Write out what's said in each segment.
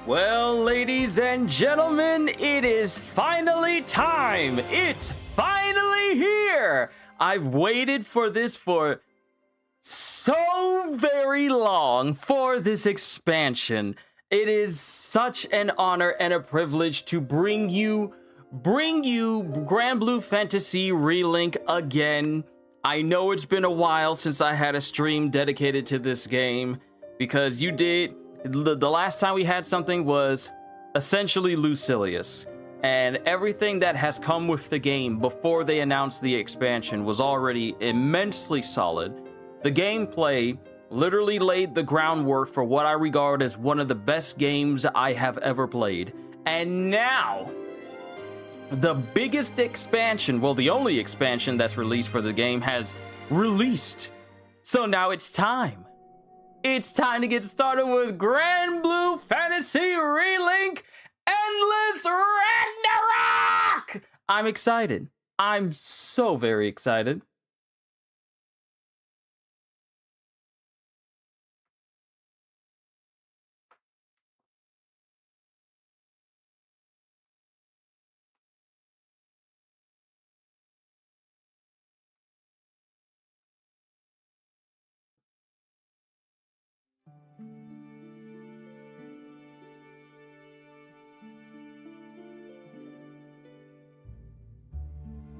Well, ladies and gentlemen, it is finally time. It's finally here. I've waited for this for so very long, for this expansion. It is such an honor and a privilege to bring you GRANBLUE Fantasy RELINK again. I know it's been a while since I had a stream dedicated to this game, because the last time we had something was essentially Lucilius, and everything that has come with the game before they announced the expansion was already immensely solid. The gameplay literally laid the groundwork for what I regard as one of the best games I have ever played. And now, the biggest expansion, well, the only expansion that's released for the game has released. So now it's time. It's time to get started with GRANBLUE Fantasy RELINK Endless Ragnarok! I'm excited. I'm so very excited.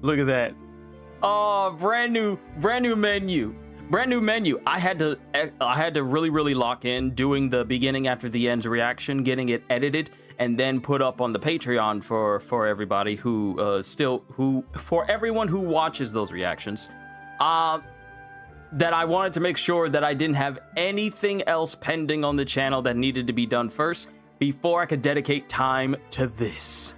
Look at that. Oh, brand new menu. Brand new menu. I had to really lock in doing the beginning after the end's reaction, getting it edited, and then put up on the Patreon for everybody who for everyone who watches those reactions. That I wanted to make sure that I didn't have anything else pending on the channel that needed to be done first before I could dedicate time to this.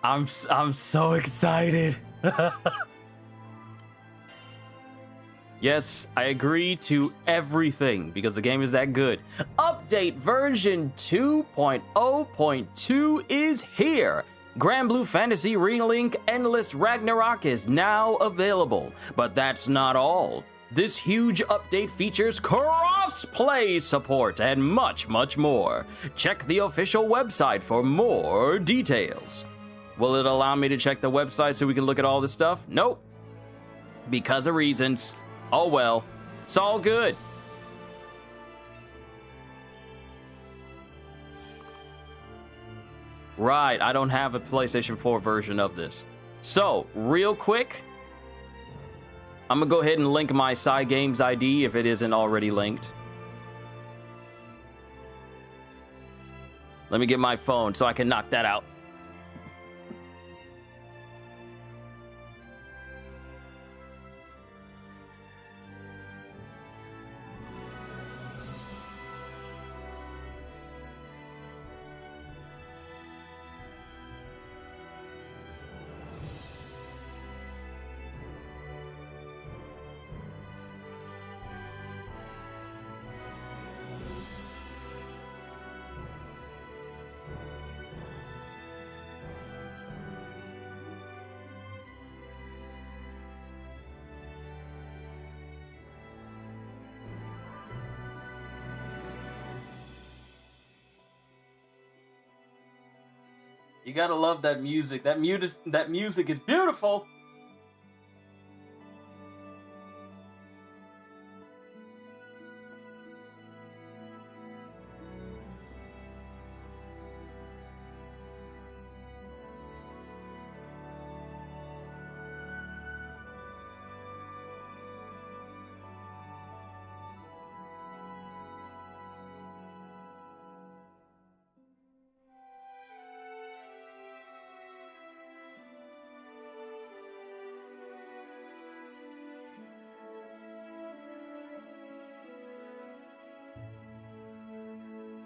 I'm so excited. Yes, I agree to everything because the game is that good. Update version 2.0.2 is here. GRANBLUE Fantasy RELINK Endless Ragnarok is now available, but that's not all. This huge update features cross-play support and much more. Check the official website for more details. Will it allow me to check the website so we can look at all this stuff? Nope. Because of reasons. Oh well. It's all good. Right, I don't have a PlayStation 4 version of this. So, real quick, I'm gonna go ahead and link my Cygames ID if it isn't already linked. Let me get my phone so I can knock that out. You gotta love that music. That music is beautiful.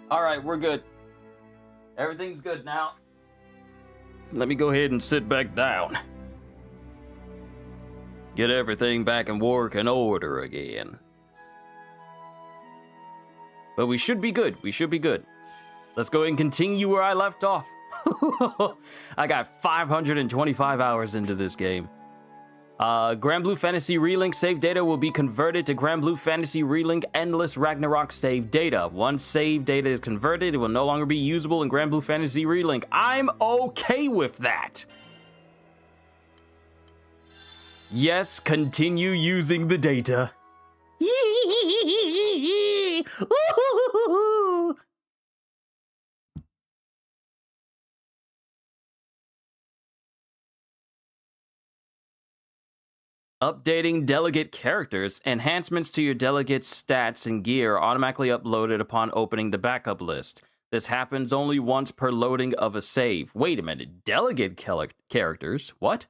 All right, we're good. Everything's good now. Let me go ahead and sit back down. Get everything back in working order again. But we should be good. We should be good. Let's go ahead and continue where I left off. I got 525 hours into this game. GRANBLUE Fantasy Relink save data will be converted to GRANBLUE Fantasy Relink Endless Ragnarok save data. Once save data is converted, it will no longer be usable in GRANBLUE Fantasy Relink. I'm okay with that. Yes, continue using the data. Updating delegate characters. Enhancements to your delegate's stats and gear are automatically uploaded upon opening the backup list. This happens only once per loading of a save. Wait a minute, delegate characters? What?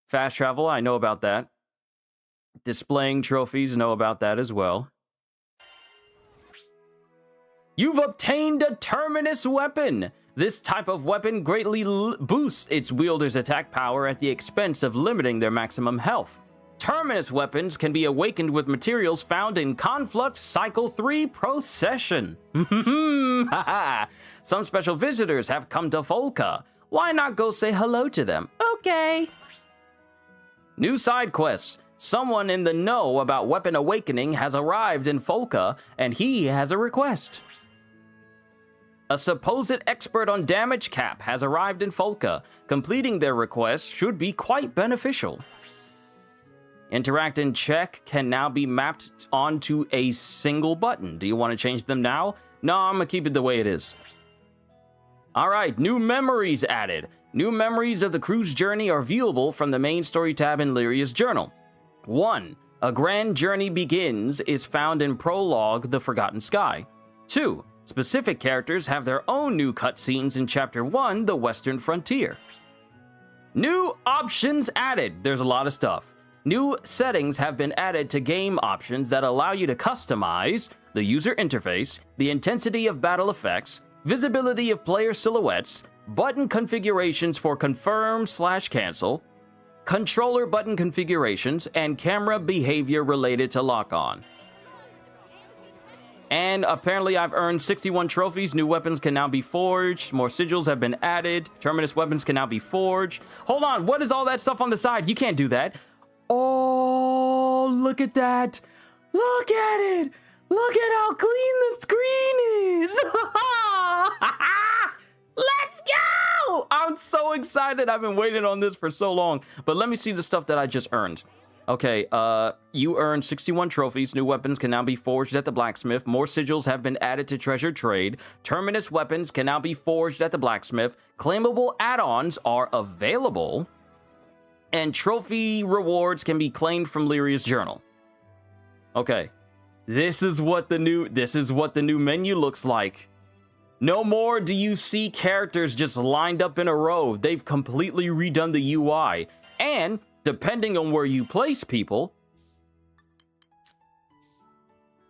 Fast travel, I know about that. Displaying trophies, know about that as well. You've obtained a Terminus weapon! This type of weapon greatly boosts its wielder's attack power at the expense of limiting their maximum health. Terminus weapons can be awakened with materials found in Conflux Cycle 3 Procession. Some special visitors have come to Folka. Why not go say hello to them? Okay. New side quests. Someone in the know about weapon awakening has arrived in Folka, and he has a request. A supposed expert on damage cap has arrived in Folka. Completing their request should be quite beneficial. Interact and check can now be mapped onto a single button. Do you want to change them now? No, I'm gonna keep it the way it is. All right, new memories added. New memories of the cruise journey are viewable from the main story tab in Lyria's journal. 1. A grand journey begins is found in Prologue, The Forgotten Sky. 2. Specific characters have their own new cutscenes in Chapter 1, The Western Frontier. New options added. There's a lot of stuff. New settings have been added to game options that allow you to customize the user interface, the intensity of battle effects, visibility of player silhouettes, button configurations for confirm/cancel, controller button configurations, and camera behavior related to lock-on. And apparently I've earned 61 trophies. New weapons can now be forged. More sigils have been added. Terminus weapons can now be forged. Hold on, what is all that stuff on the side? You can't do that. Oh, look at that. Look at it. Look at how clean the screen is. Let's go! I'm so excited. I've been waiting on this for so long. But let me see the stuff that I just earned. Okay, you earned 61 trophies. New weapons can now be forged at the blacksmith. More sigils have been added to treasure trade. Terminus weapons can now be forged at the blacksmith. Claimable add-ons are available. And trophy rewards can be claimed from Lyria's journal. Okay, this is what the new menu looks like. No more do you see characters just lined up in a row. They've completely redone the UI. And depending on where you place people,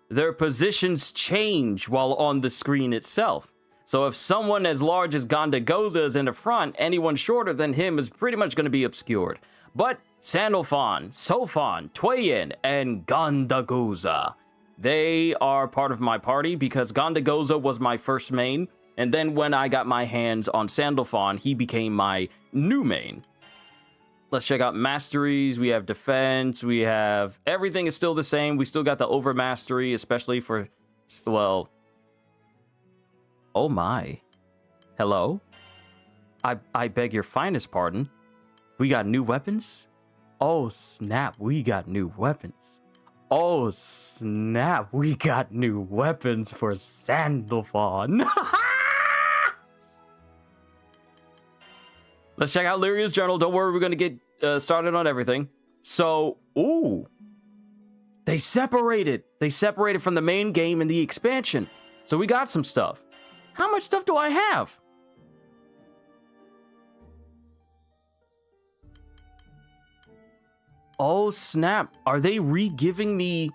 their positions change while on the screen itself. So if someone as large as Gondagoza is in the front, anyone shorter than him is pretty much going to be obscured. But Sandalphon, Sophon, Twayen, and Gondagoza, they are part of my party because Gondagoza was my first main. And then when I got my hands on Sandalphon, he became my new main. Let's check out masteries. We have defense. We have... Everything is still the same. We still got the overmastery, especially for... Well... Oh my. Hello? I beg your finest pardon. We got new weapons? Oh snap, we got new weapons. Oh snap, we got new weapons for Sandalphon. Let's check out Lyria's journal. Don't worry, we're going to get started on everything. So, ooh. They separated. They separated from the main game and the expansion. So we got some stuff. How much stuff do I have? Oh, snap. Are they re-giving me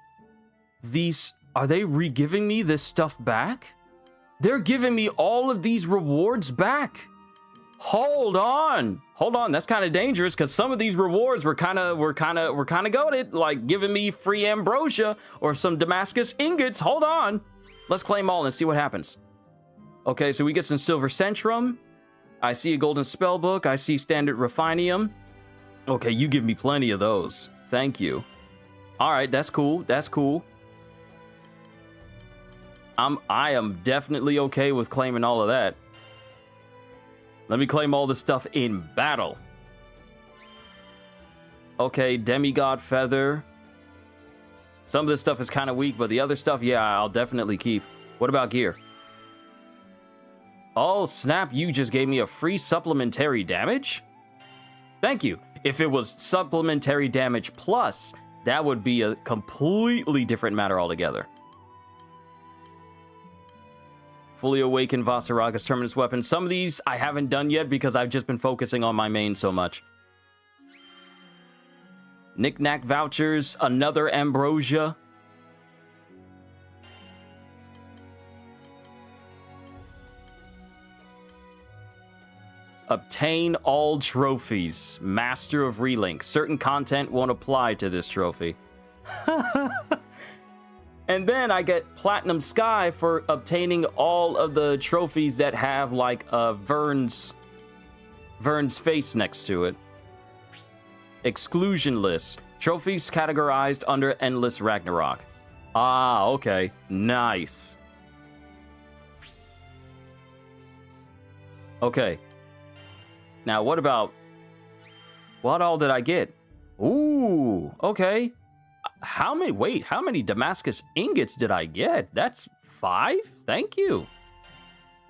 these... Are they re-giving me this stuff back? They're giving me all of these rewards back. Hold on. Hold on. That's kind of dangerous because some of these rewards were kind of goated, like giving me free ambrosia or some Damascus ingots. Hold on. Let's claim all and see what happens. Okay, so we get some silver centrum. I see a golden spell book. I see standard refinium. Okay, you give me plenty of those. Thank you. All right, that's cool. That's cool. I am definitely okay with claiming all of that. Let me claim all this stuff in battle. Okay, demigod feather. Some of this stuff is kind of weak, but the other stuff, yeah, I'll definitely keep. What about gear? Oh, snap, you just gave me a free supplementary damage? Thank you. If it was supplementary damage plus, that would be a completely different matter altogether. Fully awakened Vasaraga's terminus weapon. Some of these I haven't done yet because I've just been focusing on my main so much. Knick-knack vouchers, another ambrosia. Obtain all trophies. Master of Relink. Certain content won't apply to this trophy. And then I get Platinum Sky for obtaining all of the trophies that have like Vern's face next to it. Exclusion list. Trophies categorized under Endless Ragnarok. Ah, okay. Nice. Okay. Now, what all did I get? Ooh, okay. How many Damascus ingots did I get? That's 5? Thank you.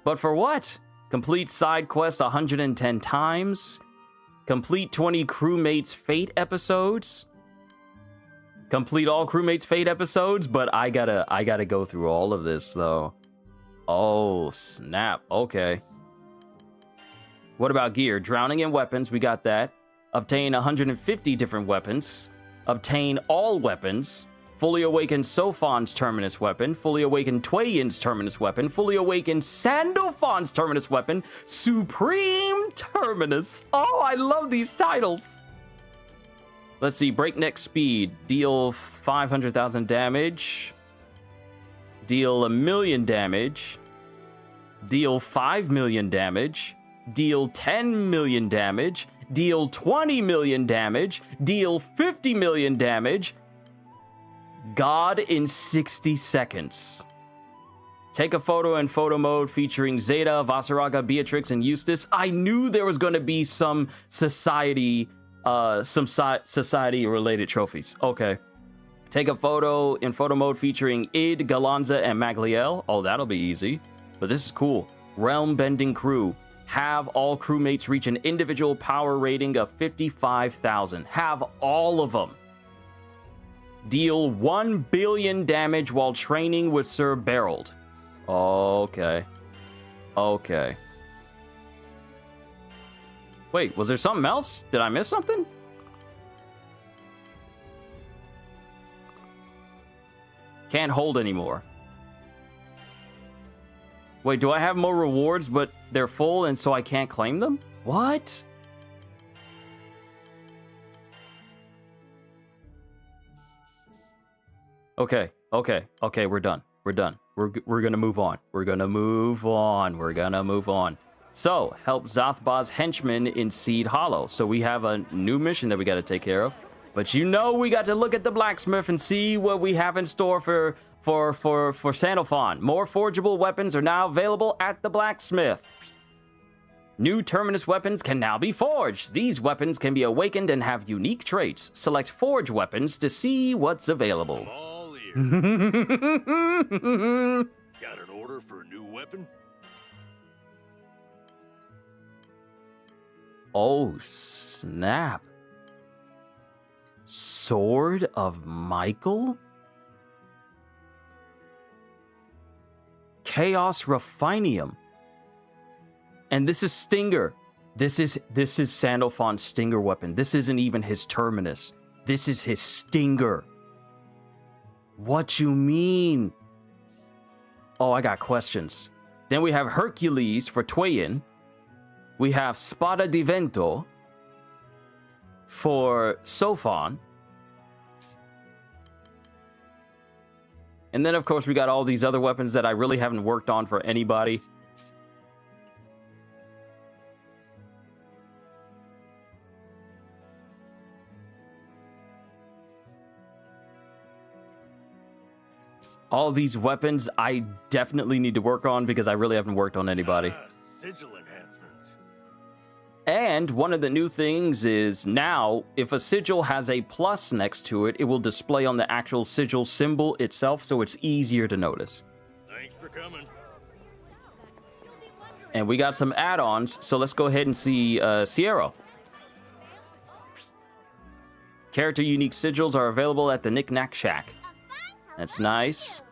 But for what? Complete side quests 110 times. Complete 20 crewmates fate episodes. Complete all crewmates fate episodes, but I gotta go through all of this though. Oh, snap. Okay. What about gear? Drowning in weapons, we got that. Obtain 150 different weapons. Obtain all weapons. Fully awakened Sophon's terminus weapon. Fully awakened Twayin's terminus weapon. Fully awakened Sandalphon's terminus weapon. Supreme Terminus. Oh, I love these titles. Let's see. Breakneck speed. Deal 500,000 damage. Deal 1 million damage. Deal 5 million damage. Deal 10 million damage. Deal 20 million damage. Deal 50 million damage. God in 60 seconds. Take a photo in photo mode featuring Zeta, Vasaraga, Beatrix, and Eustace. I knew there was going to be some society related trophies. Okay. Take a photo in photo mode featuring Id, Galanza, and Magliel. Oh, that'll be easy. But this is cool. Realm bending crew. Have all crewmates reach an individual power rating of 55,000. Have all of them. Deal 1 billion damage while training with Sir Berold. Okay. Okay. Wait, was there something else? Did I miss something? Can't hold anymore. Wait, do I have more rewards, but they're full and so I can't claim them? What? Okay, we're done. We're done. We're gonna move on. We're gonna move on. So, help Zathba's henchmen in Seed Hollow. So we have a new mission that we gotta take care of. But you know we got to look at the blacksmith and see what we have in store for Sandalphon. More forgeable weapons are now available at the blacksmith. New terminus weapons can now be forged. These weapons can be awakened and have unique traits. Select forge weapons to see what's available. All ears. Got an order for a new weapon? Oh, snap. Sword of Michael? Chaos Refinium. And this is Stinger. This is Sandalphon's Stinger weapon. This isn't even his terminus. This is his Stinger. What you mean? Oh, I got questions. Then we have Hercules for Twayin. We have Spada di Vento for Sophon. And then, of course, we got all these other weapons that I really haven't worked on for anybody. All these weapons I definitely need to work on because I really haven't worked on anybody. Sigil enhancements. And one of the new things is now, if a sigil has a plus next to it, it will display on the actual sigil symbol itself, so it's easier to notice. Thanks for coming. And we got some add-ons, so let's go ahead and see Sierra. Character unique sigils are available at the Knick Knack Shack. That's nice.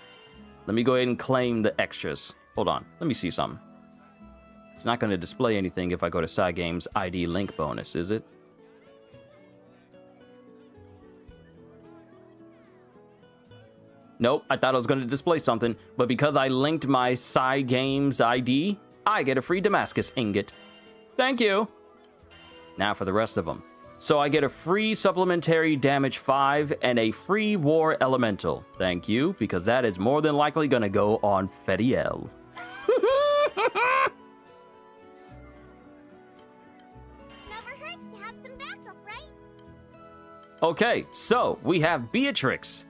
Let me go ahead and claim the extras. Hold on, let me see something. It's not going to display anything if I go to Side Games ID link bonus, is it? Nope, I thought I was going to display something, but because I linked my Side Games ID, I get a free Damascus ingot. Thank you. Now for the rest of them. So I get a free supplementary damage 5 and a free war elemental. Thank you, because that is more than likely going to go on Fediel. Never hurts to have some backup, right? Okay, so we have Beatrix.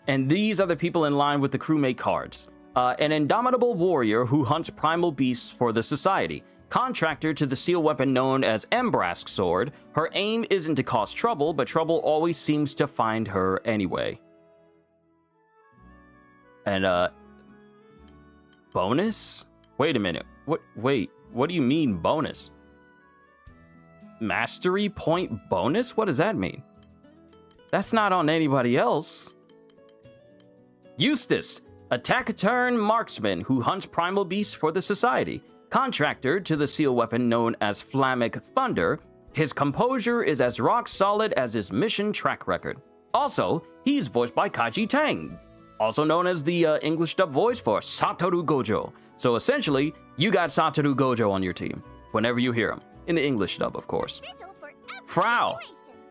And these are the people in line with the crewmate cards. An indomitable warrior who hunts primal beasts for the society. Contractor to the seal weapon known as Embrask Sword. Her aim isn't to cause trouble, but trouble always seems to find her anyway. And, bonus? Wait a minute. Wait, what do you mean bonus? Mastery point bonus? What does that mean? That's not on anybody else. Eustace, a taciturn marksman who hunts primal beasts for the society. Contractor to the seal weapon known as Flammic Thunder, his composure is as rock solid as his mission track record. Also, he's voiced by Kaji Tang, also known as the English dub voice for Satoru Gojo. So essentially, you got Satoru Gojo on your team, whenever you hear him, in the English dub, of course. Frau,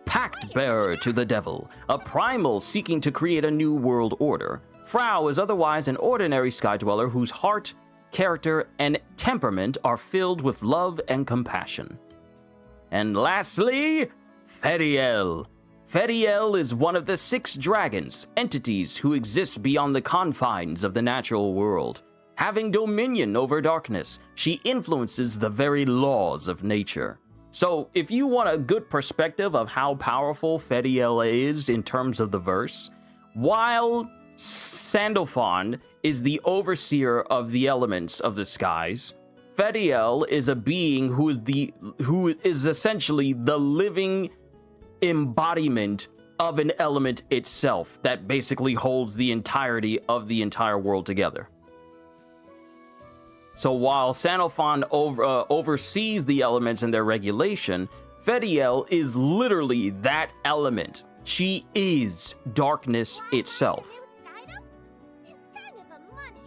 Pact Bearer to the Devil, a primal seeking to create a new world order. Frau is otherwise an ordinary sky dweller whose heart, character, and temperament are filled with love and compassion. And lastly, Fediel. Fediel is one of the 6 dragons, entities who exist beyond the confines of the natural world. Having dominion over darkness, she influences the very laws of nature. So, if you want a good perspective of how powerful Fediel is in terms of the verse, while Sandalphon is the overseer of the elements of the skies, Fediel is a being who is essentially the living embodiment of an element itself that basically holds the entirety of the entire world together. So while Sandalphon oversees the elements and their regulation, Fediel is literally that element. She is darkness itself.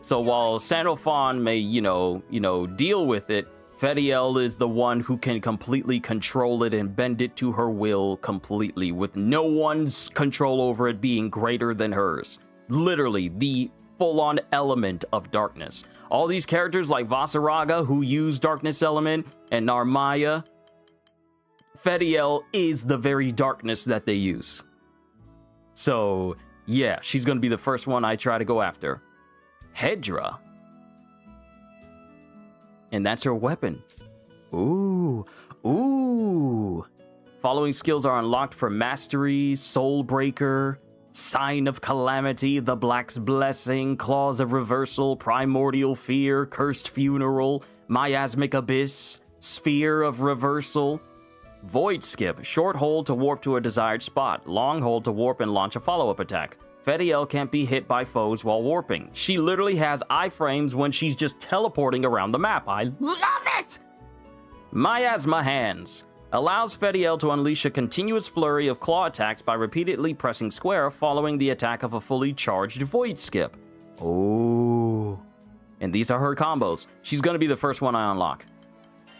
So while Sandalphon may, deal with it, Fediel is the one who can completely control it and bend it to her will completely, with no one's control over it being greater than hers. Literally, the full-on element of darkness. All these characters like Vasaraga, who use darkness element, and Narmaya, Fediel is the very darkness that they use. So, yeah, she's going to be the first one I try to go after. Hedra. And that's her weapon. Ooh. Following skills are unlocked for Mastery, Soulbreaker, Sign of Calamity, The Black's Blessing, Claws of Reversal, Primordial Fear, Cursed Funeral, Miasmic Abyss, Sphere of Reversal. Void Skip, short hold to warp to a desired spot, long hold to warp and launch a follow-up attack. Fediel can't be hit by foes while warping. She literally has iframes when she's just teleporting around the map. I love it! Miasma Hands allows Fediel to unleash a continuous flurry of claw attacks by repeatedly pressing square following the attack of a fully charged Void Skip. Oh. And these are her combos. She's going to be the first one I unlock.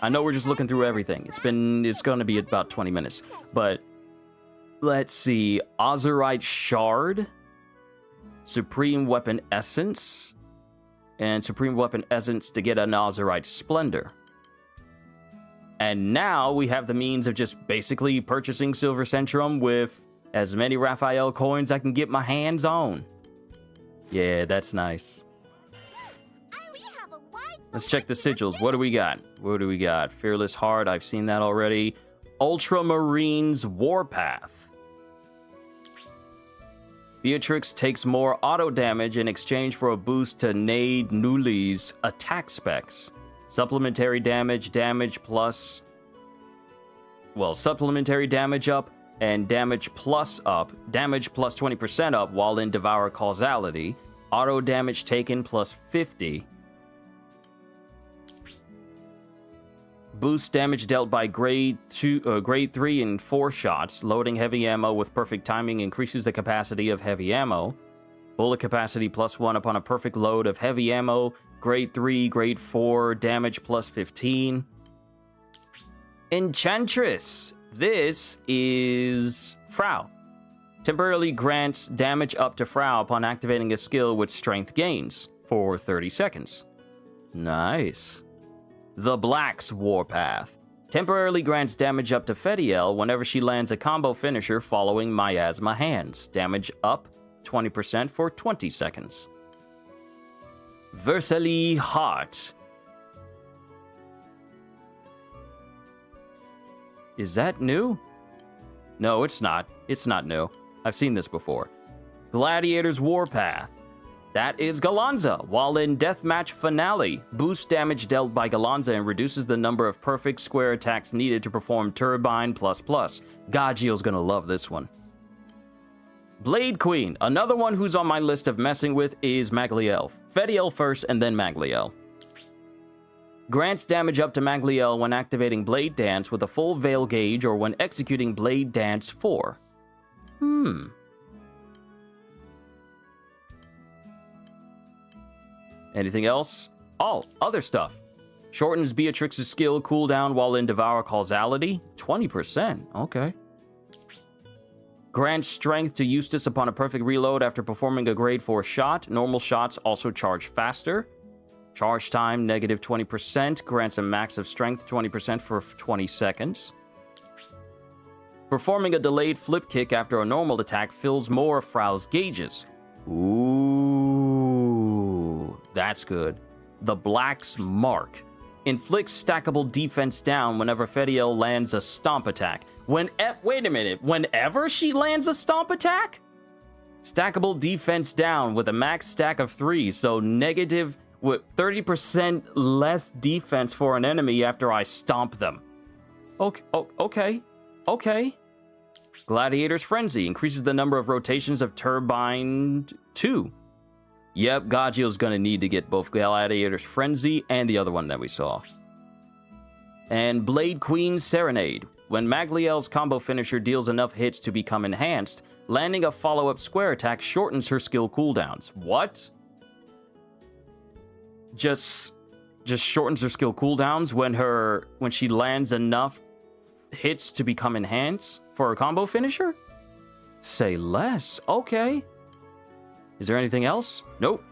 I know we're just looking through everything. It's going to be about 20 minutes. But let's see. Azurite Shard, Supreme Weapon Essence, and Supreme Weapon Essence to get an Azurite Splendor. And now we have the means of just basically purchasing Silver Centrum with as many Raphael coins I can get my hands on. Yeah, that's nice. We have a wide Let's check the selection of sigils. What do we got? What do we got? Fearless Heart. I've seen that already. Ultramarines Warpath. Beatrix takes more auto damage in exchange for a boost to Nade Nuli's attack specs. Supplementary damage, damage plus... Well, supplementary damage up and damage plus up. Damage plus 20% up while in Devour Causality. Auto damage taken plus 50. Boost damage dealt by grade 3 and 4 shots. Loading heavy ammo with perfect timing increases the capacity of heavy ammo. Bullet capacity plus 1 upon a perfect load of heavy ammo. Grade 3, grade 4, damage plus 15. Enchantress. This is Frau. Temporarily grants damage up to Frau upon activating a skill with strength gains for 30 seconds. Nice. The Black's Warpath. Temporarily grants damage up to Fediel whenever she lands a combo finisher following Miasma Hands. Damage up 20% for 20 seconds. Versali Heart. Is that new? No, it's not. It's not new. I've seen this before. Gladiator's Warpath. That is Galanza. While in Deathmatch Finale, boosts damage dealt by Galanza and reduces the number of perfect square attacks needed to perform Turbine++. Gajiel's gonna love this one. Blade Queen. Another one who's on my list of messing with is Magliel. Fediel first and then Magliel. Grants damage up to Magliel when activating Blade Dance with a full Veil gauge or when executing Blade Dance 4. Anything else? Oh, other stuff. Shortens Beatrix's skill cooldown while in Devour Causality. 20%. Okay. Grants strength to Eustace upon a perfect reload after performing a grade 4 shot. Normal shots also charge faster. Charge time, negative 20%. Grants a max of strength 20% for 20 seconds. Performing a delayed flip kick after a normal attack fills more of Frau's gauges. Ooh, that's good. The Black's Mark. Inflicts stackable defense down whenever Fediel lands a stomp attack. Wait a minute. Whenever she lands a stomp attack? Stackable defense down with a max stack of 3, so negative with 30% less defense for an enemy after I stomp them. Okay. Gladiator's Frenzy increases the number of rotations of Turbine 2. Yep, Gajiel's gonna need to get both Gladiator's Frenzy and the other one that we saw. And Blade Queen's Serenade. When Magliel's combo finisher deals enough hits to become enhanced, landing a follow-up square attack shortens her skill cooldowns. What? Just shortens her skill cooldowns when she lands enough hits to become enhanced for her combo finisher? Say less. Okay. Is there anything else? Nope.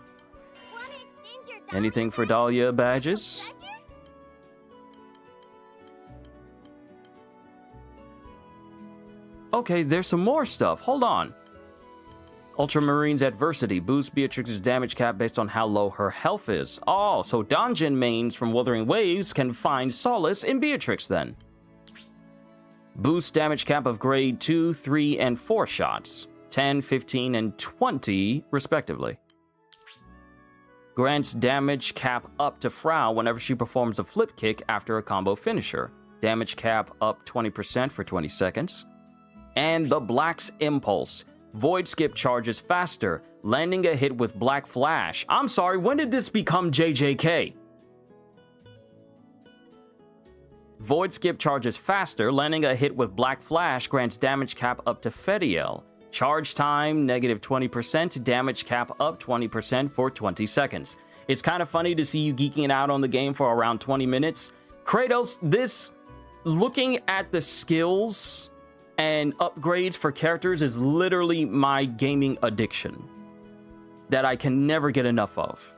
Anything for Dahlia badges? Okay, there's some more stuff. Hold on. Ultramarine's Adversity boosts Beatrix's damage cap based on how low her health is. Oh, so Donjin mains from Wuthering Waves can find solace in Beatrix then. Boost damage cap of grade 2, 3, and 4 shots. 10, 15, and 20, respectively. Grants damage cap up to Frau whenever she performs a flip kick after a combo finisher. Damage cap up 20% for 20 seconds. And the Black's Impulse. Void Skip charges faster, landing a hit with Black Flash. I'm sorry, when did this become JJK? Void Skip charges faster, landing a hit with Black Flash grants damage cap up to Fediel. Charge time, negative 20%, damage cap up 20% for 20 seconds. It's kind of funny to see you geeking out on the game for around 20 minutes. Kratos, looking at the skills and upgrades for characters is literally my gaming addiction that I can never get enough of.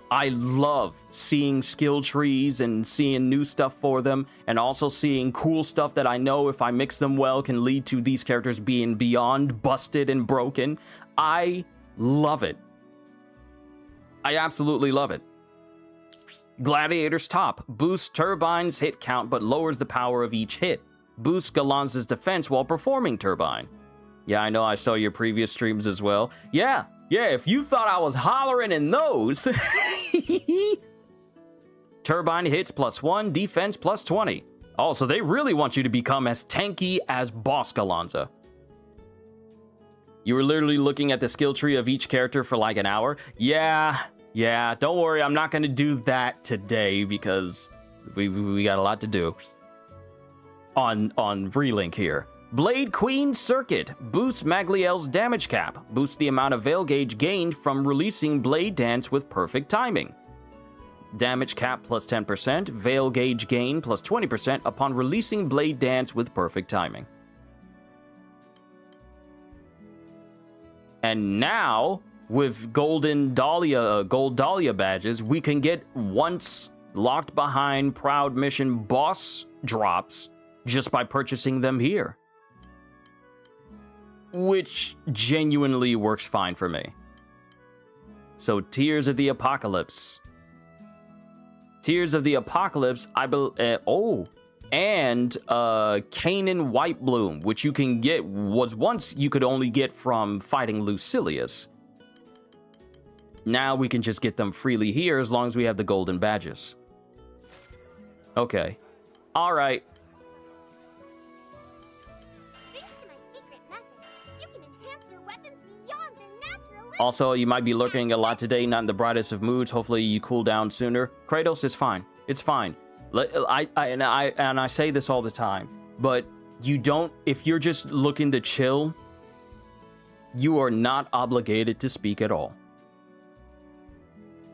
I love seeing skill trees and seeing new stuff for them, and also seeing cool stuff that I know if I mix them well can lead to these characters being beyond busted and broken. I love it. I absolutely love it. Gladiator's Top. Boosts Turbine's hit count, but lowers the power of each hit. Boosts Galanza's defense while performing Turbine. Yeah, I know, I saw your previous streams as well. Yeah, if you thought I was hollering in those. Turbine hits +1, defense +20. Oh, so they really want you to become as tanky as Boss Galanza. You were literally looking at the skill tree of each character for like an hour. Yeah, don't worry, I'm not gonna do that today because we got a lot to do on RELINK here. Blade Queen Circuit boosts Magliel's damage cap, boosts the amount of Veil Gauge gained from releasing Blade Dance with perfect timing. Damage cap +10%, Veil Gauge gain +20% upon releasing Blade Dance with perfect timing. And now, with Gold Dahlia badges, we can get once locked behind Proud Mission boss drops just by purchasing them here. Which genuinely works fine for me. So, Tears of the Apocalypse. Tears of the Apocalypse, and Kanan White Bloom, which you can get, was once you could only get from fighting Lucilius. Now we can just get them freely here as long as we have the golden badges. Okay. Alright. Thanks to my secret method, you can enhance your weapons beyond their natural limits. Also, you might be lurking a lot today, not in the brightest of moods. Hopefully you cool down sooner. Kratos is fine. It's fine. I say this all the time, but you don't, if you're just looking to chill, you are not obligated to speak at all.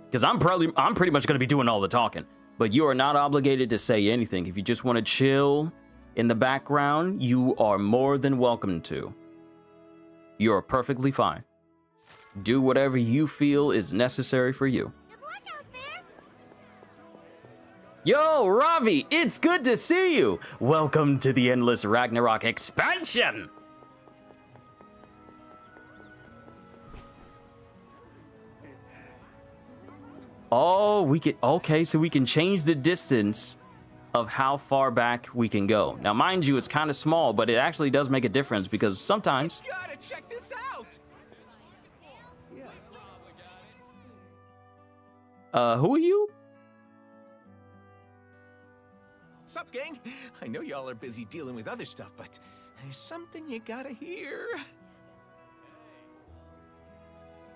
Because I'm pretty much going to be doing all the talking, but you are not obligated to say anything. If you just want to chill in the background, you are more than welcome to. You are perfectly fine. Do whatever you feel is necessary for you. Good luck out there. Yo, Ravi, it's good to see you. Welcome to the Endless Ragnarok expansion. Oh, okay, so we can change the distance of how far back we can go. Now, mind you, it's kind of small, but it actually does make a difference because sometimes... You gotta check this out! Who are you? Sup, gang? I know y'all are busy dealing with other stuff, but there's something you gotta hear.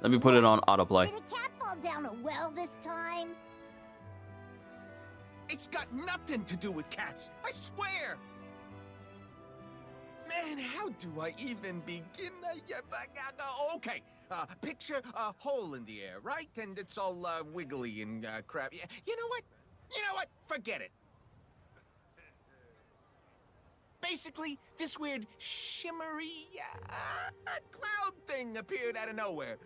Let me put it on autoplay. Did a cat fall down a well this time? It's got nothing to do with cats, I swear! Man, how do I even begin? Okay, picture a hole in the air, right? And it's all wiggly and crap. You know what? Forget it. Basically, this weird shimmery cloud thing appeared out of nowhere.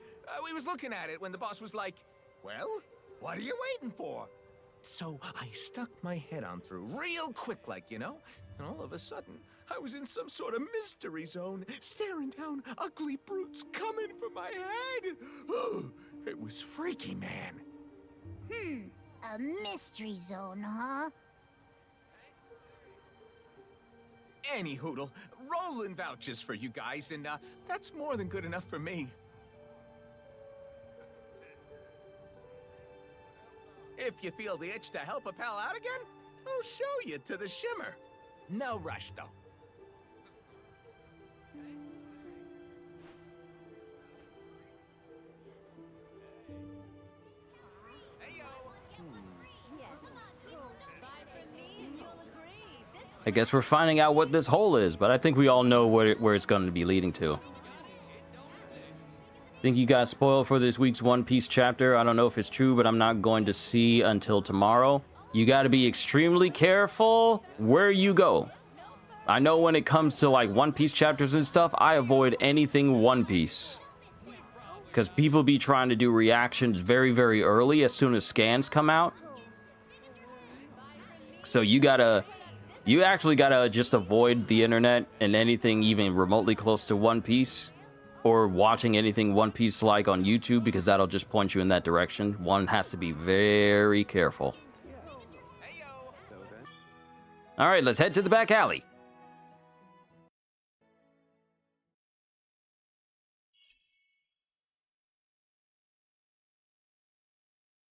We was looking at it when the boss was like, well, what are you waiting for? So I stuck my head on through real quick like, you know? And all of a sudden, I was in some sort of mystery zone, staring down ugly brutes coming for my head. It was freaky, man. A mystery zone, huh? Any hoodle, Roland vouches for you guys, and that's more than good enough for me. If you feel the itch to help a pal out again, I'll show you to the shimmer. No rush, though. I guess we're finding out what this hole is, but I think we all know where it's going to be leading to. Think you got spoiled for this week's One Piece chapter. I don't know if it's true, but I'm not going to see until tomorrow. You got to be extremely careful where you go. I know when it comes to like One Piece chapters and stuff, I avoid anything One Piece. Because people be trying to do reactions very, very early as soon as scans come out. So you actually gotta just avoid the internet and anything even remotely close to One Piece or watching anything One Piece like on YouTube, because that'll just point you in that direction. One has to be very careful. All right, let's head to the back alley.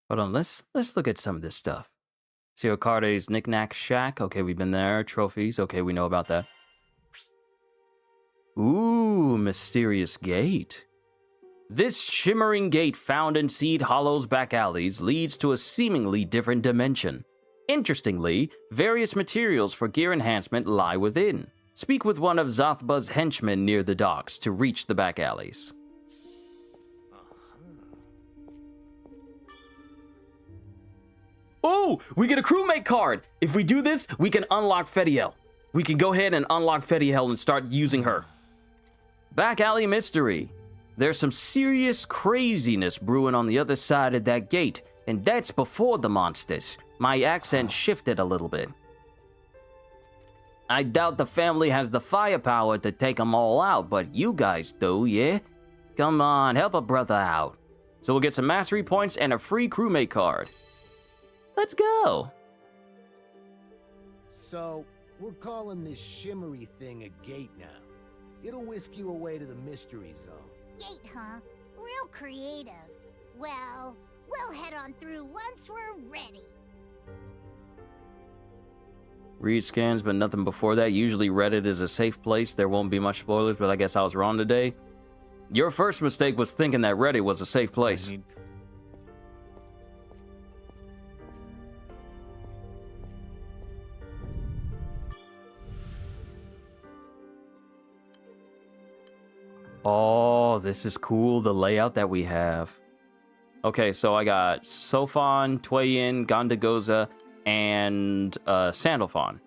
Hold on, let's look at some of this stuff. Siocarde's Knick-Knack Shack. Okay, we've been there. Trophies. Okay, we know about that. Ooh, mysterious gate. This shimmering gate found in Seed Hollow's back alleys leads to a seemingly different dimension. Interestingly, various materials for gear enhancement lie within. Speak with one of Zathba's henchmen near the docks to reach the back alleys. Oh, we get a crewmate card! If we do this, we can unlock Fediel. We can go ahead and unlock Fediel and start using her. Back alley mystery. There's some serious craziness brewing on the other side of that gate, and that's before the monsters. My accent shifted a little bit. I doubt the family has the firepower to take them all out, but you guys do, yeah? Come on, help a brother out. So we'll get some mastery points and a free crewmate card. Let's go. So, we're calling this shimmery thing a gate now. It'll whisk you away to the mystery zone. Gate, huh? Real creative. Well, we'll head on through once we're ready. Read scans, but nothing before that. Usually Reddit is a safe place. There won't be much spoilers, but I guess I was wrong today. Your first mistake was thinking that Reddit was a safe place. Oh, this is cool, the layout that we have. Okay, so I got Sofon, Twayin, Gondagoza, and Sandalphon.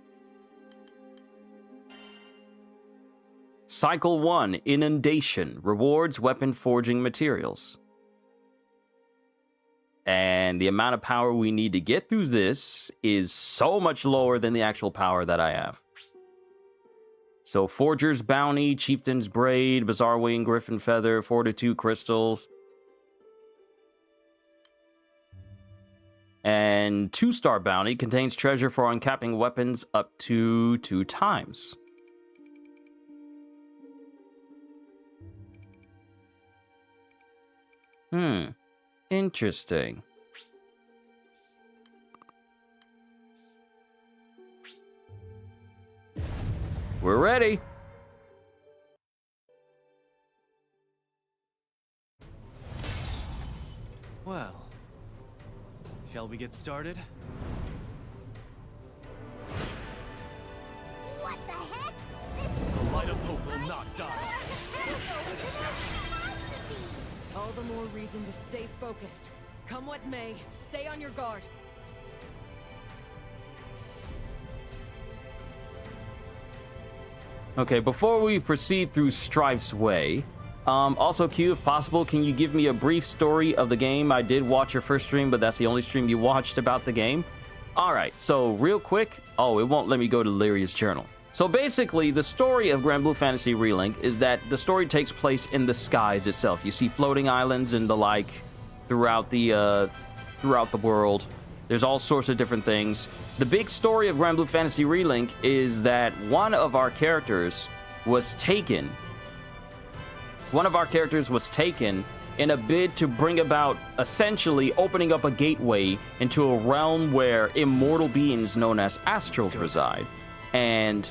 Cycle 1, Inundation, rewards weapon forging materials. And the amount of power we need to get through this is so much lower than the actual power that I have. So Forger's Bounty, Chieftain's Braid, Bizarre Wing, Griffin Feather, Fortitude Crystals. And 2-star Bounty contains treasure for uncapping weapons up to 2 times. Interesting. We're ready. Well, shall we get started? What the heck? This is The light of hope will not die. All the more reason to stay focused. Come what may, stay on your guard. Okay, before we proceed through Strife's Way, also Q, if possible, can you give me a brief story of the game? I did watch your first stream, but that's the only stream you watched about the game. Alright, so real quick, oh, it won't let me go to Lyria's journal. So basically, the story of GRANBLUE Fantasy Relink is that the story takes place in the skies itself. You see floating islands and the like throughout the world. There's all sorts of different things. The big story of GRANBLUE Fantasy Relink is that one of our characters was taken. One of our characters was taken in a bid to bring about essentially opening up a gateway into a realm where immortal beings known as astrals reside. And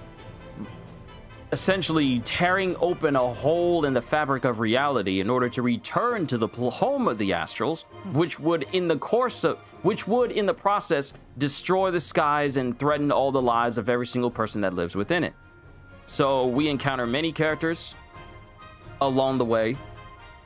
essentially tearing open a hole in the fabric of reality in order to return to the home of the astrals, which would in the process destroy the skies and threaten all the lives of every single person that lives within it. So we encounter many characters along the way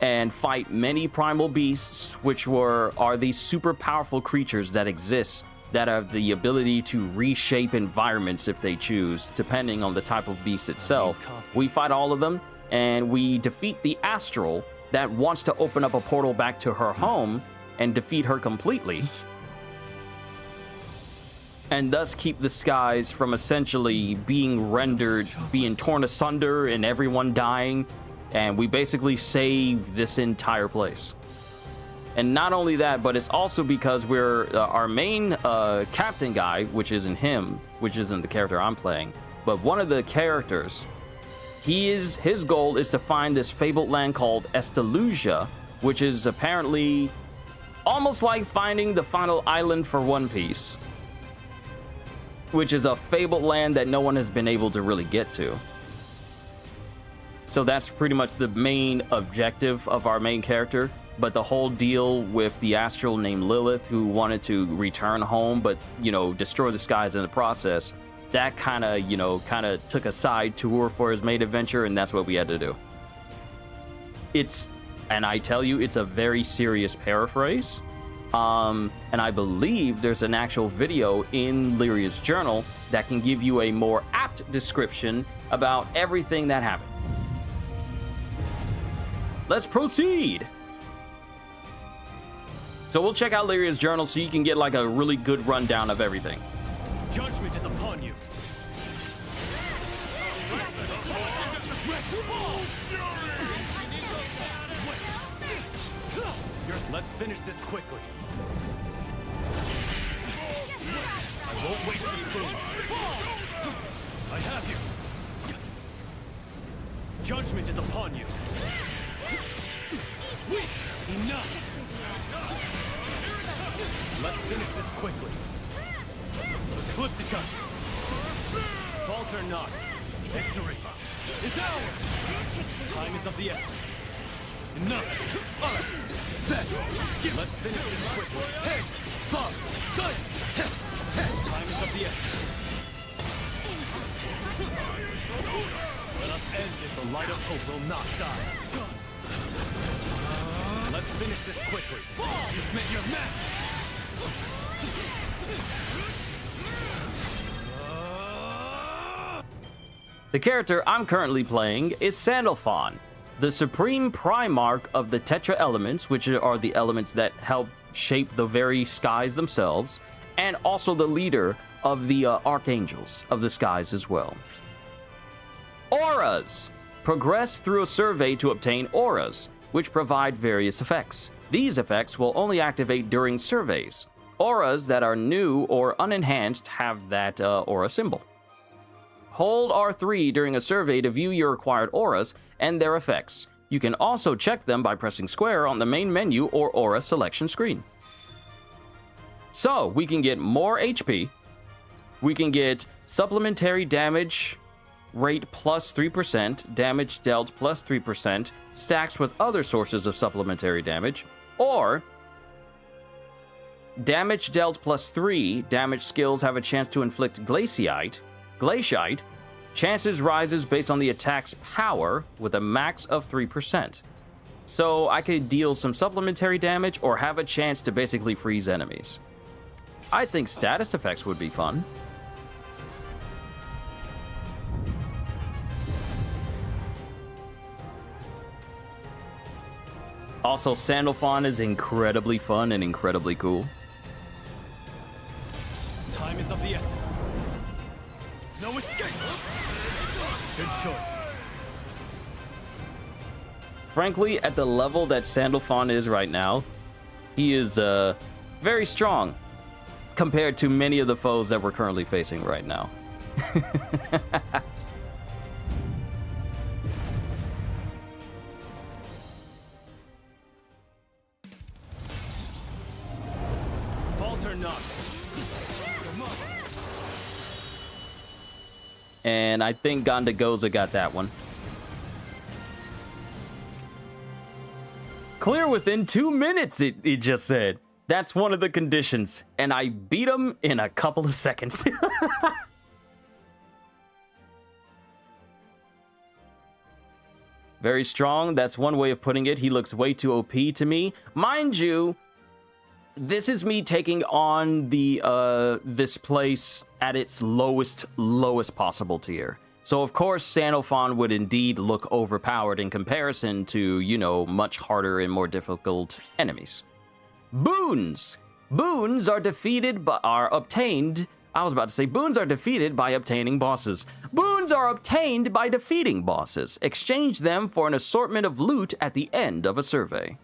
and fight many primal beasts, which are these super powerful creatures that exist that have the ability to reshape environments if they choose, depending on the type of beast itself. We fight all of them, and we defeat the astral that wants to open up a portal back to her home and defeat her completely, and thus keep the skies from essentially being rendered, being torn asunder and everyone dying. and we basically save this entire place. And not only that, but it's also because we're our main captain guy, which isn't him, which isn't the character I'm playing, but one of the characters, his goal is to find this fabled land called Estalusia, which is apparently almost like finding the final island for One Piece, which is a fabled land that no one has been able to really get to. So that's pretty much the main objective of our main character. But the whole deal with the astral named Lilith, who wanted to return home, but, you know, destroy the skies in the process, that kind of took a side tour for his main adventure, and that's what we had to do. And I tell you, it's a very serious paraphrase. And I believe there's an actual video in Lyria's journal that can give you a more apt description about everything that happened. Let's proceed. So we'll check out Lyria's journal so you can get like a really good rundown of everything. Judgment is upon you. Let's finish this quickly. I won't wait for you. I have you. Judgment is upon you. Enough. Let's finish this quickly. Ecliptica. Falter not. Victory is ours. Time is of the essence. Enough. Let's finish this quickly. Hey! Bob! Time is of the essence. Let us end this. The light of hope will not die. Let's finish this quickly. You've met your match! The character I'm currently playing is Sandalphon, the supreme primarch of the Tetra elements, which are the elements that help shape the very skies themselves, and also the leader of the archangels of the skies as well. Auras. Progress through a survey to obtain auras, which provide various effects. These effects will only activate during surveys. Auras that are new or unenhanced have that aura symbol. Hold R3 during a survey to view your acquired auras and their effects. You can also check them by pressing square on the main menu or aura selection screen. So, we can get more HP, we can get supplementary damage rate plus 3%, damage dealt plus 3%, stacks with other sources of supplementary damage, or damage dealt plus 3, damage skills have a chance to inflict Glaciite, chances rises based on the attack's power with a max of 3%. So I could deal some supplementary damage or have a chance to basically freeze enemies. I think status effects would be fun. Also, Sandalphon is incredibly fun and incredibly cool. Time is of the essence. No escape! Good choice. Frankly, at the level that Sandalphon is right now, he is very strong compared to many of the foes that we're currently facing right now. Falter not. And I think Gondagoza got that one. Clear within 2 minutes, it just said. That's one of the conditions. And I beat him in a couple of seconds. Very strong. That's one way of putting it. He looks way too OP to me. Mind you, this is me taking on the this place at its lowest possible tier. So of course Sandalphon would indeed look overpowered in comparison to, you know, much harder and more difficult enemies. Boons. Boons are obtained I was about to say boons are defeated by obtaining bosses. Boons are obtained by defeating bosses. Exchange them for an assortment of loot at the end of a survey.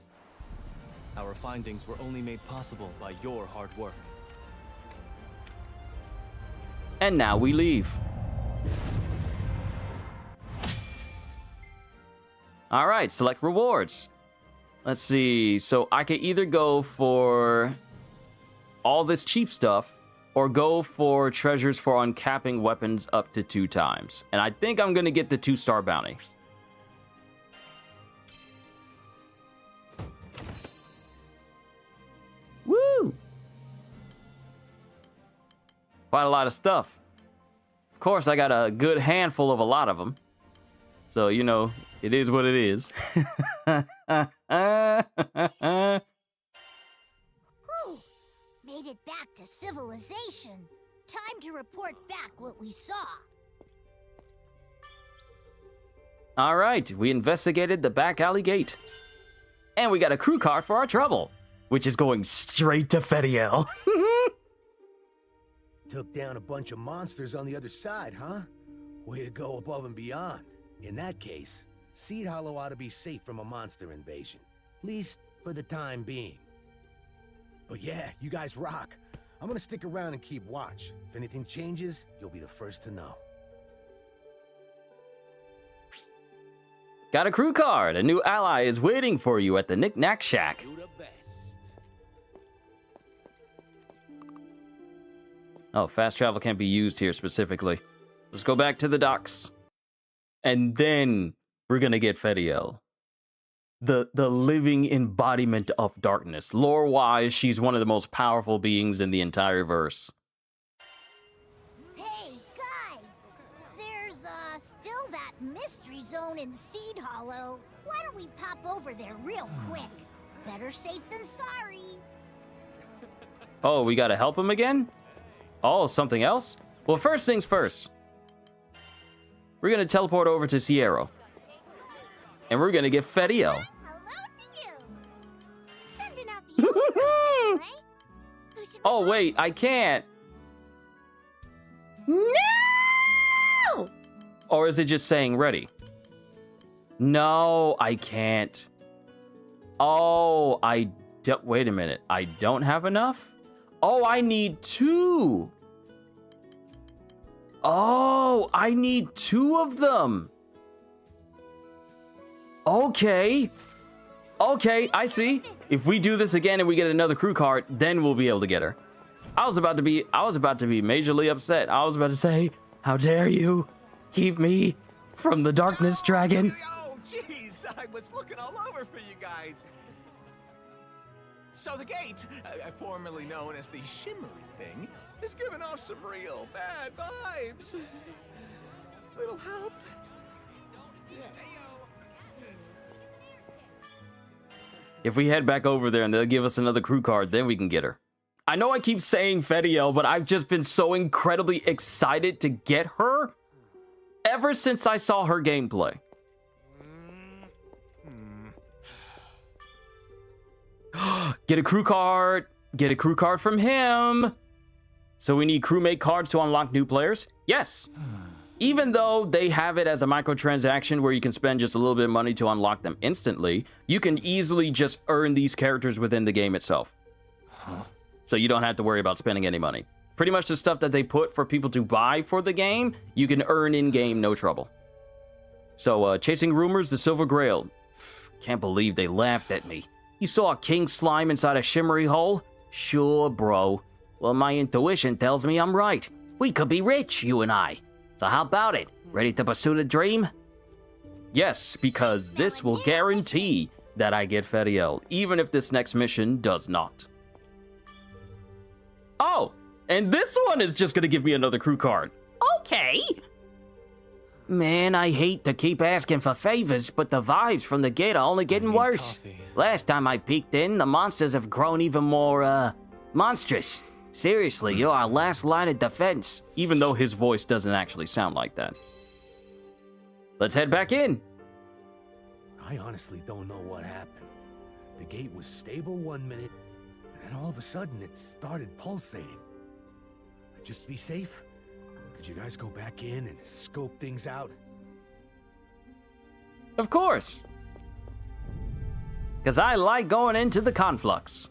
Our findings were only made possible by your hard work. And now we leave. All right, select rewards. Let's see. So I could either go for all this cheap stuff or go for treasures for uncapping weapons up to 2 times. And I think I'm going to get the 2-star bounty. Woo! Quite a lot of stuff. Of course, I got a good handful of a lot of them. So, you know, it is what it is. Whew, made it back to civilization. Time to report back what we saw. All right, we investigated the back alley gate. And we got a crew card for our trouble, which is going straight to Fediel. Took down a bunch of monsters on the other side, huh? Way to go above and beyond. In that case, Seed Hollow ought to be safe from a monster invasion. At least for the time being. But yeah, you guys rock. I'm gonna stick around and keep watch. If anything changes, you'll be the first to know. Got a crew card. A new ally is waiting for you at the Knick Knack Shack. Do the best. Oh, fast travel can't be used here specifically. Let's go back to the docks. And then we're gonna get Fediel. The living embodiment of darkness. Lore-wise, she's one of the most powerful beings in the entire verse. Hey, guys! There's, still that mystery zone in Seed Hollow. Why don't we pop over there real quick? Better safe than sorry. Oh, we gotta help him again? Oh, something else? Well, first things first. We're gonna teleport over to Sierra. And we're gonna get Fediel. Hello to you! Sending out the old right? Who should we Oh, wait, I can't. No! Or is it just saying ready? No, I can't. Oh, wait a minute. I don't have enough? Oh, I need 2. Oh, I need 2 of them. Okay. Okay, I see. If we do this again and we get another crew card, then we'll be able to get her. I was about to be majorly upset. I was about to say, how dare you keep me from the darkness dragon? Oh, jeez, I was looking all over for you guys. So the gate, formerly known as the Shimmery thing, is giving off some real bad vibes. Little help. If we head back over there and they'll give us another crew card, then we can get her. I know I keep saying Fediel, but I've just been so incredibly excited to get her ever since I saw her gameplay. Get a crew card. Get a crew card from him. So we need crewmate cards to unlock new players? Yes. Even though they have it as a microtransaction where you can spend just a little bit of money to unlock them instantly, you can easily just earn these characters within the game itself. So you don't have to worry about spending any money. Pretty much the stuff that they put for people to buy for the game, you can earn in-game, no trouble. So, Chasing Rumors, the Silver Grail. Can't believe they laughed at me. You saw a king slime inside a shimmery hole? Sure, bro. Well, my intuition tells me I'm right. We could be rich, you and I. So how about it? Ready to pursue the dream? Yes, because this will guarantee that I get Fediel, even if this next mission does not. Oh, and this one is just gonna give me another crew card. Okay. Man, I hate to keep asking for favors, but the vibes from the gate are only getting worse. Coffee. Last time I peeked in, the monsters have grown even more, monstrous. Seriously, you're our last line of defense, even though his voice doesn't actually sound like that. Let's head back in. I honestly don't know what happened. The gate was stable one minute, and then all of a sudden it started pulsating. I just to be safe, could you guys go back in and scope things out? Of course. Because I like going into the conflux.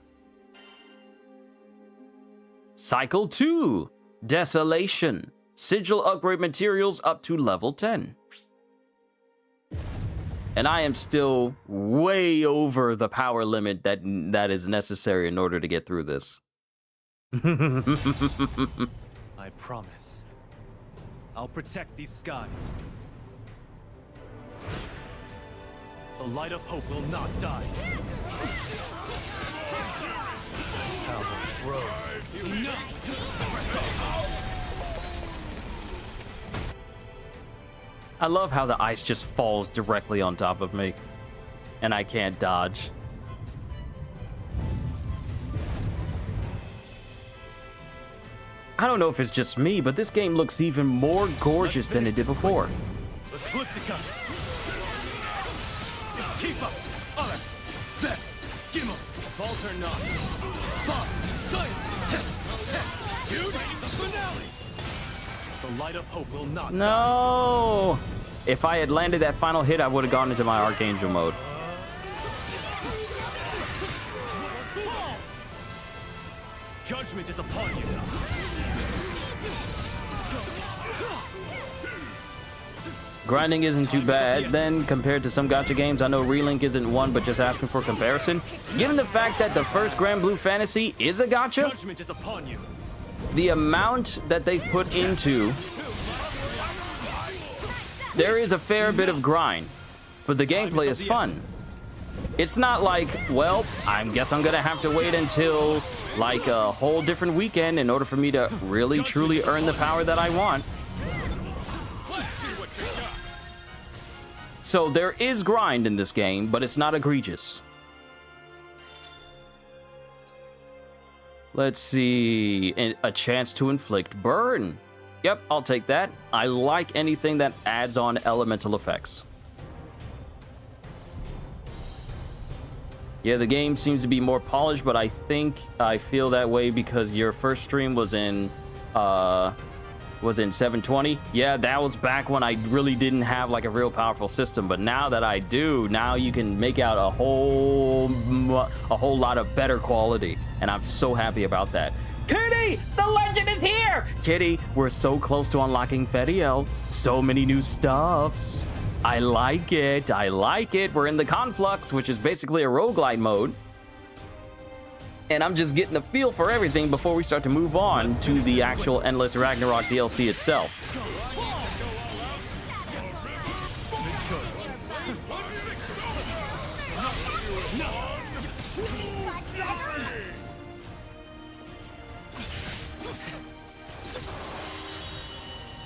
Cycle 2. Desolation. Sigil upgrade materials up to level 10. And I am still way over the power limit that is necessary in order to get through this. I promise. I'll protect these skies. The light of hope will not die. How the gross. I love how the ice just falls directly on top of me, and I can't dodge. I don't know if it's just me, but this game looks even more gorgeous than it did before. Let's flip the cut. Keep up. Other. That. Give him. Falter not. You the finale. The light of hope will not die. No! If I had landed that final hit, I would have gone into my Archangel mode. Judgment is upon you. Grinding isn't too bad then compared to some gacha games. I know Relink isn't one, but just asking for comparison. Given the fact that the first GRANBLUE Fantasy is a gacha, Judgment is upon you. the amount that they've put into, there is a fair bit of grind, but the gameplay is fun. It's not like, well, I guess I'm gonna have to wait until like a whole different weekend in order for me to really truly earn the power that I want. So there is grind in this game, but it's not egregious. Let's see. A chance to inflict burn. Yep, I'll take that. I like anything that adds on elemental effects. Yeah, the game seems to be more polished, but I think I feel that way because your first stream was in 720. Yeah, that was back when I really didn't have like a real powerful system, but now that I do, now you can make out a whole lot of better quality, and I'm so happy about that. Kitty, the legend is here! Kitty, we're so close to unlocking Fediel. So many new stuffs. I like it. I like it. We're in the Conflux, which is basically a roguelite mode. And I'm just getting a feel for everything before we start to move on to the actual Endless Ragnarok DLC itself.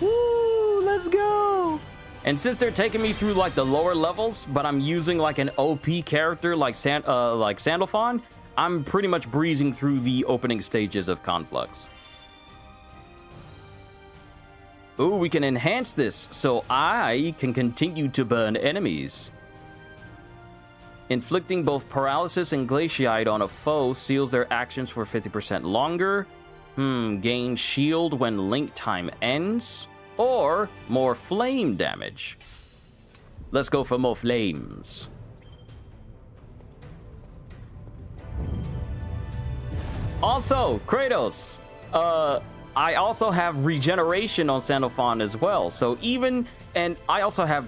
Woo, let's go. And since they're taking me through like the lower levels, but I'm using like an OP character like Sandalphon, I'm pretty much breezing through the opening stages of Conflux. Ooh, we can enhance this so I can continue to burn enemies. Inflicting both paralysis and glaciate on a foe seals their actions for 50% longer. Gain shield when link time ends. Or more flame damage. Let's go for more flames. Also, Kratos, I also have regeneration on Sandalphon as well. So and I also have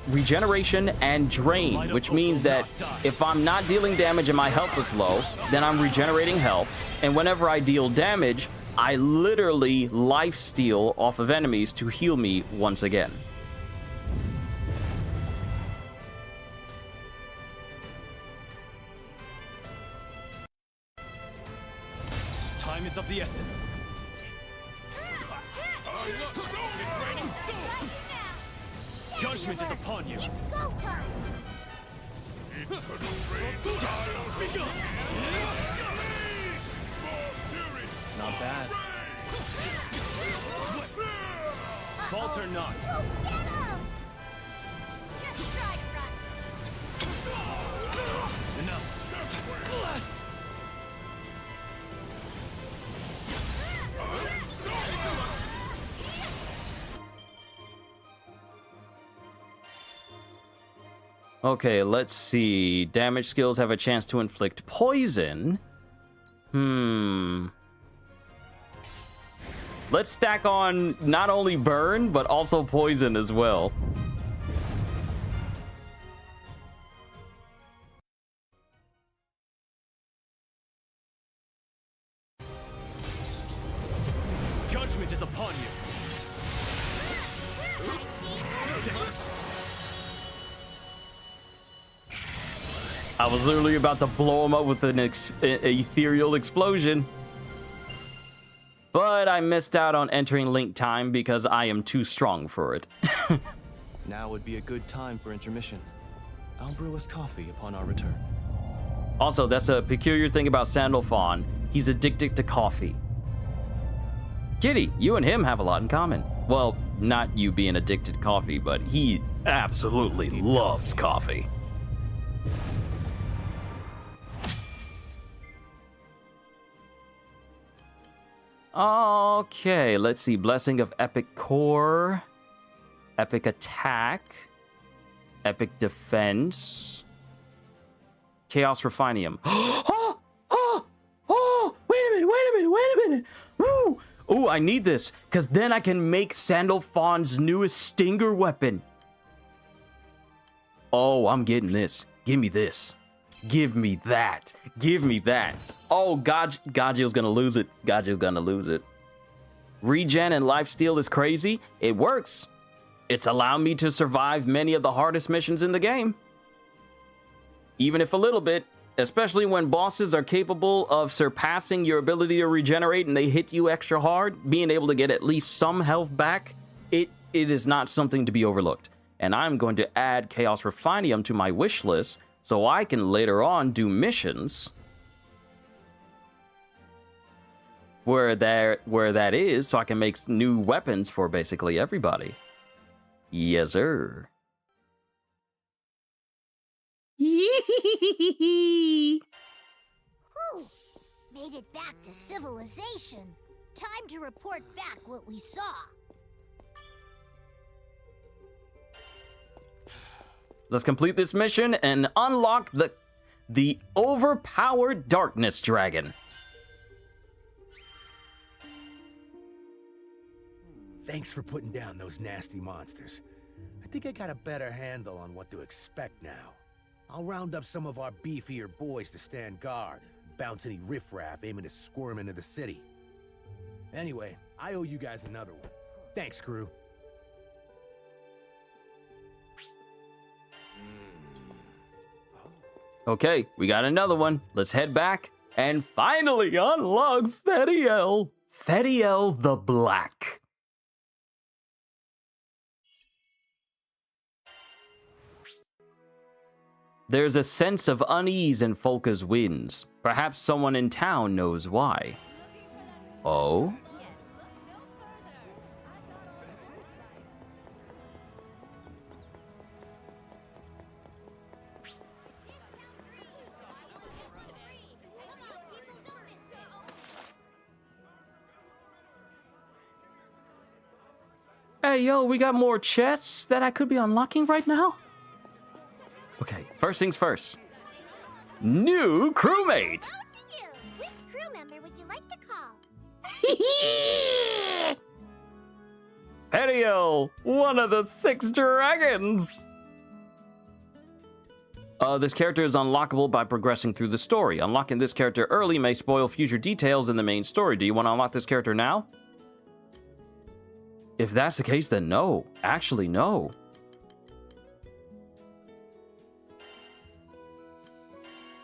regeneration and drain, which means that if I'm not dealing damage and my health is low, then I'm regenerating health. And whenever I deal damage, I literally lifesteal off of enemies to heal me once again. Time is of the essence. Judgment is upon you. It's go time. Not bad. Falter not. Go get him! Just try to run. Enough. Blast. Okay, let's see. Damage skills have a chance to inflict poison. Let's stack on not only burn, but also poison as well. Judgment is upon you. I was literally about to blow him up with an ethereal explosion. But I missed out on entering Link time because I am too strong for it. Now would be a good time for intermission. I'll brew us coffee upon our return. Also, that's a peculiar thing about Sandalphon. He's addicted to coffee. Kitty, you and him have a lot in common. Well, not you being addicted to coffee, but he absolutely loves coffee. Okay, let's see. Blessing of Epic Core, Epic Attack, Epic Defense, Chaos Refinium. Wait a minute. Ooh, I need this, because then I can make Sandalphon's newest Stinger weapon. Oh, I'm getting this. Give me this. Give me that. Give me that. Oh, Gajil's gonna lose it. Gajil's gonna lose it. Regen and lifesteal is crazy. It works. It's allowed me to survive many of the hardest missions in the game. Even if a little bit, especially when bosses are capable of surpassing your ability to regenerate and they hit you extra hard, being able to get at least some health back, it is not something to be overlooked. And I'm going to add Chaos Refinium to my wish list so I can later on do missions where that is, so I can make new weapons for basically everybody. Yes, sir. Whew. Made it back to civilization. Time to report back what we saw. Let's complete this mission and unlock the overpowered darkness dragon. Thanks for putting down those nasty monsters. I think I got a better handle on what to expect now. I'll round up some of our beefier boys to stand guard, bounce any riffraff aiming to squirm into the city. Anyway, I owe you guys another one. Thanks, crew. Okay, we got another one. Let's head back and finally unlock Thediel. Thediel the Black. There's a sense of unease in Folka's winds. Perhaps someone in town knows why. Oh? Hey, yo, we got more chests that I could be unlocking right now? Okay, first things first. New crewmate! Hello to you. Which crew member would you like to call? Thediel, one of the 6 dragons! This character is unlockable by progressing through the story. Unlocking this character early may spoil future details in the main story. Do you want to unlock this character now? If that's the case, then no. Actually, no.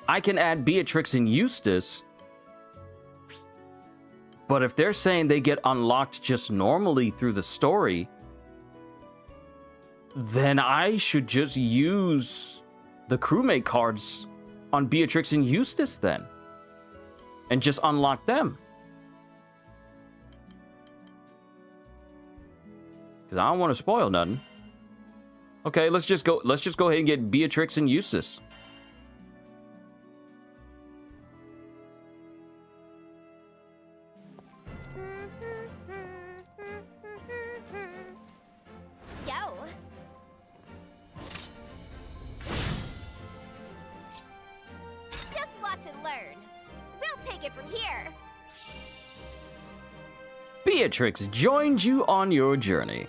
I can add Beatrix and Eustace, but if they're saying they get unlocked just normally through the story, then I should just use the crewmate cards on Beatrix and Eustace then, and just unlock them. Because I don't want to spoil nothing. Okay, let's just go ahead and get Beatrix and Eustace. Beatrix joins you on your journey.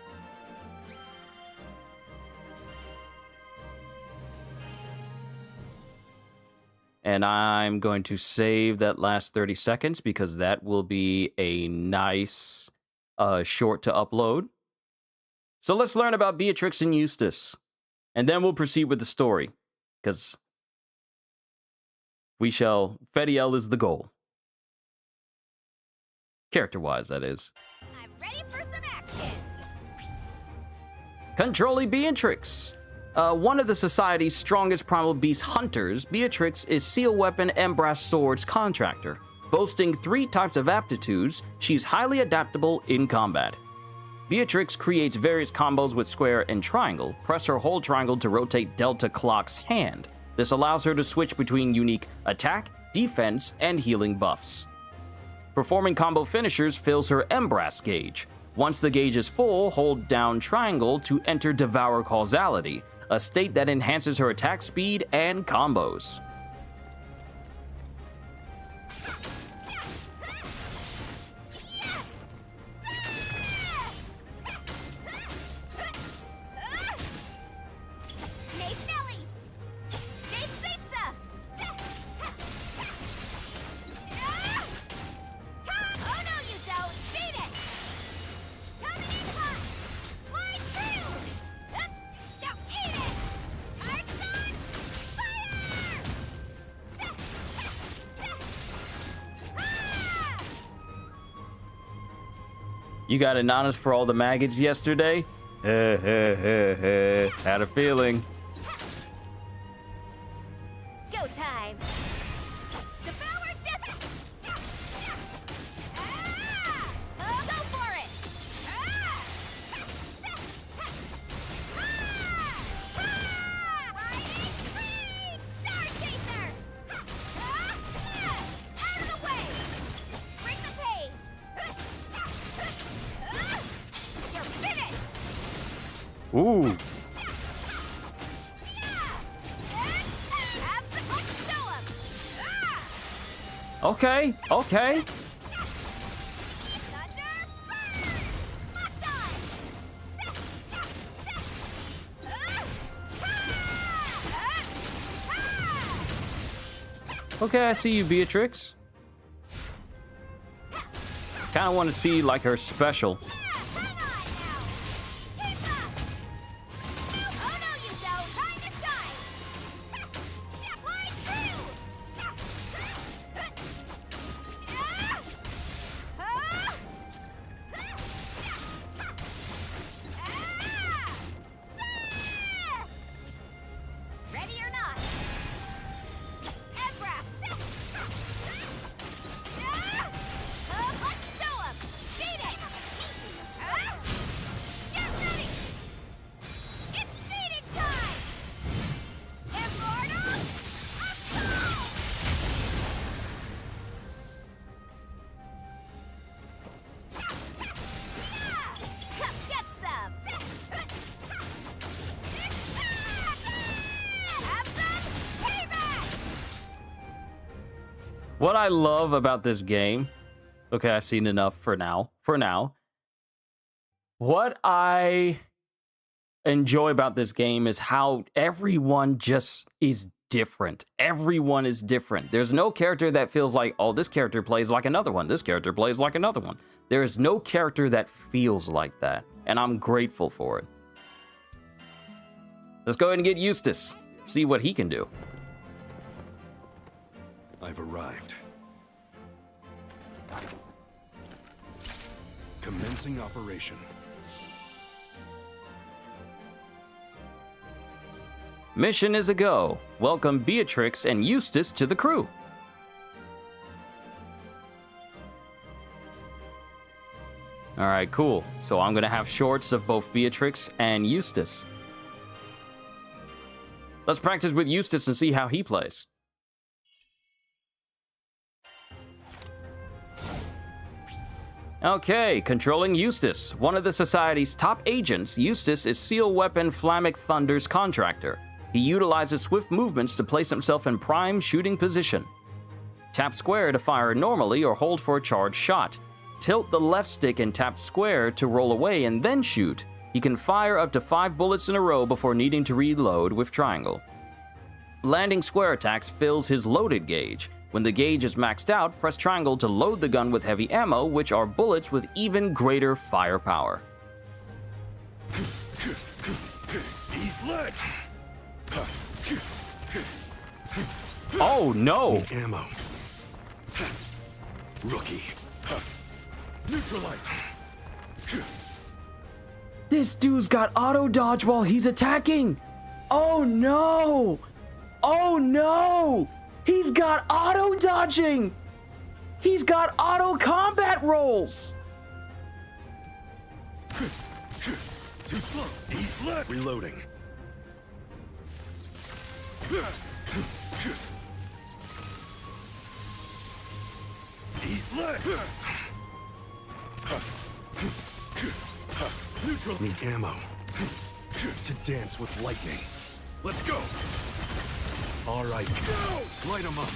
And I'm going to save that last 30 seconds because that will be a nice short to upload. So let's learn about Beatrix and Eustace. And then we'll proceed with the story. Because Fediel is the goal. Character-wise, that is. I'm ready for some action. Controlling Beatrix. One of the society's strongest primal beast hunters, Beatrix is seal weapon and brass swords contractor. Boasting 3 types of aptitudes, she's highly adaptable in combat. Beatrix creates various combos with square and triangle. Press or hold triangle to rotate Delta Clock's hand. This allows her to switch between unique attack, defense, and healing buffs. Performing combo finishers fills her Embrace gauge. Once the gauge is full, hold down triangle to enter Devour Causality, a state that enhances her attack speed and combos. You got anonymous for all the maggots yesterday? Had a feeling. Go time. Devour death. Go for it. Riding free. Star Chaser. Out of the way. Bring the pain. You're finished. Ooh. Okay, okay. Okay, I see you, Beatrix. Kinda want to see, like, her special. Ready or not? Embrace! Let's show 'em! Beat it! Get ready! It's feeding time! Immortal Assault! Come get some! Have some payback! What I love about this game, okay, I've seen enough for now. What I enjoy about this game is how everyone just is different. Everyone is different. There's no character that feels like, oh, this character plays like another one. This character plays like another one. There is no character that feels like that, and I'm grateful for it. Let's go ahead and get Eustace. See what he can do. I've arrived. Commencing operation. Mission is a go. Welcome Beatrix and Eustace to the crew. All right, cool. So I'm gonna have shorts of both Beatrix and Eustace. Let's practice with Eustace and see how he plays. Okay, controlling Eustace. One of the Society's top agents, Eustace is Seal Weapon Flammic Thunder's contractor. He utilizes swift movements to place himself in prime shooting position. Tap square to fire normally or hold for a charged shot. tilt the left stick and tap square to roll away and then shoot. He can fire up to 5 bullets in a row before needing to reload with triangle. Landing square attacks fills his loaded gauge. When the gauge is maxed out, press triangle to load the gun with heavy ammo, which are bullets with even greater firepower. Oh no! Ammo. Rookie. Neutralize. This dude's got auto dodge while he's attacking! Oh no! Oh no! He's got auto dodging! He's got auto combat rolls! Too slow. Reloading. Neutral. Need ammo. To dance with lightning. Let's go. All right. Go. Light him up.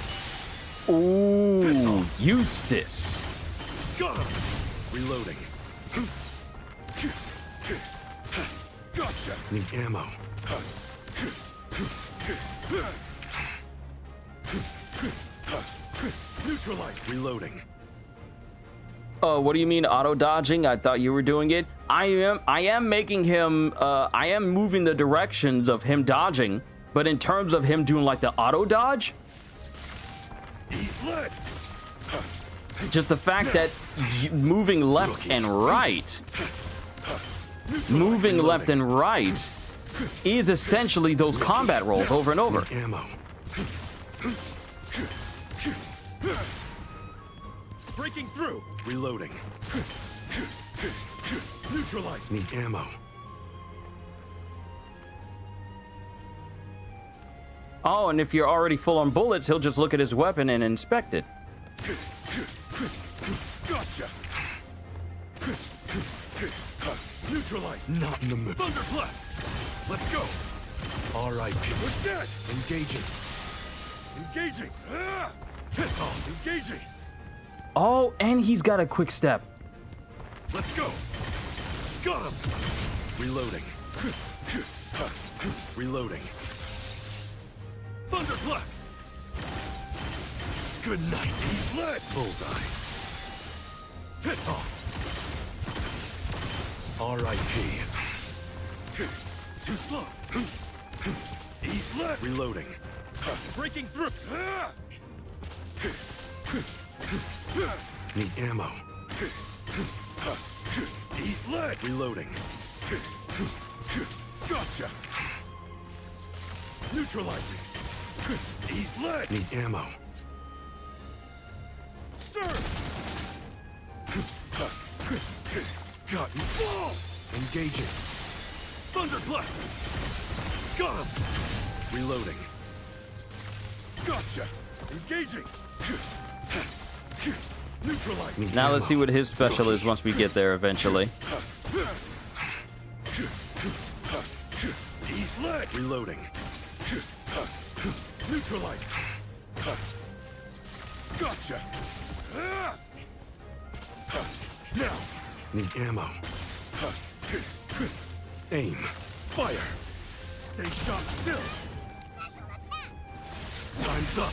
Ooh, Eustace. Got him. Reloading. Gotcha. Need ammo. Neutralized. Reloading. What do you mean auto dodging? I thought you were doing it. I am making him, I am moving the directions of him dodging, but in terms of him doing like the auto dodge, just the fact that moving left and right, is essentially those combat rolls over and over. Ammo. Breaking through. Reloading. Neutralize. Need ammo. Oh, and if you're already full on bullets, he'll just look at his weapon and inspect it. Gotcha. Neutralize. Not in the mood. Thunderclap. Let's go. All right, we're dead. Engaging. Engaging. Piss off. Engaging. Oh, and he's got a quick step. Let's go. Got him. Reloading. Reloading. Thunderclap. Good night. Lead. Bullseye. Piss off. R.I.P. Too slow. Eat lead. Reloading. Breaking through. Need ammo. Eat lead. Reloading. Gotcha. Neutralizing. Eat lead. Need ammo. Sir. Got you. Whoa. Engaging. Thunderclap. Got him. Reloading. Gotcha. Engaging. Neutralize. Now let's see what his special is once we get there eventually. Reloading. Neutralized. Gotcha. Now. Need ammo. Aim. Fire. Stay sharp still. Special attack! Time's up.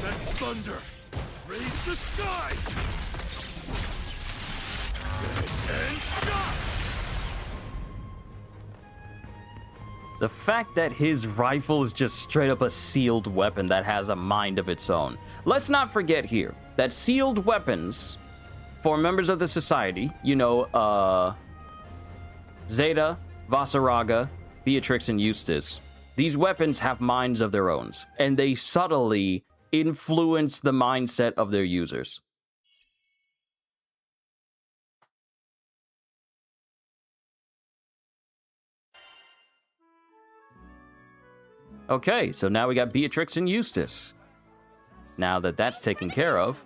That thunder. Raise the sky. And shot. The fact that his rifle is just straight up a sealed weapon that has a mind of its own. Let's not forget here that sealed weapons for members of the society, you know, Zeta, Vasaraga, Beatrix, and Eustace, these weapons have minds of their own, and they subtly influence the mindset of their users. Okay, so now we got Beatrix and Eustace. Now that that's taken care of,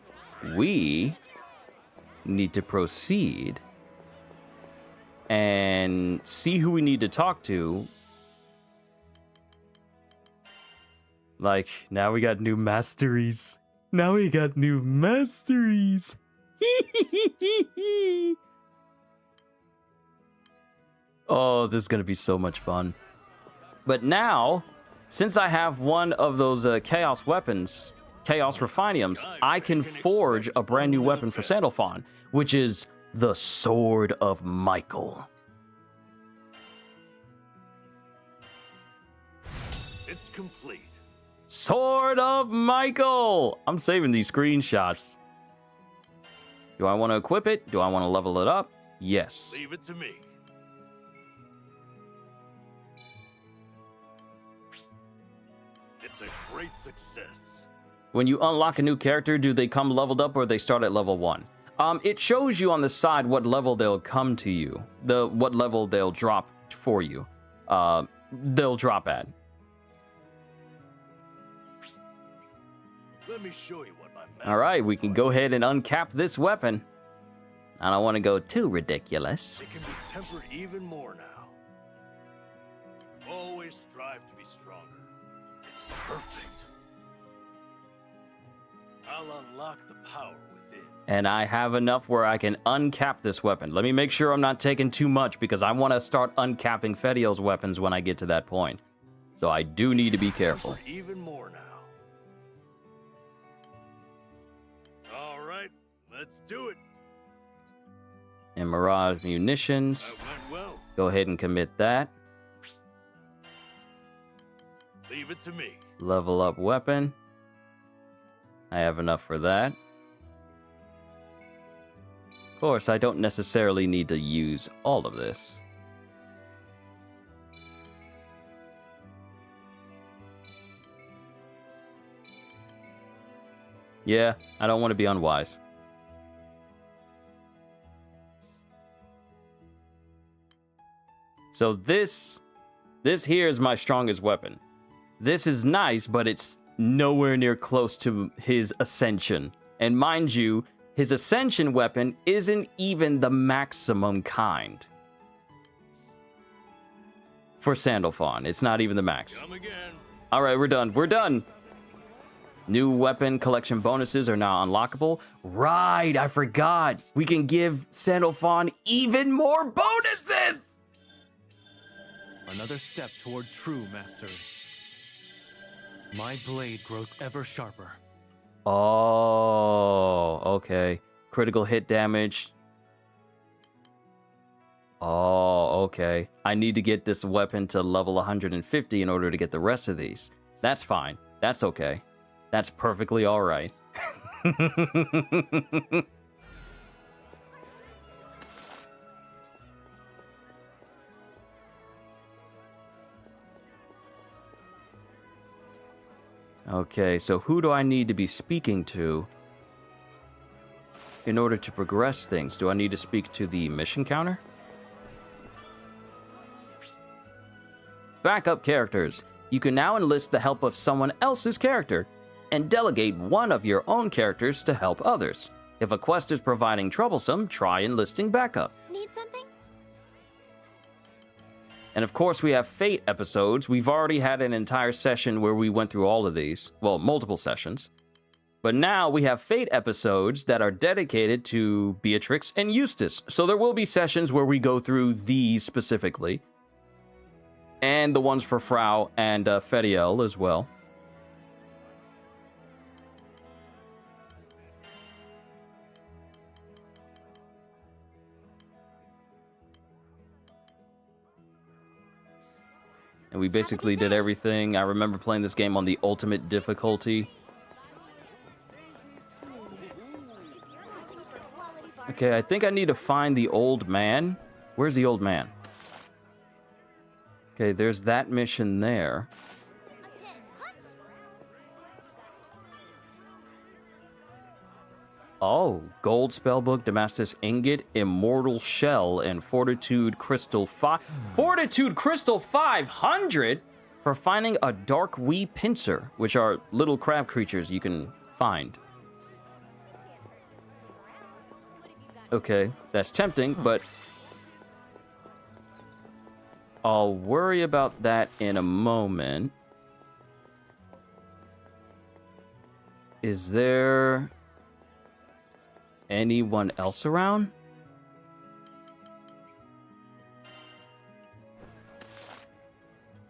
we need to proceed and see who we need to talk to. Like, now we got new masteries. Now we got new masteries. Oh, this is going to be so much fun. But now, since I have one of those chaos weapons, chaos refiniums, I can forge a brand new weapon for Sandalphon, which is the Sword of Michael. It's complete. Sword of Michael! I'm saving these screenshots. Do I want to equip it? Do I want to level it up? Yes. Leave it to me. It's a great success. When you unlock a new character, do they come leveled up or they start at level 1? It shows you on the side what level they'll come to you. What level they'll drop for you. They'll drop at. Let me show you what my All right, we can go ahead and uncap this weapon. I don't want to go too ridiculous. It can be tempered even more now. Always strive to be stronger. It's perfect. I'll unlock the power within. And I have enough where I can uncap this weapon. Let me make sure I'm not taking too much because I want to start uncapping Fediel's weapons when I get to that point. So I do need to be careful. Tempered even more now. All right, let's do it. And Mirage munitions. That went well. Go ahead and commit that. Leave it to me. Level up weapon. I have enough for that. Of course, I don't necessarily need to use all of this. Yeah, I don't want to be unwise. So this here is my strongest weapon. This is nice, but it's nowhere near close to his Ascension. And mind you, his Ascension weapon isn't even the maximum kind. For Sandalphon, it's not even the max. Come again. All right, we're done. We're done. New weapon collection bonuses are now unlockable. Right, I forgot. We can give Sandalphon even more bonuses! Another step toward true mastery. My blade grows ever sharper. Oh, okay. Critical hit damage. Oh, okay. I need to get this weapon to level 150 in order to get the rest of these. That's fine. That's okay. That's perfectly all right. Okay, so who do I need to be speaking to in order to progress things? Do I need to speak to the mission counter? Backup characters. You can now enlist the help of someone else's character and delegate one of your own characters to help others. If a quest is proving troublesome, try enlisting backup. Need something? And of course, we have Fate episodes. We've already had an entire session where we went through all of these. Well, multiple sessions. But now we have Fate episodes that are dedicated to Beatrix and Eustace. So there will be sessions where we go through these specifically. And the ones for Frau and Fediel as well. And we basically did everything. I remember playing this game on the ultimate difficulty. Okay, I think I need to find the old man. Where's the old man? Okay, there's that mission there. Oh, Gold Spellbook, Damascus Ingot, Immortal Shell, and Fortitude Crystal 5. Fortitude Crystal 500 for finding a Dark Wee Pincer, which are little crab creatures you can find. Okay, that's tempting, but I'll worry about that in a moment. Is there... anyone else around?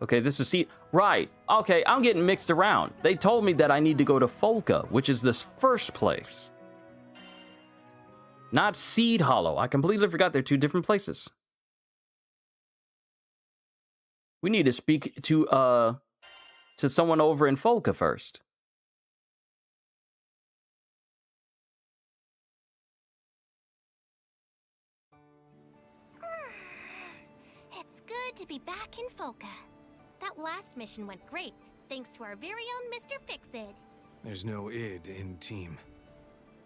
Okay, this is right. Okay, I'm getting mixed around. They told me that I need to go to Folka, which is this first place. Not Seed Hollow. I completely forgot they're two different places. We need to speak to someone over in Folka first. It's good to be back in Folka. That last mission went great, thanks to our very own Mr. Fix-It. There's no id in team.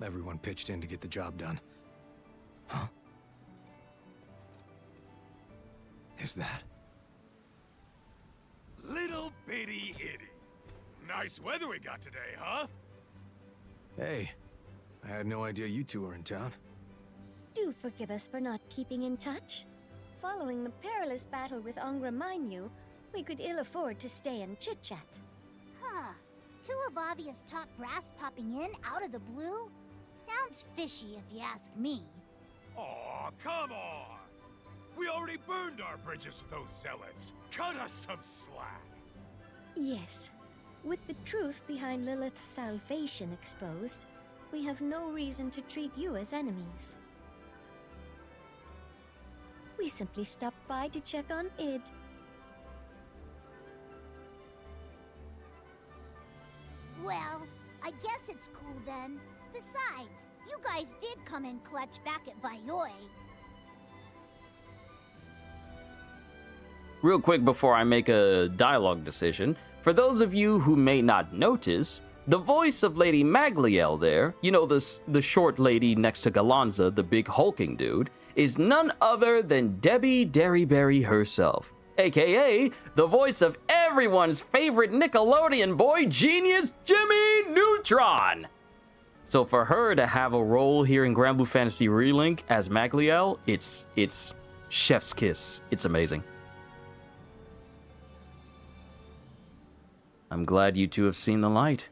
Everyone pitched in to get the job done. Huh? Is that? Little bitty itty. Nice weather we got today, huh? Hey, I had no idea you two were in town. Do forgive us for not keeping in touch. Following the perilous battle with Angra Mainyu, we could ill afford to stay and chit-chat. Huh. Two of Avia's top brass popping in out of the blue? Sounds fishy if you ask me. Aw, come on! We already burned our bridges with those zealots. Cut us some slack. Yes. With the truth behind Lilith's salvation exposed, we have no reason to treat you as enemies. We simply stopped by to check on Id. Well, I guess it's cool then. Besides, you guys did come in clutch back at Vayoi. Real quick before I make a dialogue decision, for those of you who may not notice, the voice of Lady Magliel there, you know, the short lady next to Galanza, the big hulking dude, is none other than Debbie Derryberry herself, aka the voice of everyone's favorite Nickelodeon boy genius, Jimmy Neutron. So for her to have a role here in GRANBLUE Fantasy Relink as Magliel, it's chef's kiss. It's amazing. I'm glad you two have seen the light.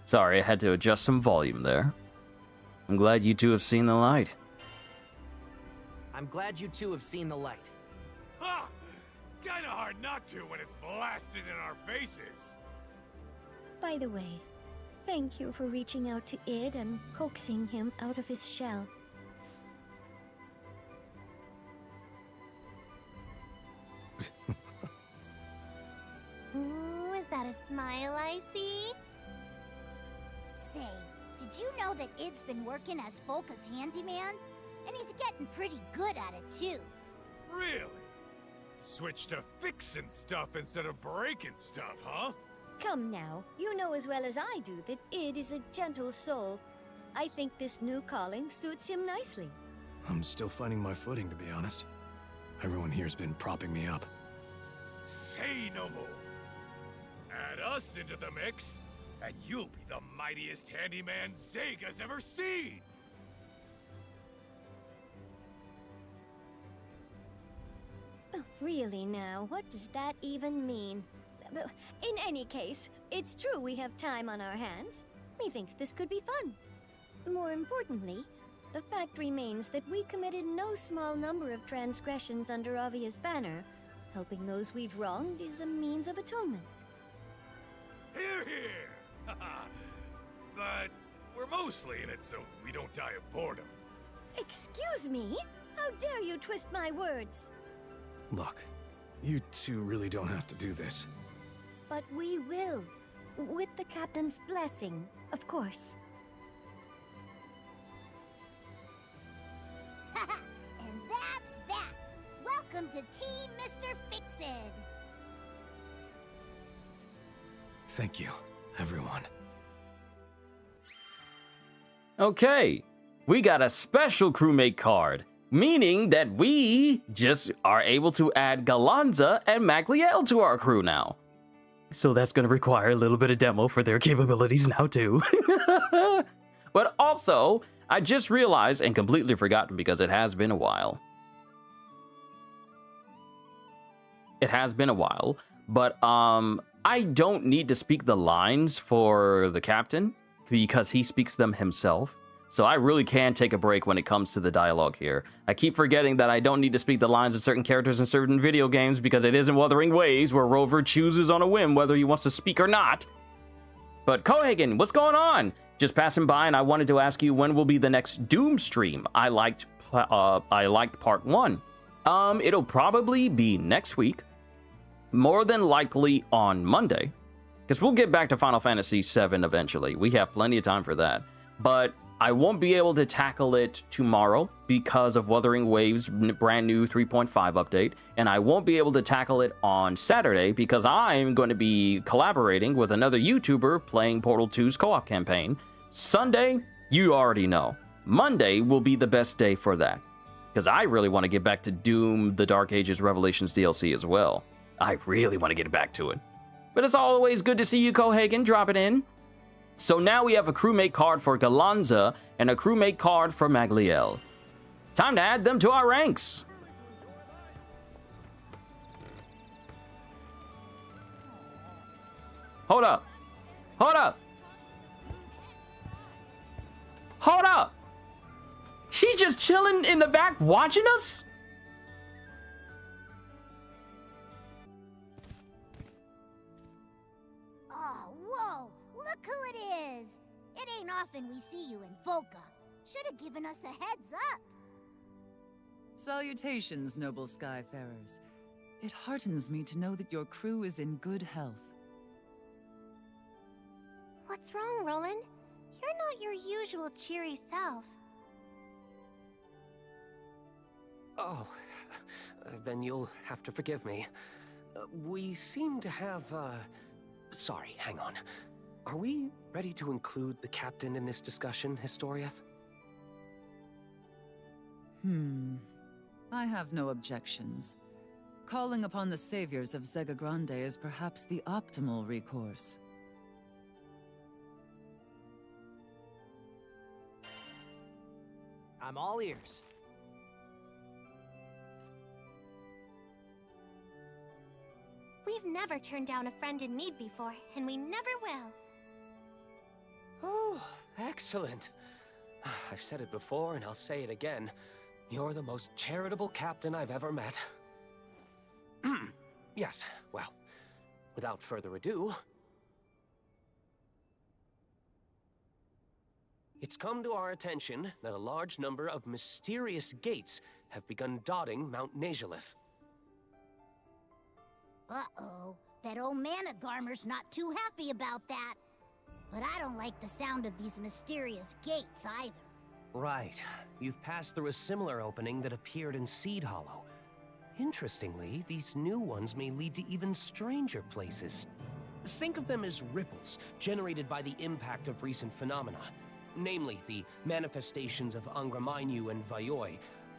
Sorry, I had to adjust some volume there. I'm glad you two have seen the light. I'm glad you two have seen the light. Ha! Kinda hard not to when it's blasted in our faces. By the way, thank you for reaching out to Id and coaxing him out of his shell. Ooh, is that a smile I see? Say, did you know that Id's been working as Folka's handyman? And he's getting pretty good at it, too. Really? Switch to fixing stuff instead of breaking stuff, huh? Come now, you know as well as I do that Id is a gentle soul. I think this new calling suits him nicely. I'm still finding my footing, to be honest. Everyone here's been propping me up. Say no more. Add us into the mix, and you'll be the mightiest handyman Zega's ever seen! Oh, really now, what does that even mean? In any case, it's true we have time on our hands. Methinks this could be fun. More importantly, the fact remains that we committed no small number of transgressions under Avia's banner. Helping those we've wronged is a means of atonement. Hear, hear! But we're mostly in it so we don't die of boredom. Excuse me? How dare you twist my words? Look, you two really don't have to do this. But we will. With the captain's blessing, of course. And that's that. Welcome to Team Mr. Fix-It. Thank you, everyone. Okay, we got a special crewmate card, meaning that we just are able to add Galanza and Magliel to our crew now. So that's going to require a little bit of demo for their capabilities now too. But also, I just realized and completely forgotten because it has been a while. It has been a while, but I don't need to speak the lines for the captain because he speaks them himself. So I really can take a break when it comes to the dialogue here. I keep forgetting that I don't need to speak the lines of certain characters in certain video games because it isn't Wuthering Waves where Rover chooses on a whim whether he wants to speak or not. But Cohagen, what's going on? Just passing by, and I wanted to ask you when will be the next Doom stream. I liked part 1. It'll probably be next week, more than likely on Monday, because we'll get back to Final Fantasy VII eventually. We have plenty of time for that, but I won't be able to tackle it tomorrow because of Wuthering Waves' brand new 3.5 update, and I won't be able to tackle it on Saturday because I'm going to be collaborating with another YouTuber playing Portal 2's co-op campaign. Sunday, you already know. Monday will be the best day for that, because I really want to get back to Doom, the Dark Ages Revelations DLC as well. I really want to get back to it. But it's always good to see you, Cohagen, drop it in. So now we have a crewmate card for Galanza and a crewmate card for Magliel. Time to add them to our ranks. Hold up. Hold up. Hold up. She just chilling in the back watching us? Oh, whoa. Look who it is. It ain't often we see you in Volca. Should have given us a heads up. Salutations, noble Skyfarers. It heartens me to know that your crew is in good health. What's wrong, Roland? You're not your usual cheery self. Oh, then you'll have to forgive me. We seem to have, Sorry, hang on. Are we ready to include the captain in this discussion, Historieth? I have no objections. Calling upon the saviors of Zega Grande is perhaps the optimal recourse. I'm all ears. We've never turned down a friend in need before, and we never will. Oh, excellent. I've said it before, and I'll say it again. You're the most charitable captain I've ever met. Yes, well, without further ado... It's come to our attention that a large number of mysterious gates have begun dotting Mount Nazhalith. Uh-oh. Bet old Managarmer's not too happy about that. But I don't like the sound of these mysterious gates either. Right. You've passed through a similar opening that appeared in Seed Hollow. Interestingly, these new ones may lead to even stranger places. Think of them as ripples generated by the impact of recent phenomena. Namely, the manifestations of Angra Mainyu and Vayoi,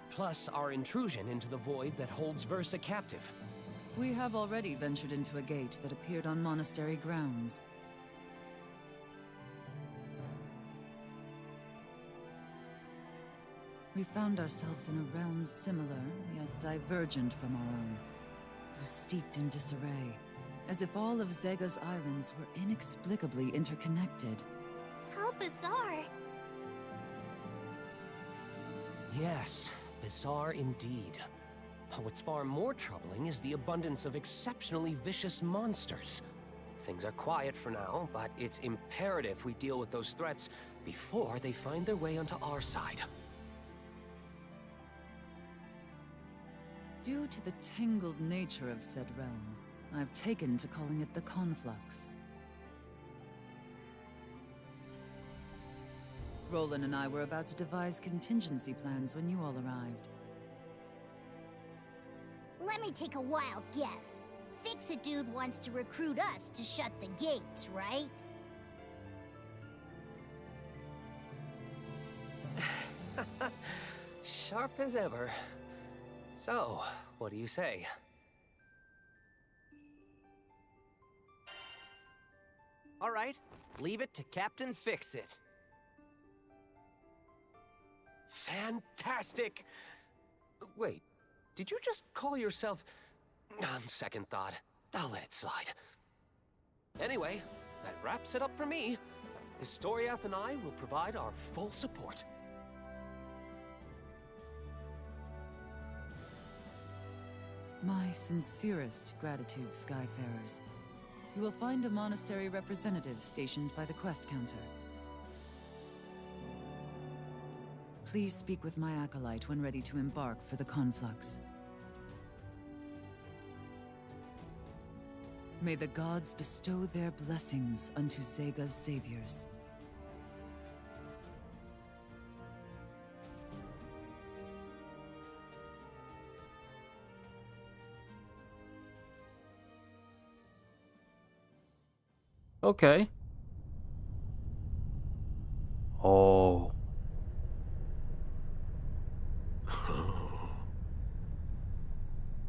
plus our intrusion into the void that holds Versa captive. We have already ventured into a gate that appeared on monastery grounds. We found ourselves in a realm similar, yet divergent from our own. It was steeped in disarray, as if all of Zega's islands were inexplicably interconnected. How bizarre. Yes, bizarre indeed. What's far more troubling is the abundance of exceptionally vicious monsters. Things are quiet for now, but it's imperative we deal with those threats before they find their way onto our side. Due to the tangled nature of said realm, I've taken to calling it the Conflux. Roland and I were about to devise contingency plans when you all arrived. Let me take a wild guess. Fix-A-Dude wants to recruit us to shut the gates, right? Sharp as ever. So, what do you say? All right, leave it to Captain Fix-It. Fantastic! Wait, did you just call yourself... On second thought, I'll let it slide. Anyway, that wraps it up for me. Historiath and I will provide our full support. My sincerest gratitude, Skyfarers. You will find a monastery representative stationed by the quest counter. Please speak with my acolyte when ready to embark for the conflux. May the gods bestow their blessings unto Zega's saviors. Okay. Oh.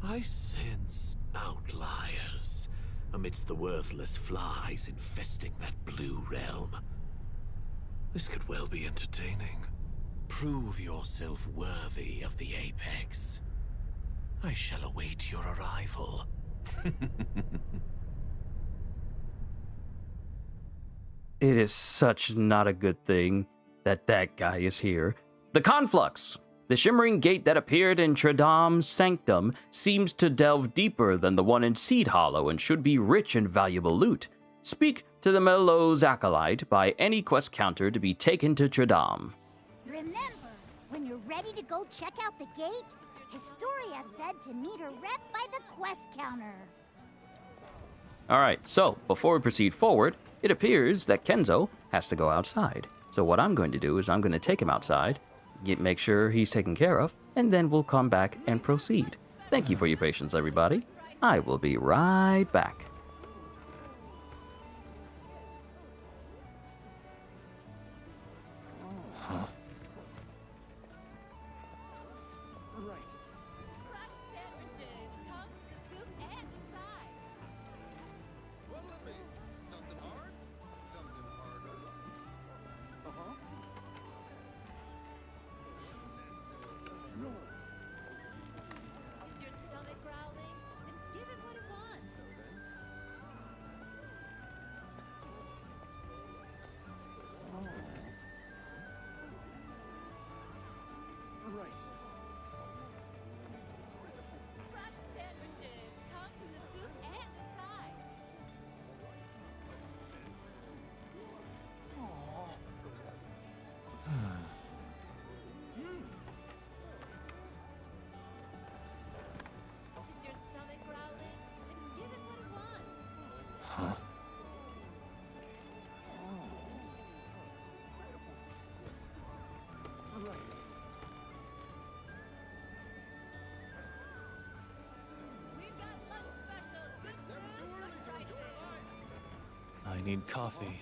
I sense outliers amidst the worthless flies infesting that blue realm. This could well be entertaining. Prove yourself worthy of the Apex. I shall await your arrival. It is such not a good thing that that guy is here. The Conflux! The shimmering gate that appeared in Tredam's sanctum seems to delve deeper than the one in Seed Hollow and should be rich in valuable loot. Speak to the Melow's acolyte by any quest counter to be taken to Tredam. Remember, when you're ready to go check out the gate, Historia said to meet her rep by the quest counter. Alright, so before we proceed forward, it appears that Kenzo has to go outside. So what I'm going to do is I'm going to take him outside, make sure he's taken care of, and then we'll come back and proceed. Thank you for your patience, everybody. I will be right back. I need coffee.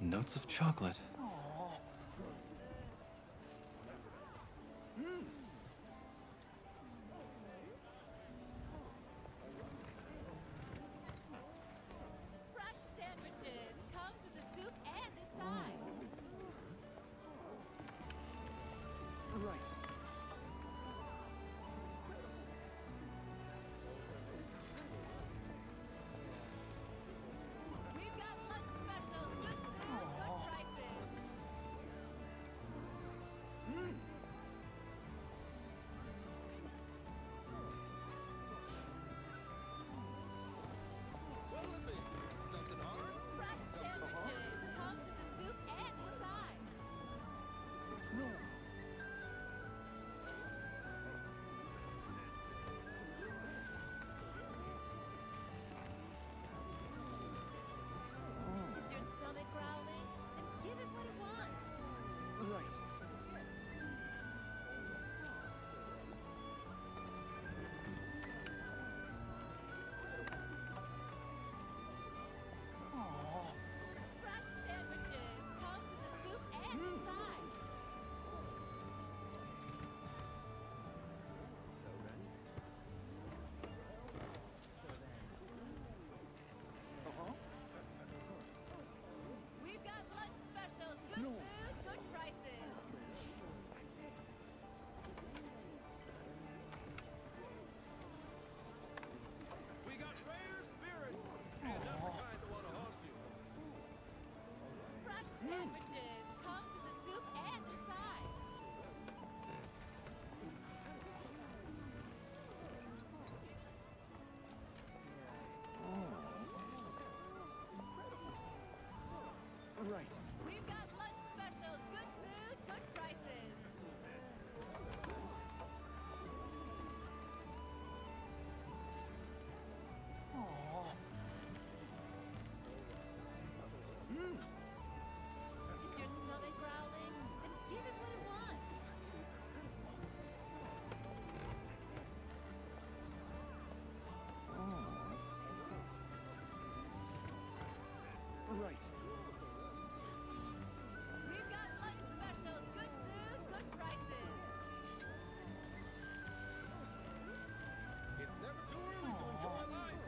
Notes of chocolate. We've got lunch specials, good food, good prices. Is your stomach growling? Then give it what it wants. Right. We've got lunch specials, good food, good prices. It's never too early to enjoy life.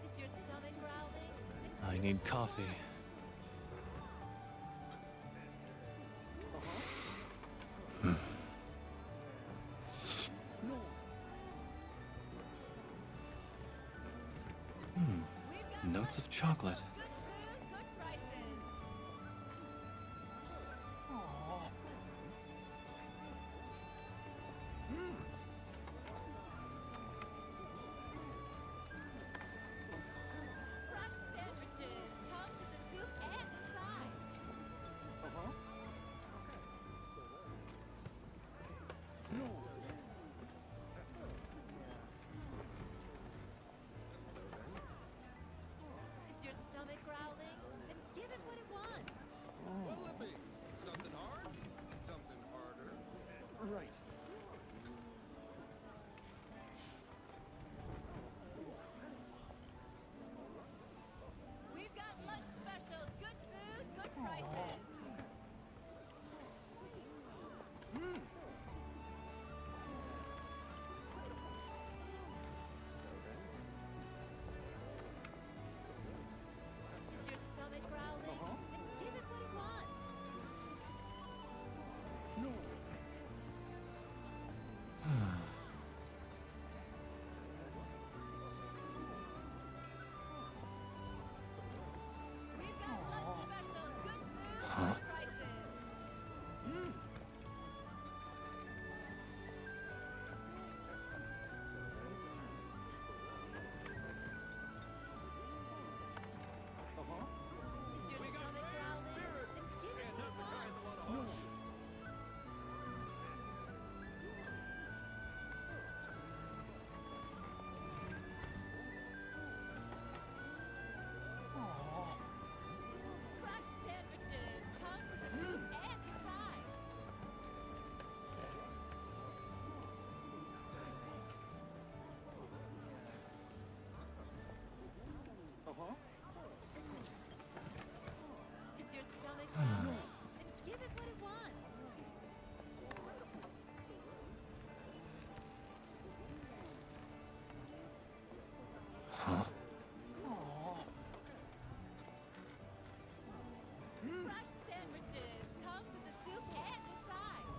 Is your stomach growling? I need coffee. Notes of chocolate. Good food, good prices. Fresh sandwiches. Come to the soup and the side. Is your stomach growling? Then give it what it wants. What'll it be? Something hard? Something harder? Right. We've got lunch specials, good food, good prices. Is your stomach growling? Then give it what it wants. We've got lunch specials, good food, good prices. Is your stomach growling? Then give it what it wants. Fresh sandwiches. Come with the soup and the side. Is your stomach growling? Then give it what it wants. Huh? Fresh sandwiches. Come with the soup and the side.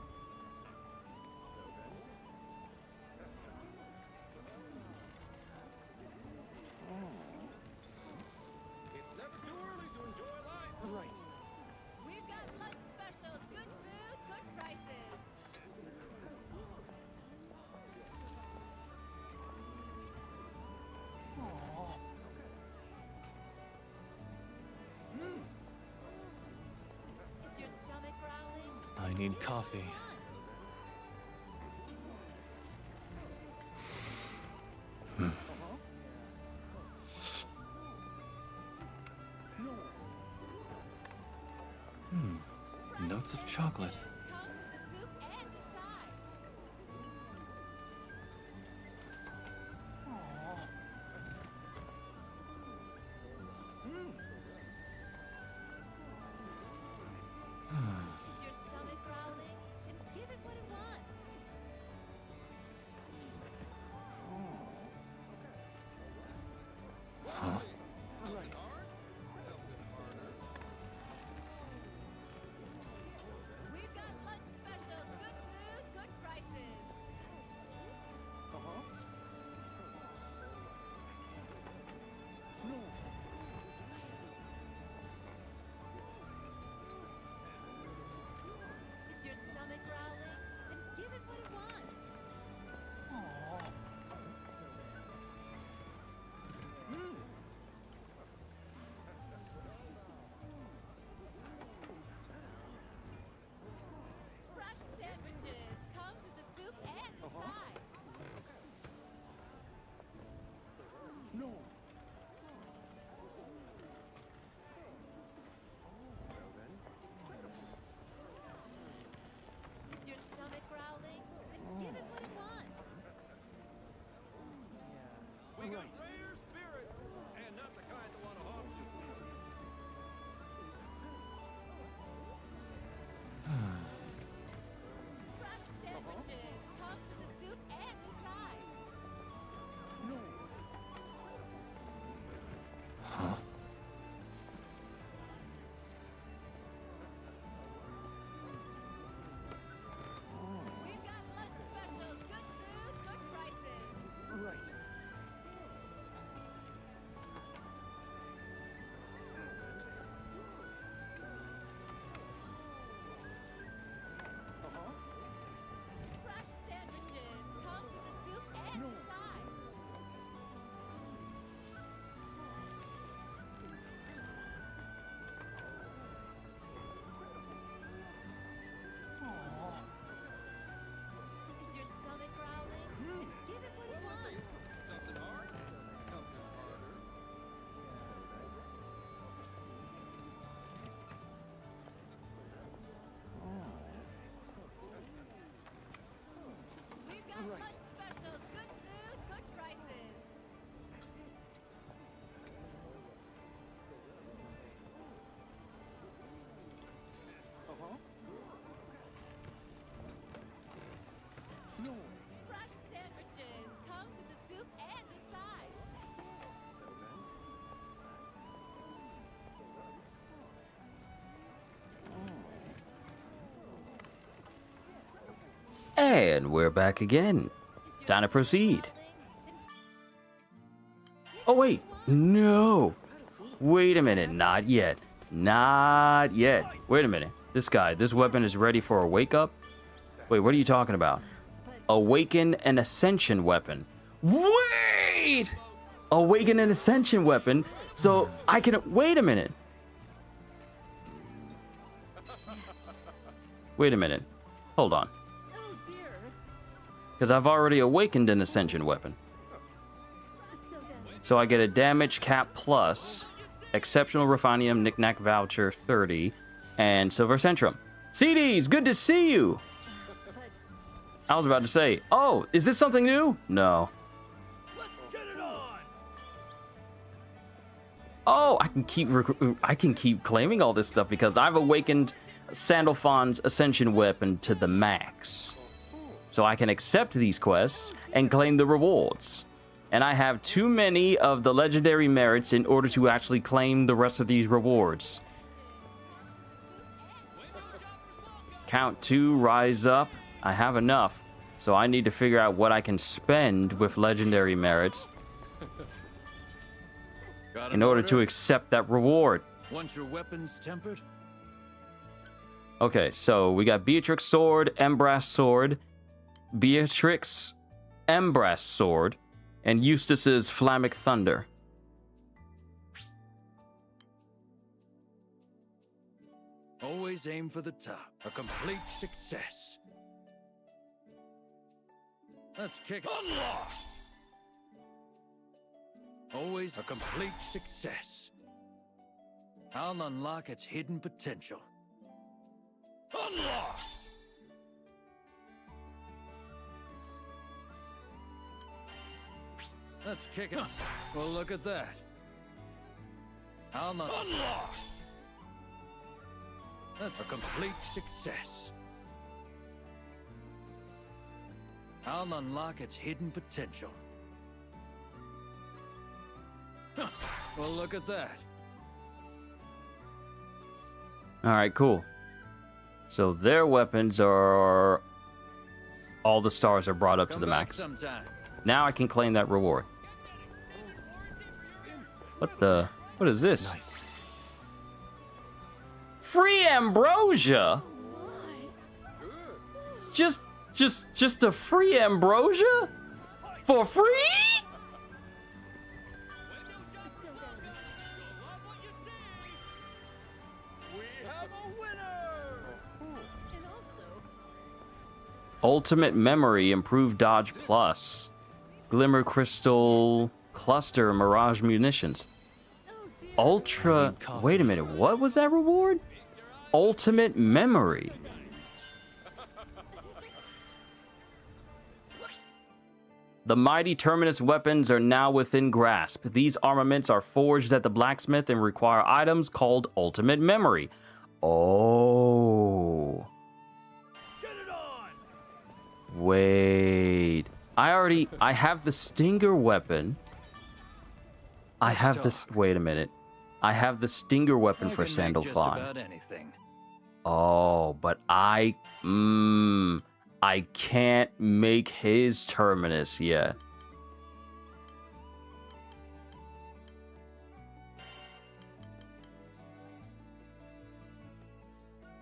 It's never too early to enjoy life. Right. We've got lunch specials, good food, good prices. Is your stomach growling? I need coffee. Notes of chocolate. Come with the soup and the side. Is your stomach growling? Then give it what it wants. Huh? Something hard? Something harder? We've got And we're back again. Time to proceed. Oh, wait. No. Wait a minute. Not yet. Not yet. Wait a minute. This weapon is ready for a wake-up? Wait, what are you talking about? Awaken an Ascension weapon. Wait! Awaken an Ascension weapon, so I can... Wait a minute. Wait a minute. Hold on. Because I've already awakened an Ascension weapon. So I get a damage cap plus, exceptional Refinium Knickknack voucher 30, and Silver Centrum. CDs, good to see you! I was about to say, oh, is this something new? No. Oh, I can keep claiming all this stuff because I've awakened Sandalphon's Ascension weapon to the max. So I can accept these quests and claim the rewards. And I have too many of the legendary merits in order to actually claim the rest of these rewards. Count 2, rise up. I have enough. So I need to figure out what I can spend with legendary merits in order to accept that reward. Want your weapons tempered? Okay, so we got Beatrix Sword, Embrass Sword, Beatrix Embrass Sword, and Eustace's Flammic Thunder. Always aim for the top. A complete success. Let's kick it. Unlock! Always a complete success. I'll unlock its hidden potential. Unlock! Let's kick it. Well, look at that. I'll unlock. That's a complete success. I'll unlock its hidden potential. Well, look at that. Alright, cool. So their weapons are... All the stars are brought up to the max. Now I can claim that reward. What the... What is this? Nice. Free ambrosia? Just a free ambrosia? For free? Ultimate Memory, Improved Dodge Plus. Glimmer Crystal Cluster, Mirage Munitions. Ultra... Wait a minute, what was that reward? Ultimate Memory. The mighty Terminus weapons are now within grasp. These armaments are forged at the blacksmith and require items called Ultimate Memory. Oh. Wait. I have the Stinger weapon. I have this... Wait a minute. I have the Stinger weapon for Sandalphon. Oh, but I can't make his Terminus yet.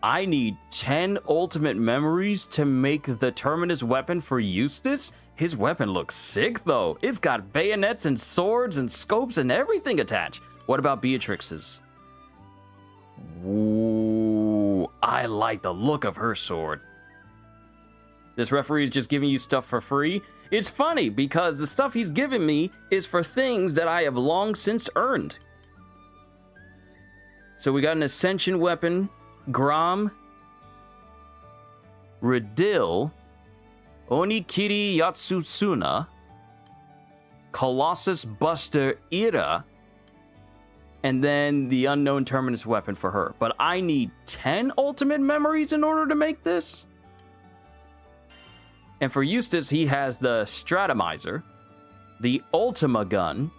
I need 10 ultimate memories to make the Terminus weapon for Eustace? His weapon looks sick, though. It's got bayonets and swords and scopes and everything attached. What about Beatrix's? Ooh, I like the look of her sword. This referee is just giving you stuff for free. It's funny because the stuff he's giving me is for things that I have long since earned. So we got an Ascension weapon, Grom, Redil, Onikiri Yatsutsuna, Colossus Buster Ira, and then the unknown Terminus weapon for her. But I need 10 ultimate memories in order to make this? And for Eustace, he has the Stratomizer, the Ultima Gun,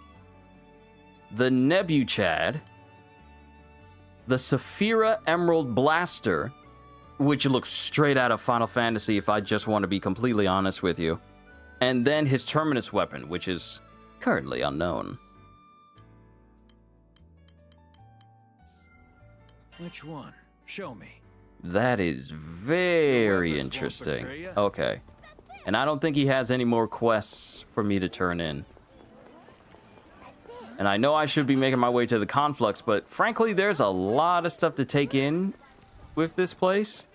the Nebuchad, the Saphira Emerald Blaster, which looks straight out of Final Fantasy if I just want to be completely honest with you. And then his Terminus weapon, which is currently unknown. Which one? Show me. That is very interesting. Okay. And I don't think he has any more quests for me to turn in. And I know I should be making my way to the Conflux, but frankly, there's a lot of stuff to take in with this place.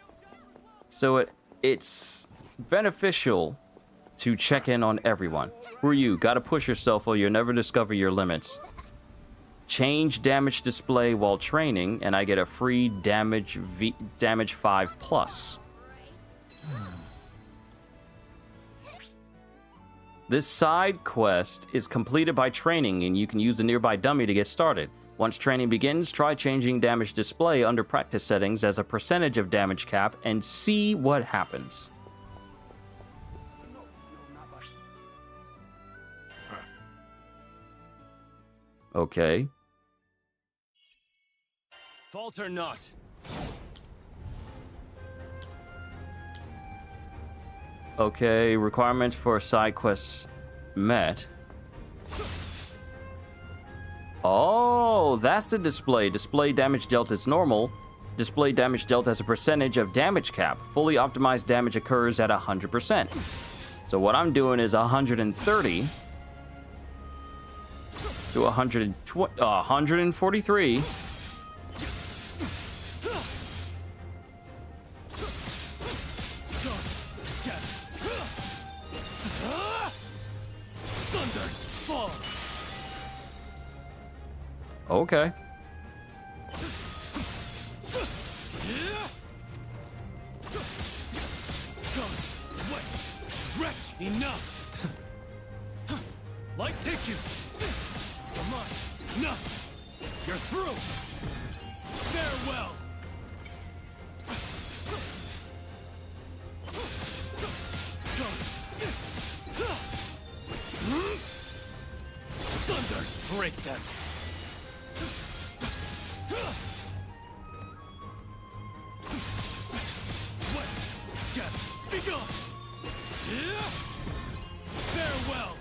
So it's beneficial to check in on everyone. Who are you? Gotta push yourself or you'll never discover your limits. Change damage display while training, and I get a free damage 5 plus. This side quest is completed by training, and you can use the nearby dummy to get started. Once training begins, try changing damage display under practice settings as a percentage of damage cap and see what happens. Okay. Falter not. Okay, requirements for side quests met. Oh, that's the display. Display damage dealt as normal. Display damage dealt as a percentage of damage cap. Fully optimized damage occurs at 100%. So what I'm doing is 130 to 143. Okay. Wretch, enough! Light take you! Come on, enough! You're through! Farewell! Thunder, break them! What? Scatter! Be gone! Farewell!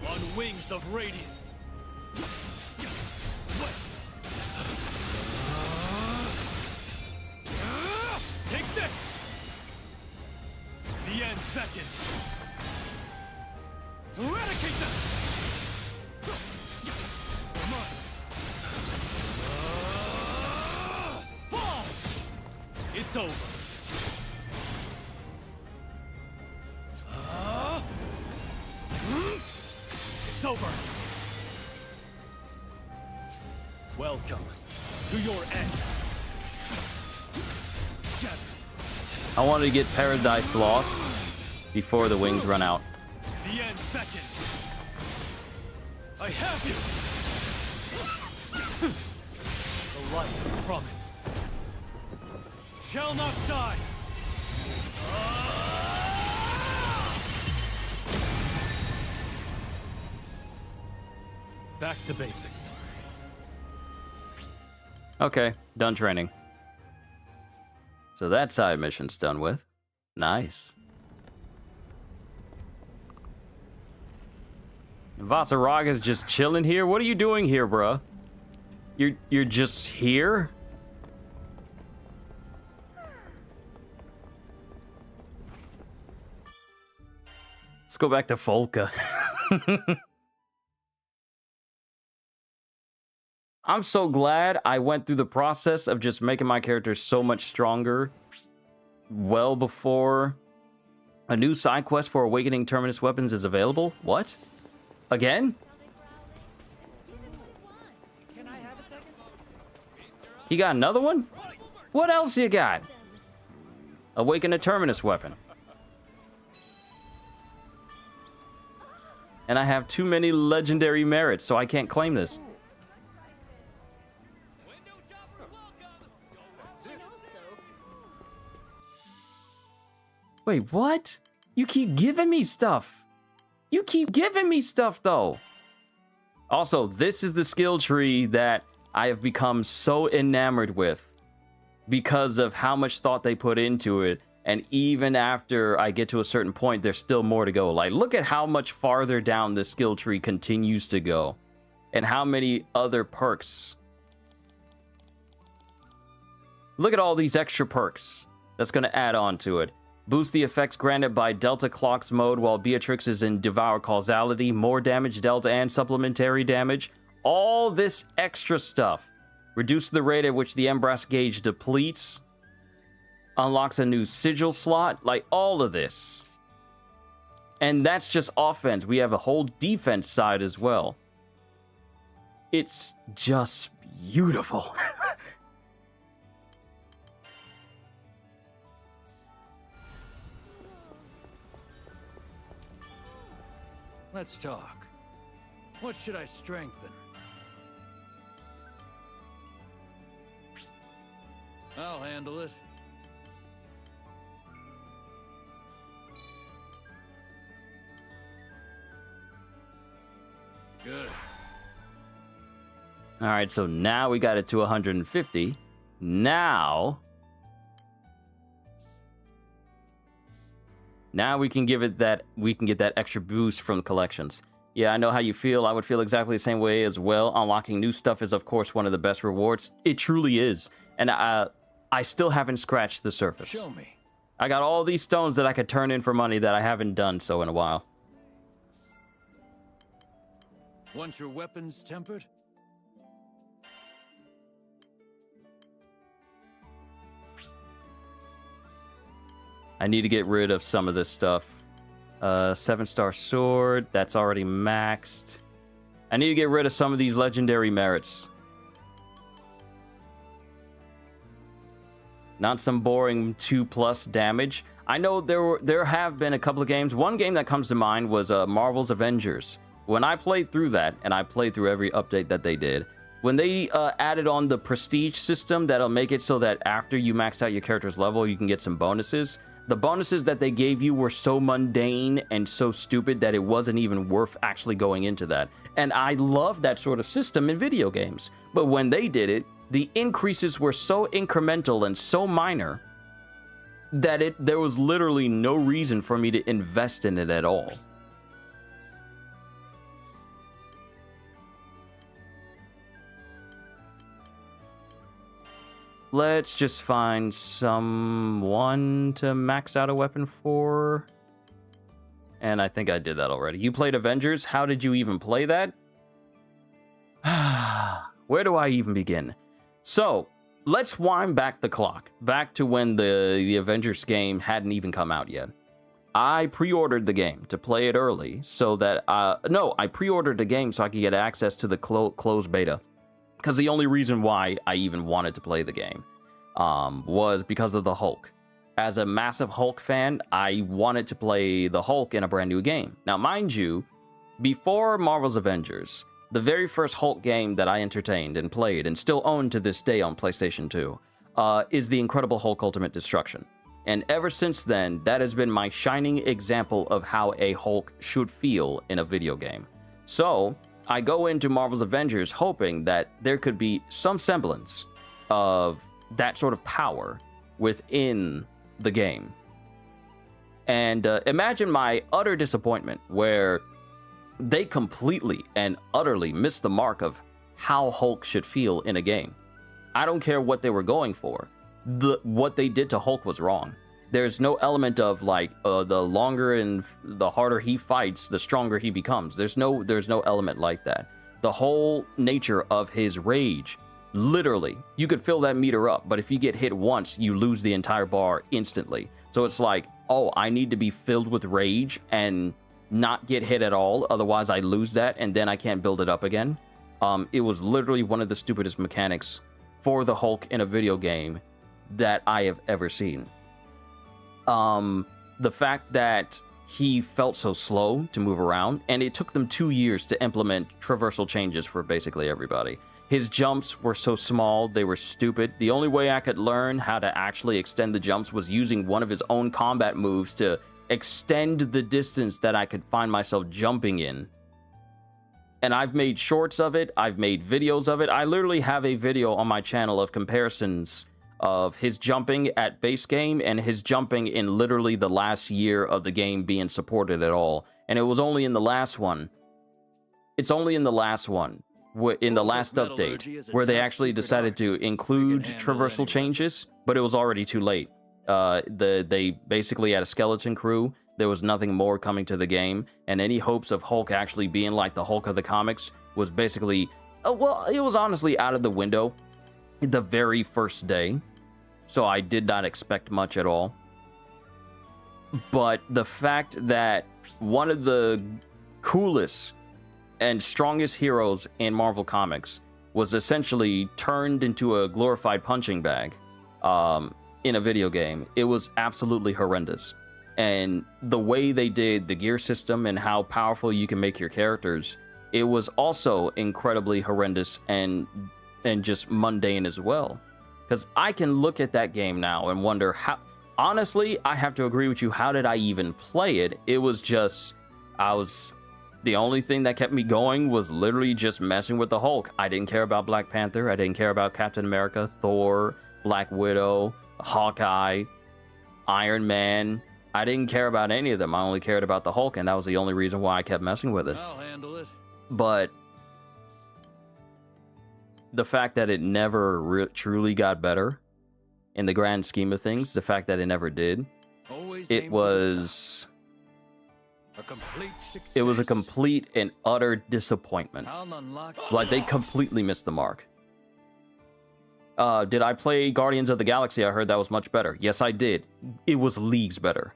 On wings of radiance! What? Take this! The end beckons! Eradicate them! Come on! Fall! It's over! It's over! Welcome to your end. I wanted to get Paradise Lost before the wings run out. The end beckons. I have you. The light of promise shall not die. Back to basics. Okay, done training. So that side mission's done with. Nice. Vasaraga's just chilling here. What are you doing here, bruh? You're just here? Let's go back to Folka. I'm so glad I went through the process of just making my character so much stronger well before a new side quest for Awakening Terminus weapons is available. What? Again? You got another one? What else you got? Awaken a Terminus weapon. And I have too many legendary merits, so I can't claim this. Wait, what? You keep giving me stuff. You keep giving me stuff, though. Also, this is the skill tree that I have become so enamored with. because of how much thought they put into it. And even after I get to a certain point, there's still more to go. Like, look at how much farther down the skill tree continues to go, and how many other perks. Look at all these extra perks that's going to add on to it. Boost the effects granted by Delta Clocks mode while Beatrix is in Devour Causality. More damage, Delta, and supplementary damage. All this extra stuff. Reduce the rate at which the Embrace gauge depletes. Unlocks a new sigil slot. Like, all of this. And that's just offense. We have a whole defense side as well. It's just beautiful. Let's talk. What should I strengthen? I'll handle it. Good. All right, so now we got it to 150. Now we can give it that, we can get that extra boost from collections. Yeah, I know how you feel. I would feel exactly the same way as well. Unlocking new stuff is, of course, one of the best rewards. It truly is. And I still haven't scratched the surface. Show me. I got all these stones that I could turn in for money that I haven't done so in a while. Want your weapons tempered? I need to get rid of some of this stuff. 7-star sword, that's already maxed. I need to get rid of some of these legendary merits. Not some boring 2+ damage. I know there have been a couple of games. One game that comes to mind was Marvel's Avengers. When I played through that, and I played through every update that they did, when they added on the prestige system that'll make it so that after you maxed out your character's level, you can get some bonuses. The bonuses that they gave you were so mundane and so stupid that it wasn't even worth actually going into that. And I love that sort of system in video games. But when they did it, the increases were so incremental and so minor that there was literally no reason for me to invest in it at all. Let's just find someone to max out a weapon for. And I think I did that already. You played Avengers? How did you even play that? Where do I even begin? So, let's wind back the clock. Back to when the Avengers game hadn't even come out yet. I pre-ordered the game to play it early so that... no, I pre-ordered the game so I could get access to the closed beta. Because the only reason why I even wanted to play the game was because of the Hulk. As a massive Hulk fan, I wanted to play the Hulk in a brand new game. Now, mind you, before Marvel's Avengers, the very first Hulk game that I entertained and played and still own to this day on PlayStation 2 is The Incredible Hulk Ultimate Destruction. And ever since then, that has been my shining example of how a Hulk should feel in a video game. So I go into Marvel's Avengers hoping that there could be some semblance of that sort of power within the game. And imagine my utter disappointment where they completely and utterly missed the mark of how Hulk should feel in a game. I don't care what they were going for. What they did to Hulk was wrong. There's no element of like the longer and the harder he fights, the stronger he becomes. There's no element like that. The whole nature of his rage, literally, you could fill that meter up, but if you get hit once, you lose the entire bar instantly. So it's like, oh, I need to be filled with rage and not get hit at all, otherwise I lose that and then I can't build it up again. It was literally one of the stupidest mechanics for the Hulk in a video game that I have ever seen. The fact that he felt so slow to move around, and it took them 2 years to implement traversal changes for basically everybody. His jumps were so small, they were stupid. The only way I could learn how to actually extend the jumps was using one of his own combat moves to extend the distance that I could find myself jumping in. And I've made shorts of it, I've made videos of it. I literally have a video on my channel of comparisons of his jumping at base game and his jumping in literally the last year of the game being supported at all. And it was only in the last one. It's only in the last one, in the last update, where they actually decided to include traversal changes, but it was already too late. They basically had a skeleton crew. There was nothing more coming to the game, and any hopes of Hulk actually being like the Hulk of the comics was basically, well, it was honestly out of the window the very first day. So I did not expect much at all. But the fact that one of the coolest and strongest heroes in Marvel Comics was essentially turned into a glorified punching bag in a video game, it was absolutely horrendous. And the way they did the gear system and how powerful you can make your characters, it was also incredibly horrendous and just mundane as well. Because I can look at that game now and wonder how... Honestly, I have to agree with you. How did I even play it? It was just... The only thing that kept me going was literally just messing with the Hulk. I didn't care about Black Panther. I didn't care about Captain America, Thor, Black Widow, Hawkeye, Iron Man. I didn't care about any of them. I only cared about the Hulk, and that was the only reason why I kept messing with it. I'll handle it. But the fact that it never truly got better in the grand scheme of things, the fact that it never did, it was a complete and utter disappointment. Like, they completely missed the mark. Did I play Guardians of the Galaxy? I heard that was much better. Yes, I did. It was leagues better.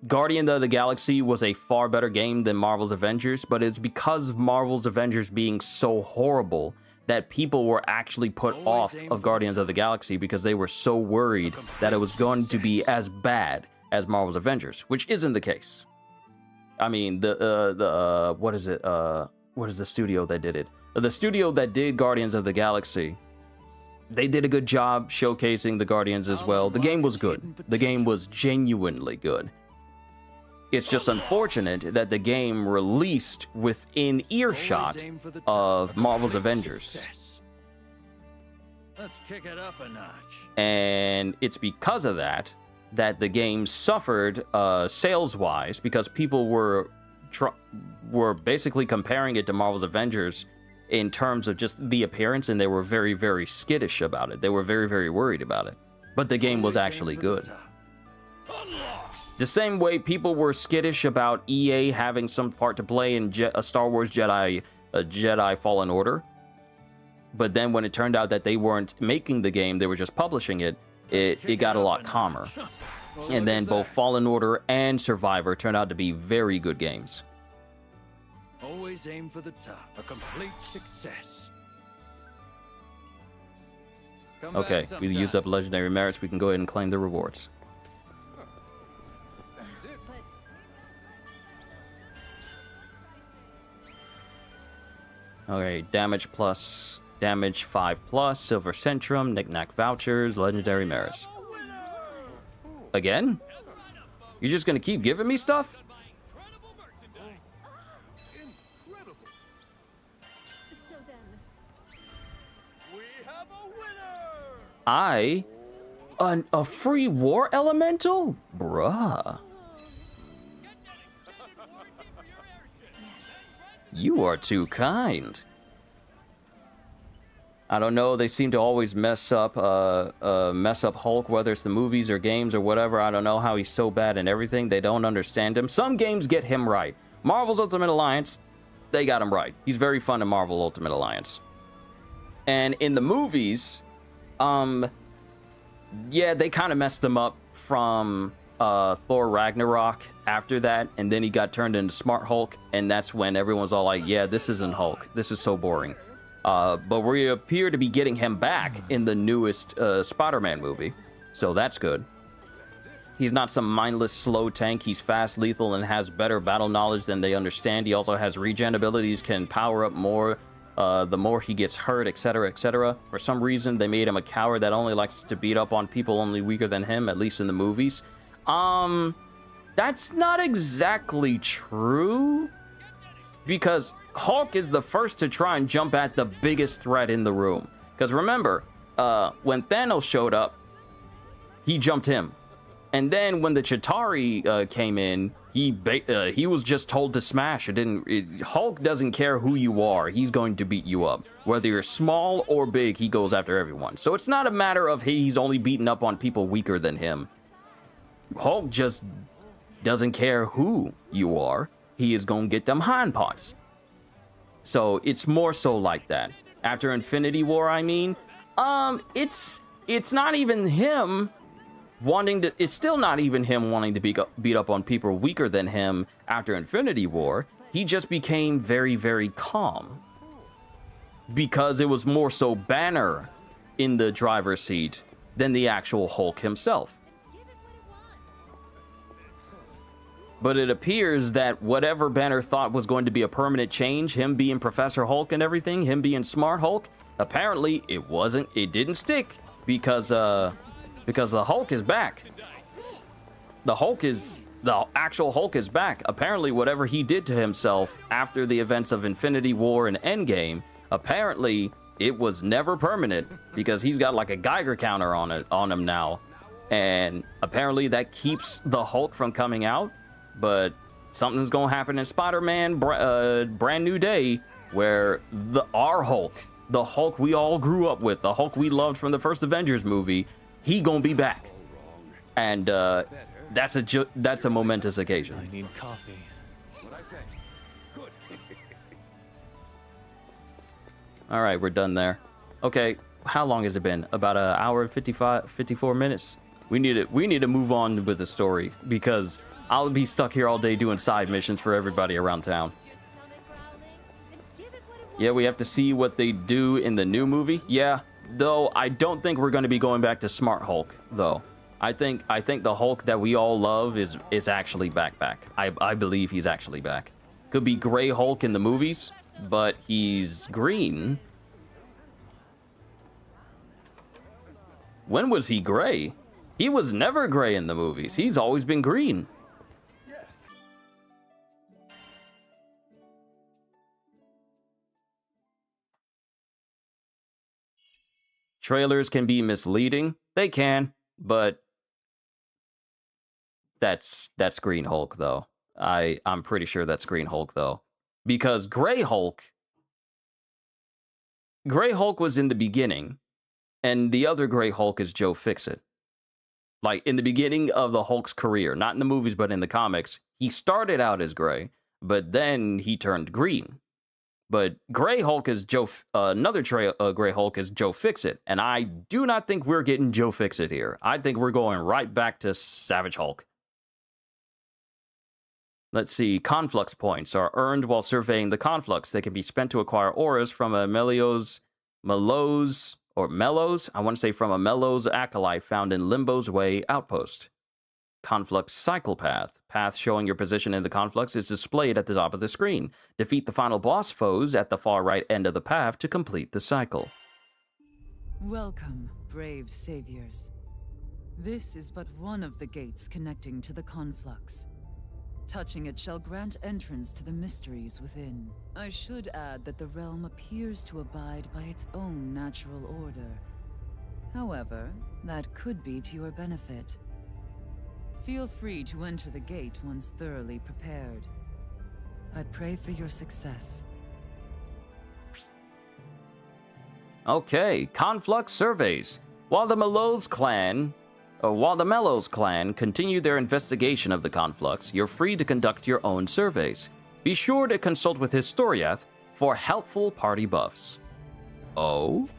Guardians of the Galaxy was a far better game than Marvel's Avengers, but it's because of Marvel's Avengers being so horrible that people were actually put off of Guardians of the Galaxy because they were so worried that it was going to be as bad as Marvel's Avengers, which isn't the case. I mean, what is the studio that did it? The studio that did Guardians of the Galaxy, they did a good job showcasing the Guardians as well. The game was good. The game was genuinely good. It's just unfortunate that the game released within earshot of Marvel's Avengers. Let's kick it up a notch. And it's because of that the game suffered sales-wise, because people were basically comparing it to Marvel's Avengers in terms of just the appearance, and they were very, very skittish about it. They were very, very worried about it. But the game was actually good. The same way people were skittish about EA having some part to play in a Star Wars Jedi Fallen Order. But then when it turned out that they weren't making the game, they were just publishing it, it got a lot calmer. And then both Fallen Order and Survivor turned out to be very good games. Always aim for the top. A complete success. Okay, we use up legendary merits. We can go ahead and claim the rewards. Okay, damage plus, damage 5+, silver centrum, knick-knack vouchers, legendary merits. Again? You're just gonna keep giving me stuff? A free war elemental? Bruh. You are too kind. I don't know, they seem to always mess up Hulk, whether it's the movies or games or whatever. I don't know how he's so bad in everything. They don't understand him. Some games get him right. Marvel's Ultimate Alliance, they got him right. He's very fun in Marvel Ultimate Alliance. And in the movies, yeah, they kind of messed him up from Thor Ragnarok after that, and then he got turned into Smart Hulk, and that's when everyone's all like, yeah, this isn't Hulk. This is so boring. But we appear to be getting him back in the newest Spider-Man movie, so that's good. He's not some mindless, slow tank. He's fast, lethal, and has better battle knowledge than they understand. He also has regen abilities, can power up more the more he gets hurt, etc., etc. For some reason, they made him a coward that only likes to beat up on people only weaker than him, at least in the movies. That's not exactly true, because Hulk is the first to try and jump at the biggest threat in the room. Because remember, when Thanos showed up, he jumped him. And then when the Chitauri came in, he was just told to smash. Hulk doesn't care who you are. He's going to beat you up. Whether you're small or big, he goes after everyone. So it's not a matter of he's only beating up on people weaker than him. Hulk just doesn't care who you are. He is going to get them hind parts. So it's more so like that. After Infinity War, I mean, it's not even him it's still not even him wanting to beat up on people weaker than him after Infinity War. He just became very, very calm. Because it was more so Banner in the driver's seat than the actual Hulk himself. But it appears that whatever Banner thought was going to be a permanent change, him being Professor Hulk and everything, him being Smart Hulk, apparently it didn't stick because the Hulk is back. The actual Hulk is back. Apparently, whatever he did to himself after the events of Infinity War and Endgame, apparently it was never permanent because he's got like a Geiger counter on him now. And apparently that keeps the Hulk from coming out. But something's gonna happen in Spider-Man Brand New Day where our Hulk, the Hulk we all grew up with, the Hulk we loved from the first Avengers movie, he gonna be back. And that's a momentous occasion. I need coffee. All right, we're done there. Okay, how long has it been? About an hour and 54 minutes. We need to move on with the story because I'll be stuck here all day doing side missions for everybody around town. Yeah, we have to see what they do in the new movie. Yeah, though I don't think we're going to be going back to Smart Hulk, though. I think the Hulk that we all love is actually back. I believe he's actually back. Could be Gray Hulk in the movies, but he's green. When was he gray? He was never gray in the movies. He's always been green. Trailers can be misleading. They can, but that's Green Hulk, though. I'm pretty sure that's Green Hulk, though. Because Gray Hulk was in the beginning, and the other Gray Hulk is Joe Fixit. Like, in the beginning of the Hulk's career, not in the movies, but in the comics, he started out as gray, but then he turned green. But Gray Hulk is another Gray Hulk is Joe Fixit, and I do not think we're getting Joe Fixit here. I think we're going right back to Savage Hulk. Let's see. Conflux points are earned while surveying the conflux. They can be spent to acquire auras from a Mellows, I want to say from a Mellows acolyte found in Limbo's Way outpost. Conflux cycle path. Path showing your position in the conflux is displayed at the top of the screen. Defeat the final boss foes at the far right end of the path to complete the cycle. Welcome, brave saviors. This is but one of the gates connecting to the conflux. Touching it shall grant entrance to the mysteries within. I should add that the realm appears to abide by its own natural order. However, that could be to your benefit. Feel free to enter the gate once thoroughly prepared. I pray for your success. Okay, conflux surveys. While the Mellows clan continue their investigation of the conflux, you're free to conduct your own surveys. Be sure to consult with Historiath for helpful party buffs. Oh?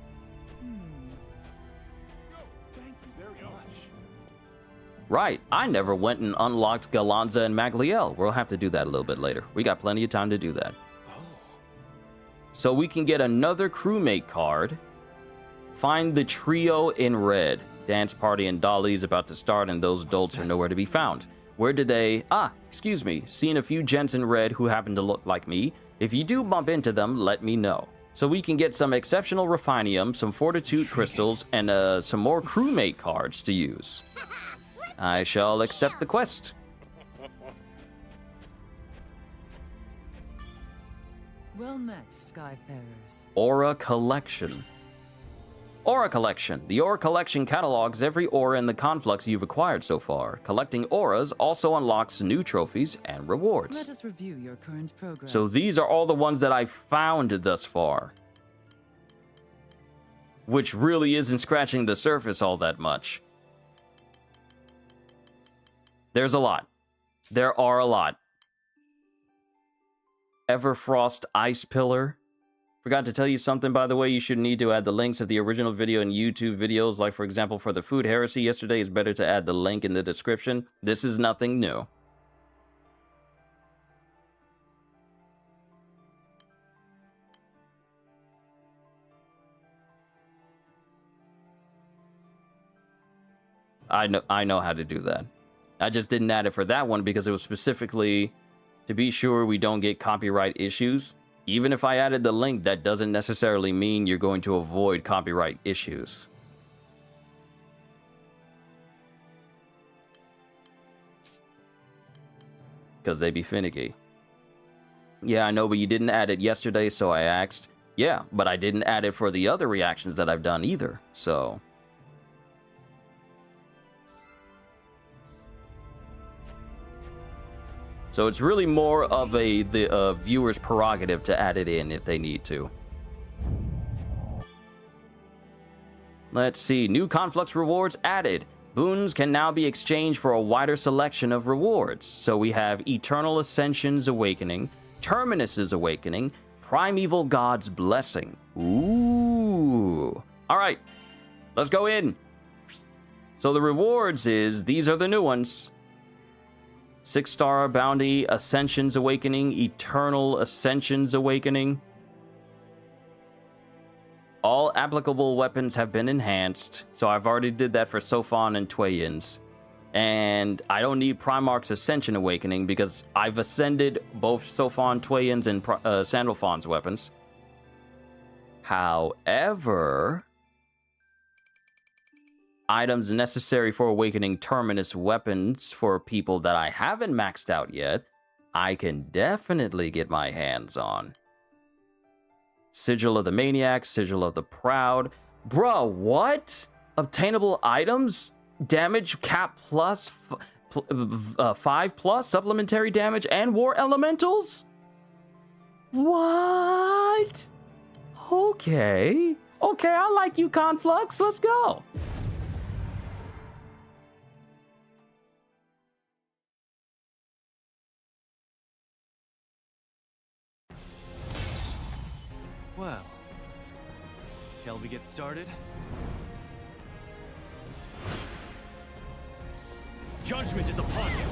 Right, I never went and unlocked Galanza and Magliel. We'll have to do that a little bit later. We got plenty of time to do that. So we can get another crewmate card. Find the trio in red. Dance party and Dolly's about to start and those adults are nowhere to be found. Where did they... excuse me. Seen a few gents in red who happen to look like me. If you do bump into them, let me know. So we can get some exceptional refinium, some fortitude crystals, and some more crewmate cards to use. I shall accept the quest. Well met, Skyfarers. Aura collection. Aura Collection. The Aura Collection catalogs every aura in the conflux you've acquired so far. Collecting auras also unlocks new trophies and rewards. Let us review your current progress. So these are all the ones that I've found thus far. Which really isn't scratching the surface all that much. There's a lot. There are a lot. Everfrost Ice Pillar. Forgot to tell you something, by the way. You should need to add the links of the original video and YouTube videos. Like, for example, for the food heresy yesterday, it's better to add the link in the description. This is nothing new. I know how to do that. I just didn't add it for that one because it was specifically to be sure we don't get copyright issues. Even if I added the link, that doesn't necessarily mean you're going to avoid copyright issues. Because they be finicky. Yeah, I know, but you didn't add it yesterday, so I asked. Yeah, but I didn't add it for the other reactions that I've done either, so... So it's really more of the viewer's prerogative to add it in if they need to. Let's see. New Conflux rewards added. Boons can now be exchanged for a wider selection of rewards. So we have Eternal Ascension's Awakening, Terminus's Awakening, Primeval God's Blessing. Ooh. All right. Let's go in. So the rewards is, these are the new ones. 6-star bounty, Ascension's Awakening, Eternal Ascension's Awakening. All applicable weapons have been enhanced, so I've already did that for Sophon and Twayin's. And I don't need Primarch's Ascension Awakening because I've ascended both Sophon, Twayin's, and Sandalphon's weapons. However... items necessary for awakening Terminus weapons for people that I haven't maxed out yet, I can definitely get my hands on. Sigil of the Maniac, Sigil of the Proud. Bruh, what? Obtainable items? Damage cap plus 5 plus supplementary damage and war elementals? What? Okay. Okay, I like you, Conflux. Let's go. Well, shall we get started? Judgment is upon you!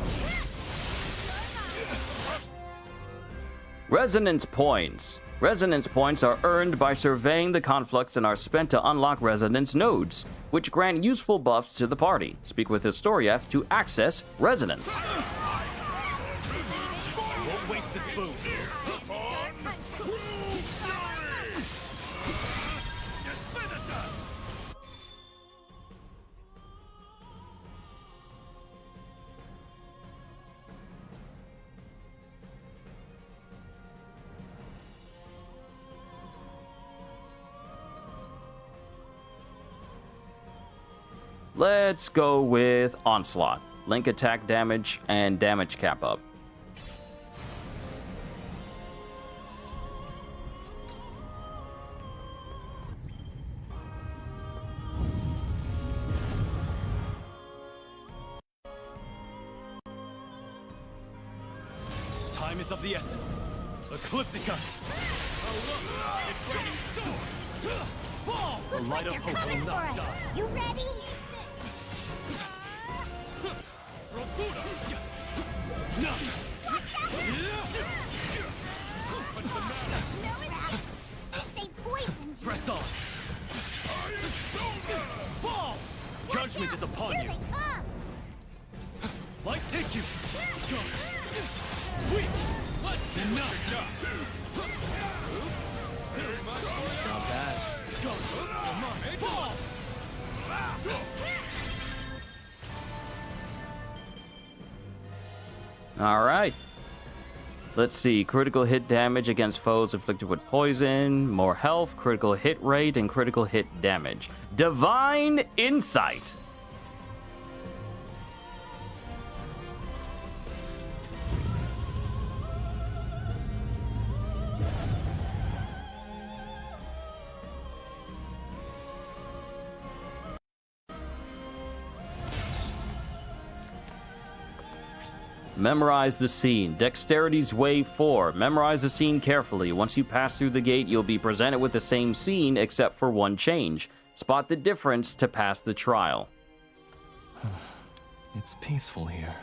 Resonance points. Resonance points are earned by surveying the conflux and are spent to unlock resonance nodes, which grant useful buffs to the party. Speak with Historiath to access resonance. Won't waste this boon. Let's go with Onslaught. Link attack damage and damage cap up. Time is of the essence. Ecliptica! It's raining sword! Fall! The Looks light like of they're hope coming will for not us. die. You ready? They poisoned you. Press on! Fall! Judgment is upon Here you! they come. Light take you! Go! Sweep! Enough! Not bad. Go! Come on! Fall! All right. Let's see, critical hit damage against foes inflicted with poison, more health, critical hit rate, and critical hit damage. Divine Insight. Memorize the scene. Dexterity's Way 4. Memorize the scene carefully. Once you pass through the gate, you'll be presented with the same scene except for one change. Spot the difference to pass the trial. It's peaceful here.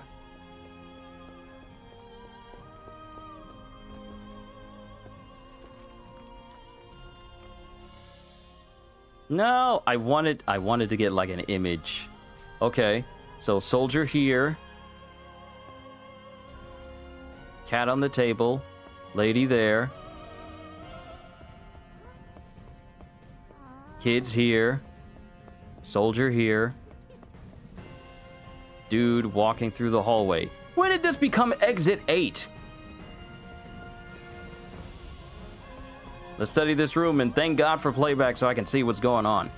No, I wanted to get like an image. Okay, so soldier here. Cat on the table. Lady there. Kids here. Soldier here. Dude walking through the hallway. When did this become exit 8? Let's study this room and thank God for playback so I can see what's going on.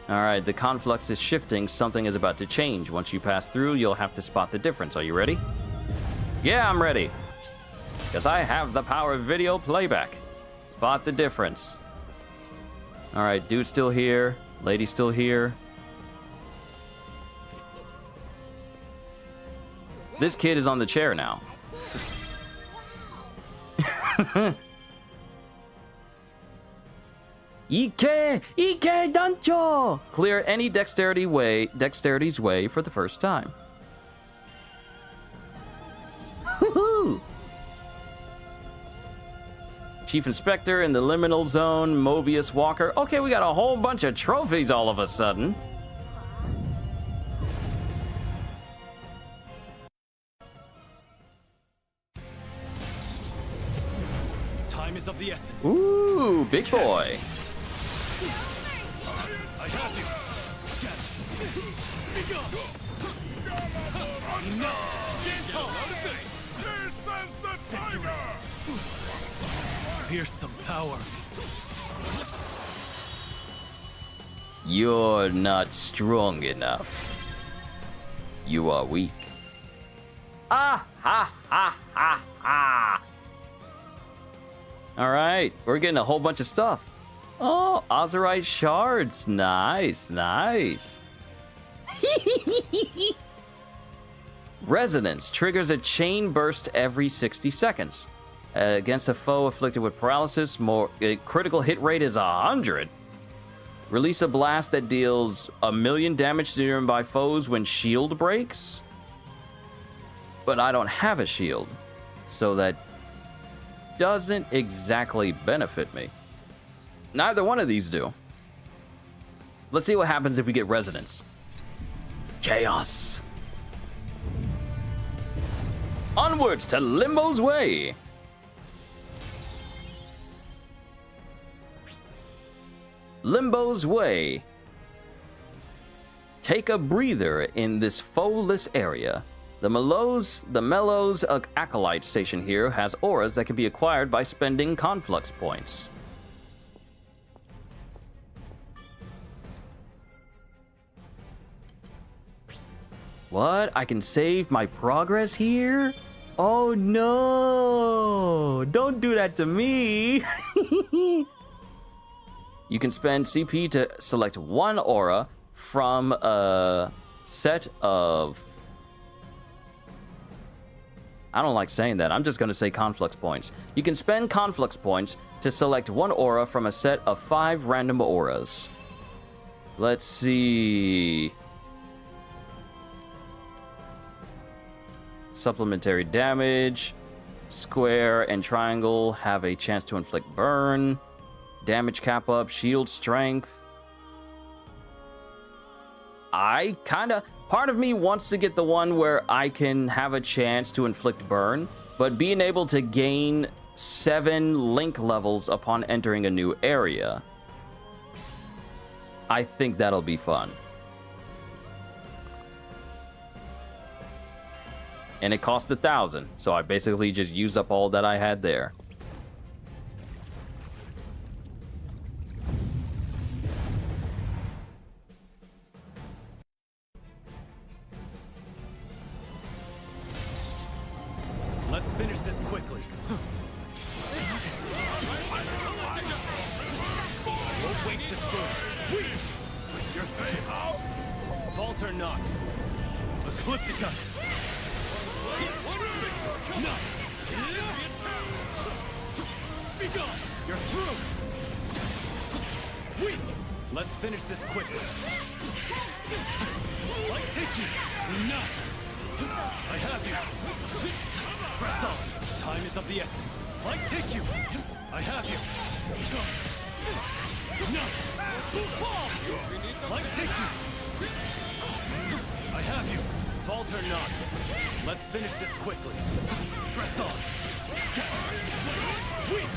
Alright, the conflux is shifting. Something is about to change. Once you pass through, you'll have to spot the difference. Are you ready? Yeah, I'm ready. Because I have the power of video playback. Spot the difference. Alright, dude's still here. Lady's still here. This kid is on the chair now. Ike Dancho! Clear any dexterity's way for the first time. Woohoo! Chief Inspector in the Liminal Zone, Mobius Walker. Okay, we got a whole bunch of trophies all of a sudden. Time is of the essence. Ooh, big boy. I have you. Be gone. Enough. Stand tall. Here stands the tiger! Fearsome power. You're not strong enough. You are weak. Ah ha ha ha ha. All right, we're getting a whole bunch of stuff. Oh, Ozerite shards. Nice, nice. Resonance triggers a chain burst every 60 seconds. Against a foe afflicted with paralysis, critical hit rate is 100. Release a blast that deals 1,000,000 damage to nearby foes when shield breaks. But I don't have a shield, so that doesn't exactly benefit me. Neither one of these do. Let's see what happens if we get resonance. Chaos. Onwards to Limbo's Way. Limbo's Way. Take a breather in this foe-less area. The Mellows Acolyte station here has auras that can be acquired by spending conflux points. What? I can save my progress here? Oh no! Don't do that to me! You can spend CP to select one aura from a set of... I don't like saying that. I'm just going to say conflux points. You can spend conflux points to select one aura from a set of 5 random auras. Let's see... Supplementary damage. Square and triangle have a chance to inflict burn. Damage cap up, shield strength. Part of me wants to get the one where I can have a chance to inflict burn, but being able to gain 7 link levels upon entering a new area. I think that'll be fun. and it cost 1,000. So I basically just used up all that I had there. Let's finish this quickly. Won't waste this burn. Your fate, how? Falter not. Ecliptica. No. Be gone. You're through. Weak. Let's finish this quickly. Like take you. No. I have you. Press on. Time is of the essence. Like take you. I have you. No. Fall. Like take you. I have you. Falter not. Let's finish this quickly. Press on. Weak.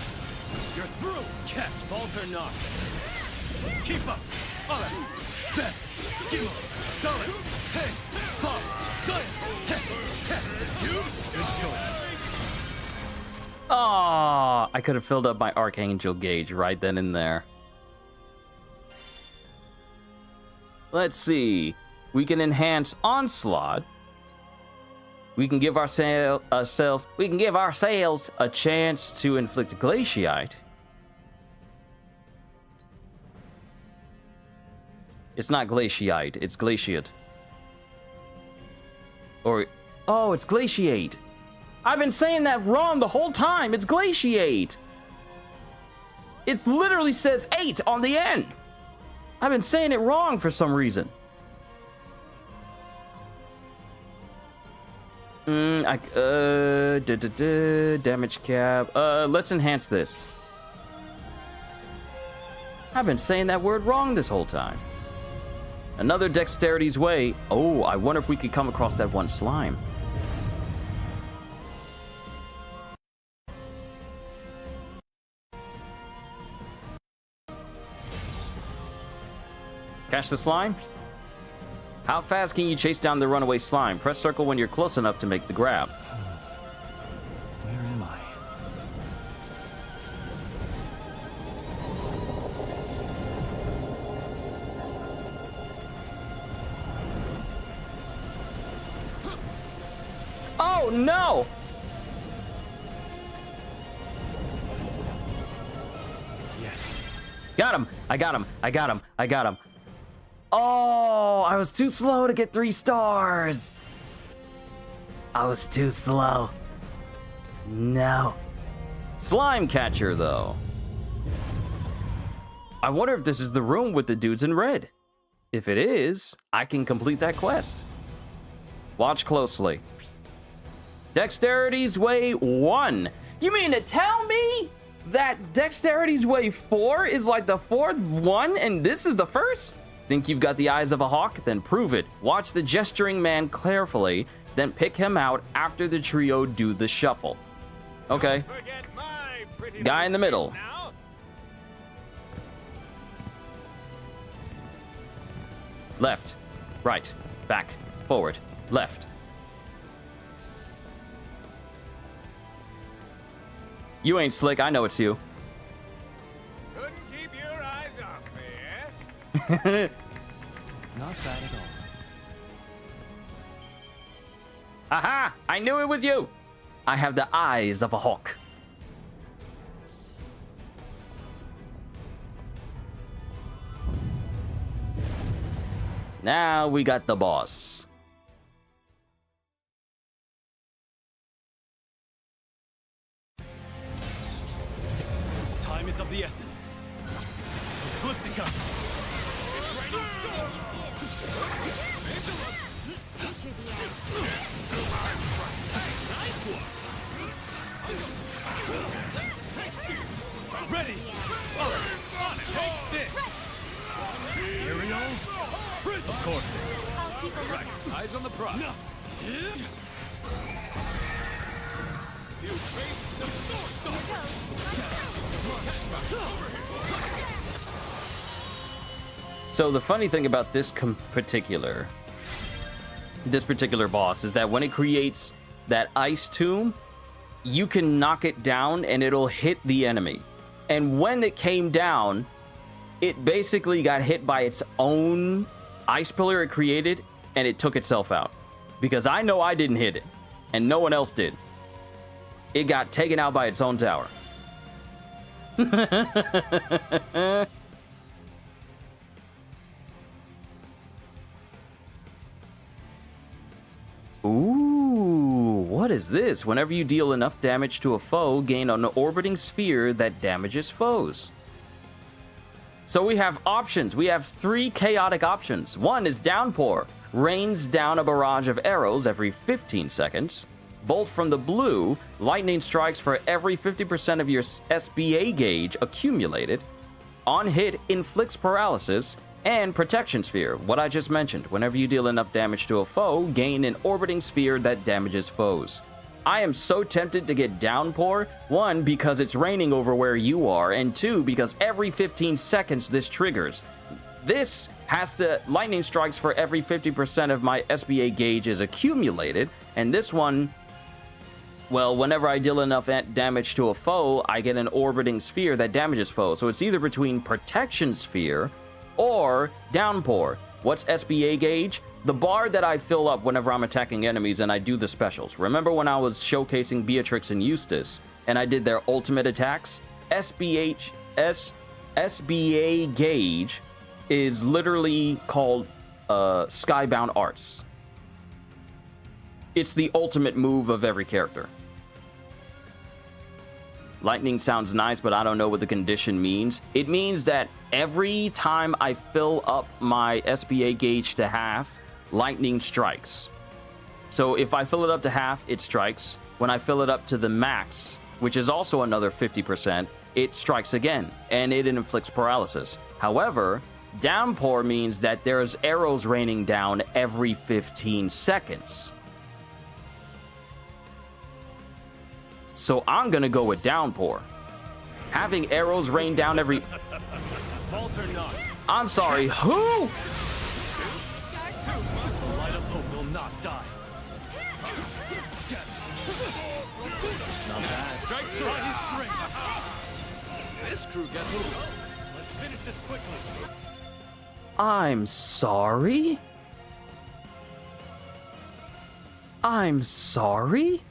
You're through. Catch. Falter not. Keep up. Alright. Bet. Give up. Dollar. Hey. Pop. Diet. You. Good choice. Ah, I could have filled up my Archangel gauge right then and there. Let's see. We can enhance Onslaught. We can give ourselves a chance to inflict Glaciate. It's not Glaciate, it's Glaciate. Or, oh, it's Glaciate. I've been saying that wrong the whole time. It's Glaciate. It literally says 8 on the end. I've been saying it wrong for some reason. Damage cap. Let's enhance this. I've been saying that word wrong this whole time. Another Dexterity's Way. Oh, I wonder if we could come across that one slime. Catch the slime? How fast can you chase down the runaway slime? Press circle when you're close enough to make the grab. Where am I? Oh no! Yes. Got him! I got him! I got him! I got him! Oh, I was too slow to get 3 stars. I was too slow. No. Slime catcher, though. I wonder if this is the room with the dudes in red. If it is, I can complete that quest. Watch closely. Dexterity's Way 1. You mean to tell me that Dexterity's Way 4 is like the 4th one and this is the first? Think you've got the eyes of a hawk? Then prove it. Watch the gesturing man carefully, then pick him out after the trio do the shuffle. Okay. Guy in the middle. Left, right, back, forward, left. You ain't slick, I know it's you. Couldn't keep your eyes off me, eh? Not bad at all. Aha! I knew it was you! I have the eyes of a hawk. Now we got the boss. Time is of the essence. Ecliptica. Ready. Take this. Ariel. Of course. Right. Eyes on the prize. You face the So the funny thing about this particular boss is that when it creates that ice tomb, you can knock it down and it'll hit the enemy. And when it came down, it basically got hit by its own ice pillar it created, and it took itself out. Because I know I didn't hit it, and no one else did. It got taken out by its own tower. Ooh, what is this? Whenever you deal enough damage to a foe, gain an orbiting sphere that damages foes. So we have options. We have 3 chaotic options. One is Downpour. Rains down a barrage of arrows every 15 seconds. Bolt from the blue. Lightning strikes for every 50% of your SBA gauge accumulated. On hit, inflicts paralysis. And Protection Sphere, what I just mentioned. Whenever you deal enough damage to a foe, gain an orbiting sphere that damages foes. I am so tempted to get Downpour. 1, because it's raining over where you are, and 2, because every 15 seconds this triggers. This has to lightning strikes for every 50% of my SBA gauge is accumulated, and this one, well, whenever I deal enough damage to a foe, I get an orbiting sphere that damages foes. So it's either between Protection Sphere or Downpour. What's SBA gauge? The bar that I fill up whenever I'm attacking enemies and I do the specials. Remember when I was showcasing Beatrix and Eustace and I did their ultimate attacks? SBA gauge is literally called Skybound Arts. It's the ultimate move of every character. Lightning sounds nice, but I don't know what the condition means. It means that every time I fill up my SBA gauge to half, lightning strikes. So if I fill it up to half, it strikes. When I fill it up to the max, which is also another 50%, it strikes again, and it inflicts paralysis. However, Downpour means that there's arrows raining down every 15 seconds. So I'm gonna go with Downpour. Having arrows rain down every... Falter not. I'm sorry, who? The light of hope will not die. Not bad. Strike through his strength. This crew gets moved. Let's finish this quickly. I'm sorry? I'm sorry?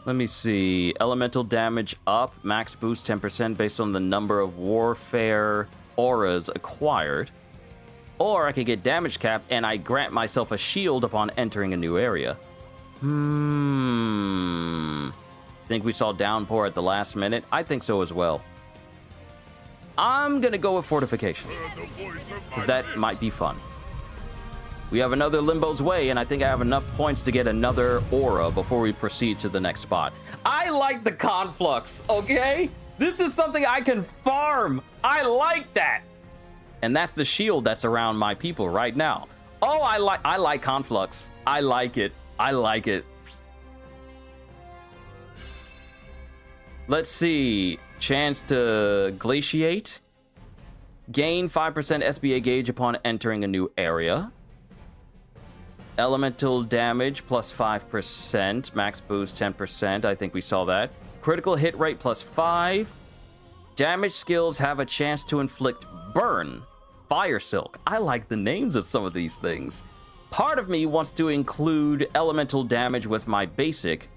Let me see. Elemental damage up. Max boost 10% based on the number of warfare auras acquired. Or I could get damage cap and I grant myself a shield upon entering a new area. Think we saw Downpour at the last minute? I think so as well. I'm gonna go with Fortification, because that might be fun. We have another Limbo's Way, and I think I have enough points to get another aura before we proceed to the next spot. I like the Conflux, okay? This is something I can farm. I like that. And that's the shield that's around my people right now. Oh, I like Conflux. I like it. I like it. Let's see. Chance to glaciate. Gain 5% SBA gauge upon entering a new area. Elemental damage plus 5%. Max boost 10%. I think we saw that. Critical hit rate plus 5. Damage skills have a chance to inflict burn. Fire Silk. I like the names of some of these things. Part of me wants to include elemental damage with my basic.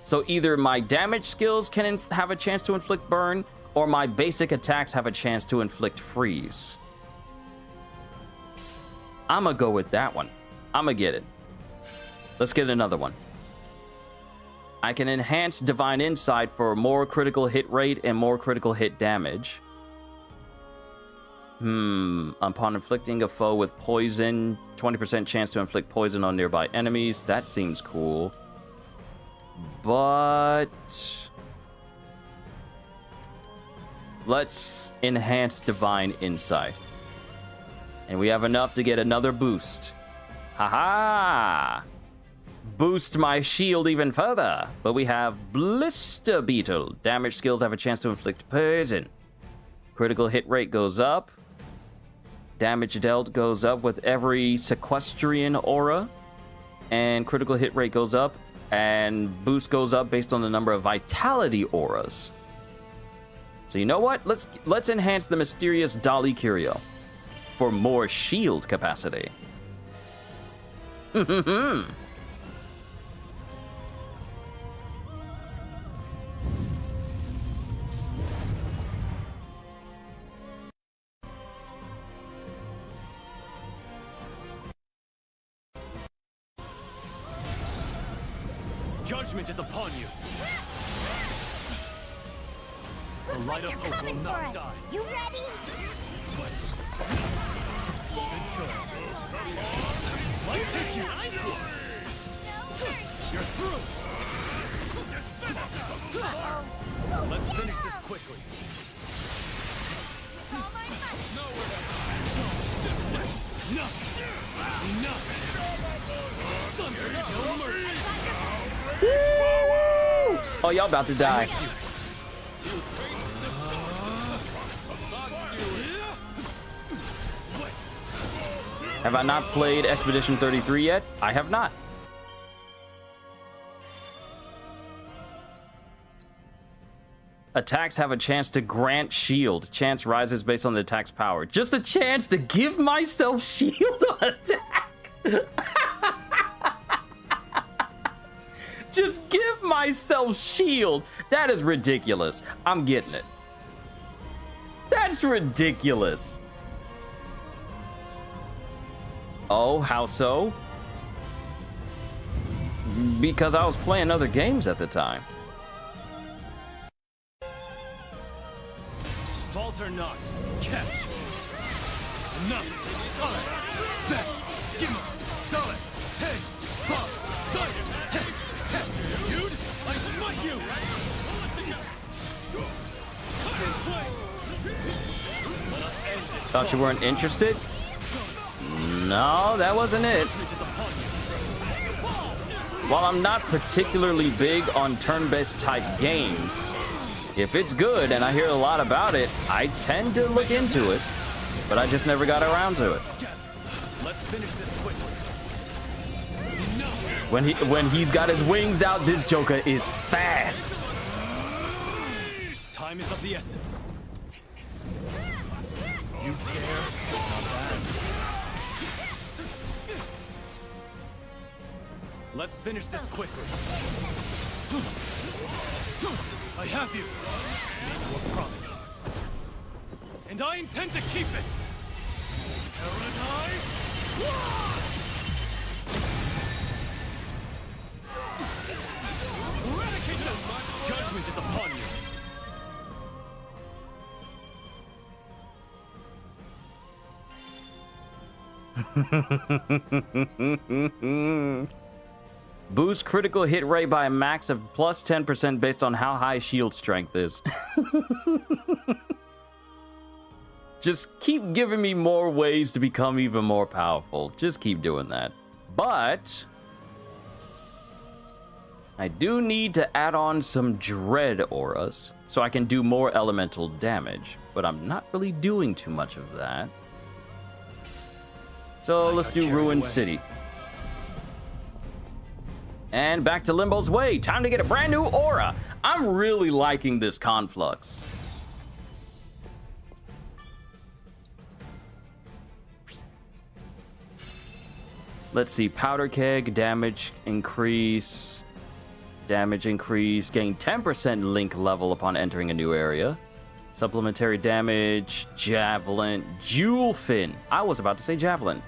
So either my damage skills can have a chance to inflict burn, or my basic attacks have a chance to inflict freeze. I'm gonna go with that one. I'm gonna get it. Let's get another one. I can enhance Divine Insight for more critical hit rate and more critical hit damage. Upon inflicting a foe with poison, 20% chance to inflict poison on nearby enemies. That seems cool. But let's enhance Divine Insight. And we have enough to get another boost. Haha! boost my shield even further. But we have Blister Beetle. Damage skills have a chance to inflict poison. Critical hit rate goes up. Damage dealt goes up with every sequestrian aura. And critical hit rate goes up. And boost goes up based on the number of vitality auras. So you know what? Let's enhance the mysterious Dolly Curio for more shield capacity. Judgment is upon you. Looks The light like of they're hope will coming for not us. die. You ready? Good choice. Light hit you. You're through. Let's finish this quickly. Enough. Thunder, no mercy. Oh, y'all about to die. Have I not played Expedition 33 yet? I have not. Attacks have a chance to grant shield. Chance rises based on the attack's power. Just a chance to give myself shield on attack. Just give myself shield. That is ridiculous. I'm getting it. That's ridiculous. Oh, how so? Because I was playing other games at the time. Falter not. Catch. Enough. Dale. Bet. Gimme. Dale. Hey. Pop. Dale. Hey. Tap. Dude. I smite you. Thought you weren't interested? No, that wasn't it. While I'm not particularly big on turn-based type games, if it's good and I hear a lot about it, I tend to look into it, but I just never got around to it. Let's finish this quickly. When he's got his wings out, this Joker is fast. Time is of the essence. You dare? Not bad. Let's finish this quickly. I have you. Made you a promise. And I intend to keep it. Paradise. Eradicate them! Judgment is upon you. Boost critical hit rate by a max of plus 10% based on how high shield strength is. Just keep giving me more ways to become even more powerful. Just keep doing that. But I do need to add on some dread auras so I can do more elemental damage, but I'm not really doing too much of that. So let's do Ruined City. And back to Limbo's Way. Time to get a brand new aura. I'm really liking this conflux. Let's see. Powder Keg, damage increase. Damage increase. Gain 10% link level upon entering a new area. Supplementary damage. Javelin. Jewel Fin. I was about to say Javelin.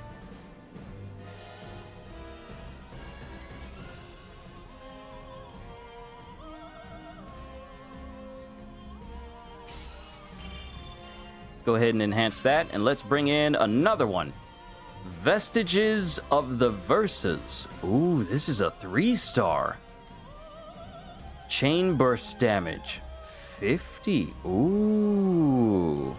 Go ahead and enhance that, and let's bring in another one. Vestiges of the Verses. Ooh, this is a 3-star. Chain burst damage, 50. Ooh.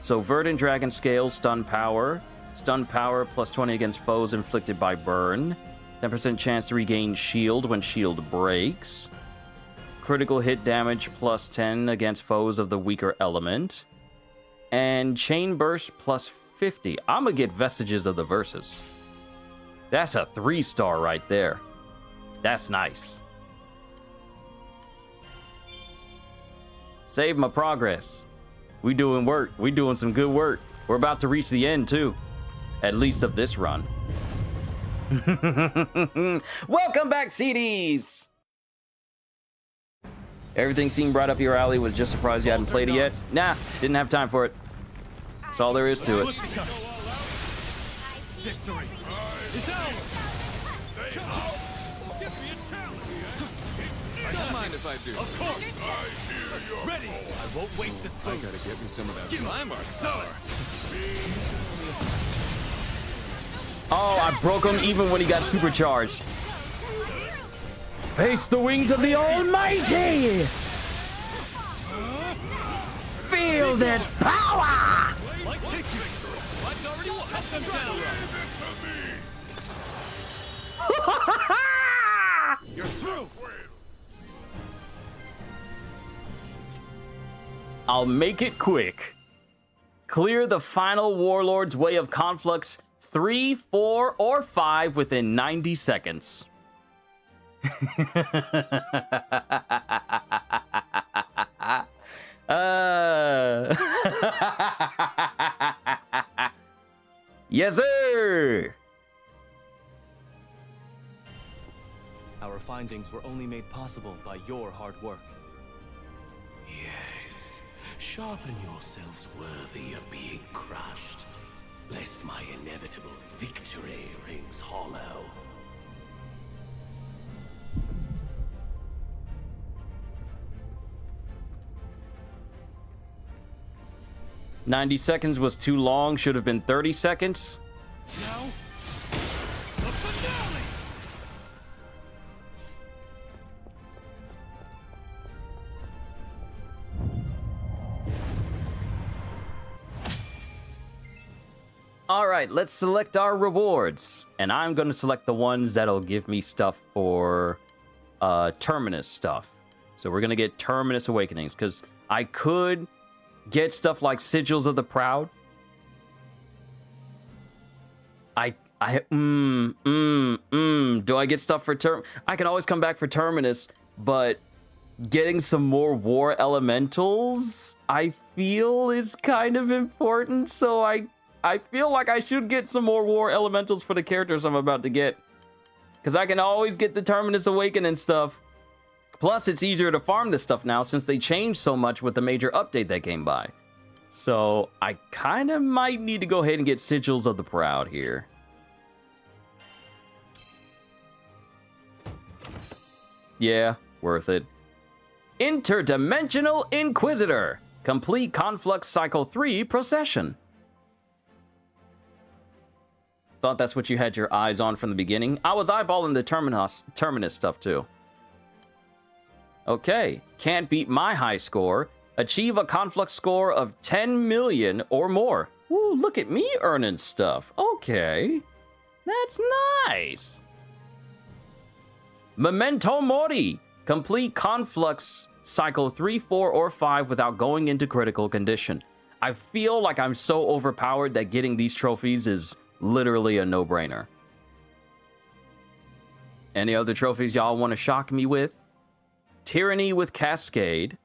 So Verdant Dragon Scale, stun power plus 20 against foes inflicted by burn. 10% chance to regain shield when shield breaks. Critical hit damage plus 10 against foes of the weaker element. And chain burst plus 50. I'm gonna get Vestiges of the Versus. That's a 3-star right there. That's nice. Save my progress. We doing work. We doing some good work. We're about to reach the end too. At least of this run. Welcome back, CDs! Everything seemed right up your alley. Was just surprised you hadn't played it yet. Nah, didn't have time for it. That's all there is to it. Victory is ours. I don't mind if I do. Of course. Ready. I won't waste this food. I gotta get me some of that climber power. Oh, I broke him even when he got supercharged. Face the wings of the Almighty! Feel this power! Like Black's already won. Cut them down. You're through. I'll make it quick. Clear the final Warlord's Way of Conflux 3, 4, or 5 within 90 seconds. Yes, sir! Our findings were only made possible by your hard work. Yes. Sharpen yourselves worthy of being crushed, lest my inevitable victory rings hollow. "90 seconds was too long, should have been 30 seconds. Now, the finale. All right, let's select our rewards. And I'm going to select the ones that'll give me stuff for Terminus stuff. So we're going to get Terminus Awakenings, because I could get stuff like Sigils of the Proud. Do I get stuff for I can always come back for Terminus, but getting some more War Elementals, I feel, is kind of important. So I feel like I should get some more War Elementals for the characters I'm about to get, because I can always get the Terminus Awaken and stuff. Plus, it's easier to farm this stuff now since they changed so much with the major update that came by. So I kind of might need to go ahead and get Sigils of the Proud here. Yeah, worth it. Interdimensional Inquisitor. Complete Conflux Cycle 3 Procession. Thought that's what you had your eyes on from the beginning. I was eyeballing the Terminus stuff too. Okay, can't beat my high score. Achieve a Conflux score of 10 million or more. Ooh, look at me earning stuff. Okay, that's nice. Memento Mori. Complete Conflux Cycle 3, 4, or 5 without going into critical condition. I feel like I'm so overpowered that getting these trophies is literally a no-brainer. Any other trophies y'all want to shock me with? Tyranny with Cascade,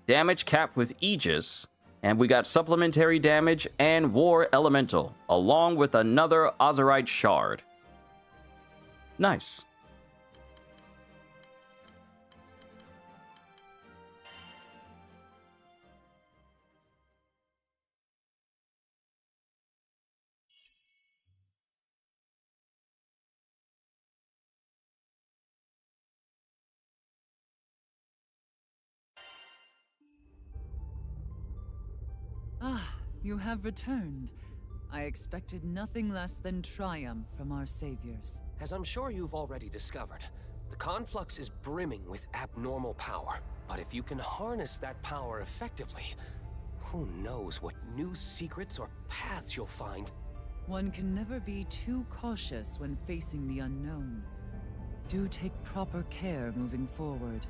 Damage Cap with Aegis, and we got Supplementary Damage and War Elemental, along with another Ozerite Shard. Nice. Ah, you have returned. I expected nothing less than triumph from our saviors. As I'm sure you've already discovered, the Conflux is brimming with abnormal power. But if you can harness that power effectively, who knows what new secrets or paths you'll find. One can never be too cautious when facing the unknown. Do take proper care moving forward.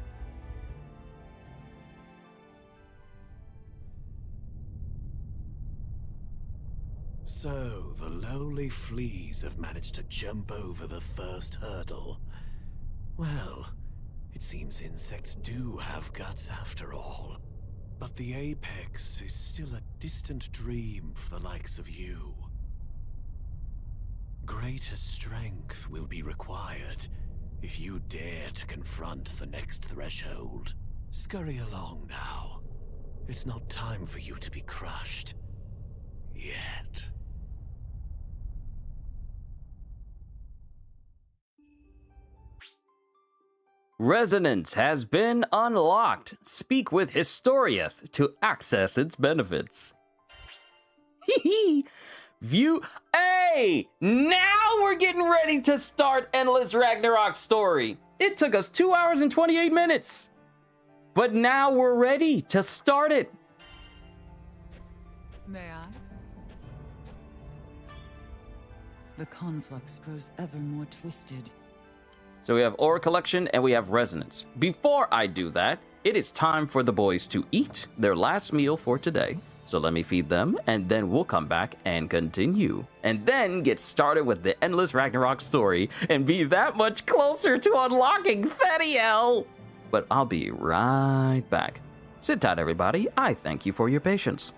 So, the lowly fleas have managed to jump over the first hurdle. Well, it seems insects do have guts after all. But the apex is still a distant dream for the likes of you. Greater strength will be required if you dare to confront the next threshold. Scurry along now. It's not time for you to be crushed. Yet. Resonance has been unlocked. Speak with Historieth to access its benefits. View. Hey! Now we're getting ready to start Endless Ragnarok story. It took us 2 hours and 28 minutes. But now we're ready to start it. May I? The conflux grows ever more twisted. So we have Aura Collection and we have Resonance. Before I do that, it is time for the boys to eat their last meal for today. So let me feed them, and then we'll come back and continue. And then get started with the Endless Ragnarok story and be that much closer to unlocking Fettiel. But I'll be right back. Sit tight, everybody. I thank you for your patience.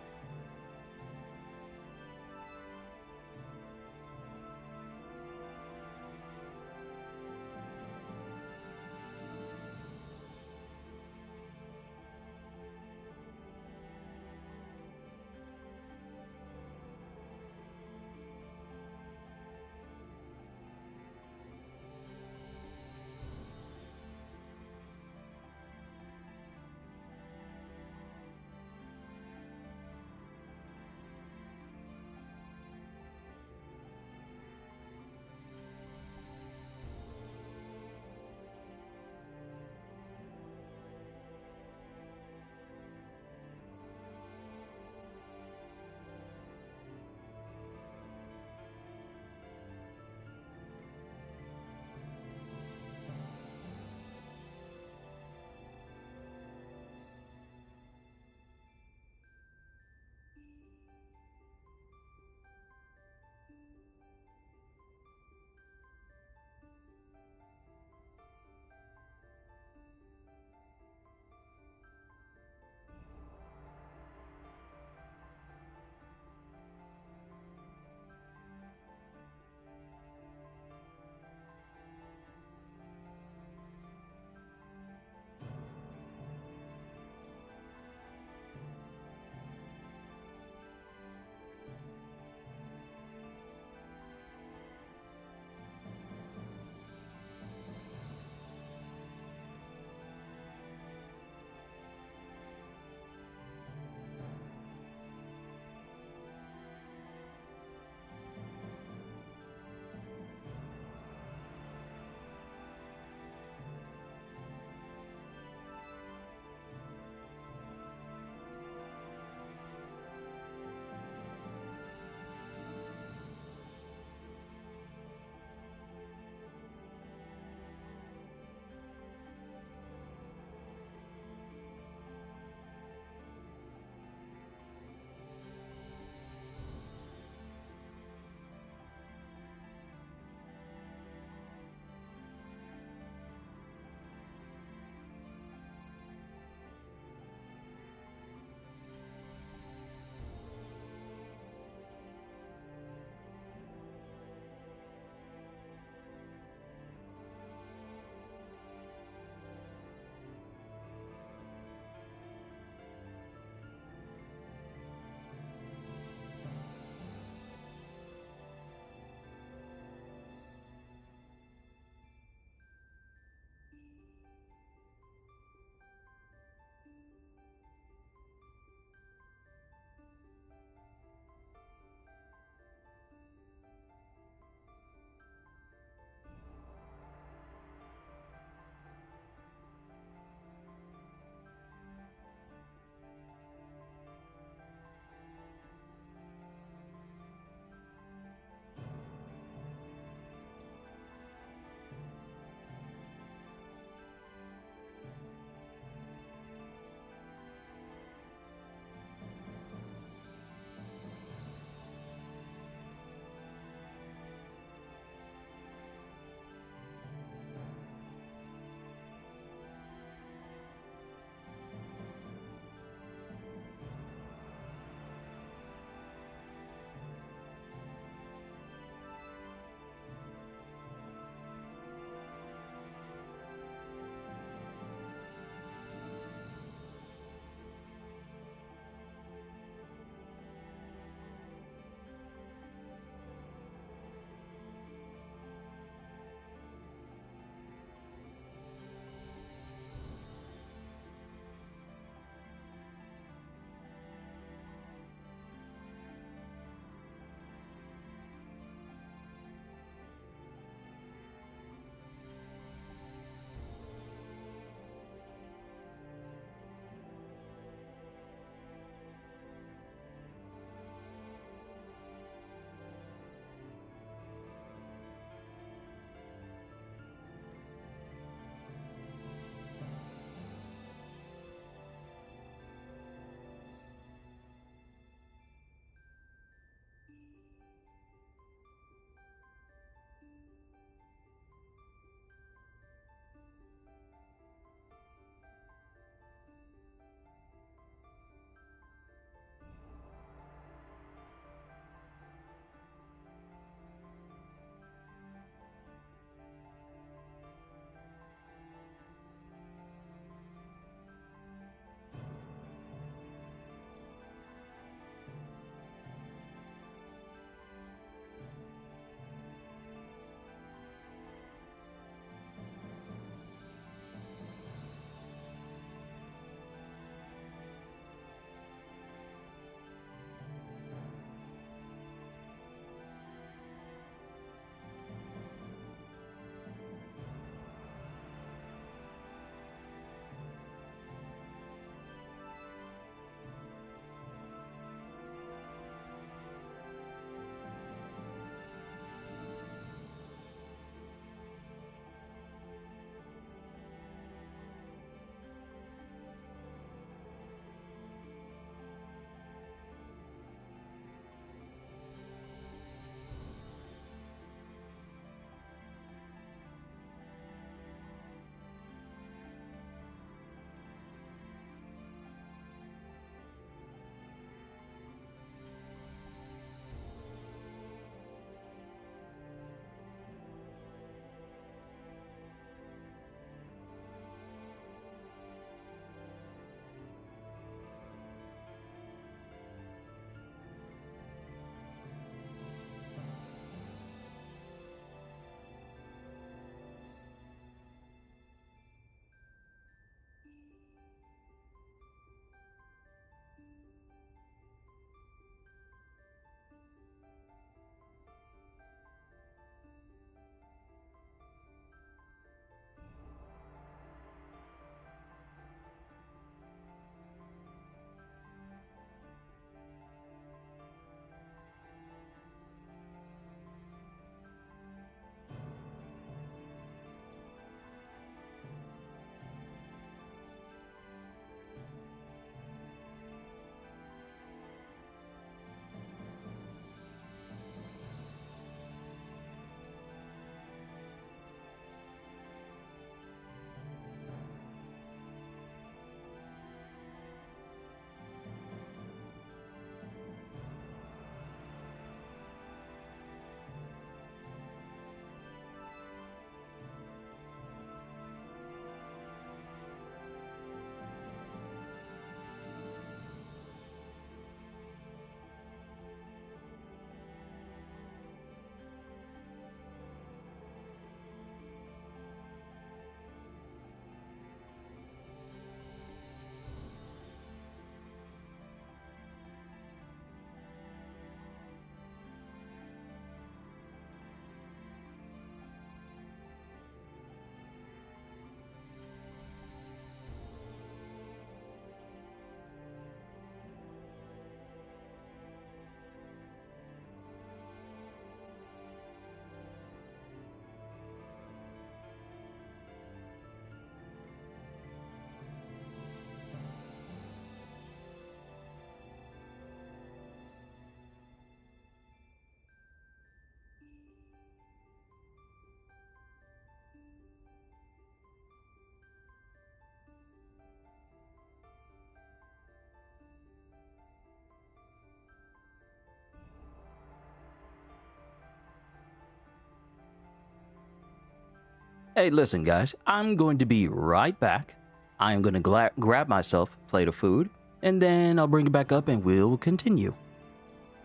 Hey, listen, guys, I'm going to be right back. I'm going to grab myself a plate of food, and then I'll bring it back up and we'll continue.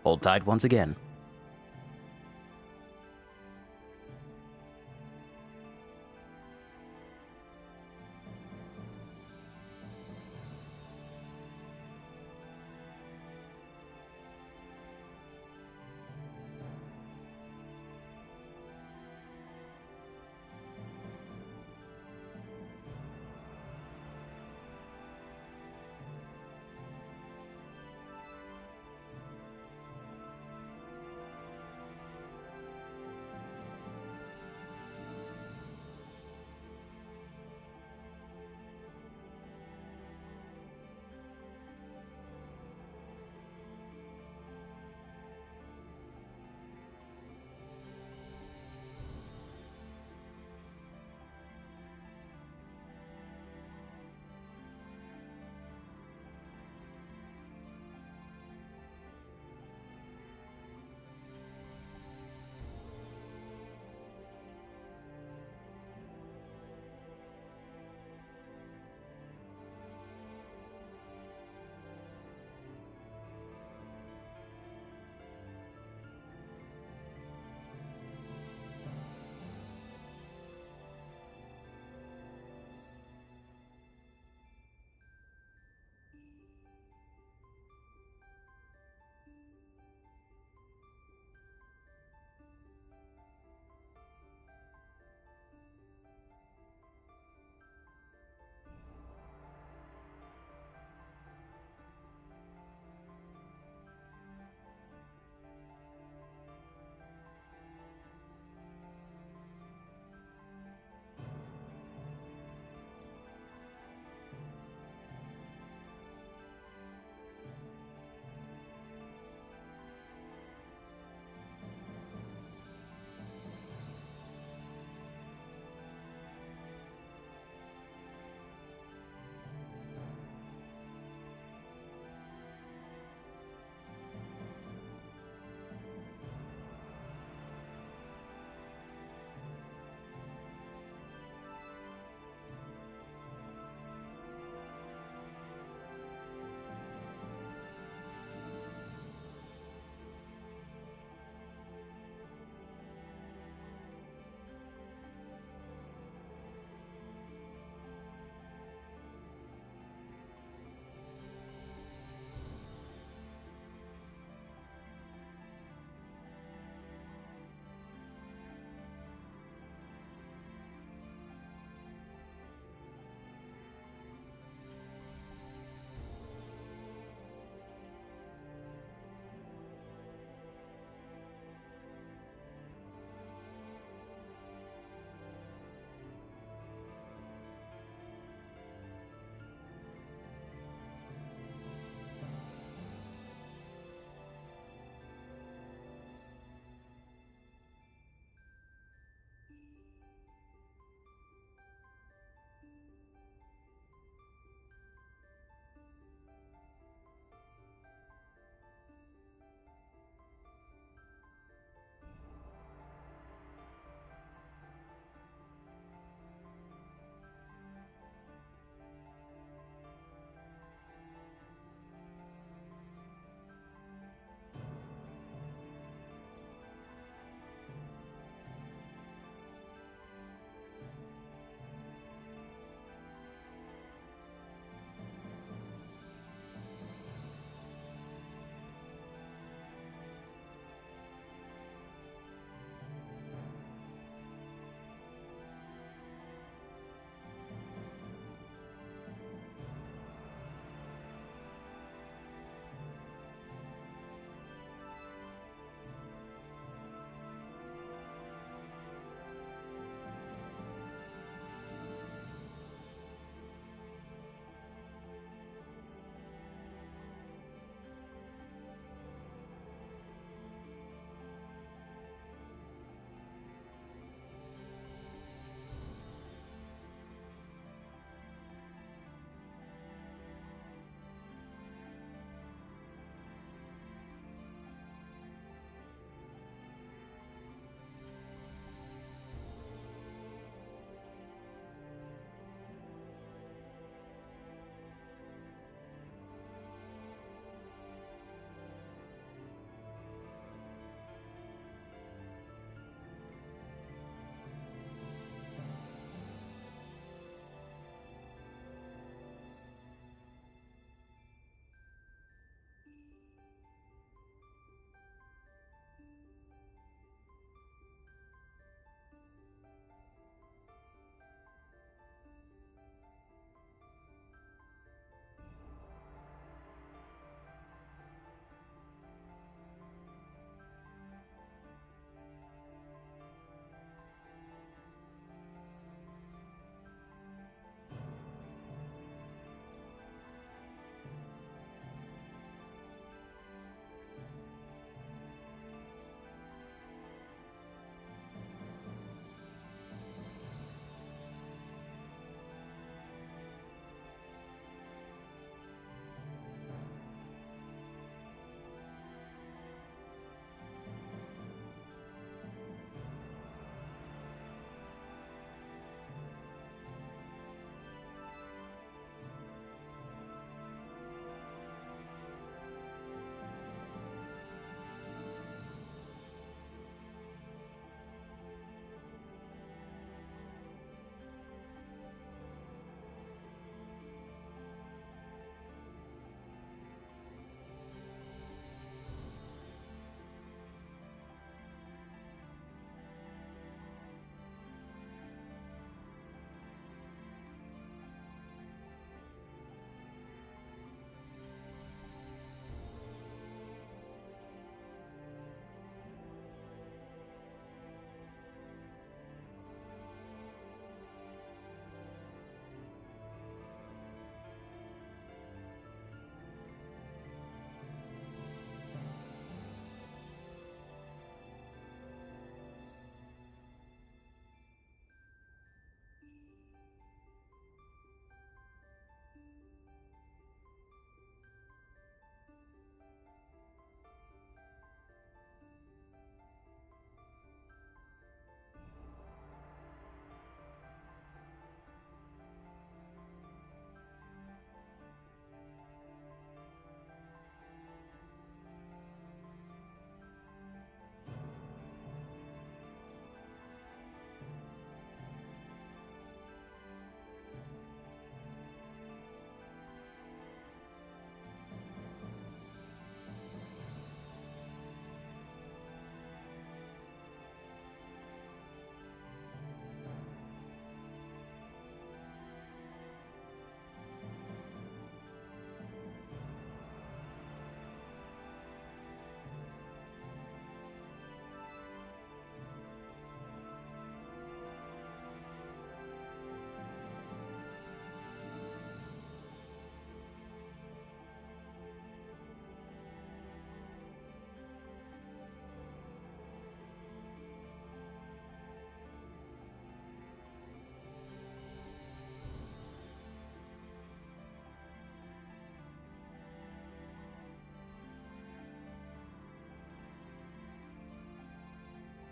Hold tight once again.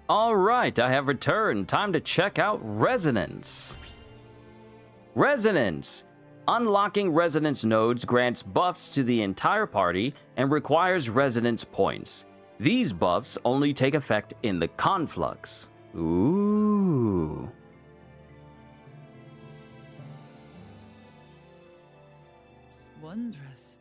All right, I have returned. Time to check out Resonance. Resonance. Unlocking Resonance nodes grants buffs to the entire party and requires Resonance points. These buffs only take effect in the conflux. Ooh. Wondrous.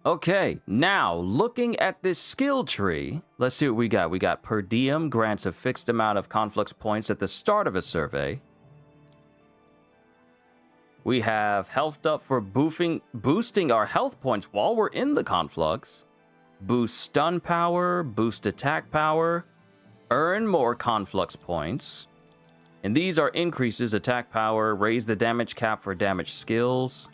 Okay, now looking at this skill tree, let's see what we got. We got per diem grants a fixed amount of conflux points at the start of a survey. We have health up for boosting our health points while we're in the conflux. Boost stun power, boost attack power, earn more conflux points. And these are increases attack power, raise the damage cap for damage skills.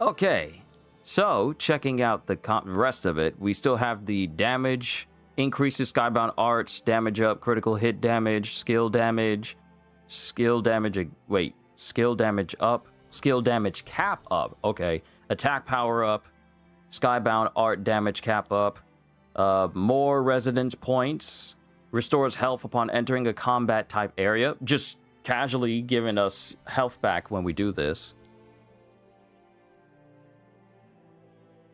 Okay, so checking out the rest of it, we still have the damage, increases Skybound Arts, damage up, critical hit damage, skill damage up, skill damage cap up, okay, attack power up, Skybound Art damage cap up, more resonance points, restores health upon entering a combat type area, just casually giving us health back when we do this.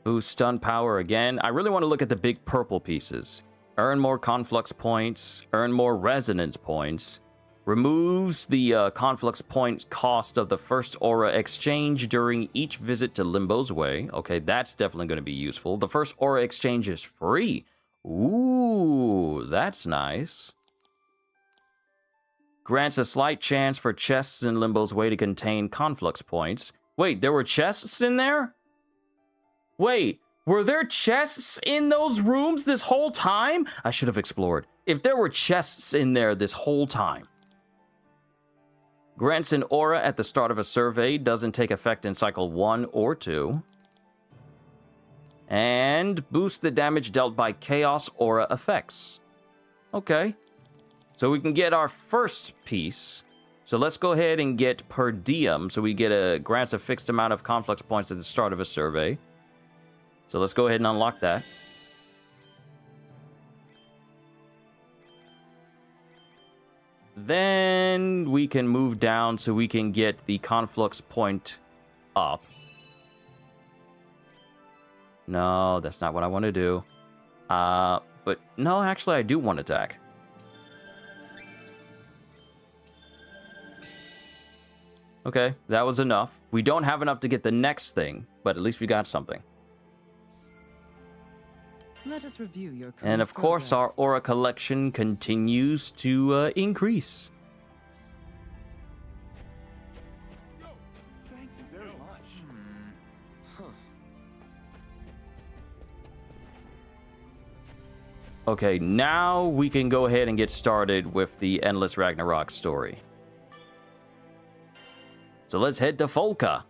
Boost stun power again. I really want to look at the big purple pieces. Earn more conflux points, earn more resonance points, removes the conflux point cost of the first aura exchange during each visit to Limbo's Way. Okay, that's definitely going to be useful. The first aura exchange is free. Ooh, that's nice. Grants a slight chance for chests in Limbo's Way to contain conflux points. Wait, there were chests in there? Wait, were there chests in those rooms this whole time? I should have explored. If there were chests in there this whole time. Grants an aura at the start of a survey. Doesn't take effect in cycle 1 or 2. And boosts the damage dealt by chaos aura effects. Okay. So we can get our first piece. So let's go ahead and get per diem. So we get grants a fixed amount of conflux points at the start of a survey. So let's go ahead and unlock that. Then we can move down so we can get the conflux point up. No, that's not what I want to do. But no, actually I do want to attack. Okay, that was enough. We don't have enough to get the next thing, but at least we got something. Let us review your current And of course, our aura collection continues to increase. Thank you very much. Okay, now we can go ahead and get started with the Endless Ragnarok story. So let's head to Folka.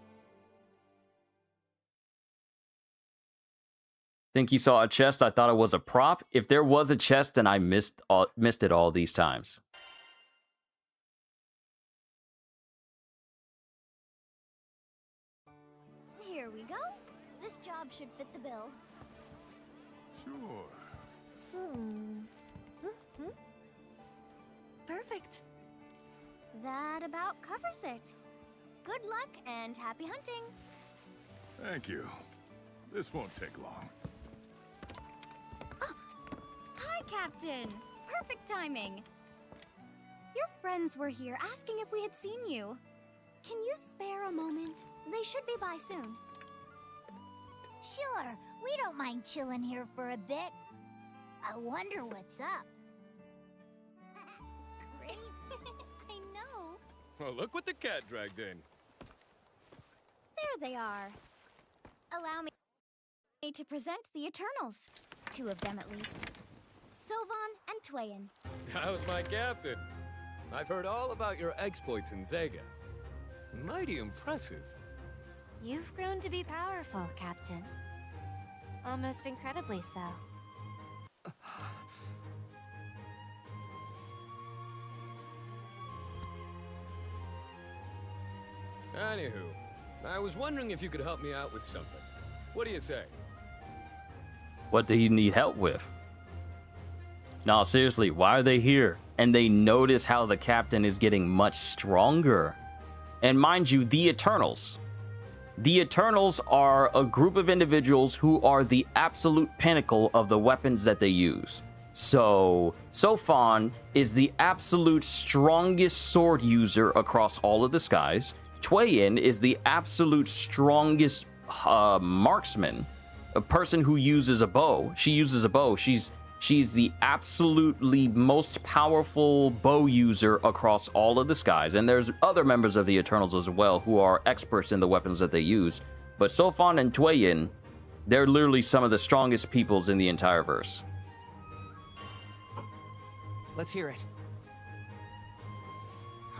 Think you saw a chest? I thought it was a prop. If there was a chest, then I missed it all these times. Here we go. This job should fit the bill. Sure. Perfect. That about covers it. Good luck and happy hunting. Thank you. This won't take long. Hi, Captain. Perfect timing. Your friends were here asking if we had seen you. Can you spare a moment? They should be by soon. Sure, we don't mind chilling here for a bit. I wonder what's up. Crazy. I know. Well, look what the cat dragged in. There they are. Allow me to present the Eternals. 2 of them at least. Sylvan and Twain. How's my captain? I've heard all about your exploits in Zega. Mighty impressive. You've grown to be powerful, Captain. Almost incredibly so. Anywho, I was wondering if you could help me out with something. What do you say? What do you need help with? No, seriously, why are they here? And they notice how the captain is getting much stronger. And mind you, the Eternals. The Eternals are a group of individuals who are the absolute pinnacle of the weapons that they use. So, Sophon is the absolute strongest sword user across all of the skies. Twain is the absolute strongest marksman, a person who uses a bow. She uses a bow. She's the absolutely most powerful bow user across all of the skies. And there's other members of the Eternals as well who are experts in the weapons that they use. But Sophon and Twain, they're literally some of the strongest peoples in the entire verse. Let's hear it.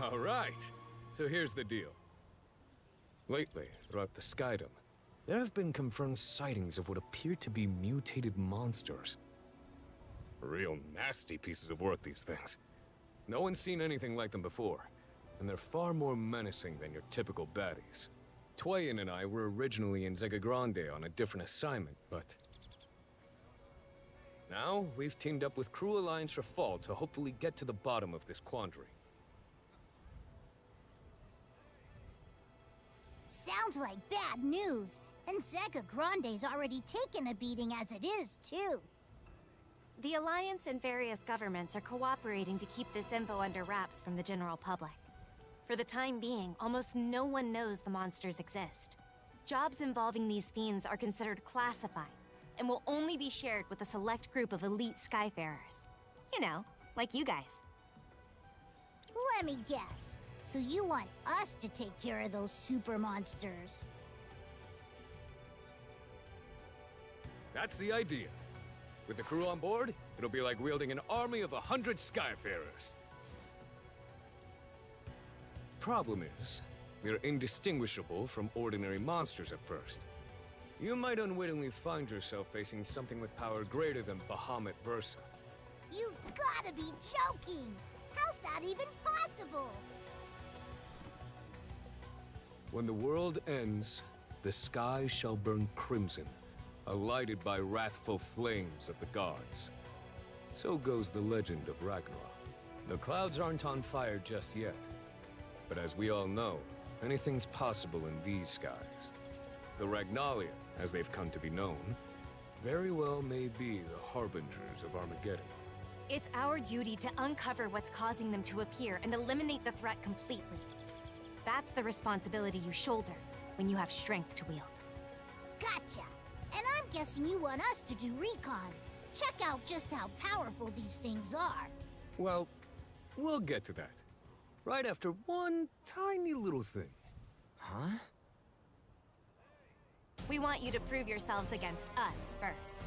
All right. So here's the deal. Lately, throughout the Skydom, there have been confirmed sightings of what appear to be mutated monsters. Real nasty pieces of work, these things. No one's seen anything like them before, and they're far more menacing than your typical baddies. Twain and I were originally in Zega Grande on a different assignment, but now we've teamed up with Crew Alliance Rafal to hopefully get to the bottom of this quandary. Sounds like bad news. And Zega Grande's already taken a beating as it is, too. The Alliance and various governments are cooperating to keep this info under wraps from the general public. For the time being, almost no one knows the monsters exist. Jobs involving these fiends are considered classified, and will only be shared with a select group of elite Skyfarers. You know, like you guys. Let me guess. So you want us to take care of those super monsters? That's the idea. With the crew on board, it'll be like wielding an army of 100 Skyfarers. Problem is, they're indistinguishable from ordinary monsters at first. You might unwittingly find yourself facing something with power greater than Bahamut Versa. You've gotta be joking! How's that even possible? When the world ends, the sky shall burn crimson, lighted by wrathful flames of the gods. So goes the legend of Ragnarok. The clouds aren't on fire just yet, but as we all know, anything's possible in these skies. The Ragnalia, as they've come to be known, very well may be the harbingers of Armageddon. It's our duty to uncover what's causing them to appear and eliminate the threat completely. That's the responsibility you shoulder when you have strength to wield. Gotcha! And I'm guessing you want us to do recon. Check out just how powerful these things are. Well, we'll get to that. Right after one tiny little thing. Huh? We want you to prove yourselves against us first.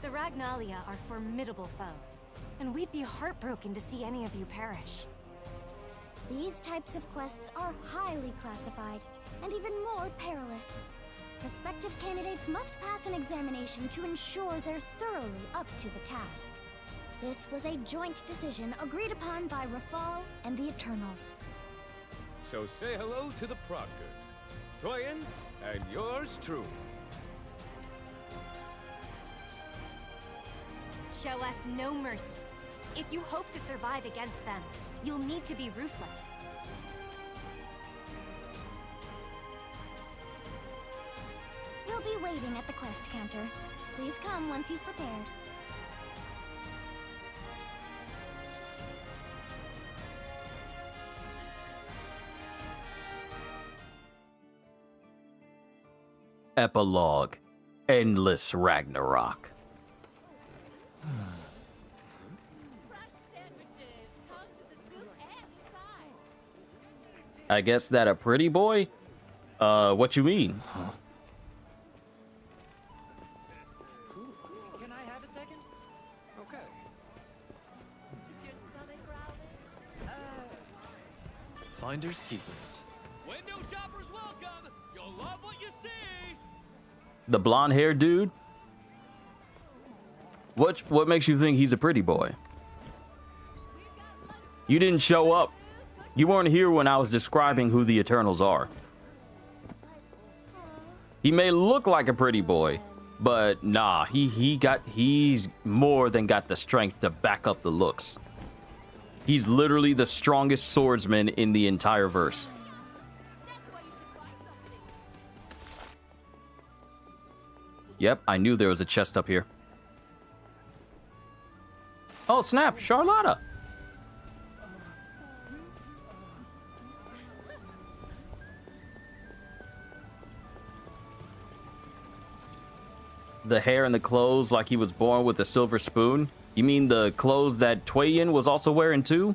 The Ragnalia are formidable foes, and we'd be heartbroken to see any of you perish. These types of quests are highly classified, and even more perilous. Prospective candidates must pass an examination to ensure they're thoroughly up to the task. This was a joint decision agreed upon by Rafal and the Eternals. So say hello to the proctors. Toyin, and yours truly. Show us no mercy. If you hope to survive against them, you'll need to be ruthless. We'll be waiting at the quest counter. Please come once you've prepared. Epilogue. Endless Ragnarok. I guess that a pretty boy? What you mean? Huh? Can I have a second? Okay. Finders keepers. Window shoppers welcome! You'll love what you see! The blonde-haired dude? What makes you think he's a pretty boy? You didn't show up. You weren't here when I was describing who the Eternals are. He may look like a pretty boy, but nah, he's more than got the strength to back up the looks. He's literally the strongest swordsman in the entire verse. Yep, I knew there was a chest up here. Oh snap, Charlotta! The hair and the clothes like he was born with a silver spoon? You mean the clothes that Twain was also wearing too?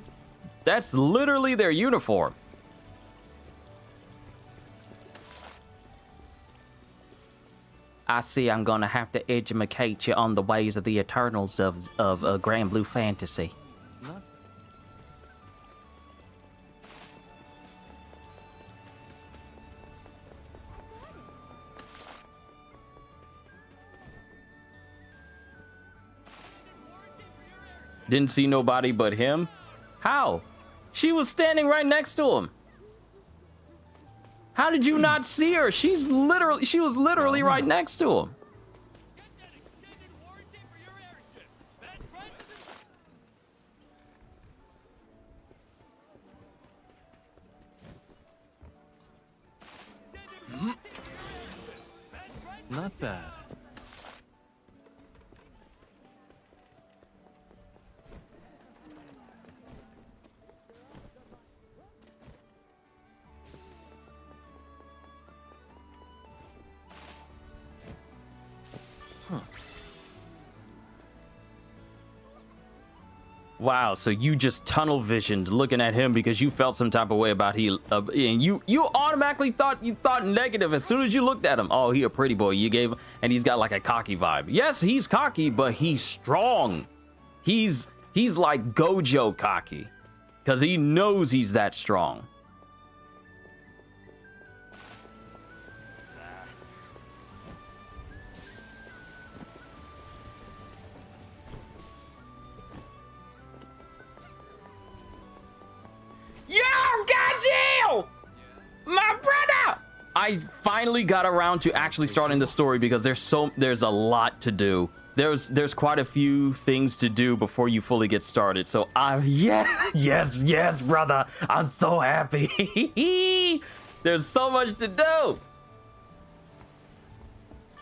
That's literally their uniform. I see I'm gonna have to educate you on the ways of the Eternals of GRANBLUE Fantasy. Didn't see nobody but him? How? She was standing right next to him. How did you not see her? She was literally right next to him. Not bad. Wow, so you just tunnel visioned looking at him because you felt some type of way about and you automatically thought negative as soon as you looked at him. Oh, he a pretty boy. You gave, and he's got like a cocky vibe. Yes, he's cocky, but he's strong. He's like Gojo cocky because he knows he's that strong. Yo, got you! My brother! I finally got around to actually starting the story because there's a lot to do. There's quite a few things to do before you fully get started. So yes, brother. I'm so happy. There's so much to do.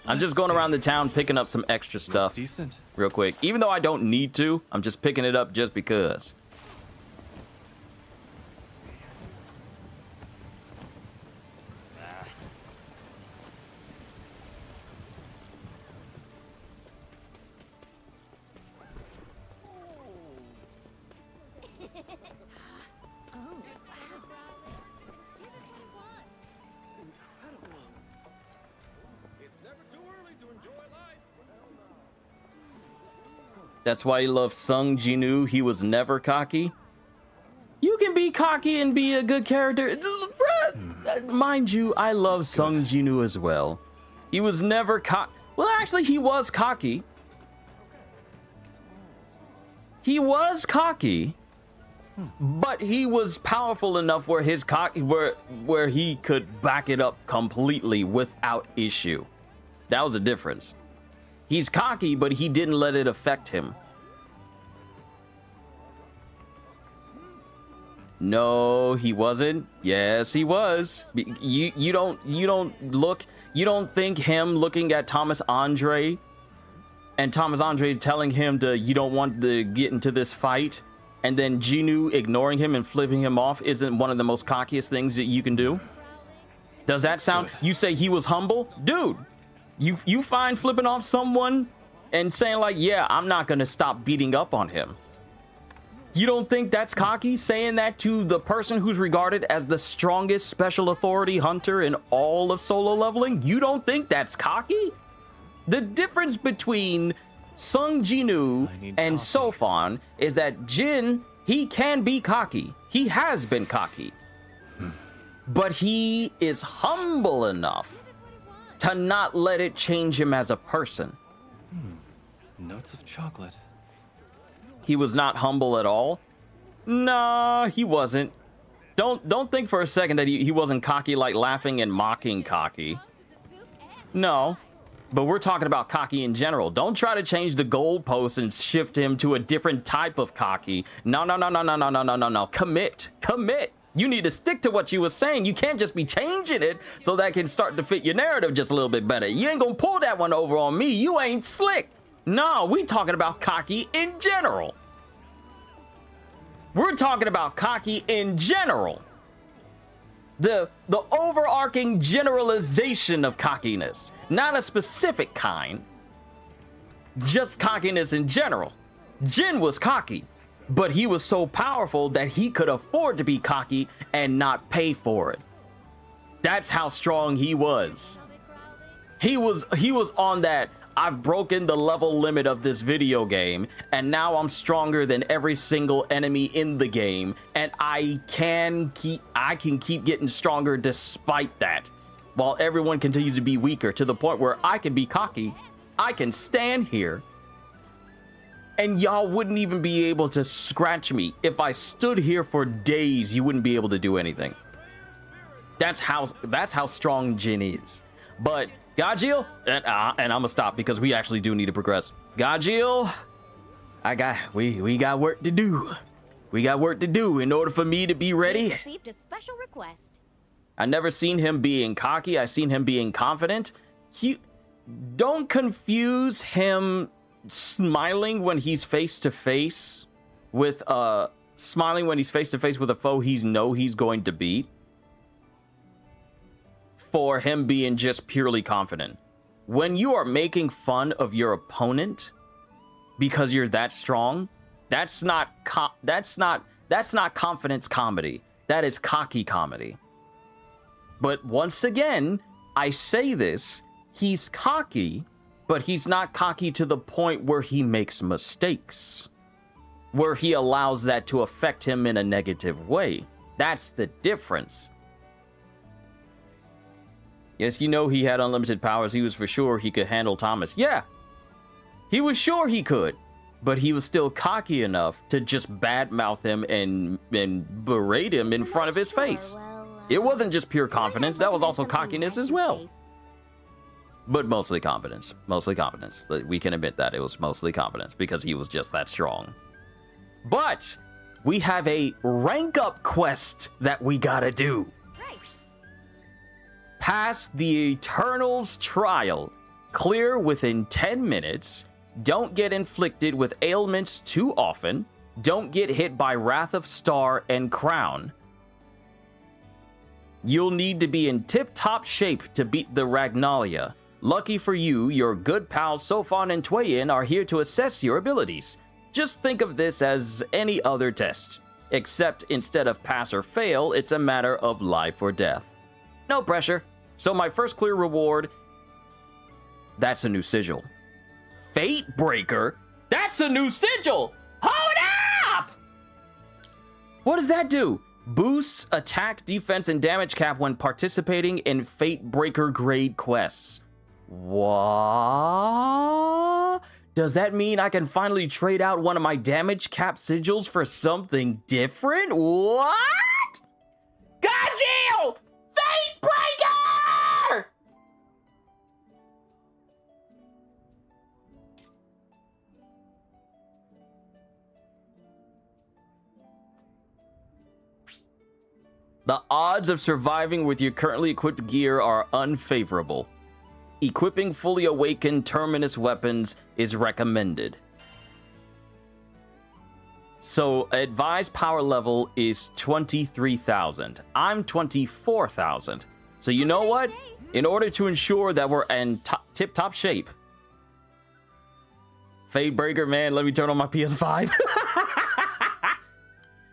I'm just going around the town picking up some extra stuff real quick. Even though I don't need to, I'm just picking it up just because. That's why he loved Sung Jinu. He was never cocky. You can be cocky and be a good character. Mind you, I love Sung Jinu as well. He was never cocky. Well, actually, he was cocky. He was cocky, but he was powerful enough where his where he could back it up completely without issue. That was a difference. He's cocky, but he didn't let it affect him. No, he wasn't. Yes, he was. You don't think him looking at Thomas Andre and Thomas Andre telling him you don't want to get into this fight, and then Jinu ignoring him and flipping him off isn't one of the most cockiest things that you can do? Does that sound? You say he was humble? Dude, you find flipping off someone and saying like, yeah, I'm not gonna stop beating up on him. You don't think that's cocky, saying that to the person who's regarded as the strongest special authority hunter in all of solo leveling? You don't think that's cocky? The difference between Sung Jinu and Sofon is that Jin, he can be cocky. He has been cocky. But he is humble enough to not let it change him as a person. Notes of chocolate. He was not humble at all? Nah, he wasn't. Don't think for a second that he wasn't cocky, like laughing and mocking cocky. No, but we're talking about cocky in general. Don't try to change the goalpost and shift him to a different type of cocky. No. Commit. You need to stick to what you were saying. You can't just be changing it so that can start to fit your narrative just a little bit better. You ain't gonna pull that one over on me. You ain't slick. No, we talking about cocky in general. We're talking about cocky in general. The overarching generalization of cockiness, not a specific kind, just cockiness in general. Jin was cocky, but he was so powerful that he could afford to be cocky and not pay for it. That's how strong he was. He was on that, I've broken the level limit of this video game, and now I'm stronger than every single enemy in the game, and I can keep getting stronger despite that, while everyone continues to be weaker, to the point where I can be cocky. I can stand here and y'all wouldn't even be able to scratch me. If I stood here for days, you wouldn't be able to do anything. That's how strong Jin is. But Gajil, and I'm gonna stop because we actually do need to progress. Gajil, we got work to do. We got work to do in order for me to be ready. Received a special request. I never seen him being cocky. I seen him being confident. Don't confuse him smiling when he's face to face with a foe he's going to beat, for him being just purely confident. When you are making fun of your opponent because you're that strong, that's not confidence comedy. That is cocky comedy. But once again, I say this, he's cocky, but he's not cocky to the point where he makes mistakes, where he allows that to affect him in a negative way. That's the difference. Yes, you know he had unlimited powers. He was for sure he could handle Thomas. Yeah, he was sure he could, but he was still cocky enough to just badmouth him and berate him in front of his face. It wasn't just pure confidence. That was also cockiness as well. But mostly confidence. Mostly confidence. We can admit that. It was mostly confidence because he was just that strong. But we have a rank up quest that we gotta do. Pass the Eternals trial. Clear within 10 minutes. Don't get inflicted with ailments too often. Don't get hit by Wrath of Star and Crown. You'll need to be in tip-top shape to beat the Ragnalia. Lucky for you, your good pals Sofon and Twayun are here to assess your abilities. Just think of this as any other test. Except instead of pass or fail, it's a matter of life or death. No pressure. So my first clear reward, that's a new sigil. Fate Breaker? That's a new sigil! Hold up! What does that do? Boosts attack, defense, and damage cap when participating in Fate Breaker grade quests. What? Does that mean I can finally trade out one of my damage cap sigils for something different? What? Gajil! Fate Breaker! The odds of surviving with your currently equipped gear are unfavorable. Equipping fully awakened Terminus weapons is recommended. So, advised power level is 23,000. I'm 24,000. So, you know what? In order to ensure that we're in tip-top shape, Fate Breaker, man, let me turn on my PS5.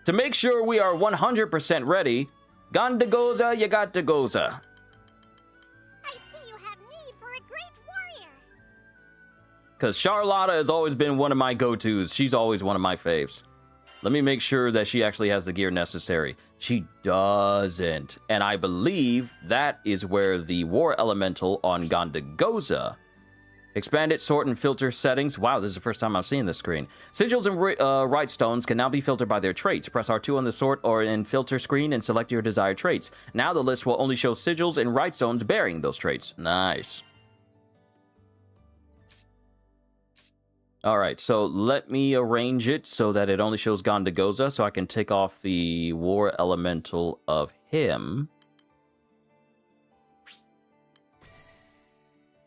To make sure we are 100% ready, Gandagoza, you got to goza. I see you have need for a great warrior. Because Charlotta has always been one of my go-tos. She's always one of my faves. Let me make sure that she actually has the gear necessary. She doesn't. And I believe that is where the War Elemental on Gandagoza. Expanded sort and filter settings. Wow, this is the first time I'm seeing this screen. Sigils and right stones can now be filtered by their traits. Press R2 on the sort or in filter screen and select your desired traits. Now the list will only show sigils and right stones bearing those traits. Nice. All right, so let me arrange it so that it only shows Gandagoza, so I can take off the War Elemental of him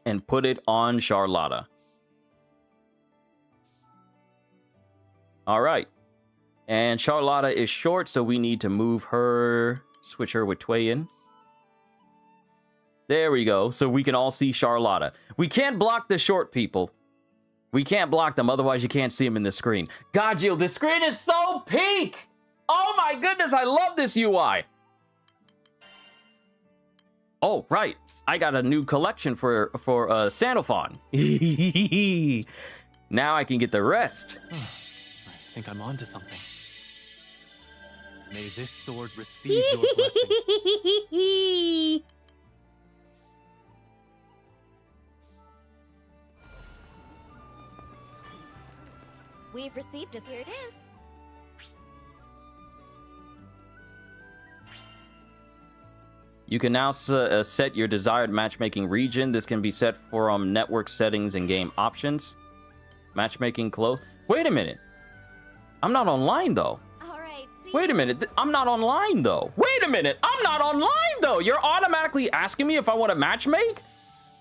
and put it on Charlotta. All right. And Charlotta is short, so we need to move her, switch her with Twayun. There we go. So we can all see Charlotta. We can't block the short people. We can't block them, otherwise you can't see them in the screen. Gajil, this screen is so pink! Oh my goodness, I love this UI! Oh, right. I got a new collection for Sandophon. Now I can get the rest. I think I'm onto something. May this sword receive your blessing. We've received us. Here it is. You can now set your desired matchmaking region. This can be set from network settings and game options. Matchmaking close. Wait a minute. I'm not online though. Wait a minute. I'm not online though. Wait a minute. I'm not online though. You're automatically asking me if I want to matchmake?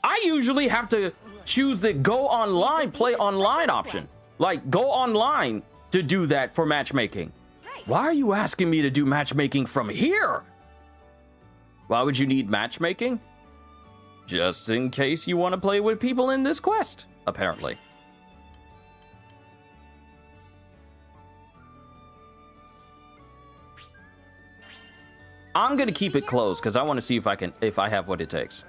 I usually have to choose the go online, play online option. Like go online to do that for matchmaking. Why are you asking me to do matchmaking from here? Why would you need matchmaking? Just in case you want to play with people in this quest, apparently. I'm gonna keep it closed because I want to see if I have what it takes.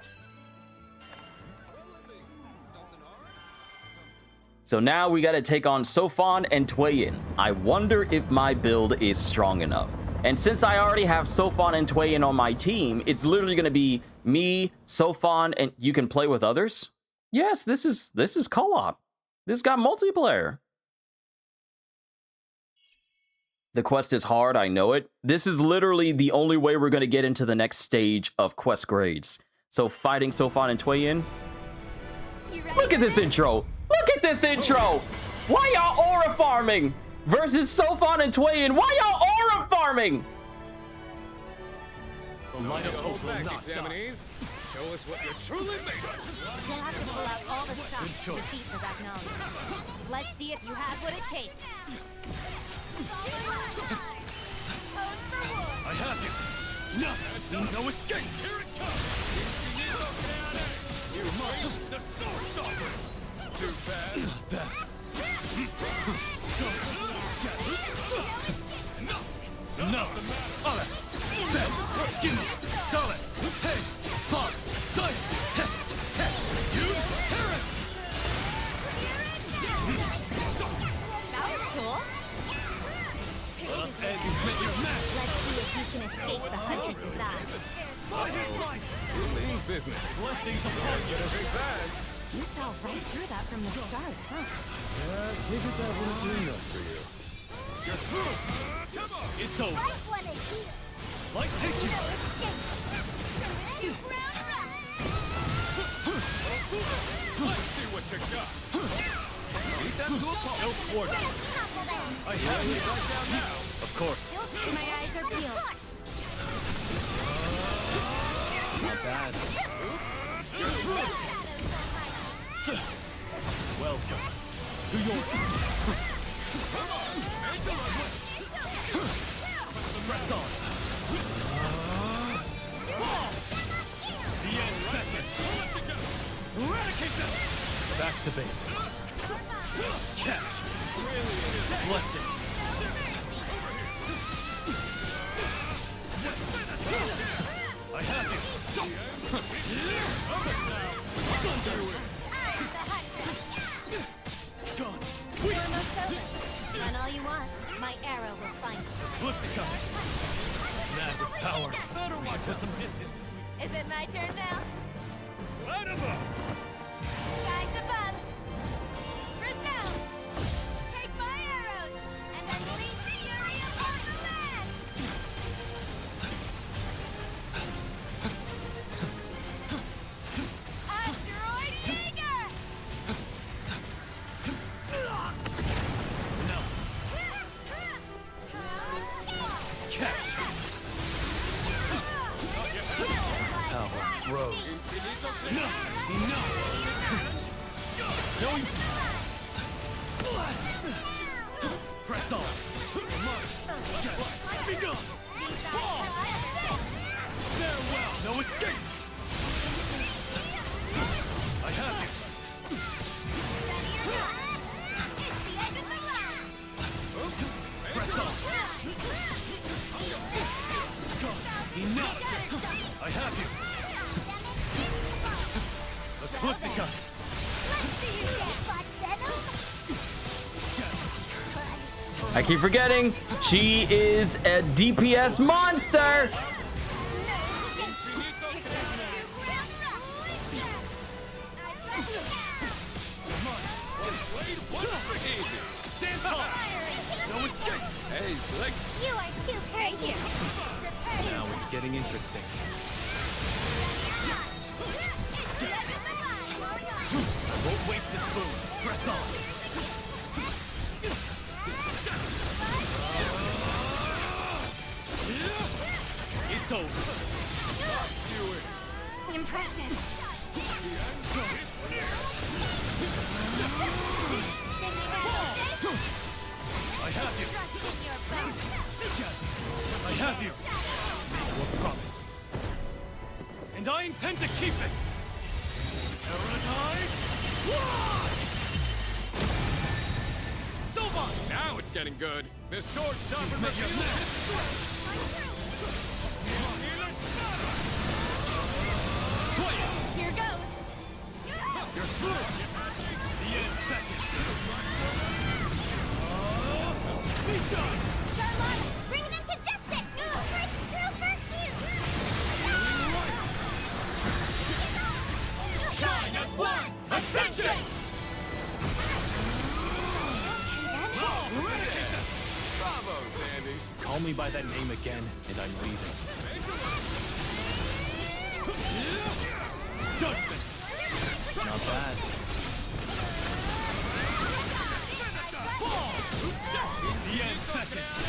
So now we got to take on Sofon and Twayin. I wonder if my build is strong enough. And since I already have Sofon and Twayin on my team, it's literally going to be me, Sofon, and you can play with others. Yes, this is co-op. This got multiplayer. The quest is hard, I know it. This is literally the only way we're going to get into the next stage of quest grades. So fighting Sofon and Twayin. Look at this intro. Look at this intro. Why y'all aura farming? Versus Sofon and Twayin. Why y'all aura farming? The light of hope will not die. Show us what you're truly made of. You'll have to pull out all the stops to defeat the Ragnarok. Let's see if you have what it takes. I have you. No escape. Here it comes. You must the sword sovereign. Too bad. Not bad. No. Ole. Ben. Gimme. Dale. Hey. Pop. Die. You. Harris. That was cool. Let's see if you can escape the Huntress's eye. Means business. You saw right through that from the start, huh? Yeah, figured that wouldn't be enough for you. You're through. Come on. It's over. Like take you. Let's see what you got. Beat that to a pulp. No quarter. I have you right down now. Of course. My eyes are peeled. Not bad. Welcome to your press on. The end beckons. Eradicate them. Back to basics. Catch. Blessing. I have you. Gone. We're almost over. Run all you want. My arrow will find you. Look to come. Mad with power. We should put some distance. Is it my turn now? Right above. Skies above. Brazil. Take my arrows and unleash the fury upon the land. Asteroid Jaeger. No. Catch. Power grows. No. No. No. Press on. Be gone. Farewell. No escape. I have you. Press on. Enough. I have you. Ecliptica. I keep forgetting, she is a DPS monster. Stand tall. You are too right here. Now it's getting interesting. I won't waste this boon. Press on. It's over. Impressive. I have you. I have you. Your promise. And I intend to keep it. Paradise. So far. Now it's getting good. This sword stopper Make your Here goes. You're through. The end beckons. Be done. Charlotta, bring them to justice! Breakthrough virtue! Shine as one. Ascension. Bravo, Sandy. Call me by that name again, and I'm leaving. Judgment. Not bad. The end beckons.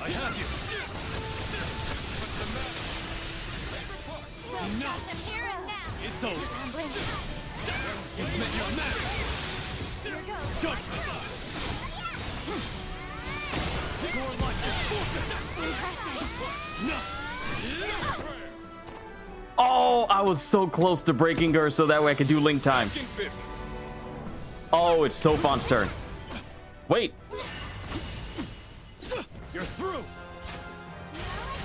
I have you. Enough. Here and now. It's over. You've met your match. Judgment. Your life is forfeit. No. Oh, I was so close to breaking her so that way I could do link time. Oh, it's Sophon's turn. Wait. You're through.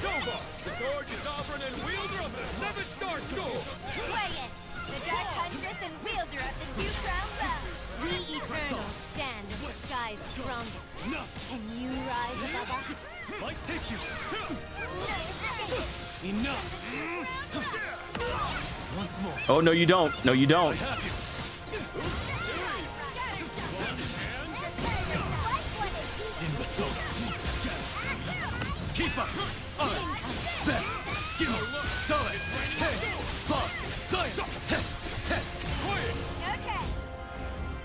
Sova, the sword is sovereign and wielder of the seven-star sword. Sway it. The Dark Huntress and wielder of the two-crown bow. We Eternals stand as the sky's strongest. Can you rise above us? Might take you. Enough. Once more. Oh, no, you don't. No, you don't. I have you. Imbecile. Keep up. There. Give me. Dollar. Hey. Bob. Dice. Okay.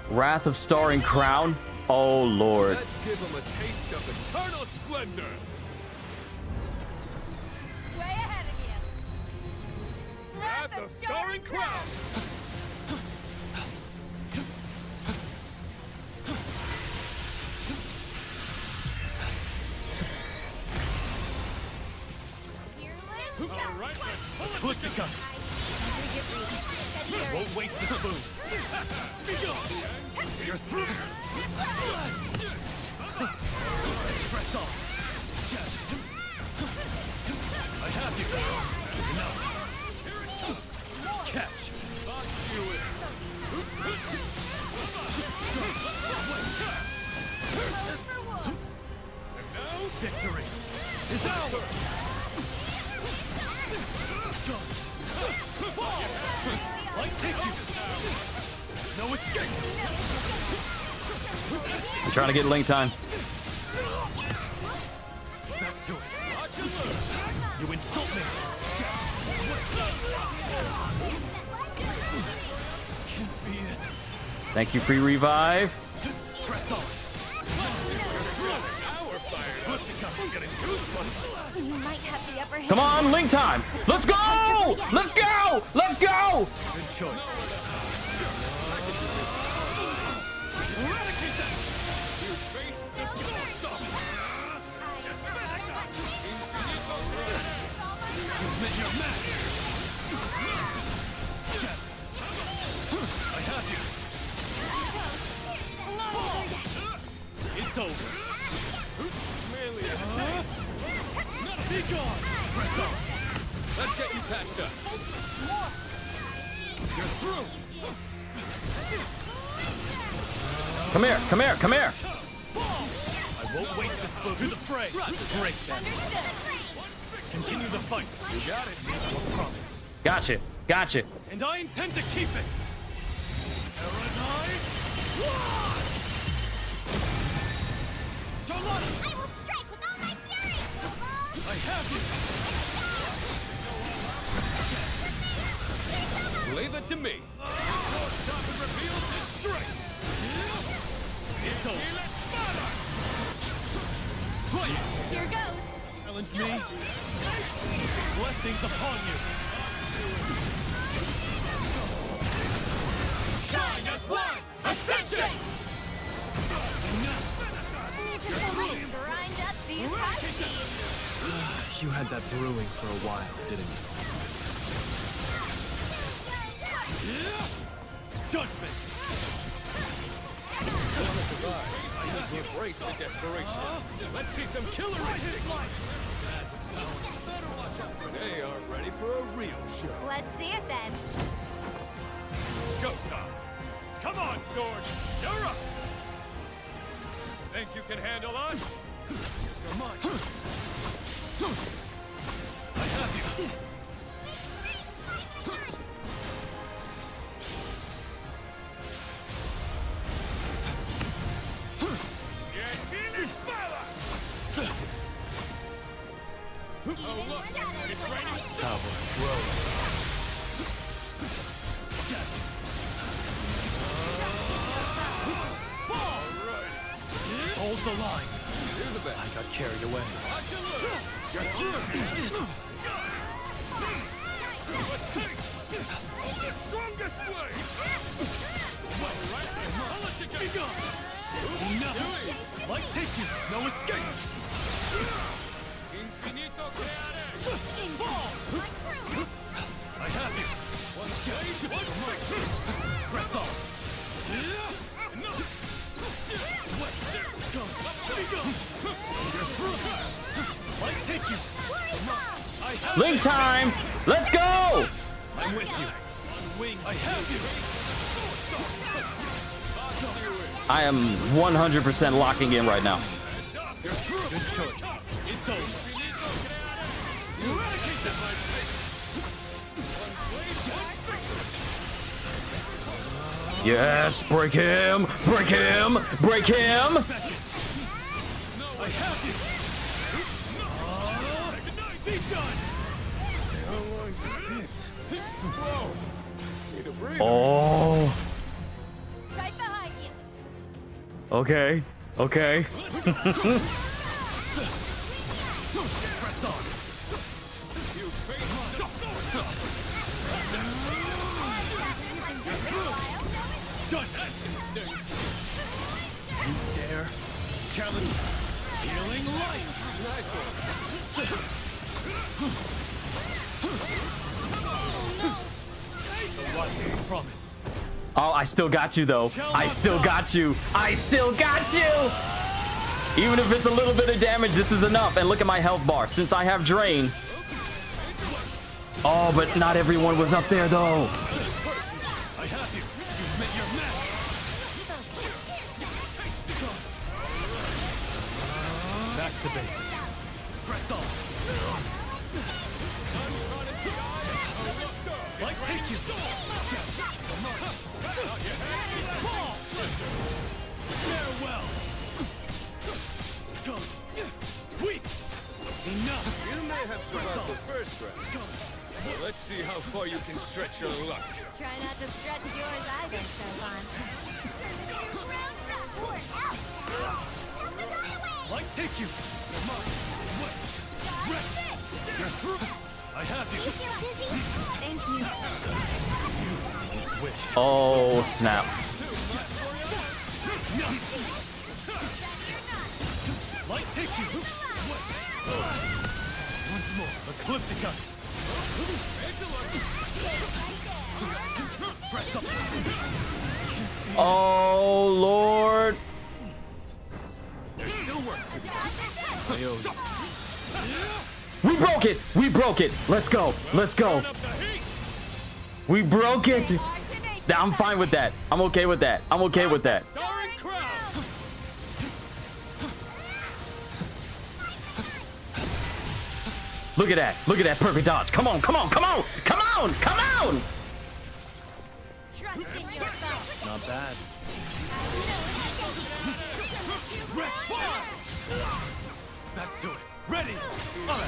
Wrath of Star and Crown. Oh, Lord. Let's give him a taste of eternal splendor. Way ahead of you. Wrath of Star and Crown. All right, click the gun. Won't waste this boon. Be gone. You're through. Press on. I have you. Enough. Catch. And now victory is ours. I take you. No escape. I'm trying to get link time. Back to it. You insult me. Can't be it. Thank you, free revive. Press on. You might have the upper hand. Come on, link time. Let's go. Let's go. Let's go. Good choice. Your match. I have you. It's over. Be gone. Press on. Let's get you patched up. You're through. Come here. Come here. Come here. I won't waste this boon. To the fray. Break them. Continue the fight. You got it. Your promise. Gotcha. Gotcha. And I intend to keep it. Paradise. I will strike with all have you! Leave it to me. It's over. Here goes. Challenge me. Blessings upon you. Shine as one! Ascension! Grind up these huskies. You had that brewing for a while, didn't you? Judgment! I need to embrace the desperation. Let's see some killer instinct! They are ready for a real show. Let's see it then. Go time. Come on, Sword. You're up. Think you can handle us? You're mine. I have you. Hold the line. I got carried away. The strongest blade! Be gone. Enough. Light take you. No escape. Infinito creare! Fall. I have you. One stage, one fight. Press on. Go. Be gone. You're through. Light take you. I have Link time! Let's go! I'm with you. One wing. I have you. I am 100% locking in right now. You're through. Good choice. It's over. Eradicate that light. Yes, break him! Break him! Break him! I have you. Be done. Whoa! Need a breather. Oh. Right behind you. Okay. Okay. Press on. You face You dare challenge healing light. Nice one. The one promise. Oh, I still got you though. I still got you. I still got you. Even if it's a little bit of damage, this is enough. And look at my health bar since I have drain. Oh, but not everyone was up there though. I have you. You've met your match. Back to basics. Press on. Light take you. Farewell. Go. Sweep. Enough. You may have survived the first round. Well, let's see how far you can stretch your luck. Try not to stretch yours either, Sylvan. Light take you. You're mine. What? Rest. You're through. I have you. Thank you. Used his wish. Oh, snap. Light take you. Once more. Ecliptica. Press up. Oh, Lord. There's still work. We broke it. We broke it. Let's go. Let's go. We broke it. I'm fine with that. I'm okay with that. I'm okay with that. Starring crowd! Look at that. Look at that perfect dodge. Come on. Come on. Come on. Come on. Come on. Trust in yourself. Not bad. Back to it. Ready. Ready! Alle!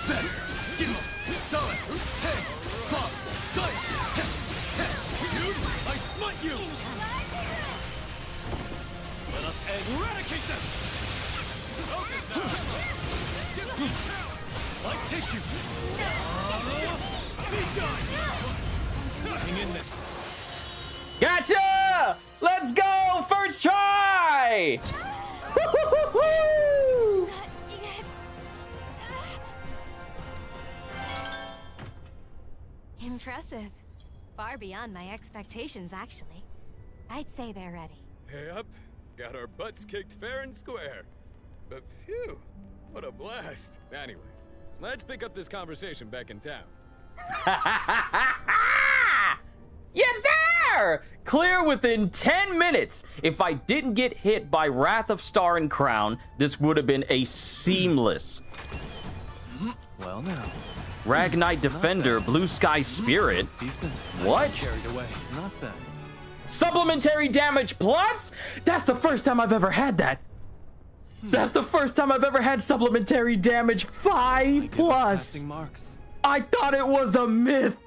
Bet! Gimmo! Dale! Hey! Pop! Die! You! I smite you! Let us eradicate them! I take you! Be done! Hang in there! Gotcha! Let's go! First try! Woo-hoo-hoo-hoo! Impressive. Far beyond my expectations, actually. I'd say they're ready. Yep, got our butts kicked fair and square. But phew, what a blast. Anyway, let's pick up this conversation back in town. Yes, sir! Clear within 10 minutes. If I didn't get hit by Wrath of Star and Crown, this would have been a seamless. Well, now. Ragnite Defender, Blue Sky Spirit. Decent. What? Carried away. Not bad. Supplementary damage plus? That's the first time I've ever had that. That's the first time I've ever had supplementary damage 5 plus. Marks. I thought it was a myth.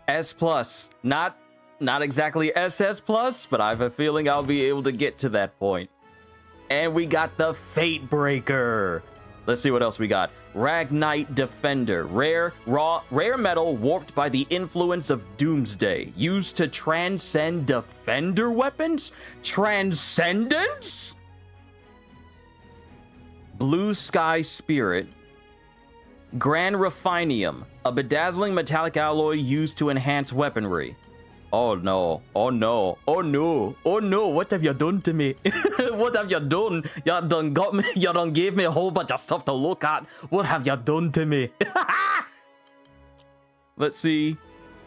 S plus, not exactly SS plus, but I have a feeling I'll be able to get to that point. And we got the Fate Breaker. Let's see what else we got. Ragnite Defender, rare metal warped by the influence of Doomsday, used to transcend defender weapons. Transcendence. Blue Sky Spirit. Grand Refinium, a bedazzling metallic alloy used to enhance weaponry. Oh no, oh no, oh no, oh no, what have you done to me? What have you done? You done got me, you done gave me a whole bunch of stuff to look at. What have you done to me? Let's see.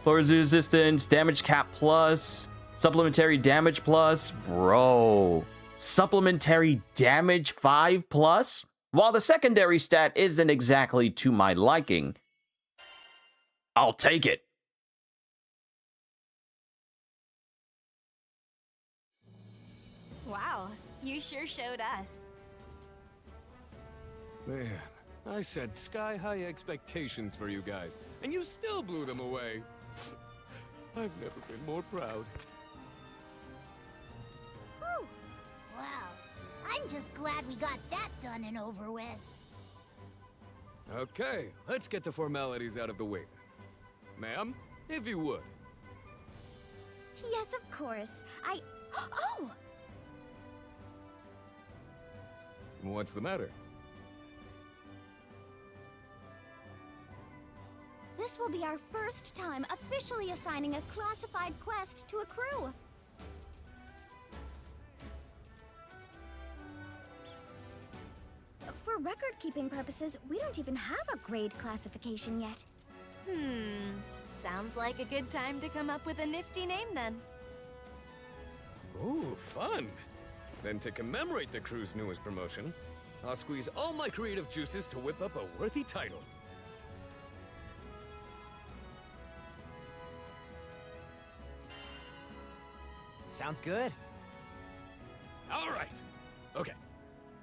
Corrosion resistance, damage cap plus, supplementary damage plus. Bro, supplementary damage 5 plus? While the secondary stat isn't exactly to my liking, I'll take it. Wow, you sure showed us. Man, I set sky-high expectations for you guys, and you still blew them away. I've never been more proud. Whew. Wow. I'm just glad we got that done and over with. Okay, let's get the formalities out of the way. Ma'am, if you would. Yes, of course. Oh! What's the matter? This will be our first time officially assigning a classified quest to a crew. For record-keeping purposes, we don't even have a grade classification yet. Sounds like a good time to come up with a nifty name then. Ooh, fun! Then to commemorate the crew's newest promotion, I'll squeeze all my creative juices to whip up a worthy title. Sounds good. All right. Okay.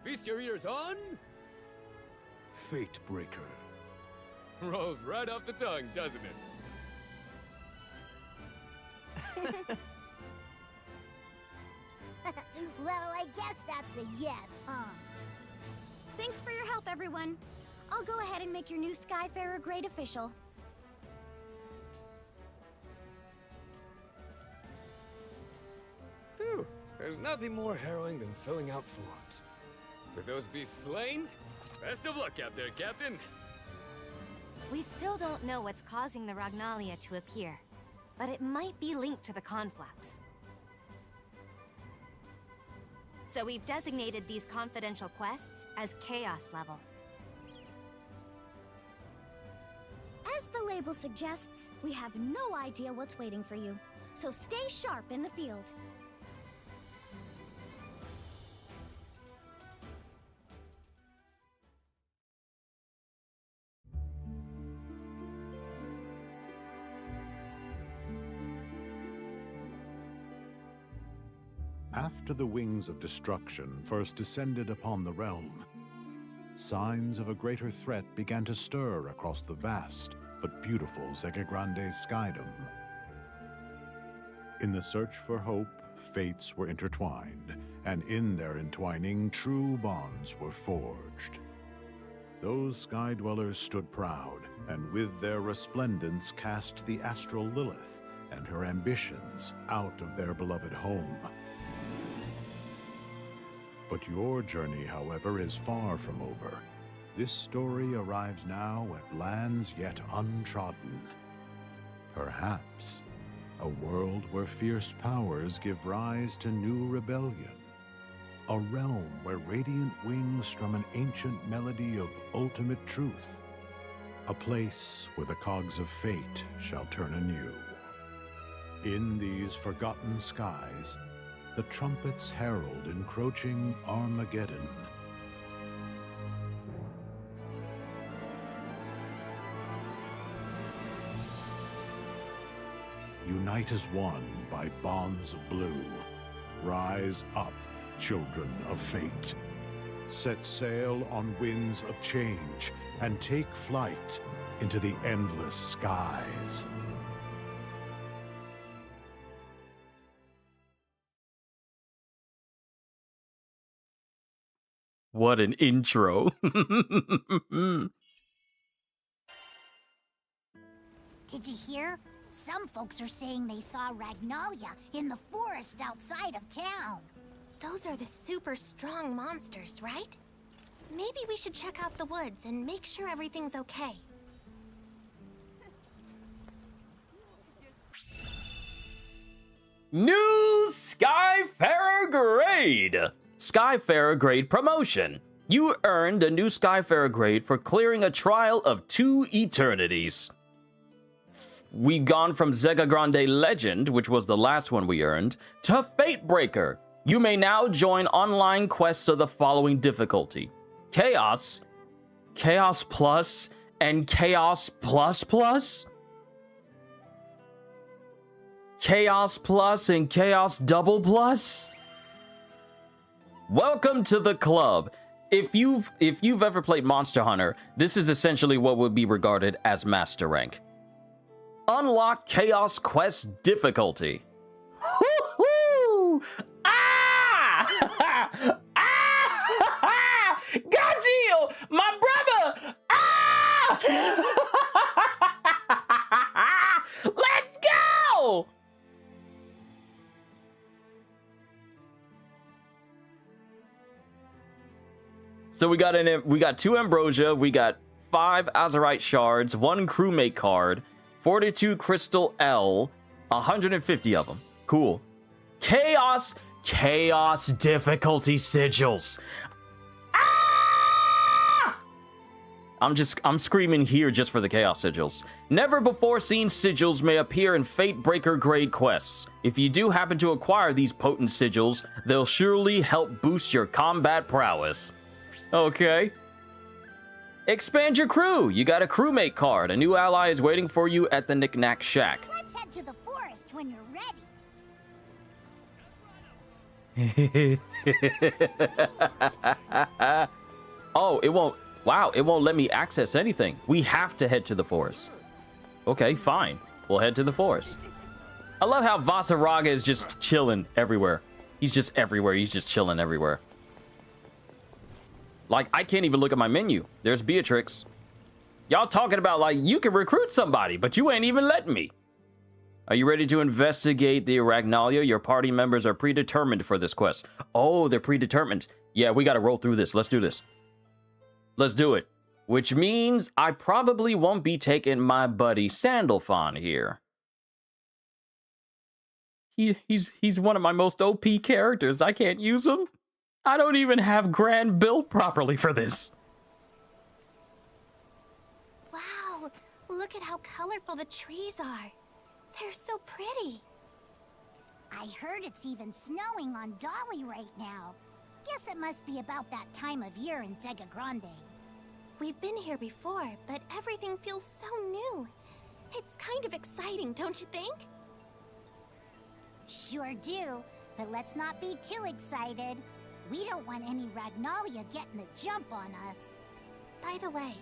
Feast your ears on... Fate Breaker. Rolls right off the tongue, doesn't it? Well, I guess that's a yes, huh? Thanks for your help, everyone. I'll go ahead and make your new Skyfarer grade official. Phew. There's nothing more harrowing than filling out forms. With those beasts slain, best of luck out there, Captain. We still don't know what's causing the Ragnalia to appear, but it might be linked to the conflux. So we've designated these confidential quests as Chaos level. As the label suggests, we have no idea what's waiting for you. So stay sharp in the field. After the wings of destruction first descended upon the realm, signs of a greater threat began to stir across the vast but beautiful Zegagrande skydom. In the search for hope, fates were intertwined, and in their entwining, true bonds were forged. Those sky dwellers stood proud, and with their resplendence cast the astral Lilith and her ambitions out of their beloved home. But your journey, however, is far from over. This story arrives now at lands yet untrodden. Perhaps a world where fierce powers give rise to new rebellion. A realm where radiant wings strum an ancient melody of ultimate truth. A place where the cogs of fate shall turn anew. In these forgotten skies, the trumpets herald encroaching Armageddon. Unite as one by bonds of blue. Rise up, children of fate. Set sail on winds of change and take flight into the endless skies. What an intro. Did you hear? Some folks are saying they saw Ragnalia in the forest outside of town. Those are the super strong monsters, right? Maybe we should check out the woods and make sure everything's okay. New Skyfarer grade! Skyfarer grade promotion. You earned a new Skyfarer grade for clearing a trial of 2 eternities. We've gone from Zegagrande Legend, which was the last one we earned, to Fatebreaker. You may now join online quests of the following difficulty: Chaos, Chaos Plus, and Chaos Plus Plus? Chaos Plus and Chaos Double Plus? Welcome to the club. If you've ever played Monster Hunter, this is essentially what would be regarded as Master Rank. Unlock Chaos Quest difficulty. Woohoo! Ah! Ah! Got you! My brother! Ah! Let's go! So we got 2 Ambrosia, we got 5 Azurite shards, 1 crewmate card, 42 Crystal L, 150 of them. Cool. Chaos difficulty sigils. Ah! I'm screaming here just for the Chaos sigils. Never before seen sigils may appear in Fatebreaker grade quests. If you do happen to acquire these potent sigils, they'll surely help boost your combat prowess. Okay. Expand your crew. You got a crewmate card. A new ally is waiting for you at the Knick-Knack Shack. Let's head to the forest when you're ready. Oh, it won't. Wow, it won't let me access anything. We have to head to the forest. Okay, fine. We'll head to the forest. I love how Vasaraga is just chilling everywhere. He's just everywhere. He's just chilling everywhere. Like, I can't even look at my menu. There's Beatrix. Y'all talking about, like, you can recruit somebody, but you ain't even letting me. Are you ready to investigate the Ragnalia? Your party members are predetermined for this quest. Oh, they're predetermined. Yeah, we gotta roll through this. Let's do this. Let's do it. Which means I probably won't be taking my buddy Sandalphon here. He's one of my most OP characters. I can't use him. I don't even have Grand built properly for this. Wow, look at how colorful the trees are. They're so pretty. I heard it's even snowing on Dolly right now. Guess it must be about that time of year in Zegagrande. We've been here before, but everything feels so new. It's kind of exciting, don't you think? Sure do. But let's not be too excited. We don't want any Ragnalia getting the jump on us. By the way,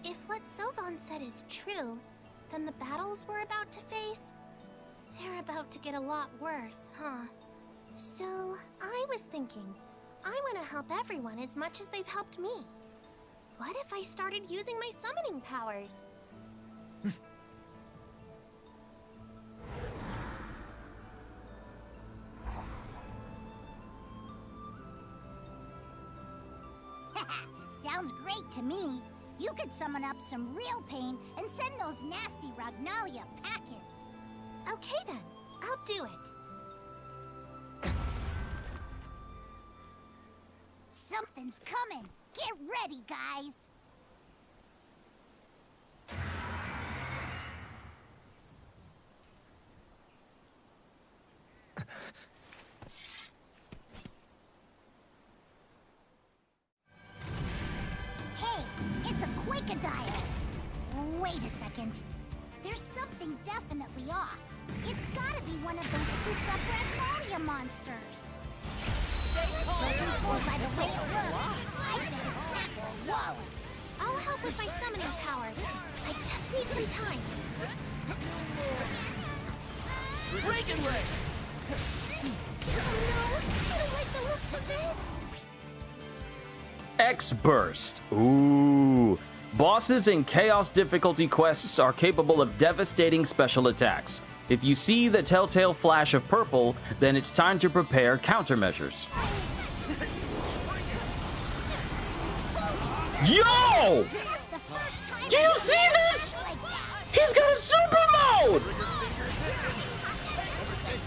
if what Sylvan said is true, then the battles we're about to face, they're about to get a lot worse, huh? So, I was thinking, I want to help everyone as much as they've helped me. What if I started using my summoning powers? Sounds great to me. You could summon up some real pain and send those nasty Ragnalia packing. Okay then, I'll do it. Something's coming. Get ready, guys. Hey, it's a Quakadile. Wait a second. There's something definitely off. It's gotta be one of those souped-up Ragnalia monsters. Don't be fooled by the way it looks. I bet it packs a wallet. I'll help with my summoning powers. I just need some time. Raganrok! No, I don't like the looks of this. X-Burst. Ooh. Bosses in Chaos difficulty quests are capable of devastating special attacks. If you see the telltale flash of purple, then it's time to prepare countermeasures. Yo! Do you see this? He's got a super mode!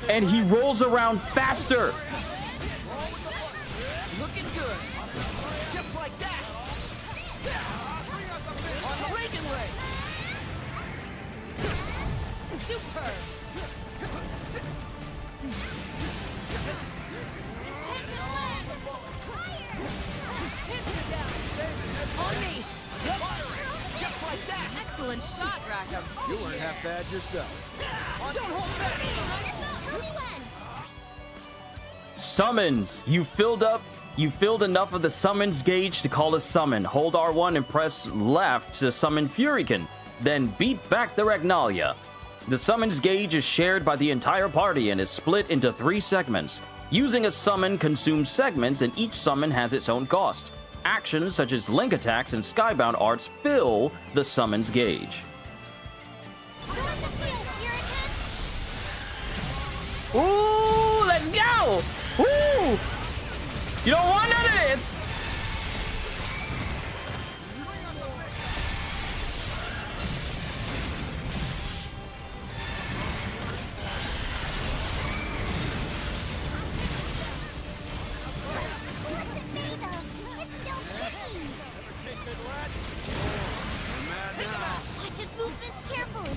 And he rolls around faster. Looking good. Just like that. On Raganrok. Superb. On me. Just like that. Excellent shot, Rackham. You weren't half bad yourself. Don't hold back. Tell me when. Summons. You filled enough of the summons gauge to call a summon. Hold R1 and press left to summon Furican. Then beat back the Ragnalia. The summons gauge is shared by the entire party and is split into 3 segments. Using a summon consumes segments, and each summon has its own cost. Actions such as link attacks and skybound arts fill the summons gauge. Ooh, let's go! Ooh! You don't want none of this! What's it made of? It's still kicking. Watch its movements carefully.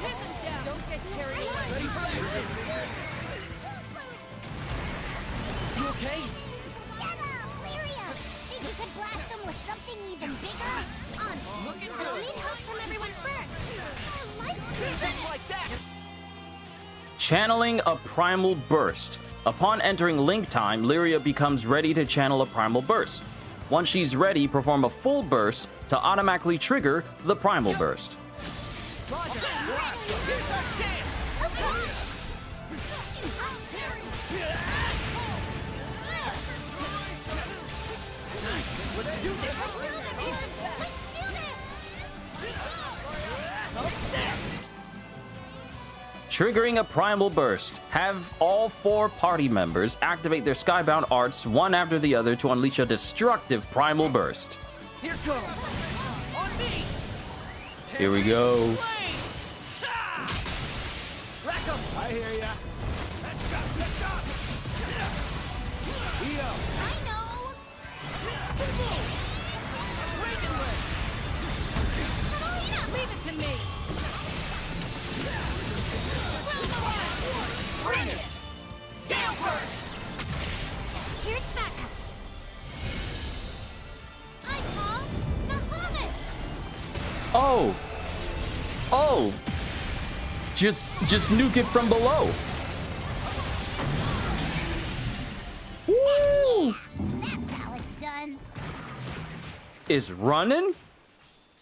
Pin them down. Don't get carried away. You okay? Get up, Lyria! Think you could blast them with something even bigger? But I'll need help from everyone first. I like this. Just like that. Channeling a Primal Burst. Upon entering Link Time, Lyria becomes ready to channel a Primal Burst. Once she's ready, perform a full burst to automatically trigger the Primal Burst. Roger. Here's our chance. Let's do this. Triggering a Primal Burst. Have all 4 party members activate their Skybound arts one after the other to unleash a destructive Primal Burst. Here goes. On me. Here we go. Rackham. I hear ya. I know. Leave it to me. Oh. Oh. Just nuke it from below. Woo! That's how it's done. Is running?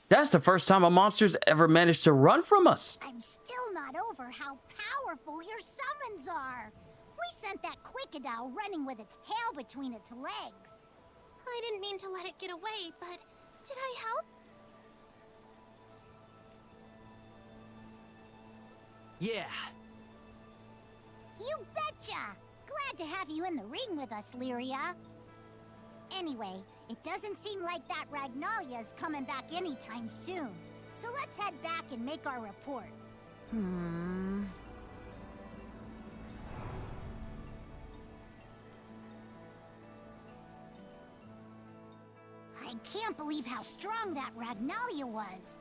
That's the first time a monster's ever managed to run from us. I'm still not over how powerful your summons are. We sent that Quickadow running with its tail between its legs. I didn't mean to let it get away, but did I help? Yeah. You betcha! Glad to have you in the ring with us, Lyria. Anyway, it doesn't seem like that Ragnalia's coming back anytime soon. So let's head back and make our report. I can't believe how strong that Ragnalia was.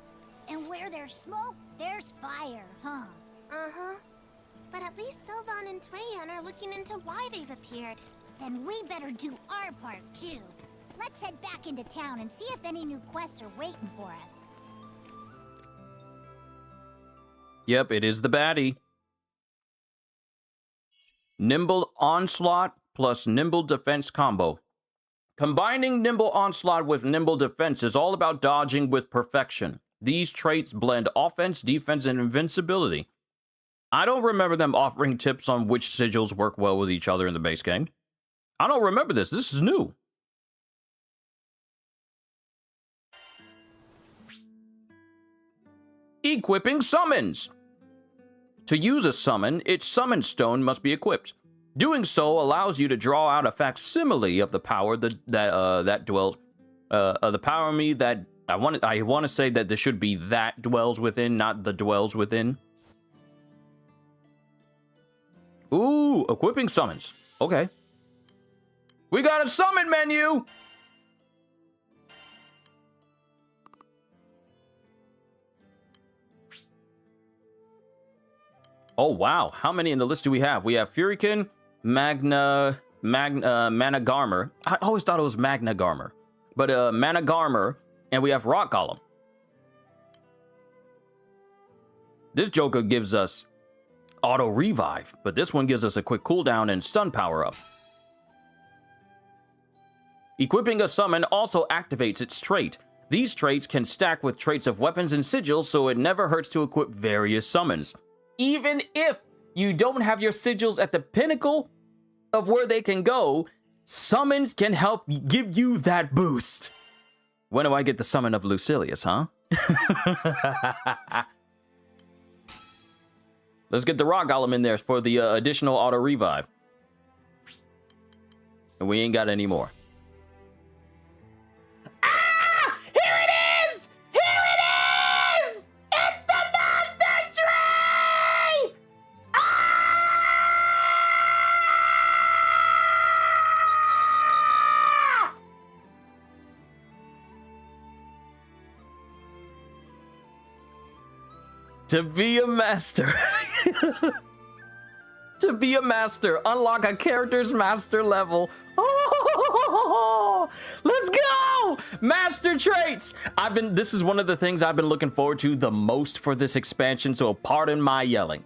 And where there's smoke, there's fire, huh? Uh-huh. But at least Sylvan and Tuayan are looking into why they've appeared. Then we better do our part, too. Let's head back into town and see if any new quests are waiting for us. Yep, it is the baddie. Nimble Onslaught plus Nimble Defense combo. Combining Nimble Onslaught with Nimble Defense is all about dodging with perfection. These traits blend offense, defense, and invincibility. I don't remember them offering tips on which sigils work well with each other in the base game. I don't remember this. This is new. Equipping summons. To use a summon, its summon stone must be equipped. Doing so allows you to draw out a facsimile of the power that dwells, the power of me that I want to say that there should be that dwells within, not the dwells within. Ooh, equipping summons. Okay. We got a summon menu. Oh, wow. How many in the list do we have? We have Furykin, Managarmer. I always thought it was Magnagarmer. But Managarmer, and we have Rock Golem. This Joker gives us auto revive, but this one gives us a quick cooldown and stun power up. Equipping a summon also activates its trait. These traits can stack with traits of weapons and sigils, so it never hurts to equip various summons. Even if you don't have your sigils at the pinnacle of where they can go, summons can help give you that boost. When do I get the summon of Lucilius, huh? Let's get the Rock Golem in there for the additional auto revive. And we ain't got any more. Ah! Here it is! Here it is! It's the monster tree! To be a master. To be a master, unlock a character's master level. Oh, let's go! Master traits. This is one of the things I've been looking forward to the most for this expansion, so pardon my yelling.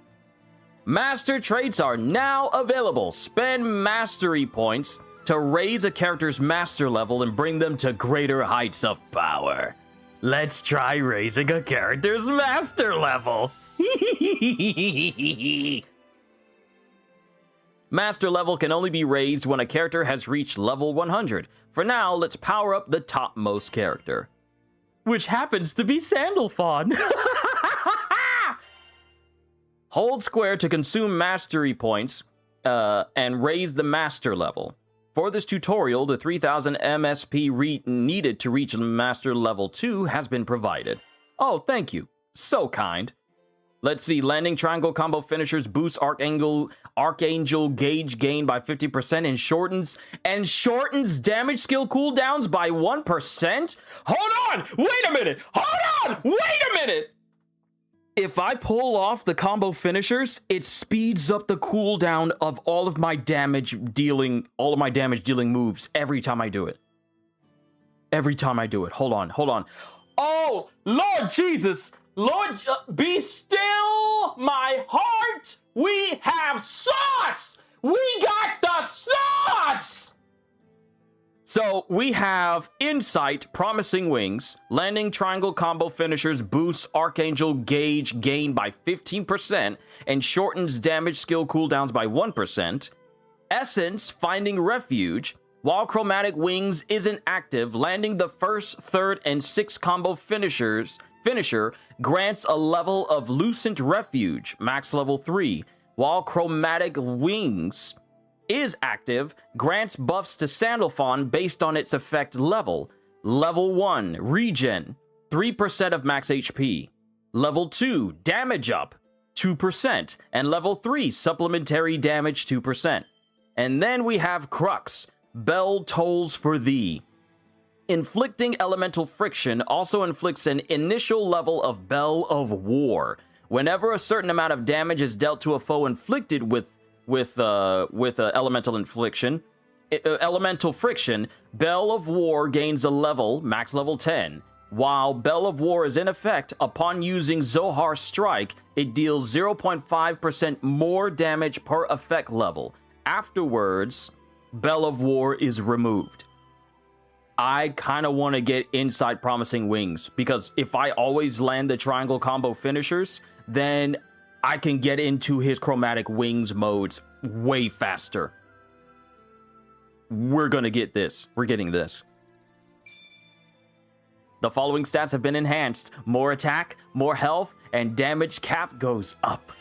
Master traits are now available. Spend mastery points to raise a character's master level and bring them to greater heights of power. Let's try raising a character's master level. Master level can only be raised when a character has reached level 100. For now, let's power up the topmost character, which happens to be Sandalphon. Hold square to consume mastery points and raise the master level. For this tutorial, the 3000 MSP needed to reach master level 2 has been provided. Oh, thank you. So kind. Let's see, landing triangle combo finishers boost Archangel gauge gain by 50% and shortens damage skill cooldowns by 1%? Hold on! Wait a minute! Hold on! Wait a minute! If I pull off the combo finishers, it speeds up the cooldown of all of my damage dealing moves every time I do it. Every time I do it. Hold on. Oh, Lord Jesus. Lord, be still, my heart. We have sauce. We got the sauce. So we have Insight, Promising Wings, landing triangle combo finishers boosts Archangel gauge gain by 15% and shortens damage skill cooldowns by 1%. Essence, Finding Refuge, while Chromatic Wings isn't active, landing the first, third, and sixth combo finisher grants a level of Lucent Refuge, max level 3, while Chromatic Wings is active, grants buffs to Sandalphon based on its effect level. Level 1, Regen, 3% of max HP. Level 2, Damage Up, 2%. And Level 3, Supplementary Damage, 2%. And then we have Crux, Bell Tolls for Thee. Inflicting Elemental Friction also inflicts an initial level of Bell of War. Whenever a certain amount of damage is dealt to a foe inflicted with elemental friction, Bell of War gains a level, max level 10. While Bell of War is in effect, upon using Zohar Strike, it deals 0.5% more damage per effect level. Afterwards, Bell of War is removed. I kind of want to get Insight Promising Wings, because if I always land the triangle combo finishers, then I can get into his Chromatic Wings modes way faster. We're gonna get this. We're getting this. The following stats have been enhanced. More attack, more health, and damage cap goes up.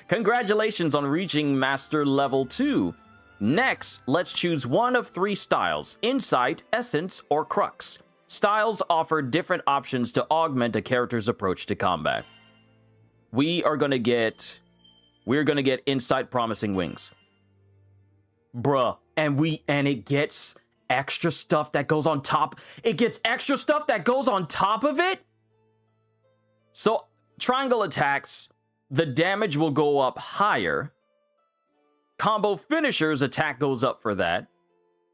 Congratulations on reaching Master Level 2. Next, let's choose one of 3 styles: Insight, Essence, or Crux. Styles offer different options to augment a character's approach to combat. We're gonna get Insight Promising Wings. Bruh, and it gets extra stuff that goes on top. It gets extra stuff that goes on top of it? So, triangle attacks, the damage will go up higher. Combo finishers attack goes up for that.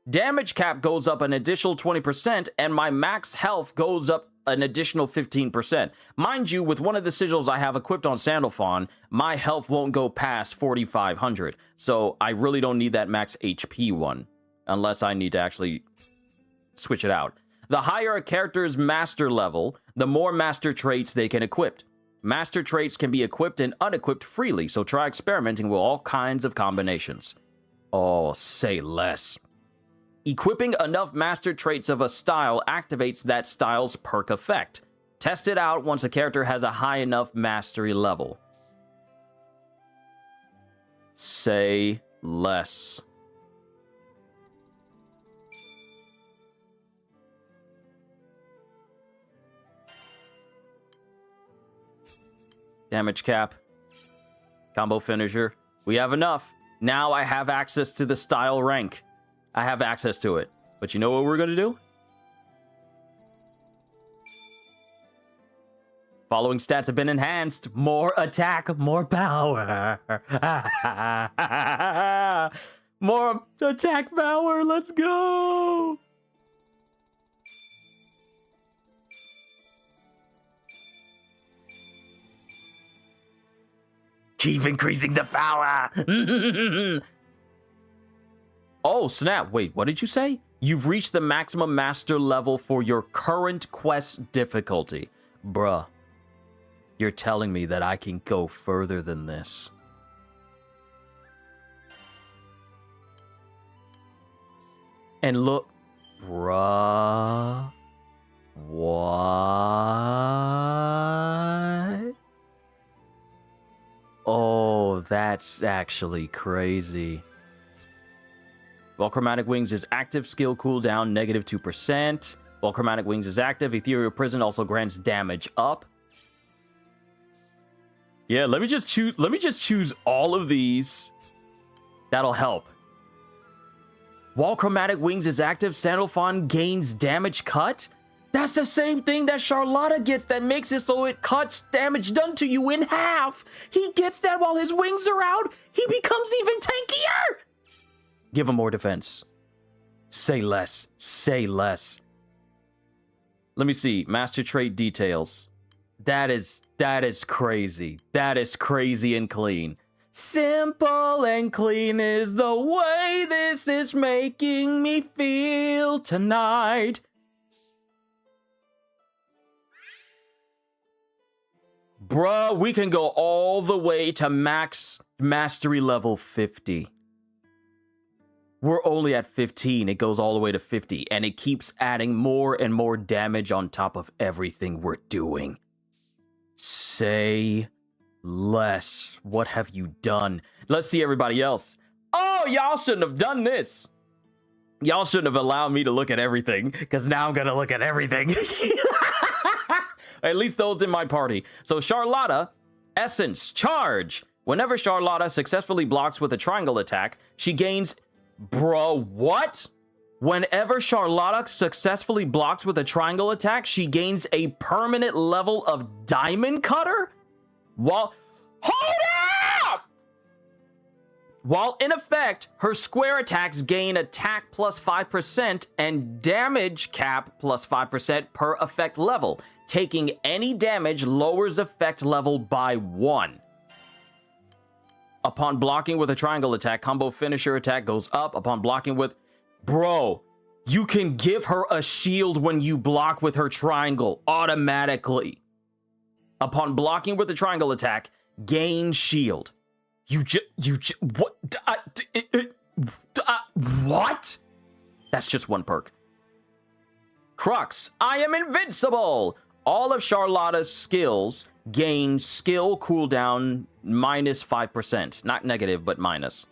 Damage cap goes up an additional 20%, and my max health goes up an additional 15%. Mind you, with one of the sigils I have equipped on Sandalphon, my health won't go past 4,500. So I really don't need that max HP one, unless I need to actually switch it out. The higher a character's master level, the more master traits they can equip. Master traits can be equipped and unequipped freely, so try experimenting with all kinds of combinations. Oh, say less. Equipping enough master traits of a style activates that style's perk effect. Test it out once a character has a high enough mastery level. Say less. Damage cap. Combo finisher. We have enough. Now I have access to the style rank. I have access to it. But you know what we're going to do? Following stats have been enhanced. More attack, more power. More attack power. Let's go. Keep increasing the power. Oh, snap. Wait, what did you say? You've reached the maximum master level for your current quest difficulty. Bruh, you're telling me that I can go further than this. And look, bruh, what? Oh, that's actually crazy. While Chromatic Wings is active, skill cooldown -2%. While Chromatic Wings is active, Ethereal Prison also grants damage up. Yeah, let me just choose all of these. That'll help. While Chromatic Wings is active, Sandalphon gains damage cut. That's the same thing that Charlotta gets that makes it so it cuts damage done to you in half. He gets that while his wings are out. He becomes even tankier. Give him more defense. Say less. Say less. Let me see. Master trait details. That is crazy. That is crazy and clean. Simple and clean is the way this is making me feel tonight. Bruh, we can go all the way to max mastery level 50. We're only at 15. It goes all the way to 50, and it keeps adding more and more damage on top of everything we're doing. Say less. What have you done? Let's see everybody else. Oh, y'all shouldn't have done this. Y'all shouldn't have allowed me to look at everything, because now I'm gonna look at everything. At least those in my party. So Charlotta, Essence, Charge. Whenever Charlotta successfully blocks with a triangle attack, she gains... Bro, what? Whenever Charlotta successfully blocks with a triangle attack, she gains a permanent level of Diamond Cutter? Hold up! While in effect, her square attacks gain attack plus 5% and damage cap plus 5% per effect level. Taking any damage lowers effect level by 1. Upon blocking with a triangle attack, combo finisher attack goes up. Upon blocking with... Bro, you can give her a shield when you block with her triangle automatically. Upon blocking with a triangle attack, gain shield. What? What? That's just one perk. Crux, I am invincible! All of Charlotta's skills gain skill cooldown minus 5%. Not negative, but minus.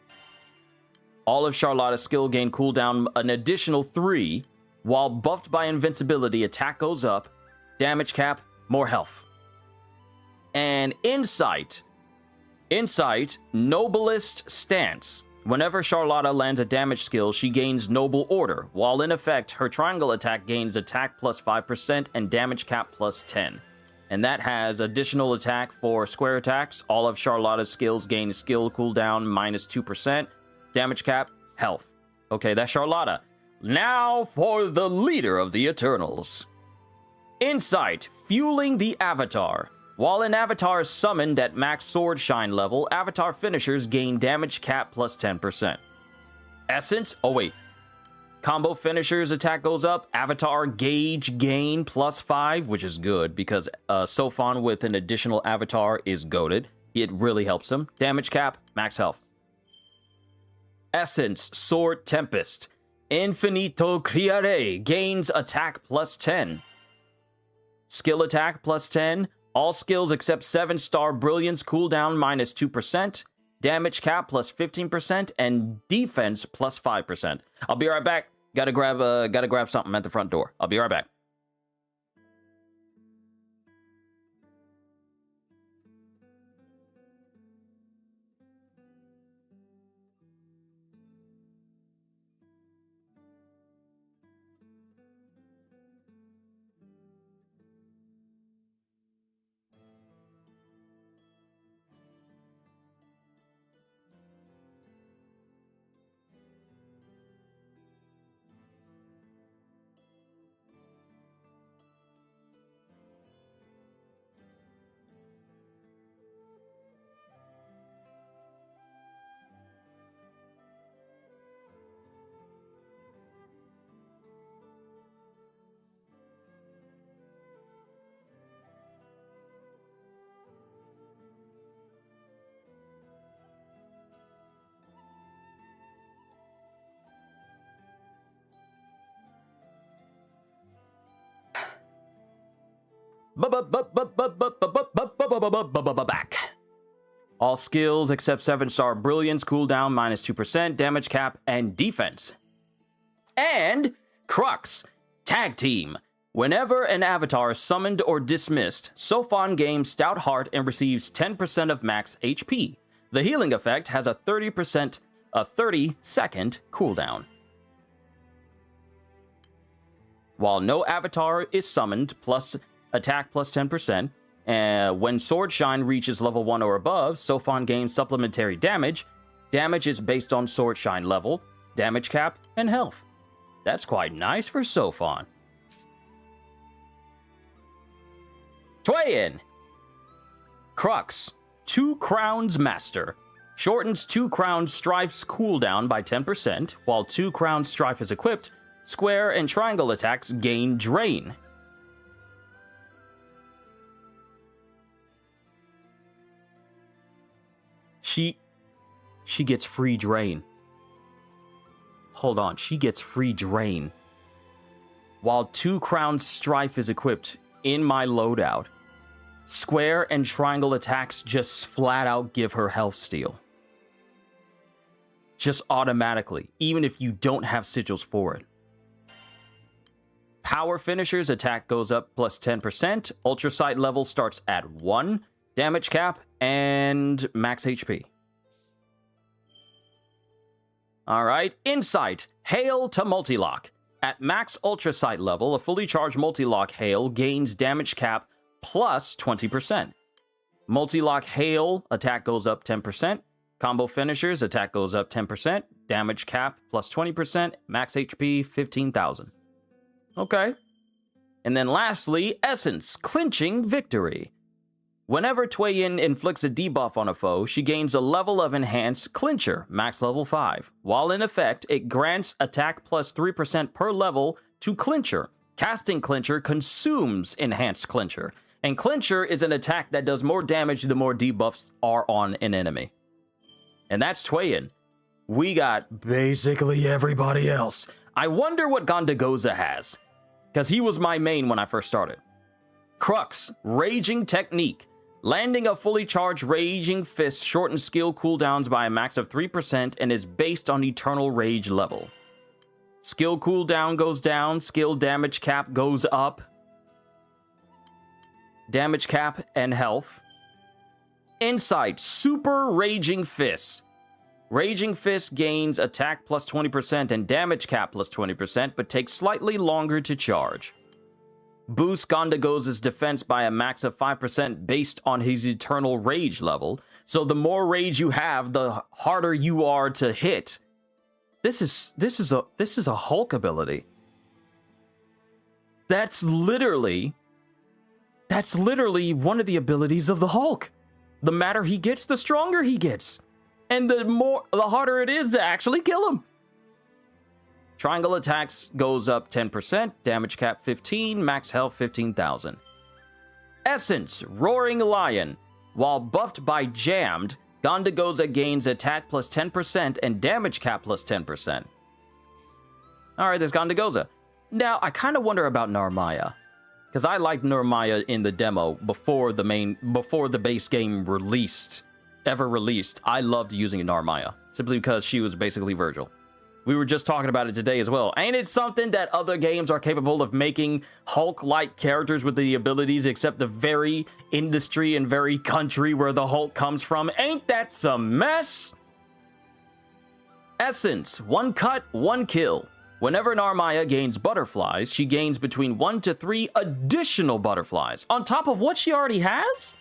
All of Charlotta's skill gain cooldown an additional 3. While buffed by invincibility, attack goes up. Damage cap, more health. And Insight. Insight, Noblest Stance. Whenever Charlotta lands a damage skill, she gains Noble Order. While in effect, her triangle attack gains attack plus 5% and damage cap plus 10. And that has additional attack for square attacks. All of Charlotta's skills gain skill cooldown minus 2%. Damage cap, health. Okay, that's Charlotta. Now for the leader of the Eternals. Insight, Fueling the Avatar. While an avatar is summoned at max sword shine level, avatar finishers gain damage cap plus 10%. Essence, oh wait. Combo finishers attack goes up, avatar gauge gain plus 5, which is good because Sophon with an additional avatar is goated. It really helps him. Damage cap, max health. Essence, Sword Tempest. Infinito Criare gains attack plus 10. Skill attack plus 10. All skills except 7-star Brilliance cooldown minus 2%, damage cap plus 15%, and defense plus 5%. I'll be right back. Gotta grab something at the front door. I'll be right back. Back. All skills except 7-star Brilliance cooldown minus 2%, damage cap, and defense. And Crux, Tag Team. Whenever an avatar is summoned or dismissed, Sophon gains Stout Heart and receives 10% of max HP. The healing effect has a 30-second cooldown. While no avatar is summoned, plus attack plus 10%. When Sword Shine reaches level 1 or above, Sophon gains supplementary damage. Damage is based on Sword Shine level, damage cap, and health. That's quite nice for Sophon. Twain. Crux, 2 Crowns Master. Shortens 2 Crowns Strife's cooldown by 10%, while 2 Crowns Strife is equipped. Square and triangle attacks gain Drain. She gets free Drain. Hold on, she gets free Drain. While 2 Crowns Strife is equipped in my loadout, square and triangle attacks just flat out give her health steal. Just automatically, even if you don't have sigils for it. Power finishers attack goes up plus 10%. Ultra Sight level starts at 1. Damage cap and max HP. Alright, Insight. Hail to Multilock. At max Ultra Sight level, a fully charged Multilock Hail gains damage cap plus 20%. Multilock Hail attack goes up 10%. Combo finishers attack goes up 10%. Damage cap plus 20%. Max HP 15,000. Okay. And then lastly, Essence, Clinching Victory. Whenever Twain inflicts a debuff on a foe, she gains a level of Enhanced Clincher, max level 5. While in effect, it grants attack plus 3% per level to Clincher. Casting Clincher consumes Enhanced Clincher. And Clincher is an attack that does more damage the more debuffs are on an enemy. And that's Twain. We got basically everybody else. I wonder what Gondagoza has, because he was my main when I first started. Crux, Raging Technique. Landing a fully charged Raging Fist shortens skill cooldowns by a max of 3% and is based on Eternal Rage level. Skill cooldown goes down, skill damage cap goes up. Damage cap and health. Insight, Super Raging Fist. Raging Fist gains attack plus 20% and damage cap plus 20%, but takes slightly longer to charge. Boosts Gondagoza's defense by a max of 5% based on his Eternal Rage level. So the more rage you have, the harder you are to hit. This is a Hulk ability. That's literally one of the abilities of the Hulk. The madder he gets, the stronger he gets. And the harder it is to actually kill him. Triangle attacks goes up 10%, damage cap 15, max health 15,000. Essence, Roaring Lion. While buffed by Jammed, Gondagoza gains attack plus 10% and damage cap plus 10%. Alright, there's Gondagoza. Now, I kind of wonder about Narmaya. Because I liked Narmaya in the demo before the base game ever released. I loved using Narmaya, simply because she was basically Virgil. We were just talking about it today as well. Ain't it something that other games are capable of making Hulk-like characters with the abilities, except the very industry and very country where the Hulk comes from? Ain't that some mess? Essence, 1 cut, 1 kill. Whenever Narmaya gains butterflies, she gains between 1 to 3 additional butterflies, on top of what she already has?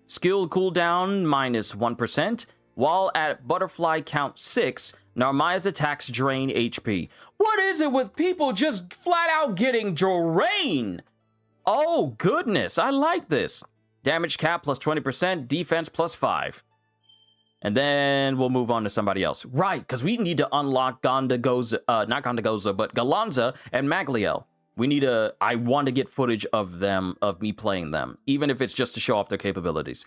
Skill cooldown minus 1%. While at butterfly count 6, Narmaya's attacks drain HP. What is it with people just flat out getting drained? Oh, goodness, I like this. Damage cap plus 20%, defense plus 5. And then we'll move on to somebody else. Right, because we need to unlock Gondagoza, not Gondagoza, but Galanza and Magliel. I want to get footage of them, of me playing them, even if it's just to show off their capabilities.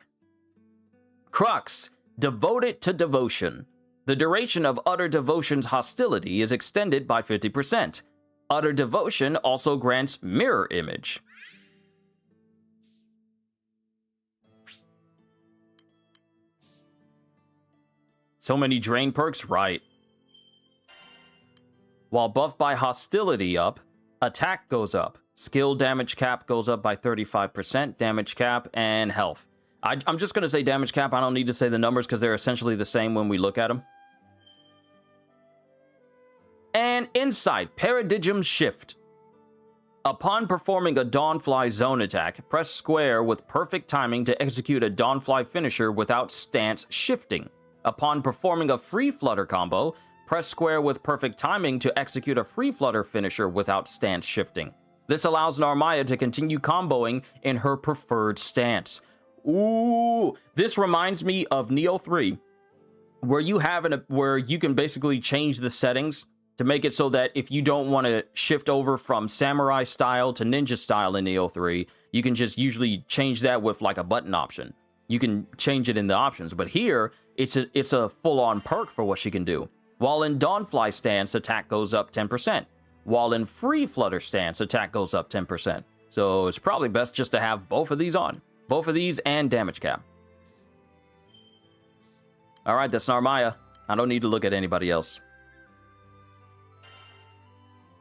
Crux, Devoted to Devotion. The duration of Utter Devotion's hostility is extended by 50%. Utter Devotion also grants Mirror Image. So many drain perks, right? While buffed by hostility up, attack goes up. Skill damage cap goes up by 35%, damage cap, and health. I'm just going to say damage cap. I don't need to say the numbers because they're essentially the same when we look at them. And Insight, Paradigm Shift. Upon performing a Dawnfly zone attack, press square with perfect timing to execute a Dawnfly finisher without stance shifting. Upon performing a Free Flutter combo, press square with perfect timing to execute a Free Flutter finisher without stance shifting. This allows Narmaya to continue comboing in her preferred stance. Ooh, this reminds me of Neo 3, where you can basically change the settings to make it so that if you don't want to shift over from samurai style to ninja style in Neo 3, you can just usually change that with like a button option. You can change it in the options, but here it's a full-on perk for what she can do. While in Dawnfly stance, attack goes up 10%. While in Free Flutter stance, attack goes up 10%. So it's probably best just to have both of these on. Both of these and damage cap. Alright, that's Narmaya. I don't need to look at anybody else.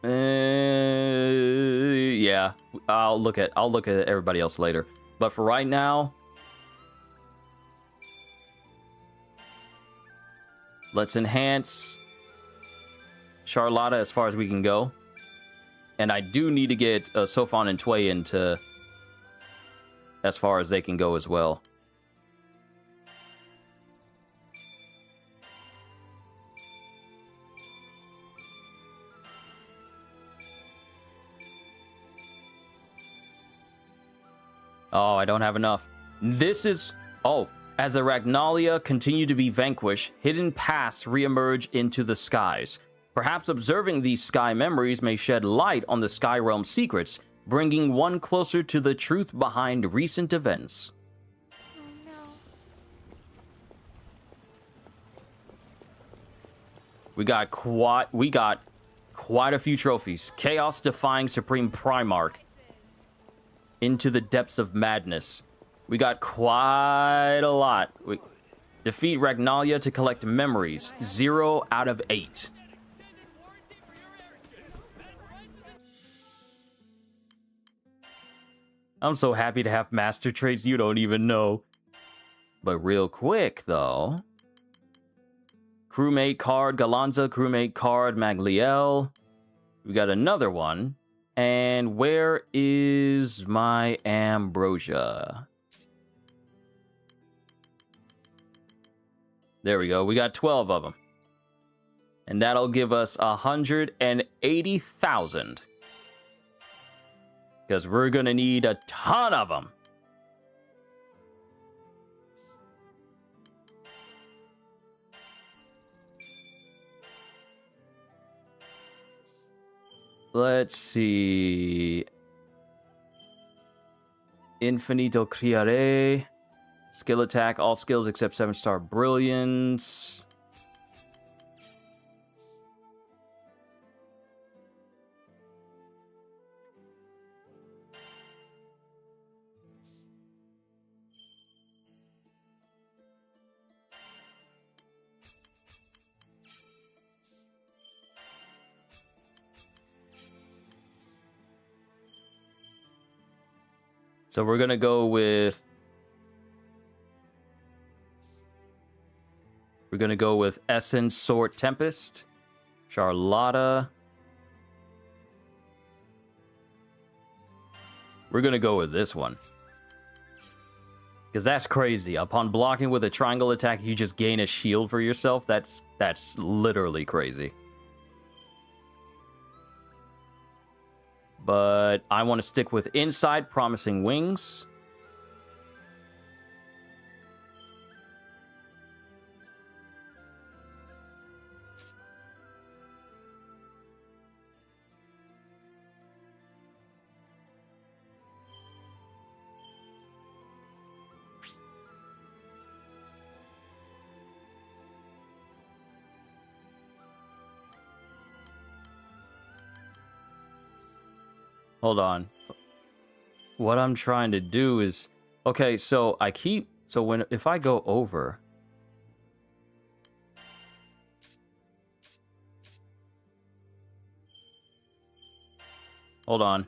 Yeah, I'll look at everybody else later. But for right now, let's enhance Charlotta as far as we can go. And I do need to get Sofon and Tway into as far as they can go as well. Oh, I don't have enough. This is... Oh, as the Ragnalia continue to be vanquished, hidden paths reemerge into the skies. Perhaps observing these sky memories may shed light on the Sky Realm secrets, bringing one closer to the truth behind recent events. We got quite a few trophies. Chaos defying Supreme Primarch into the depths of madness. We got quite a lot. We defeat Ragnalia to collect memories. 0 out of 8. I'm so happy to have master traits you don't even know. But real quick, though. Crewmate card Galanza, crewmate card Magliel. We got another one. And where is my Ambrosia? There we go. We got 12 of them. And that'll give us 180,000. Because we're going to need a ton of them. Let's see. Infinito Criare. Skill attack, all skills except 7-star brilliance. So we're going to go with... We're going to go with Essence, Sword, Tempest. Charlotta. We're going to go with this one. Because that's crazy. Upon blocking with a triangle attack, you just gain a shield for yourself. That's literally crazy. But I want to stick with Inside Promising Wings. Hold on. What I'm trying to do is... Okay, so I keep... So if I go over... Hold on.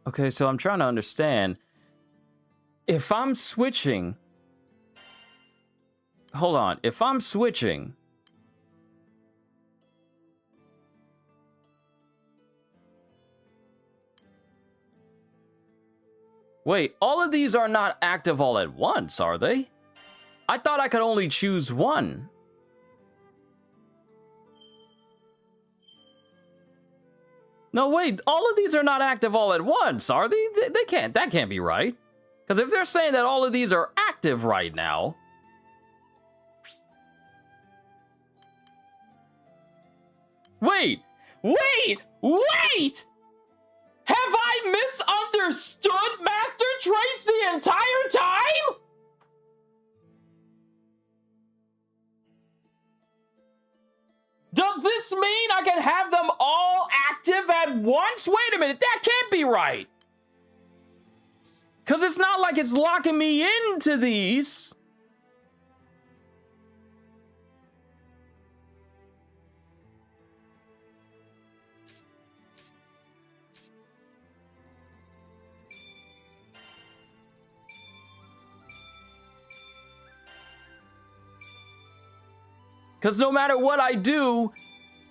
Okay, so I'm trying to understand. If I'm switching... Hold on. If I'm switching... Wait, all of these are not active all at once, are they? I thought I could only choose one. No, wait, all of these are not active all at once, are they? They can't, that can't be right. Because if they're saying that all of these are active right now... Wait! Have I misunderstood Master Trace the entire time? Does this mean I can have them all active at once? Wait a minute, that can't be right. Because it's not like it's locking me into these. Because no matter what I do,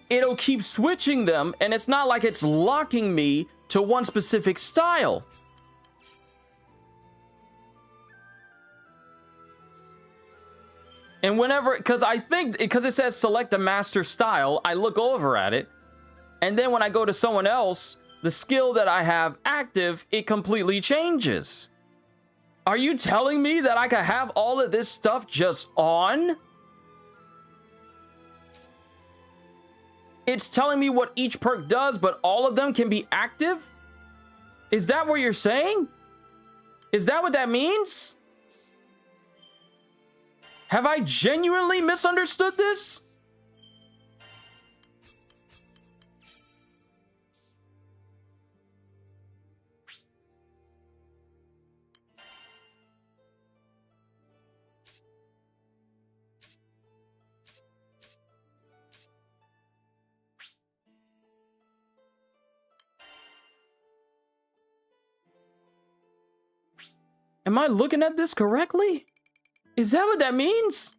it'll keep switching them, and it's not like it's locking me to one specific style. And whenever, because it says select a master style, I look over at it, and then when I go to someone else, the skill that I have active, it completely changes. Are you telling me that I could have all of this stuff just on? It's telling me what each perk does, but all of them can be active? Is that what you're saying? Is that what that means? Have I genuinely misunderstood this? Am I looking at this correctly? Is that what that means?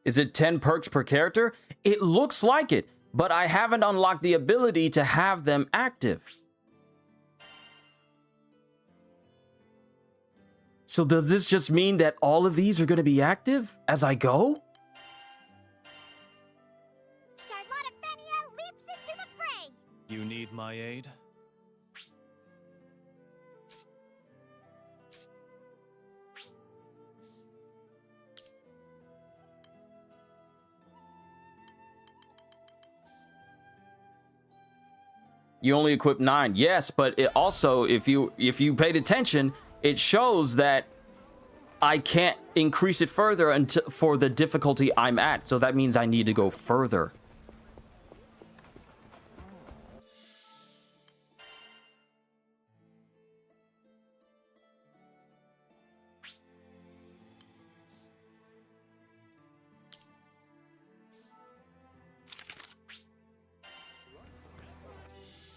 Is it 10 perks per character? It looks like it, but I haven't unlocked the ability to have them active. So does this just mean that all of these are going to be active as I go? Charlotta Fenia leaps into the fray. You need my aid? You only equip 9. Yes, but it also, if you paid attention, it shows that I can't increase it further until for the difficulty I'm at. So that means I need to go further.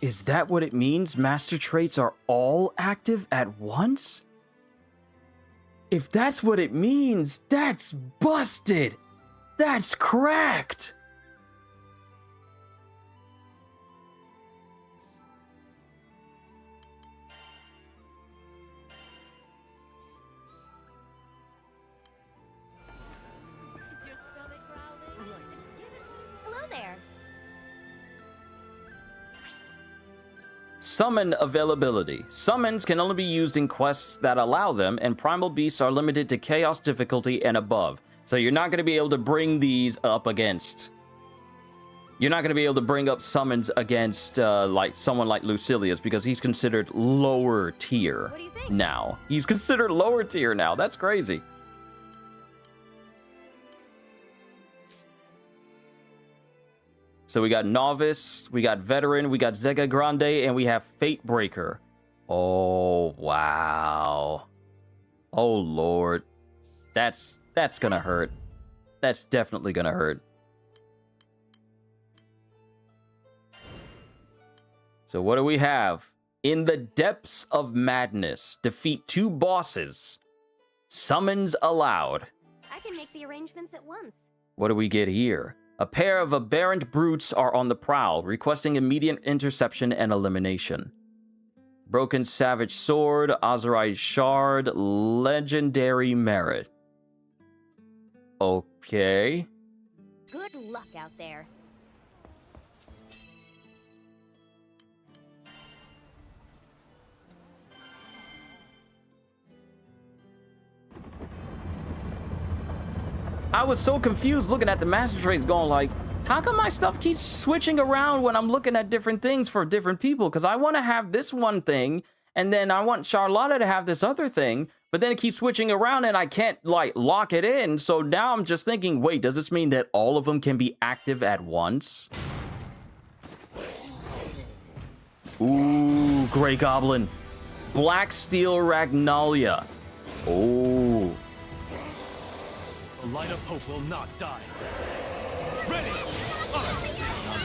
Is that what it means? Master traits are all active at once? If that's what it means, that's busted. That's cracked. Hello there. Summon availability. Summons can only be used in quests that allow them, and primal beasts are limited to chaos difficulty and above. So you're not going to be able to bring these up against... You're not going to be able to bring up summons against like someone like Lucilius, because he's considered lower tier now. He's considered lower tier now. That's crazy. So we got Novice, we got Veteran, we got Zega Grande, and we have Fate Breaker. Oh, wow. Oh, Lord. That's gonna hurt. That's definitely gonna hurt. So what do we have? In the depths of madness, defeat 2 bosses. Summons allowed. I can make the arrangements at once. What do we get here? A pair of aberrant brutes are on the prowl, requesting immediate interception and elimination. Broken Savage Sword, Azerite Shard, Legendary Merit. Okay. Good luck out there. I was so confused looking at the master traits going like, how come my stuff keeps switching around when I'm looking at different things for different people? Because I want to have this one thing, and then I want Charlotta to have this other thing, but then it keeps switching around and I can't, like, lock it in. So now I'm just thinking, wait, does this mean that all of them can be active at once? Ooh, Grey Goblin. Black Steel Ragnalia. Oh. The light of hope will not die. Ready! Not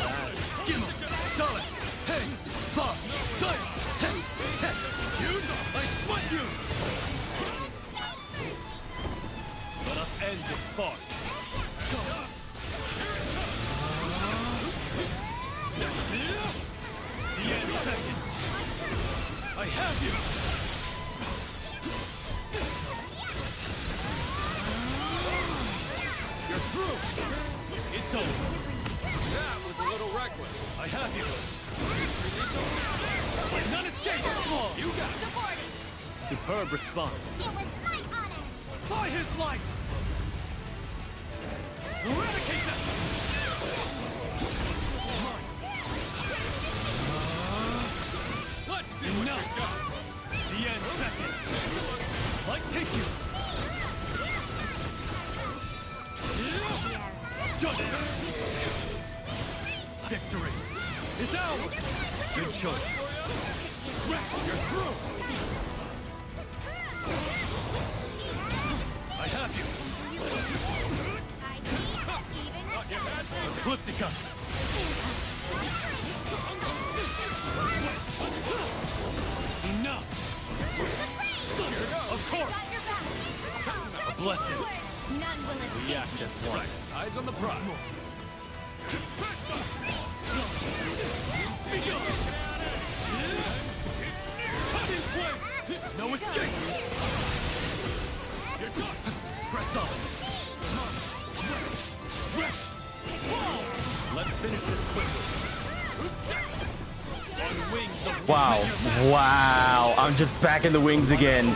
bad. Gimme! Dollar! Hey! Bob! Dive! Hey! Tech! You! I want you! Let us end this farce. The end beckons. I have you! You're through! It's over! That was a little reckless. I have you! Let none escape! You got it! Superb response. It was my honor. By his light! Eradicate them! Let's see what you got! The end beckons! Like take you! Victory is ours! Good choice. You're through! I have you! Ecliptica! Enough! Of course! A blessing! None will escape. We act as one. Eyes on the prize. No escape! Press on! Let's finish this quickly. On wings of Wow. Wow. I'm just back in the wings again.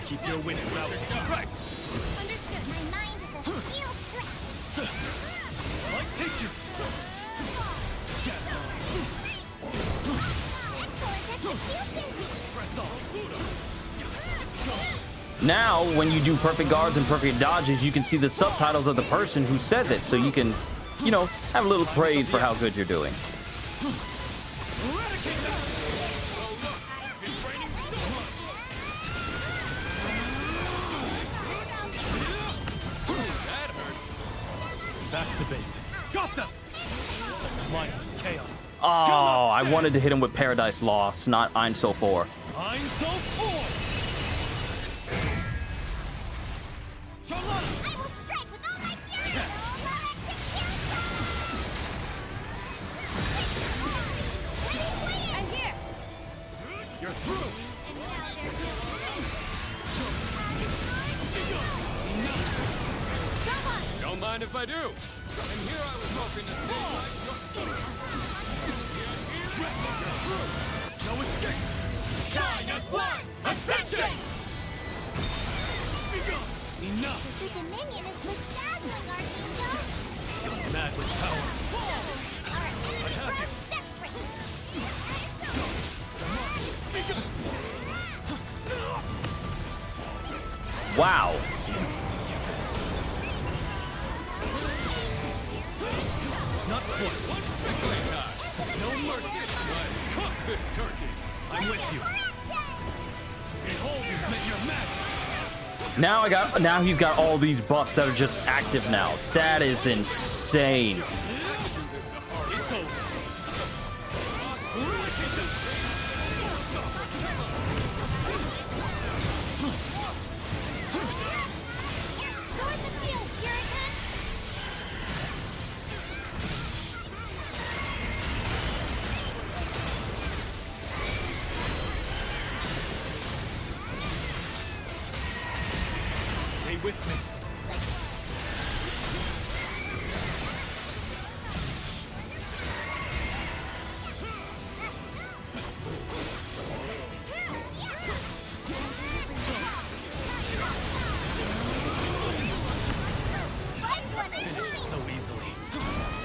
Keep your wits about it. Right. Understood. My mind is a steel trap. Like take you. Excellent execution. Press on. Now, when you do perfect guards and perfect dodges, you can see the subtitles of the person who says it, so you can, you know, have a little praise for how good you're doing. Back to basics. Got them! Mindless chaos. Oh, I wanted to hit him with Paradise Lost, not Ein So 4. Ein So 4! Charlotte! I will strike with all my fury. And here! You're through! And now there's no Don't mind if I do. And here I was hoping to no escape. Shine as one. Ascension. Enough. The Dominion is bedazzling, Archangel. Mad with power. Our enemy grows desperate. Wow. Not quite. No mercy. Let's cook this turkey. I'm with you. Behold, you've met your match. Now he's got all these buffs that are just active now. That is insane. It's over. Sword the field, Puritan! Stay with me. Finished so easily.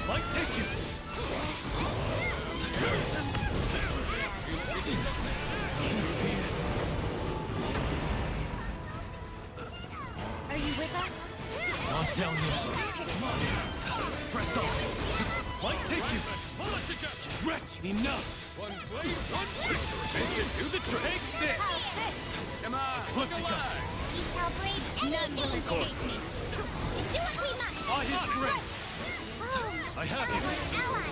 Might take you. Are you with us? Not down yet. Press on. Might take you. Wretch, enough. One blade, one victory. This can do the trick. Take this. Come on. Put together. We shall brave anything to escape me. And do what we must. I hit great. Oh, I have you. ally.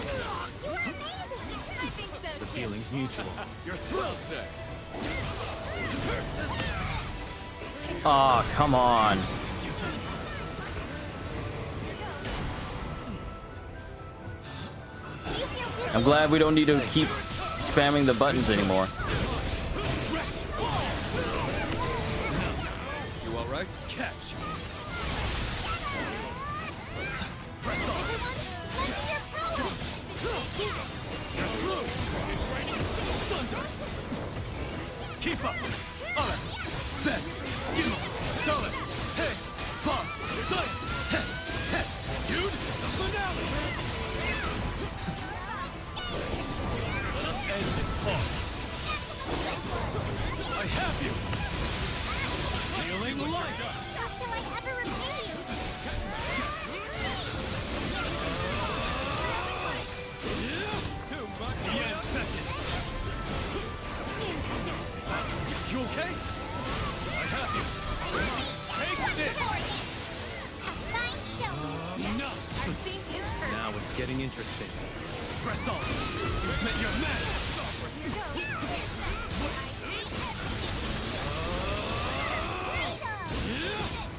You are amazing. I think so The too. feeling's mutual. You're thrilled, sir. Oh, come on. I'm glad we don't need to keep spamming the buttons anymore. You all right? Catch. Press on. You're through. Thunder. Keep up. Other. Bet. Give up. Dollar. Hey. Pop. Dive. Hey. Hey. Dude. The finale. Let us end this part. I have you. Feeling light. How shall I ever repay you? Too much. The end seconds. You okay? I have you. Take this. Fine show. No. Our sync is perfect. Now it's getting interesting. Press on. You've met your match.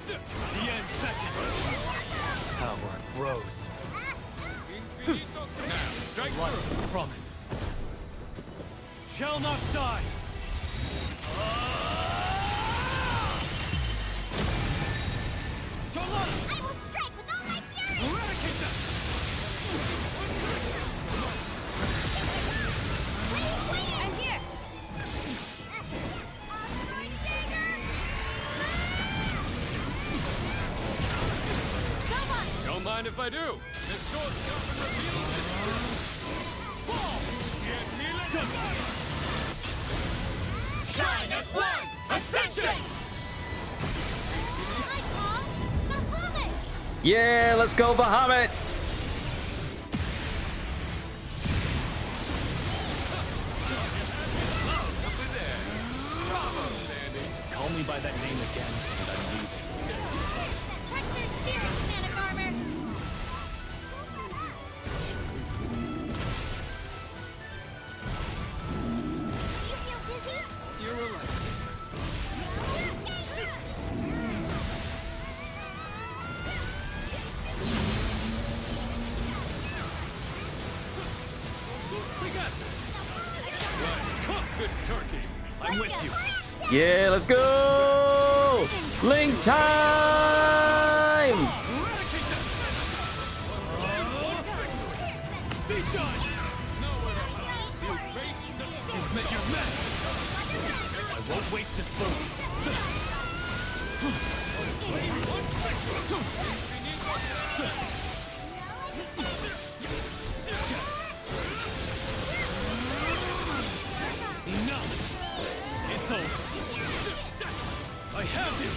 The end seconds. Power grows. Strike through. Promise. Shall not die. I will strike with all my fury. Eradicate them. I'm here. Don't mind if I do. This sword often reveals this truth. Fall. Get me let Shine as one! Ascension! I call Bahamut! Yeah, let's go, Bahamut. Call me by that name again, and I'm leaving. Touch their spirits, man of armor! You feel dizzy? You're alive. We got this. Let's cook this turkey. I'm with you. Yeah, let's go. Link time. Be done. You face the sun. You've met your match. I won't waste this food. Enough. It's over. I have you.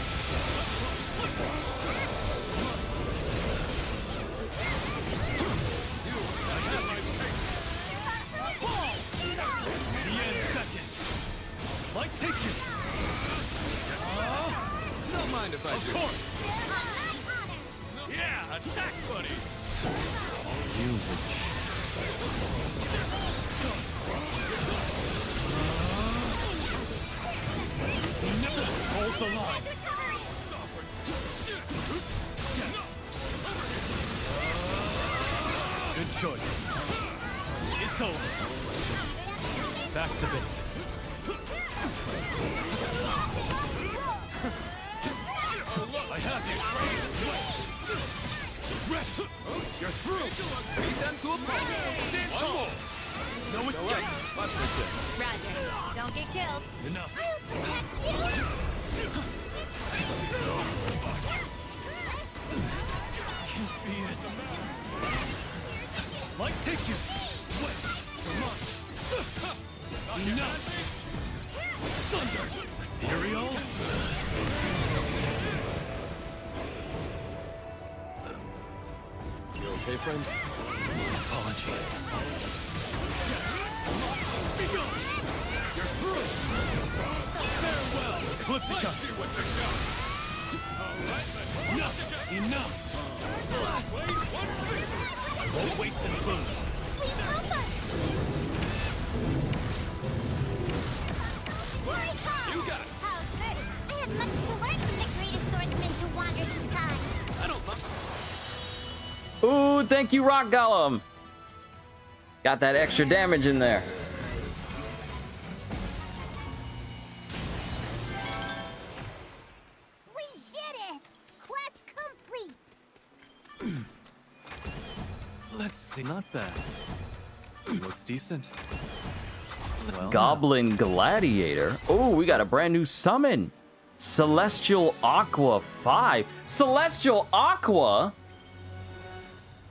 if I do. course! Yeah, attack, buddy! You would... Hold the line! Good choice. It's over. Back to basics. I have you! Rest! You're through! Beat them to a pulp! Stand tall! No escape! Watch this. Roger. Don't get killed. Enough. Can't be it! Light, take you. Wait. Come on. Enough. Thunder. Ethereal. You okay, friend? Apologies. Be gone! You're through! Farewell! Clip the cut. See what you got! Alright, Enough. I won't waste this boon. Please help us! You got it! How's this? I have much to learn from the greatest swordsman to wander these times. I don't mind. Ooh, thank you, Rock Golem. Got that extra damage in there. We did it! Quest complete! Let's see. Not bad. Looks decent. Well, Goblin Gladiator. Oh, we got a brand new summon. Celestial Aqua 5. Celestial Aqua?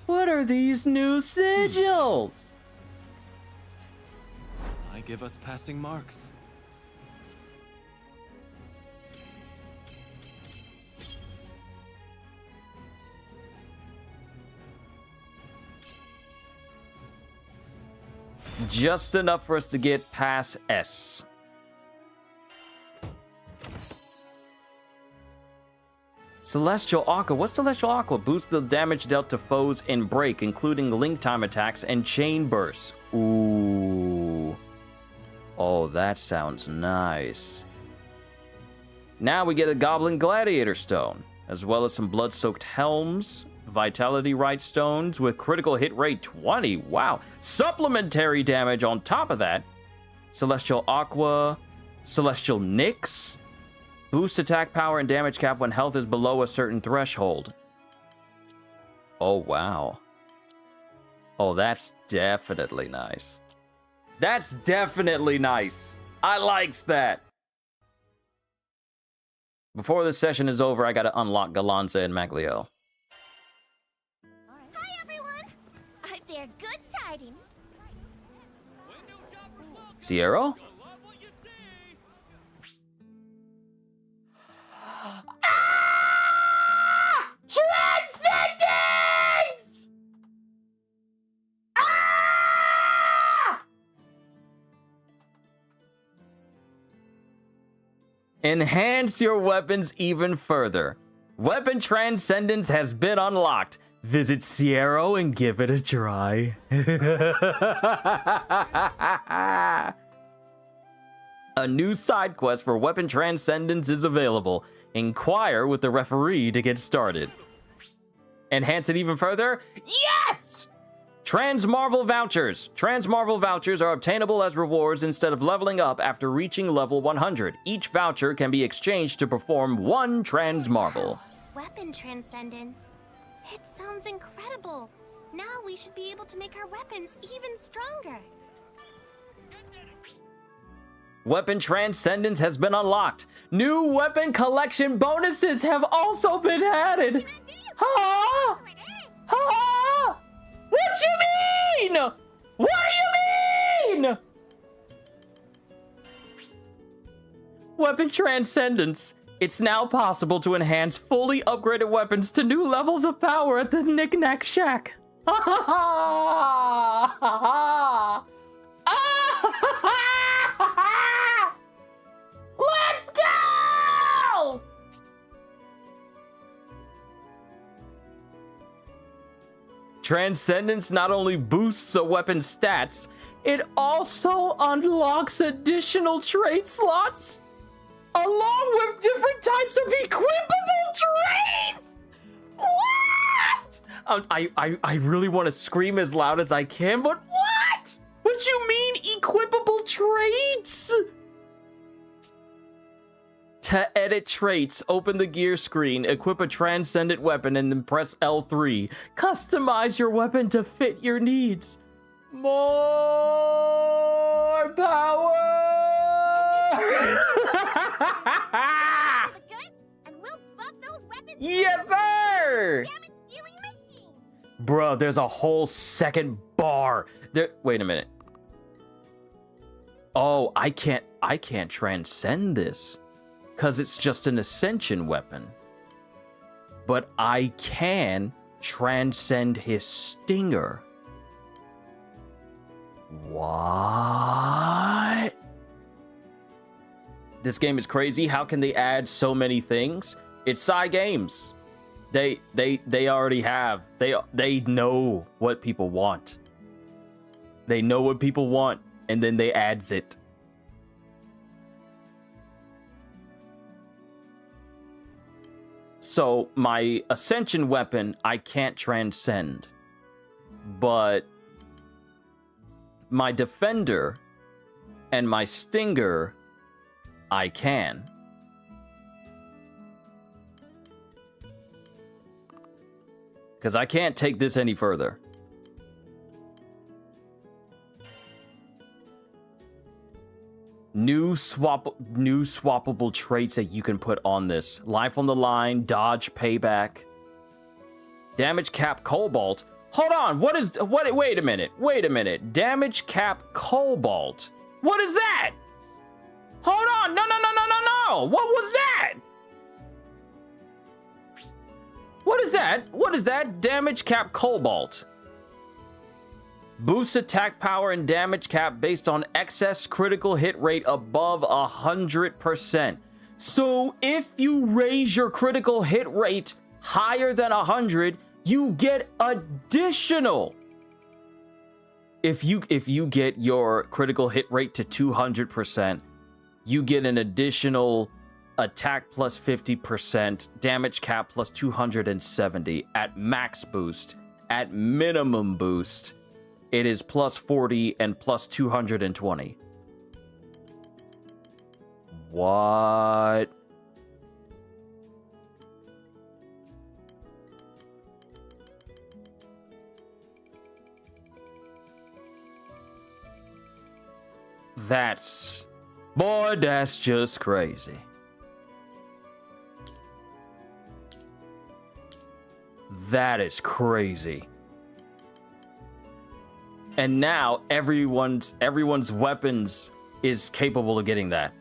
What are these new sigils? I give us passing marks. Just enough for us to get past S. Celestial Aqua. What's Celestial Aqua? Boosts the damage dealt to foes in break, including link time attacks and chain bursts. Ooh. Oh, that sounds nice. Now we get a Goblin Gladiator Stone, as well as some blood-soaked helms, Vitality Right Stones with critical hit rate 20. Wow. Supplementary damage on top of that. Celestial Aqua, Celestial Nyx. Boost attack power and damage cap when health is below a certain threshold. Oh, wow. Oh, that's definitely nice. That's definitely nice. I likes that. Before this session is over, I gotta unlock Galanza and Maglio. Hi, everyone! I bear good tidings. Sierra? Transcendence! Enhance your weapons even further. Weapon Transcendence has been unlocked. Visit Sierra and give it a try. A new side quest for Weapon Transcendence is available. Inquire with the referee to get started. Enhance it even further? Yes! Transmarvel Vouchers. Transmarvel Vouchers are obtainable as rewards instead of leveling up after reaching level 100. Each voucher can be exchanged to perform one Transmarvel. Weapon transcendence. It sounds incredible. Now we should be able to make our weapons even stronger. Weapon Transcendence has been unlocked. New weapon collection bonuses have also been added. Huh? Huh? What you mean? What do you mean? Weapon Transcendence. It's now possible to enhance fully upgraded weapons to new levels of power at the Knick-Knack Shack. Let's go! Transcendence not only boosts a weapon's stats, it also unlocks additional trait slots along with different types of equipable traits. What? I really want to scream as loud as I can, but what? What you mean equipable traits? To edit traits, open the gear screen, equip a transcendent weapon, and then press L3. Customize your weapon to fit your needs. More power! Yes, sir! Bruh, there's a whole second bar. Wait a minute. Oh, I can't transcend this because it's just an ascension weapon. But I can transcend his stinger. What? This game is crazy. How can they add so many things? It's Cygames. They already have. They know what people want. They know what people want, and then they adds it. So my ascension weapon I can't transcend, but my defender and my stinger I can. Because I can't take this any further. New swappable traits that you can put on this. Life on the line, dodge, payback. Damage cap, cobalt. Hold on, wait a minute. Damage cap, cobalt. What is that? Hold on, no. What was that? What is that? Damage cap, cobalt. Boosts attack power and damage cap based on excess critical hit rate above 100%. So if you raise your critical hit rate higher than 100, you get additional. If you get your critical hit rate to 200%, you get an additional attack plus 50%, damage cap plus 270 at max boost. At minimum boost, it is plus 40 and plus 220. What? That's just crazy. That is crazy. And now everyone's weapons is capable of getting that.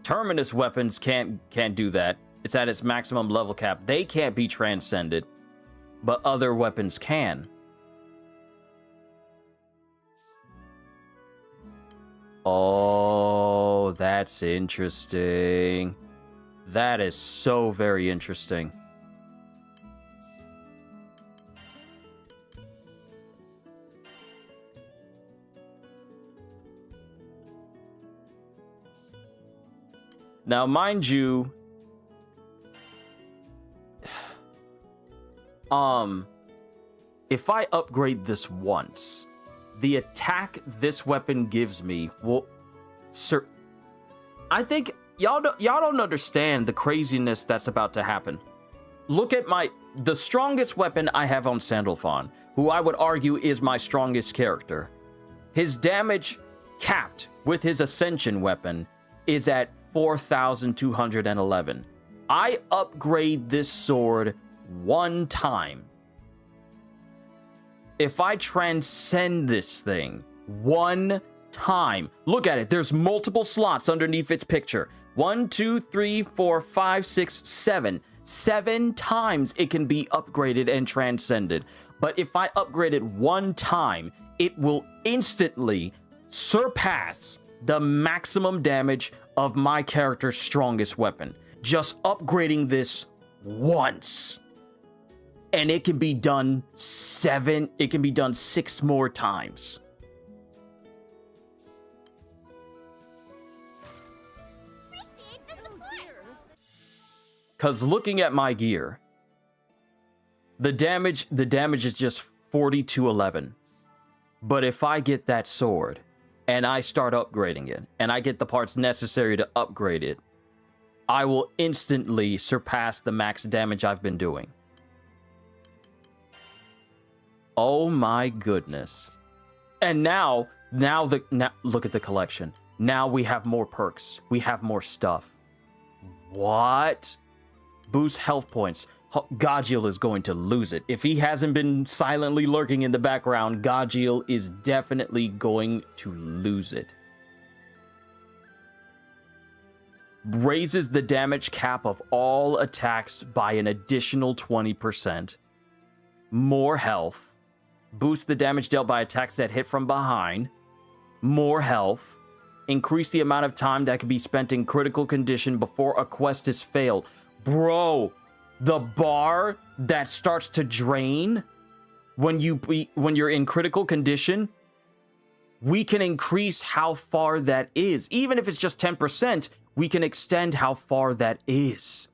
Terminus weapons can't do that. It's at its maximum level cap. They can't be transcended, but other weapons can. Oh, that's interesting. That is so very interesting. Now, mind you, if I upgrade this once, the attack this weapon gives me will, sir, I think y'all don't understand the craziness that's about to happen. Look at the strongest weapon I have on Sandalphon, who I would argue is my strongest character. His damage capped with his ascension weapon is at 4,211. I upgrade this sword one time. If I transcend this thing one time, look at it. There's multiple slots underneath its picture. 1, 2, 3, 4, 5, 6, 7. 7 times it can be upgraded and transcended. But if I upgrade it one time, it will instantly surpass the maximum damage of my character's strongest weapon. just upgrading this once. And it can be done 6 more times. Because looking at my gear, the damage is just 4211. But if I get that sword and I start upgrading it and I get the parts necessary to upgrade it, I will instantly surpass the max damage I've been doing. Oh my goodness. And now look at the collection. Now we have more perks. We have more stuff. What? Boost health points. Gajiel is going to lose it. If he hasn't been silently lurking in the background, Gajiel is definitely going to lose it. Raises the damage cap of all attacks by an additional 20%. More health. Boost the damage dealt by attacks that hit from behind. More health. Increase the amount of time that can be spent in critical condition before a quest is failed. Bro, the bar that starts to drain when you're in critical condition, we can increase how far that is. Even if it's just 10%, we can extend how far that is.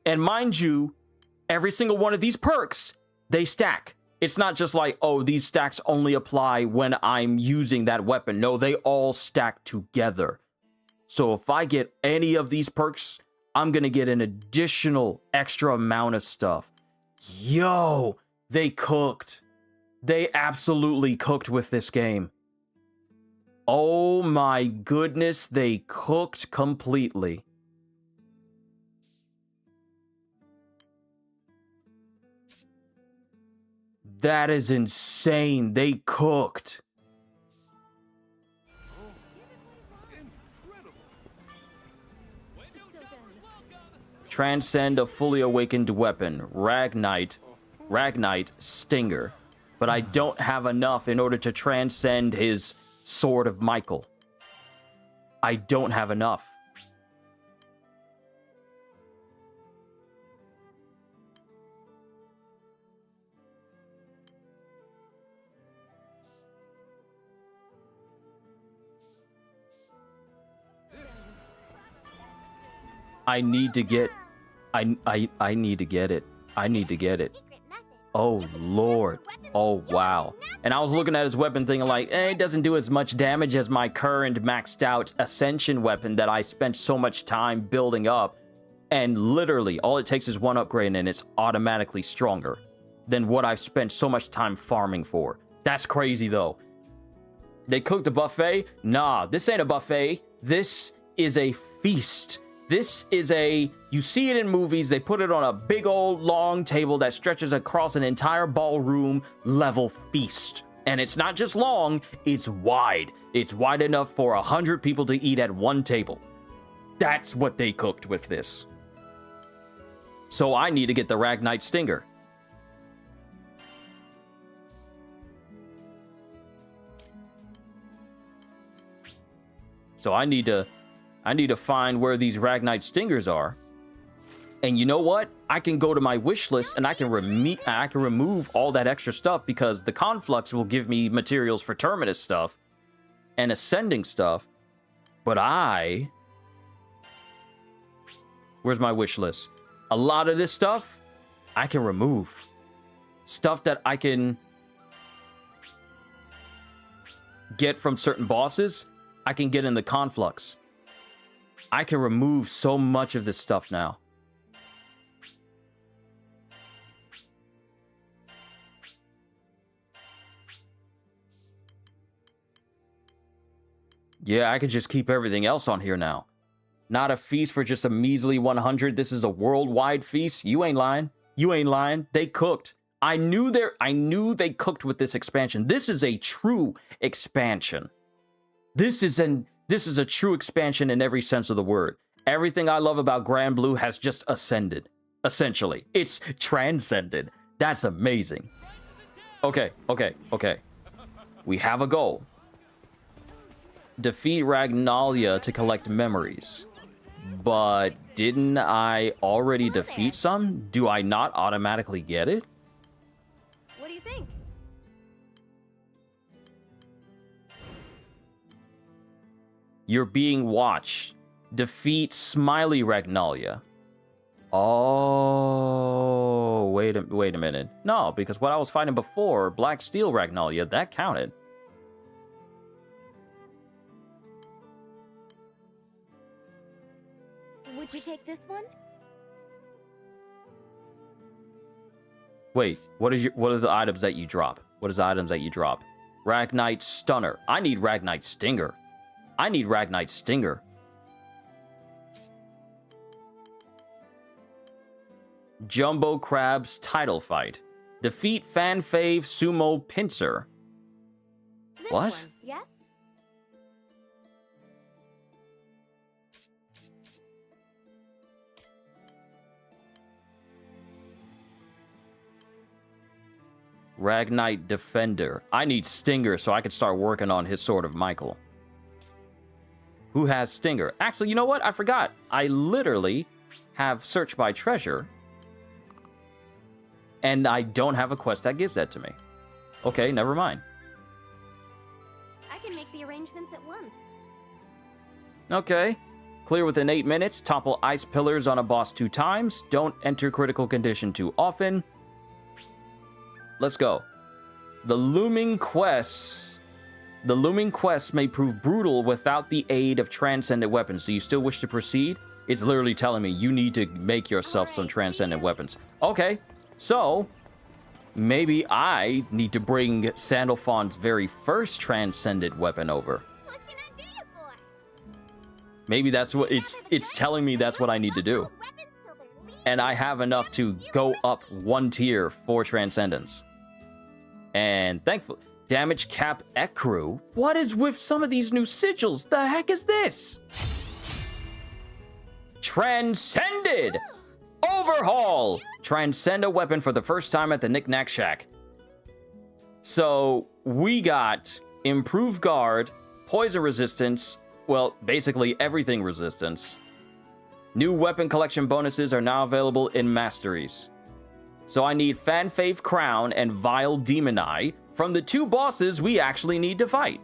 And mind you, every single one of these perks, they stack. It's not just like, oh, these stacks only apply when I'm using that weapon. No, they all stack together. So if I get any of these perks, I'm going to get an additional extra amount of stuff. Yo, they cooked. They absolutely cooked with this game. Oh my goodness, they cooked completely. That is insane. They cooked. Transcend a fully awakened weapon. Ragnite Stinger. But I don't have enough in order to transcend his Sword of Michael. I don't have enough. I need to get it. I need to get it. Oh lord. Oh wow. And I was looking at his weapon thinking like, it doesn't do as much damage as my current maxed out Ascension weapon that I spent so much time building up. And literally all it takes is one upgrade and it's automatically stronger than what I've spent so much time farming for. That's crazy though. They cooked a buffet? Nah, this ain't a buffet. This is a feast. This is you see it in movies, they put it on a big old long table that stretches across an entire ballroom level feast. And it's not just long, it's wide. It's wide enough for 100 people to eat at one table. That's what they cooked with this. So I need to get the Ragnite Stinger. So I need to find where these Ragnite Stingers are. And you know what? I can go to my wish list and I can remove all that extra stuff because the Conflux will give me materials for Terminus stuff and Ascending stuff. But where's my wish list? A lot of this stuff I can remove. Stuff that I can get from certain bosses, I can get in the Conflux. I can remove so much of this stuff now. Yeah, I could just keep everything else on here now. Not a feast for just a measly 100. This is a worldwide feast. You ain't lying. You ain't lying. They cooked. I knew they cooked with this expansion. This is a true expansion. This is a true expansion in every sense of the word. Everything I love about GRANBLUE has just ascended. Essentially, it's transcended. That's amazing. Okay. We have a goal. defeat Ragnalia to collect memories. But didn't I already defeat some? Do I not automatically get it? What do you think? You're being watched. Defeat Smiley Ragnalia. Oh, wait a minute. No, because what I was fighting before, Black Steel Ragnalia, that counted. Would you take this one? Wait, what are the items that you drop? What is the items that you drop? Ragnite Stunner. I need Ragnite Stinger. I need Ragnite Stinger. Jumbo Crab's title fight. Defeat Fan Fave Sumo Pincer. This What? one, yes? Ragnite Defender. I need Stinger so I can start working on his Sword of Michael. Who has Stinger? Actually, you know what? I forgot. I literally have Search by Treasure. And I don't have a quest that gives that to me. Okay, never mind. I can make the arrangements at once. Okay. Clear within 8 minutes. Topple ice pillars on a boss 2 times. Don't enter critical condition too often. Let's go. The looming quests may prove brutal without the aid of transcendent weapons. Do you still wish to proceed? It's literally telling me you need to make yourself some transcendent weapons. Okay, so maybe I need to bring Sandalphon's very first transcendent weapon over. Maybe that's what it's telling me that's what I need to do. And I have enough to go up 1 tier for Transcendence. And thankfully, Damage Cap Ekru. What is with some of these new sigils? The heck is this? Transcended! Overhaul! Transcend a weapon for the first time at the Knick-Knack Shack. So, we got Improved Guard, Poison Resistance, well, basically everything resistance. New weapon collection bonuses are now available in Masteries. So I need Fan Fave Crown and Vile Demon Eye from the 2 bosses we actually need to fight.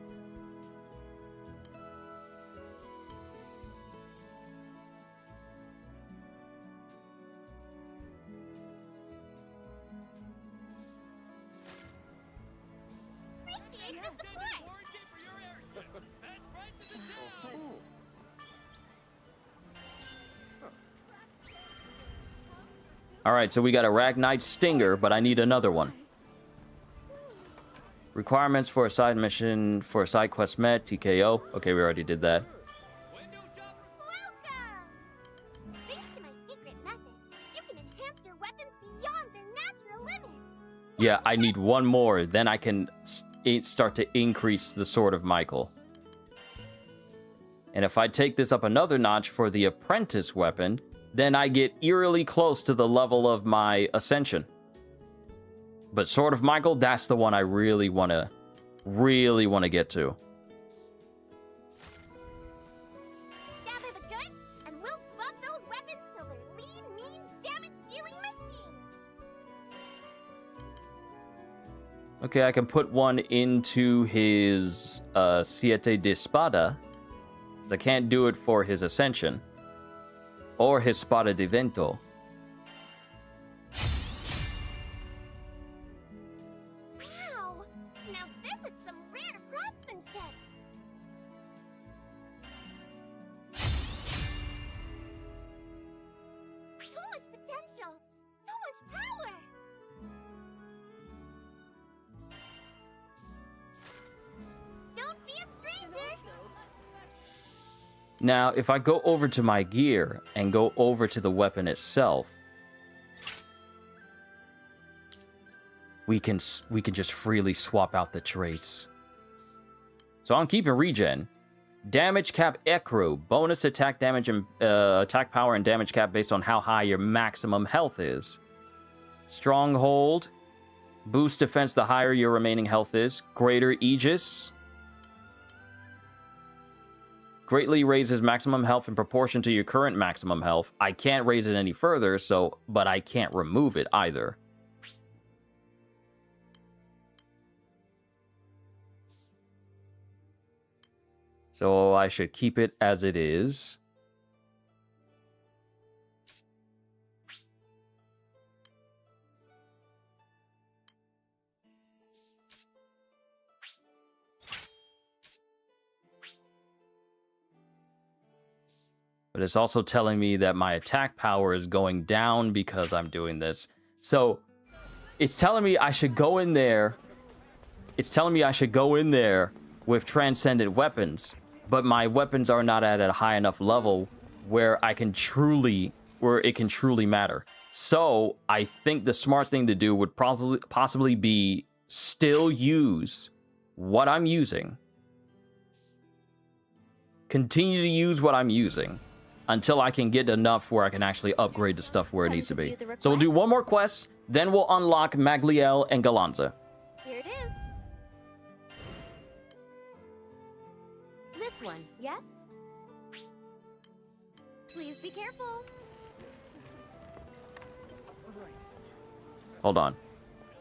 Alright, so we got a Ragnite Stinger, but I need another one. Requirements for a side mission, for a side quest met, TKO. Okay, we already did that. Yeah, I need one more, then I can start to increase the Sword of Michael. And if I take this up another notch for the Apprentice weapon, then I get eerily close to the level of my Ascension. But Sword of Michael, that's the one I really want to get to. Gather the goods, and we'll buff those weapons till they're lean, mean, damage-dealing machines. Okay, I can put one into his Siete de Espada. I can't do it for his Ascension. Or his Spada de Vento. Wow! Now this is some rare craftsmanship. So much potential! So much power! Don't be a stranger! Now, if I go over to my gear and go over to the weapon itself, we can just freely swap out the traits. So I'm keeping regen. Damage cap Ekru, bonus attack damage and attack power and damage cap based on how high your maximum health is. Stronghold, boost defense the higher your remaining health is. Greater Aegis. greatly raises maximum health in proportion to your current maximum health. I can't raise it any further, so, but I can't remove it either. So I should keep it as it is. But it's also telling me that my attack power is going down because I'm doing this. So it's telling me I should go in there. It's telling me I should go in there with transcendent weapons, but my weapons are not at a high enough level where it can truly matter. So I think the smart thing to do would possibly be still use what I'm using. Continue to use what I'm using until I can get enough where I can actually upgrade the stuff where it needs to be. So we'll do one more quest, then we'll unlock Magliel and Galanza. Here it is. This one, yes? Please be careful. Hold on.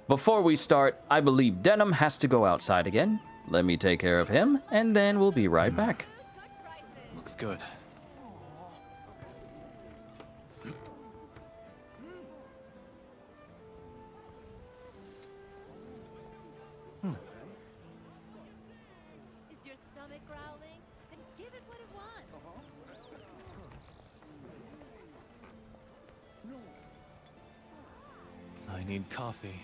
Before we start, I believe Denim has to go outside again. Let me take care of him, and then we'll be right back. Looks good. Is your stomach growling? Then give it what it wants. I need coffee.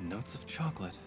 Notes of chocolate.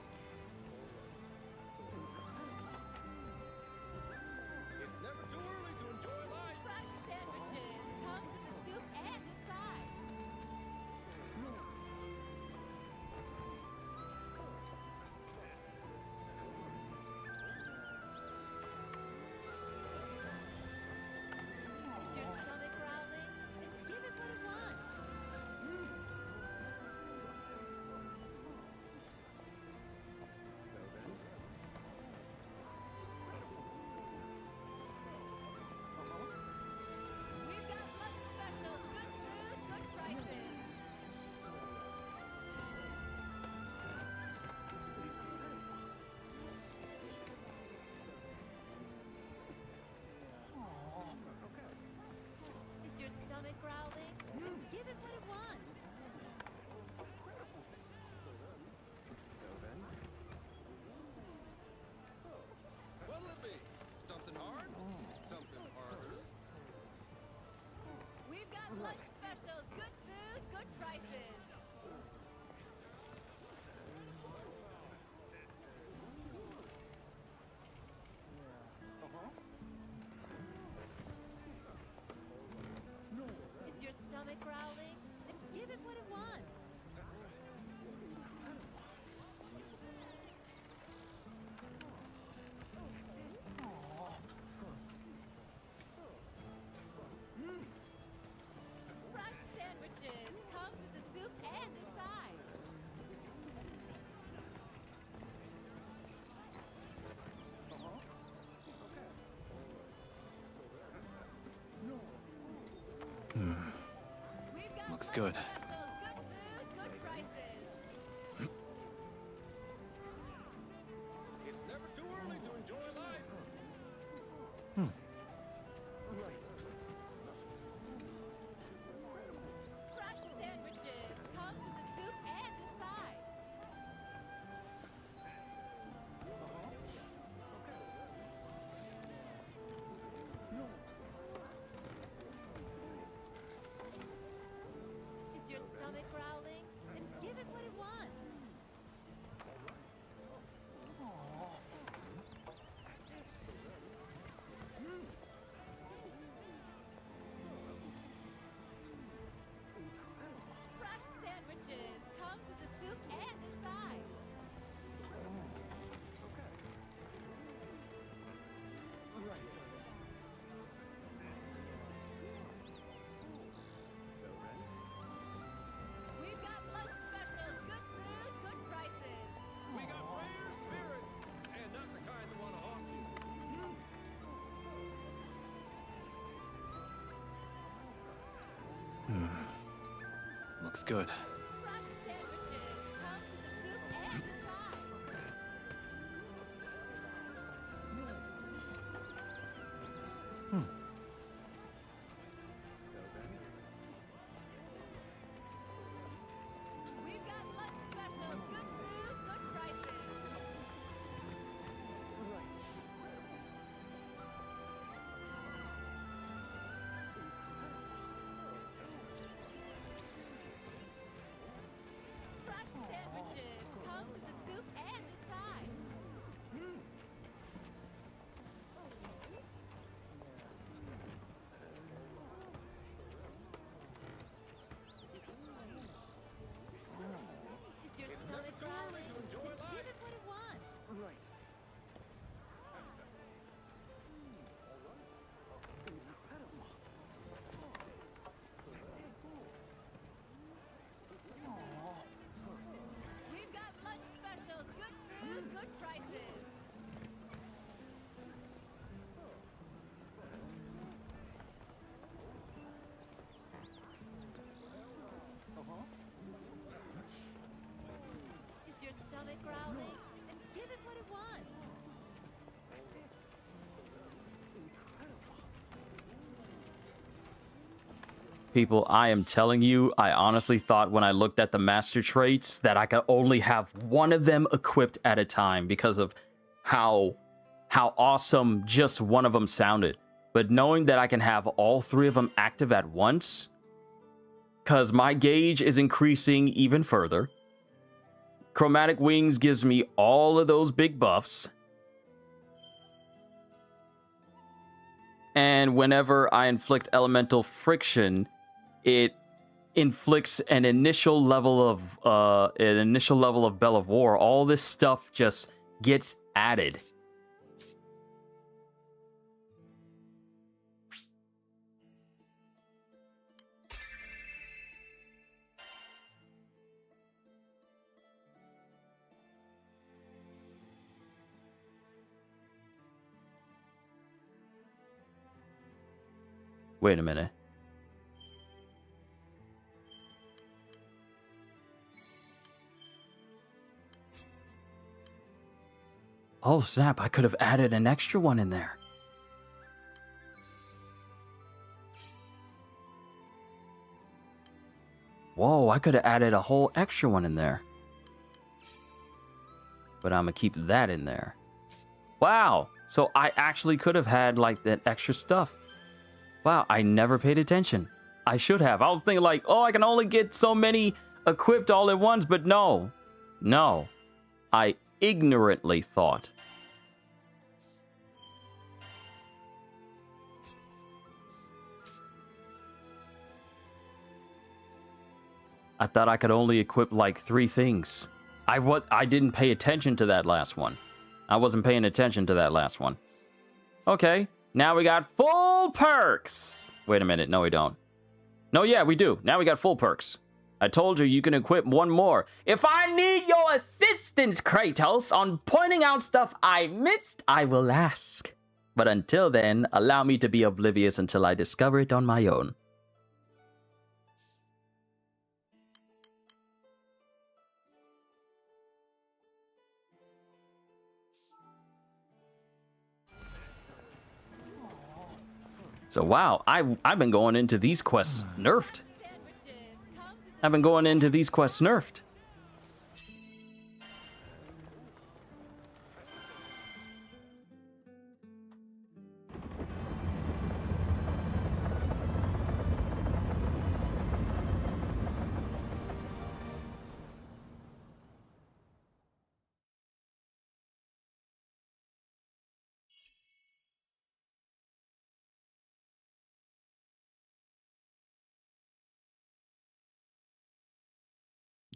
Growling? Give it what it wants. What'll it be? Something hard? Something harder? We've got lunch specials, good food, good prices. Is your stomach growling? Then give it what it wants. Fresh sandwiches comes with the soup and the side. Looks good. It's never too early to enjoy life. Fresh sandwiches comes with the soup and the side. Is your looks good. Growling, and give it what it wants. People, I am telling you, I honestly thought when I looked at the master traits that I could only have one of them equipped at a time because of how awesome just one of them sounded. But knowing that I can have all three of them active at once, because my gauge is increasing even further. Chromatic Wings gives me all of those big buffs. And whenever I inflict elemental friction, it inflicts an initial level of Bell of War. All this stuff just gets added. Wait a minute. Oh snap, I could have added an extra one in there. Whoa, I could have added a whole extra one in there. But I'm gonna keep that in there. Wow, so I actually could have had like that extra stuff. Wow, I never paid attention. I should have. I was thinking like, oh, I can only get so many equipped all at once, but no. No. I ignorantly thought. I thought I could only equip like 3 things. I didn't pay attention to that last one. I wasn't paying attention to that last one. Okay. Now we got full perks. Wait a minute. No, we don't. No, yeah, we do. Now we got full perks. I told you you can equip one more. If I need your assistance, Kratos, on pointing out stuff I missed, I will ask. But until then, allow me to be oblivious until I discover it on my own. So wow, I've been going into these quests nerfed. I've been going into these quests nerfed.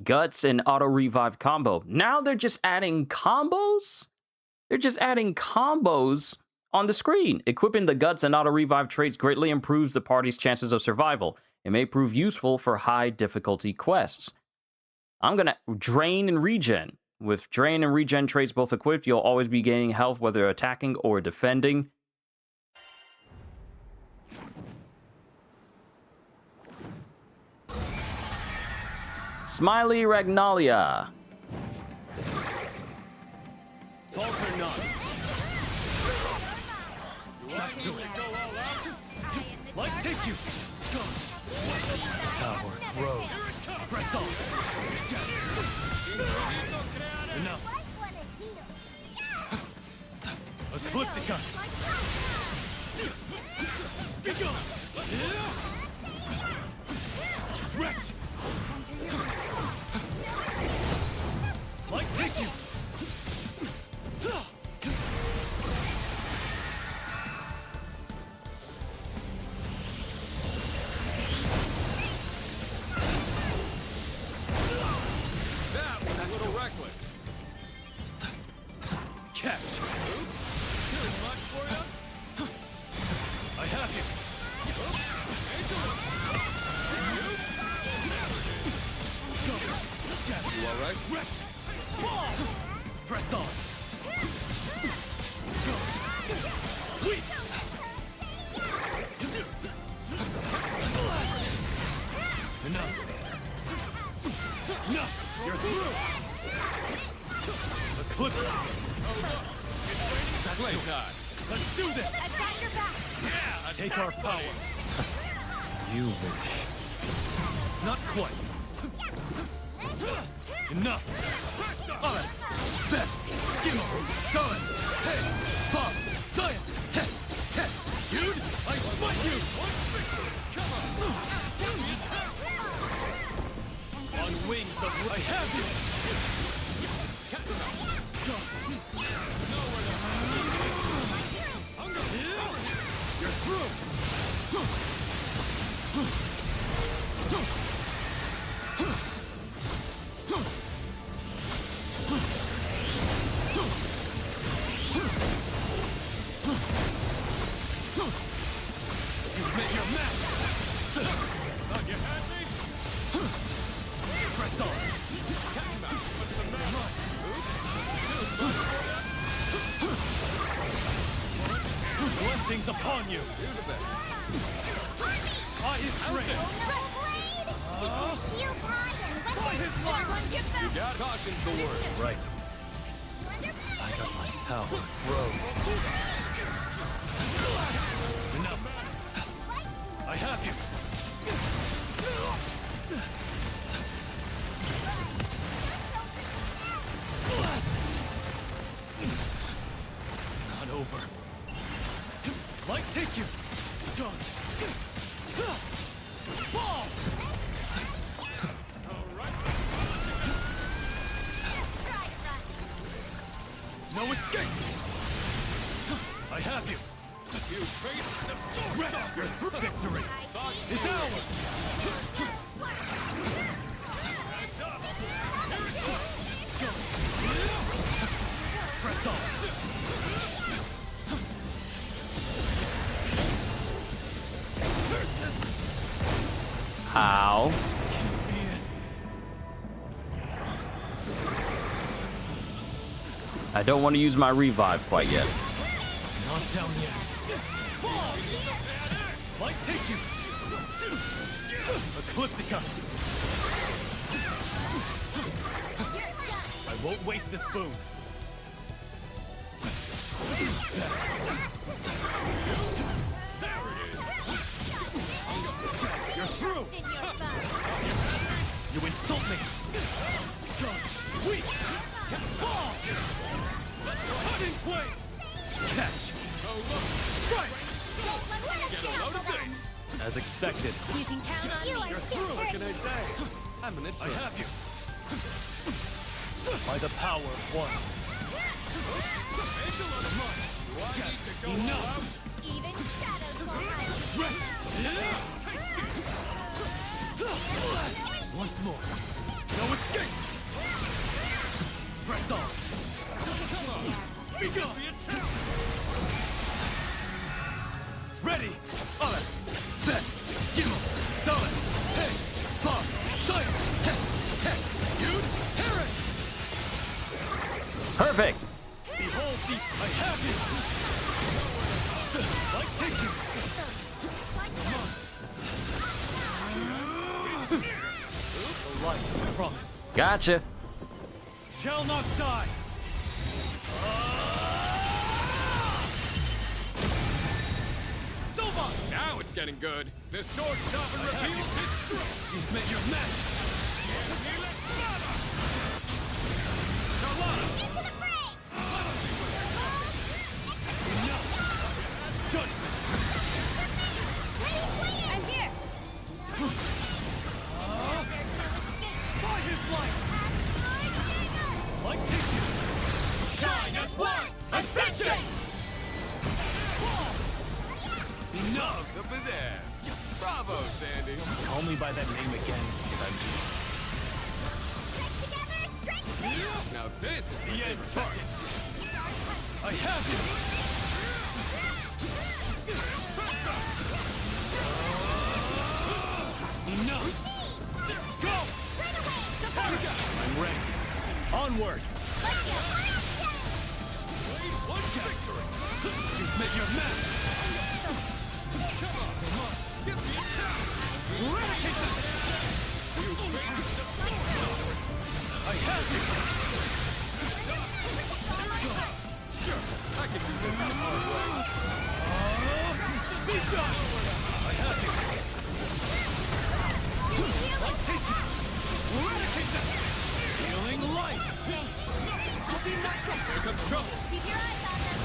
Guts and auto revive combo. Now they're just adding combos? They're just adding combos on the screen. Equipping the guts and auto revive traits greatly improves the party's chances of survival. It may prove useful for high difficulty quests. I'm gonna drain and regen. With drain and regen traits both equipped, you'll always be gaining health whether attacking or defending. Smiley Ragnalia. Falter not. Let's do it. Go all out. Like take you. Go. Power rose. Press on. Enough. Ecliptica. Get going. Stretch. Like take you. That was a little reckless. Catch. Too much for you? I have you. You all right? Press on. Weak. Enough. Enough. You're through. Eclipse. Oh, look. It's playtime. Let's do this. I've got your back. Yeah. Take our power. You wish. Not quite. Enough. Alright. Bet. Give up. Going. Hey. Bob. Zion. Hey. Ten. Dude. I fight you. Come on. On wings of I have you. You're through. You've made your match. Thought you had me? Press on. What's the matter? Blessings upon you. Do the best. By his grace. Shield high and By his light. You got caution's the word. Right. I got my power. Rose. Enough. I have you. It's not over. Light take you. Gone. Ball. No escape! I have you! You face the Rest your victory is ours! Press on! How? I don't want to use my revive quite yet. Not down yet. Light take you! Ecliptica! I won't waste this boon. You're through! You insult me! Weak! Ball! Cut in twain! Catch! Right! Get a load of this. As expected. You can count on me. You're through! What can I say? I'm an intro. I have you. By the power of one. Enough! Even shadows will hide. Once more. No escape! Press on! Be gone! Ready! Alright! Bet! Gimmel! Dollar! Hey! Bob! Zion! Hey! Tech! You! Perish! Perfect! Behold the... I have you! Like take you! The light, I promise. Gotcha. Shall not die. Sylvan! Now it's getting good. The sword sovereign reveals his strength. You've met your match. Into the fray! I'm here! By his light! Light takes you! Shine as one! Ascension! Enough the pizzazz. Bravo, Sandy. Call me by that name again. Now this is the end favorite part. I have him! Enough! Go! I'm ready. Onward! One victory. You've met your match! Come on. Give me a shot. Eradicate them! I have you! Sure, I can do this the hard way. Be done! I have you! Eradicate them! Healing light! Here comes trouble. Keep your eyes on them.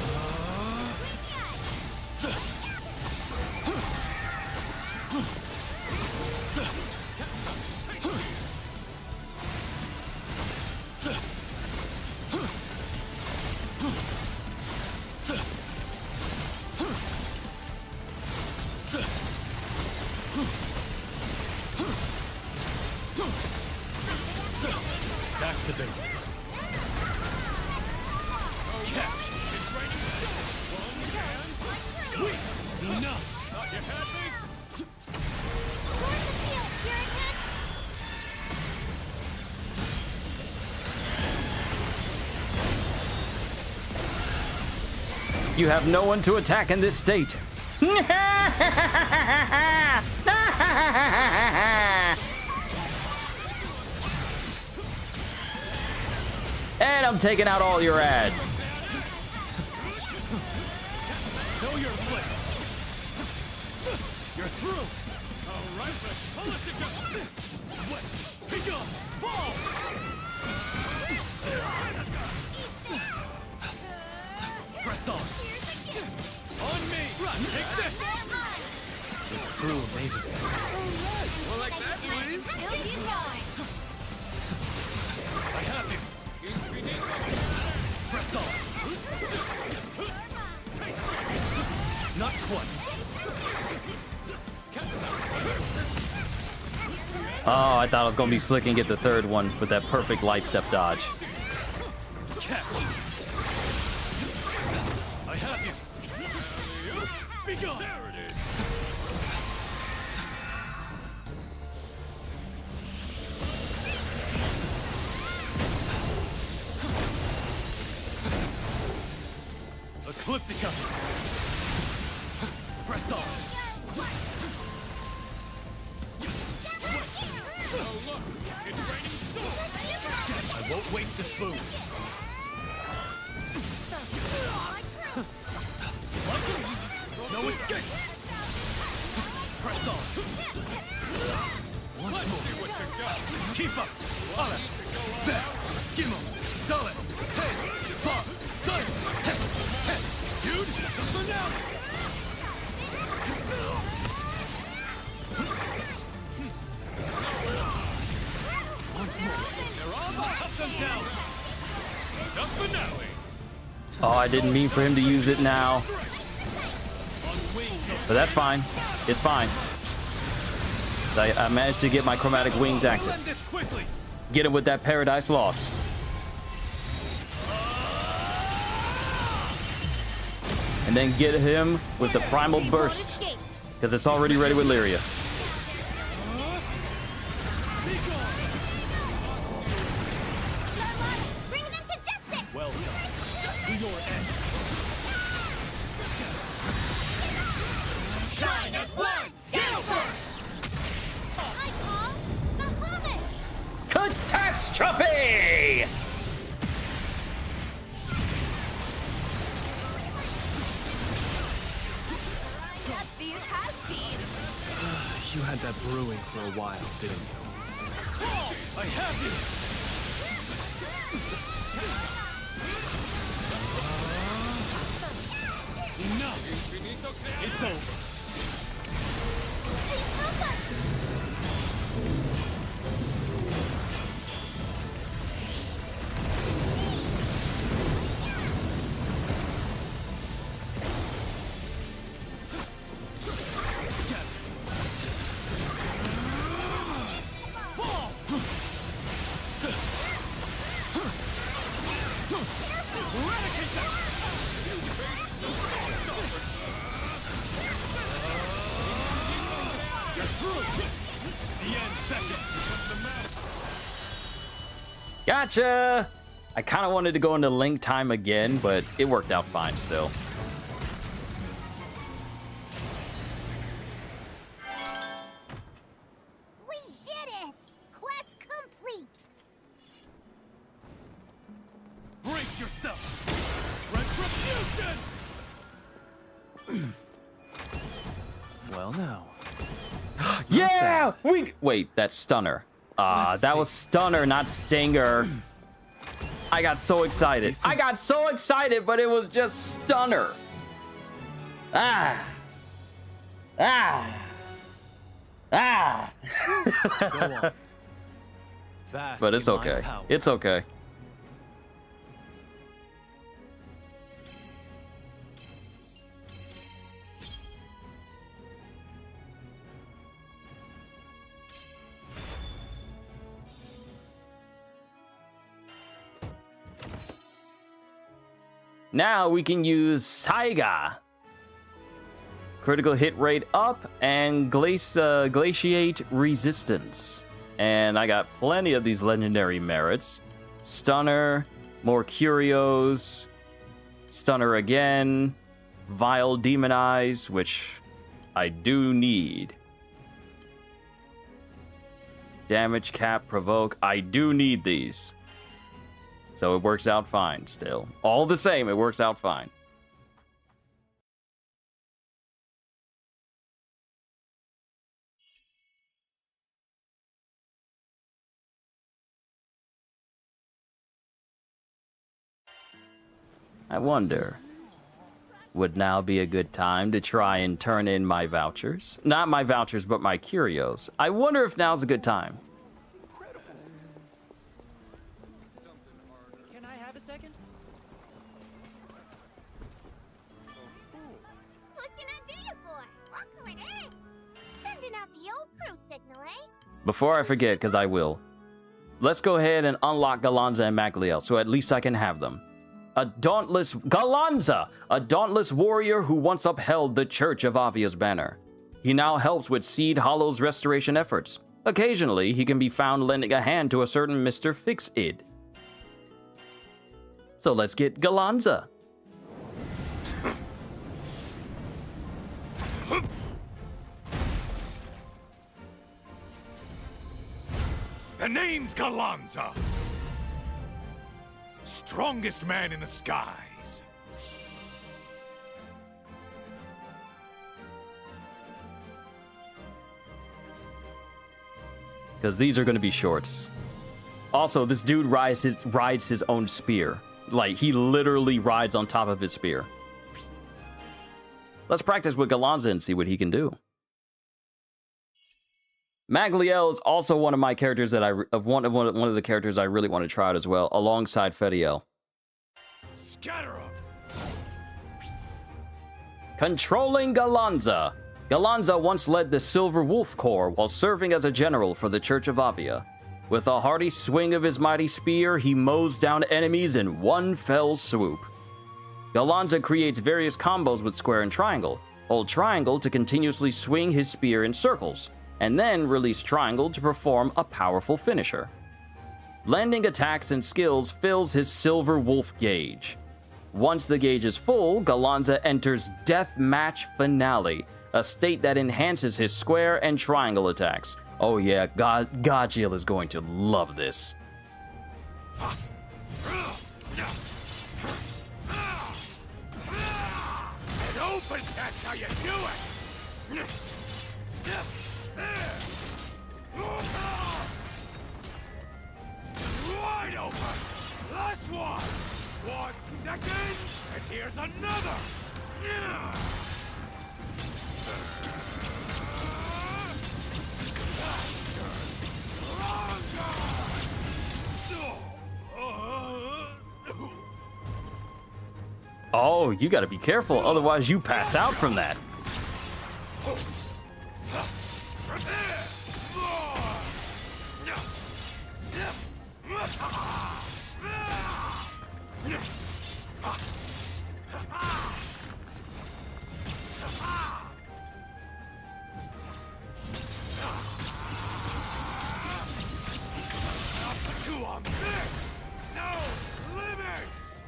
Back to basics. Catch! Sweet! Enough! Thought you had me? Sword the field, Puritan! You have no one to attack in this state. And I'm taking out all your ads. Know your place. You're through. All right, let's pull it together. What? Be gone. Fall. Press on. On me. Run. Take this. This crew amazes me. Well, like that, please. I have you. Press on. Not quite. Oh, I thought I was gonna be slick and get the third one with that perfect light step dodge. Catch. I have you. Be gone. There it is. Ecliptica. Press on. Oh, look. It's raining swords. I won't waste this boon. No escape. Press on. Once more. See what you got. Keep up. Ala. That. Gimmo. Dalet. Hey. Bob. Done. Hey. Hey. Dude. The finale. Once more. They're all Cut them down. the finale. Oh, I didn't mean for him to use it now. But that's fine. It's fine. I managed to get my chromatic wings active. Get him with that Paradise Lost. And then get him with the Primal Burst. Because it's already ready with Lyria. Bring them to justice! Well done. To your end. Shine as one! Gale burst! I call Bahamut! brewing for a while, didn't you? I have you! Enough! It's over. Gotcha! I kind of wanted to go into Link time again, but it worked out fine still. We did it! Quest complete! Brace yourself! Retribution! Well, now. Yeah! Wait, that's Stunner. That was Stunner, not Stinger. I got so excited. I got so excited, but it was just Stunner. Ah. Ah. Ah. Go on. Bask But it's in my okay. power. It's okay. Now we can use Saiga. Critical hit rate up and glaciate resistance. And I got plenty of these legendary merits. Stunner, more Curios, Stunner again, Vile Demonize, which I do need. Damage cap, provoke, I do need these. So it works out fine still. All the same, it works out fine. I wonder, would now be a good time to try and turn in my vouchers? Not my vouchers, but my curios. I wonder if now's a good time. Can I have a second? What can I do you for? Awkward, eh? Sending out the old crew signal, eh? Before I forget, because I will, let's go ahead and unlock Galanza and Magliel, so at least I can have them. A dauntless Galanza, a dauntless warrior who once upheld the Church of Avia's banner. He now helps with Seed Hollow's restoration efforts. Occasionally, he can be found lending a hand to a certain Mr. Fix-Id. So let's get Galanza. The name's Galanza. Strongest man in the skies. Because these are going to be shorts. Also, this dude rides his own spear. Like, he literally rides on top of his spear. Let's practice with Galanza and see what he can do. Magliel is also one of my characters that one of the characters I really want to try out as well, alongside Fediel. Scatter 'em. Controlling Galanza. Galanza once led the Silver Wolf Corps while serving as a general for the Church of Avia. With a hearty swing of his mighty spear, he mows down enemies in one fell swoop. Galanza creates various combos with square and triangle. Hold triangle to continuously swing his spear in circles, and then release triangle to perform a powerful finisher. Blending attacks and skills fills his Silver Wolf gauge. Once the gauge is full, Galanza enters Death Match Finale, a state that enhances his square and triangle attacks. Oh yeah, Godjill is going to love this. It opens, that's how you do it! Last one! 1 second, and here's another! Faster! Stronger! Oh, you gotta be careful, otherwise you pass out from that. I'll put you on this! No limits!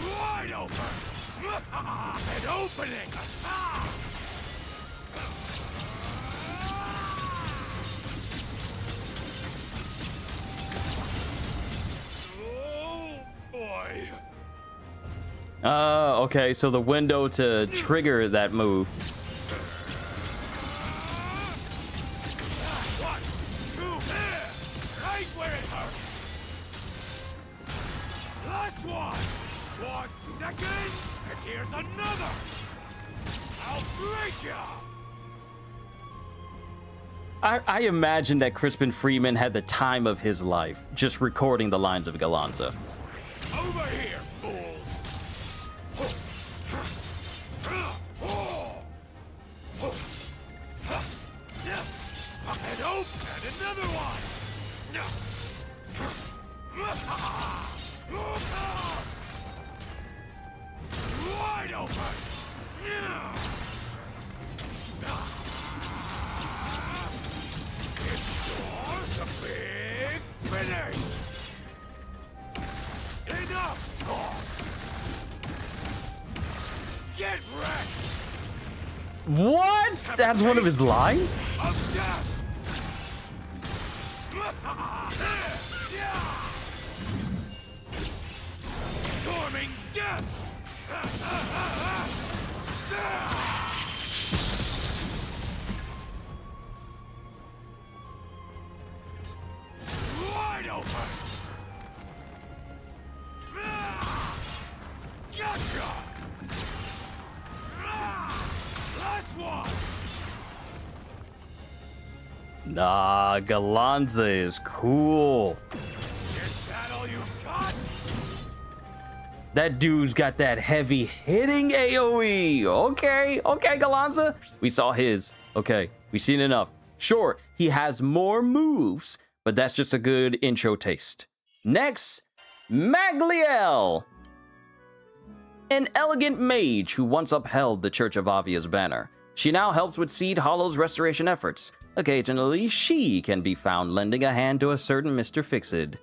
Wide open! An opening! Oh boy! Okay, so the window to trigger that move. 1, 2, right where it hurts! Last one! 1 second, and here's another! I'll break ya! I imagine that Crispin Freeman had the time of his life just recording the lines of Galanza. Over here, fools! And open, and another one! Wide open! It's the big finish! Enough talk! Get wrecked! What? That's one of his lines? Of death! Storming death! Wide open! Gotcha! Last one! Nah, Galanza is cool. Is that all you got? That dude's got that heavy hitting AoE. Okay, Galanza. We saw his. Okay, we've seen enough. Sure, he has more moves, but that's just a good intro taste. Next, Magliel. An elegant mage who once upheld the Church of Avia's banner. She now helps with Seed Hollow's restoration efforts. Occasionally, she can be found lending a hand to a certain Mr. Fixid.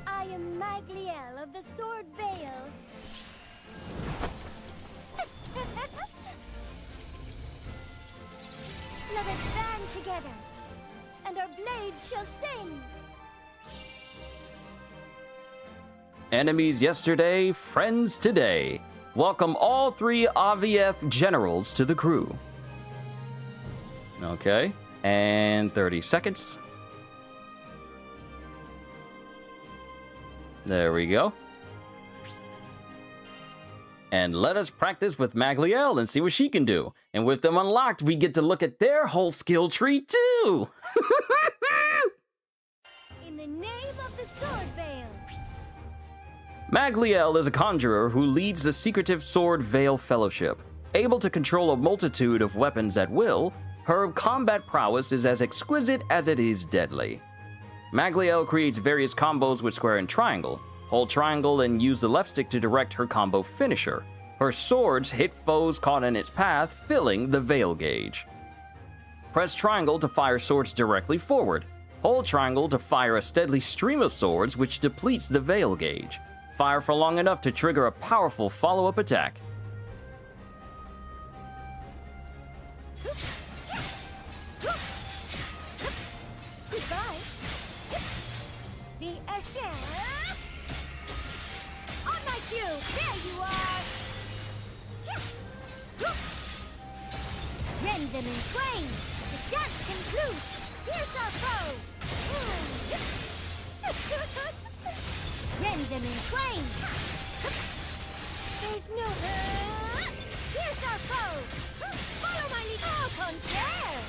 I am Magliel of the Sword Veil. Let us band together, and our blades shall sing. Enemies yesterday, friends today. Welcome all 3 Avieth generals to the crew. Okay, and 30 seconds. There we go. And let us practice with Magliel and see what she can do. And with them unlocked, we get to look at their whole skill tree too. In the name of the Sword Veil. Magliel is a conjurer who leads the secretive Sword Veil Fellowship. Able to control a multitude of weapons at will, her combat prowess is as exquisite as it is deadly. Magliel creates various combos with square and triangle. Hold triangle and use the left stick to direct her combo finisher. Her swords hit foes caught in its path, filling the veil gauge. Press triangle to fire swords directly forward. Hold triangle to fire a steady stream of swords which depletes the veil gauge. Fire for long enough to trigger a powerful follow-up attack. Goodbye. The Esther. On my cue. There you are. Rend them in twain. The dance concludes. Here's our foe! Rend them in twain! There's no... Here's our foe! Follow my lead! Au contraire!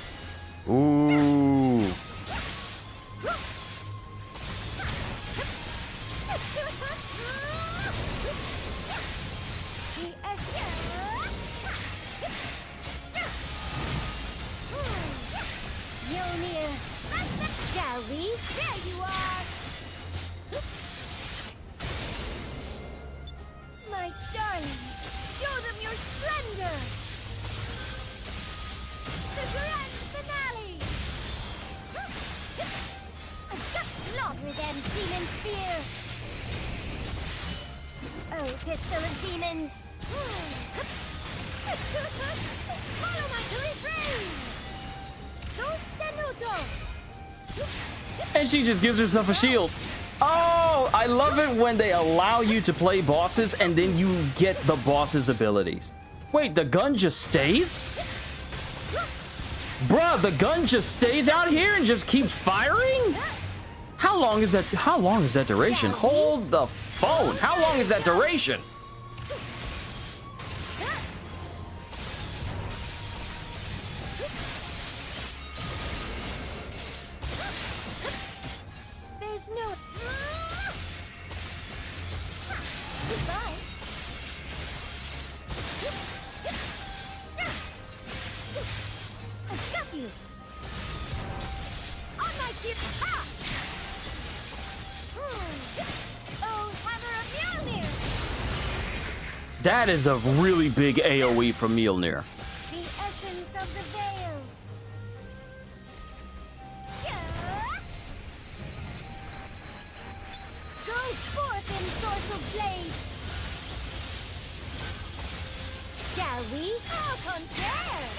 Ooh. Mjolnir! Shall we? There you are! My darling, show them your splendor! The grand finale! Slaughter them, demon spear! Oh, pistol of demons! Follow my refrain! Sostenuto! And she just gives herself a shield. Oh, I love it when they allow you to play bosses and then you get the boss's abilities. Wait, the gun just stays? Bruh, the gun just stays out here and just keeps firing? How long is that? How long is that duration? Hold the phone. How long is that duration? There's no... Goodbye. I got you. On my feet. Ha! Oh, hammer of Mjolnir. That is a really big AoE from Mjolnir. The essence of the veil. Go forth in source of blades. Shall we? Au contraire.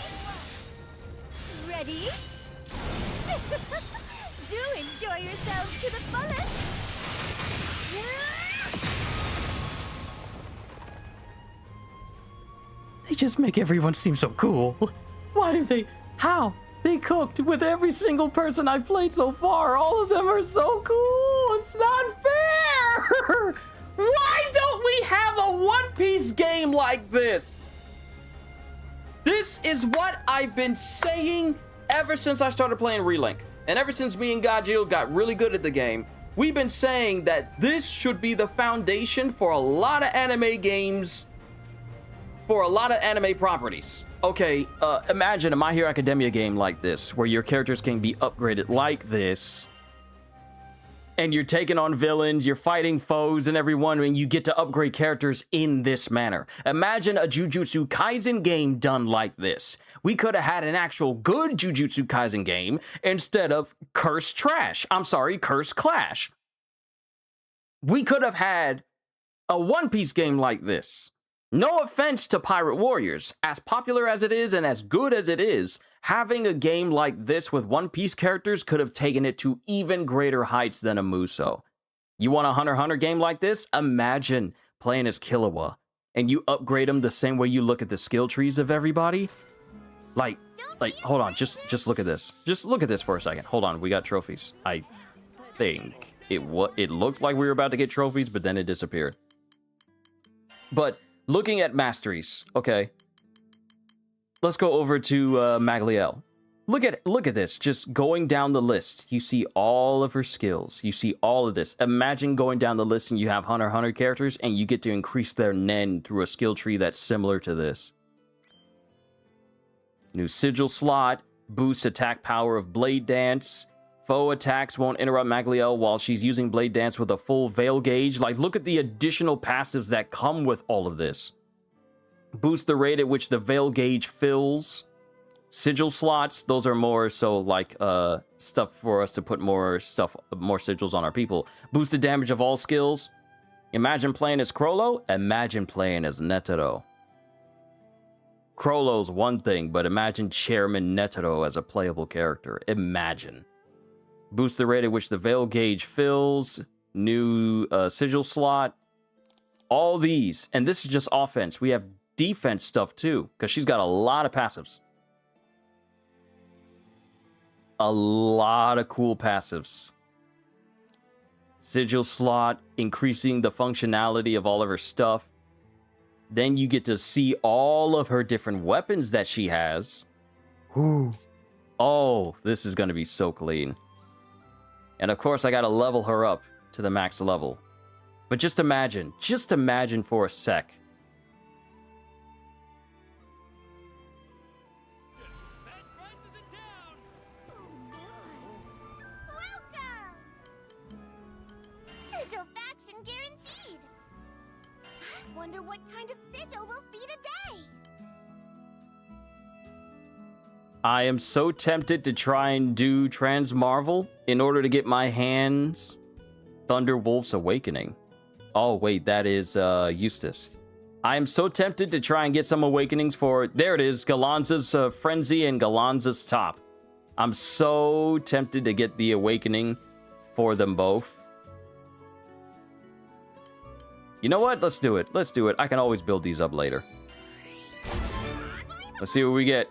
Ready? Do enjoy yourselves to the fullest. They just make everyone seem so cool. Why do they? How? They cooked with every single person I've played so far. All of them are so cool. It's not fair. Why don't we have a One Piece game like this? This is what I've been saying ever since I started playing RELINK. And ever since me and Gajil got really good at the game, we've been saying that this should be the foundation for a lot of anime games, for a lot of anime properties. Okay, imagine a My Hero Academia game like this, where your characters can be upgraded like this, and you're taking on villains, you're fighting foes and everyone, and you get to upgrade characters in this manner. Imagine a Jujutsu Kaisen game done like this. We could have had an actual good Jujutsu Kaisen game instead of Curse Trash. I'm sorry, Curse Clash. We could have had a One Piece game like this. No offense to Pirate Warriors, as popular as it is and as good as it is, having a game like this with One Piece characters could have taken it to even greater heights than a Muso. You want a Hunter x Hunter game like this? Imagine playing as Killua, and you upgrade them the same way you look at the skill trees of everybody. Like, hold on, just look at this. Just look at this for a second. Hold on, we got trophies. I think it looked like we were about to get trophies, but then it disappeared. But looking at masteries, okay. Let's go over to Magliel. Look at this. Just going down the list, you see all of her skills. You see all of this. Imagine going down the list and you have Hunter x Hunter characters, and you get to increase their Nen through a skill tree that's similar to this. New sigil slot, boosts attack power of Blade Dance. Foe attacks won't interrupt Magliel while she's using Blade Dance with a full Veil Gauge. Like, look at the additional passives that come with all of this. Boost the rate at which the Veil Gauge fills. Sigil slots, those are more so like stuff for us to put more sigils on our people. Boost the damage of all skills. Imagine playing as Crollo. Imagine playing as Netero. Crollo's one thing, but imagine Chairman Netero as a playable character. Imagine. Boost the rate at which the Veil Gauge fills. New sigil slot. All these. And this is just offense. We have defense stuff too, because she's got a lot of passives. a lot of cool passives. Sigil slot, increasing the functionality of all of her stuff. Then you get to see all of her different weapons that she has. Whew. Oh, this is going to be so clean. And of course, I got to level her up to the max level. But just imagine for a sec. Sigil faction guaranteed. I wonder what kind of sigil we'll see today. I am so tempted to try and do Transmarvel in order to get my hands Thunderwolf's Awakening. Oh, wait, that is Eustace. I am so tempted to try and get some awakenings for... There it is, Galanza's Frenzy and Galanza's Top. I'm so tempted to get the awakening for them both. You know what? Let's do it. Let's do it. I can always build these up later. Let's see what we get.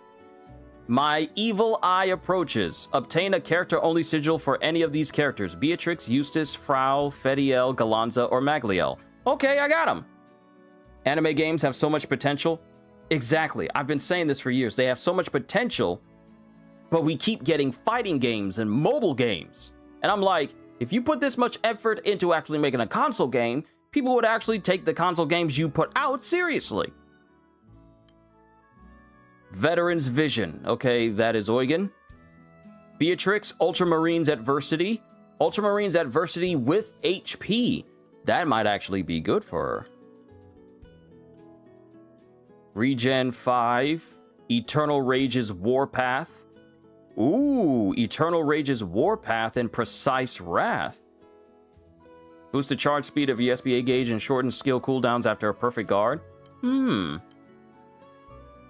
My Evil Eye approaches. Obtain a character-only sigil for any of these characters. Beatrix, Eustace, Frau, Fediel, Galanza, or Magliel. Okay, I got them. Anime games have so much potential. Exactly. I've been saying this for years. They have so much potential, but we keep getting fighting games and mobile games. And I'm like, if you put this much effort into actually making a console game, people would actually take the console games you put out seriously. Veteran's Vision. Okay, that is Eugen. Beatrix, Ultramarines Adversity. Ultramarines Adversity with HP. That might actually be good for her. Regen 5. Eternal Rage's Warpath. Ooh, Eternal Rage's Warpath and Precise Wrath. Boost the charge speed of your SBA gauge and shorten skill cooldowns after a perfect guard.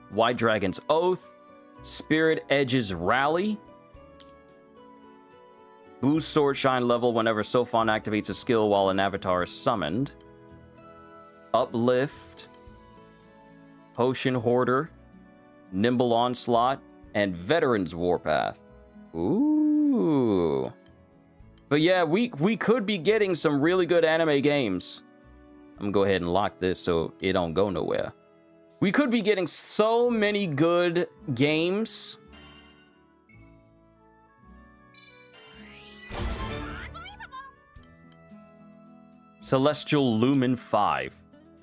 White Dragon's Oath. Spirit Edge's Rally. Boost Sword Shine level whenever Sophon activates a skill while an avatar is summoned. Uplift. Potion Hoarder. Nimble Onslaught. And Veteran's Warpath. Ooh. But yeah, we could be getting some really good anime games. I'm gonna go ahead and lock this so it don't go nowhere. We could be getting so many good games. Celestial Lumen 5.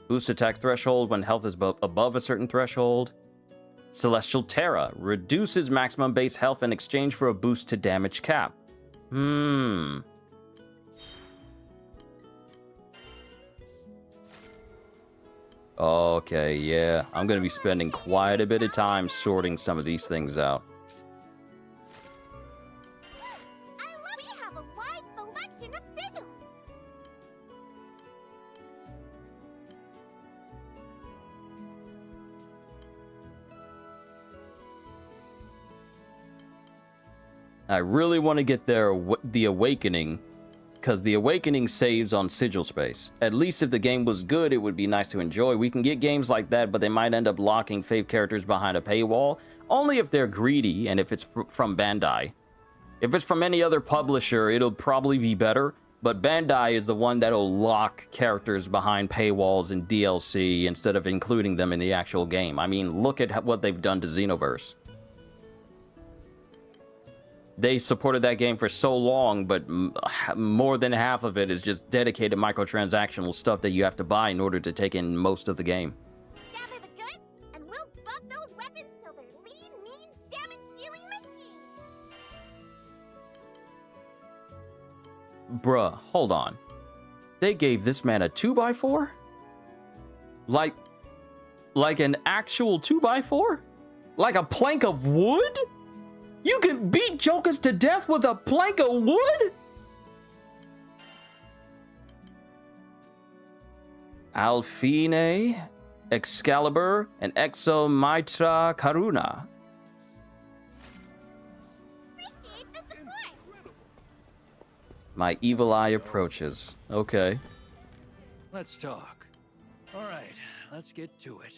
Boost attack threshold when health is above a certain threshold. Celestial Terra. Reduces maximum base health in exchange for a boost to damage cap. Okay, yeah. I'm going to be spending quite a bit of time sorting some of these things out. We have a wide selection of sigils. I really want to get the Awakening, because the Awakening saves on sigil space. At least if the game was good, it would be nice to enjoy. We can get games like that, but they might end up locking fave characters behind a paywall, only if they're greedy and if it's from Bandai. If it's from any other publisher, it'll probably be better, but Bandai is the one that'll lock characters behind paywalls and DLC instead of including them in the actual game. I mean, look at what they've done to Xenoverse. They supported that game for so long, but more than half of it is just dedicated microtransactional stuff that you have to buy in order to take in most of the game. Gather the goods, and we'll buff those weapons till they're lean, mean, damage-dealing machines. Bruh, hold on. They gave this man a 2x4? Like an actual 2x4? Like a plank of wood? You can beat jokers to death with a plank of wood? Alfine, Excalibur, and Exo Mitra Karuna. My evil eye approaches. Okay. Let's talk. All right, let's get to it.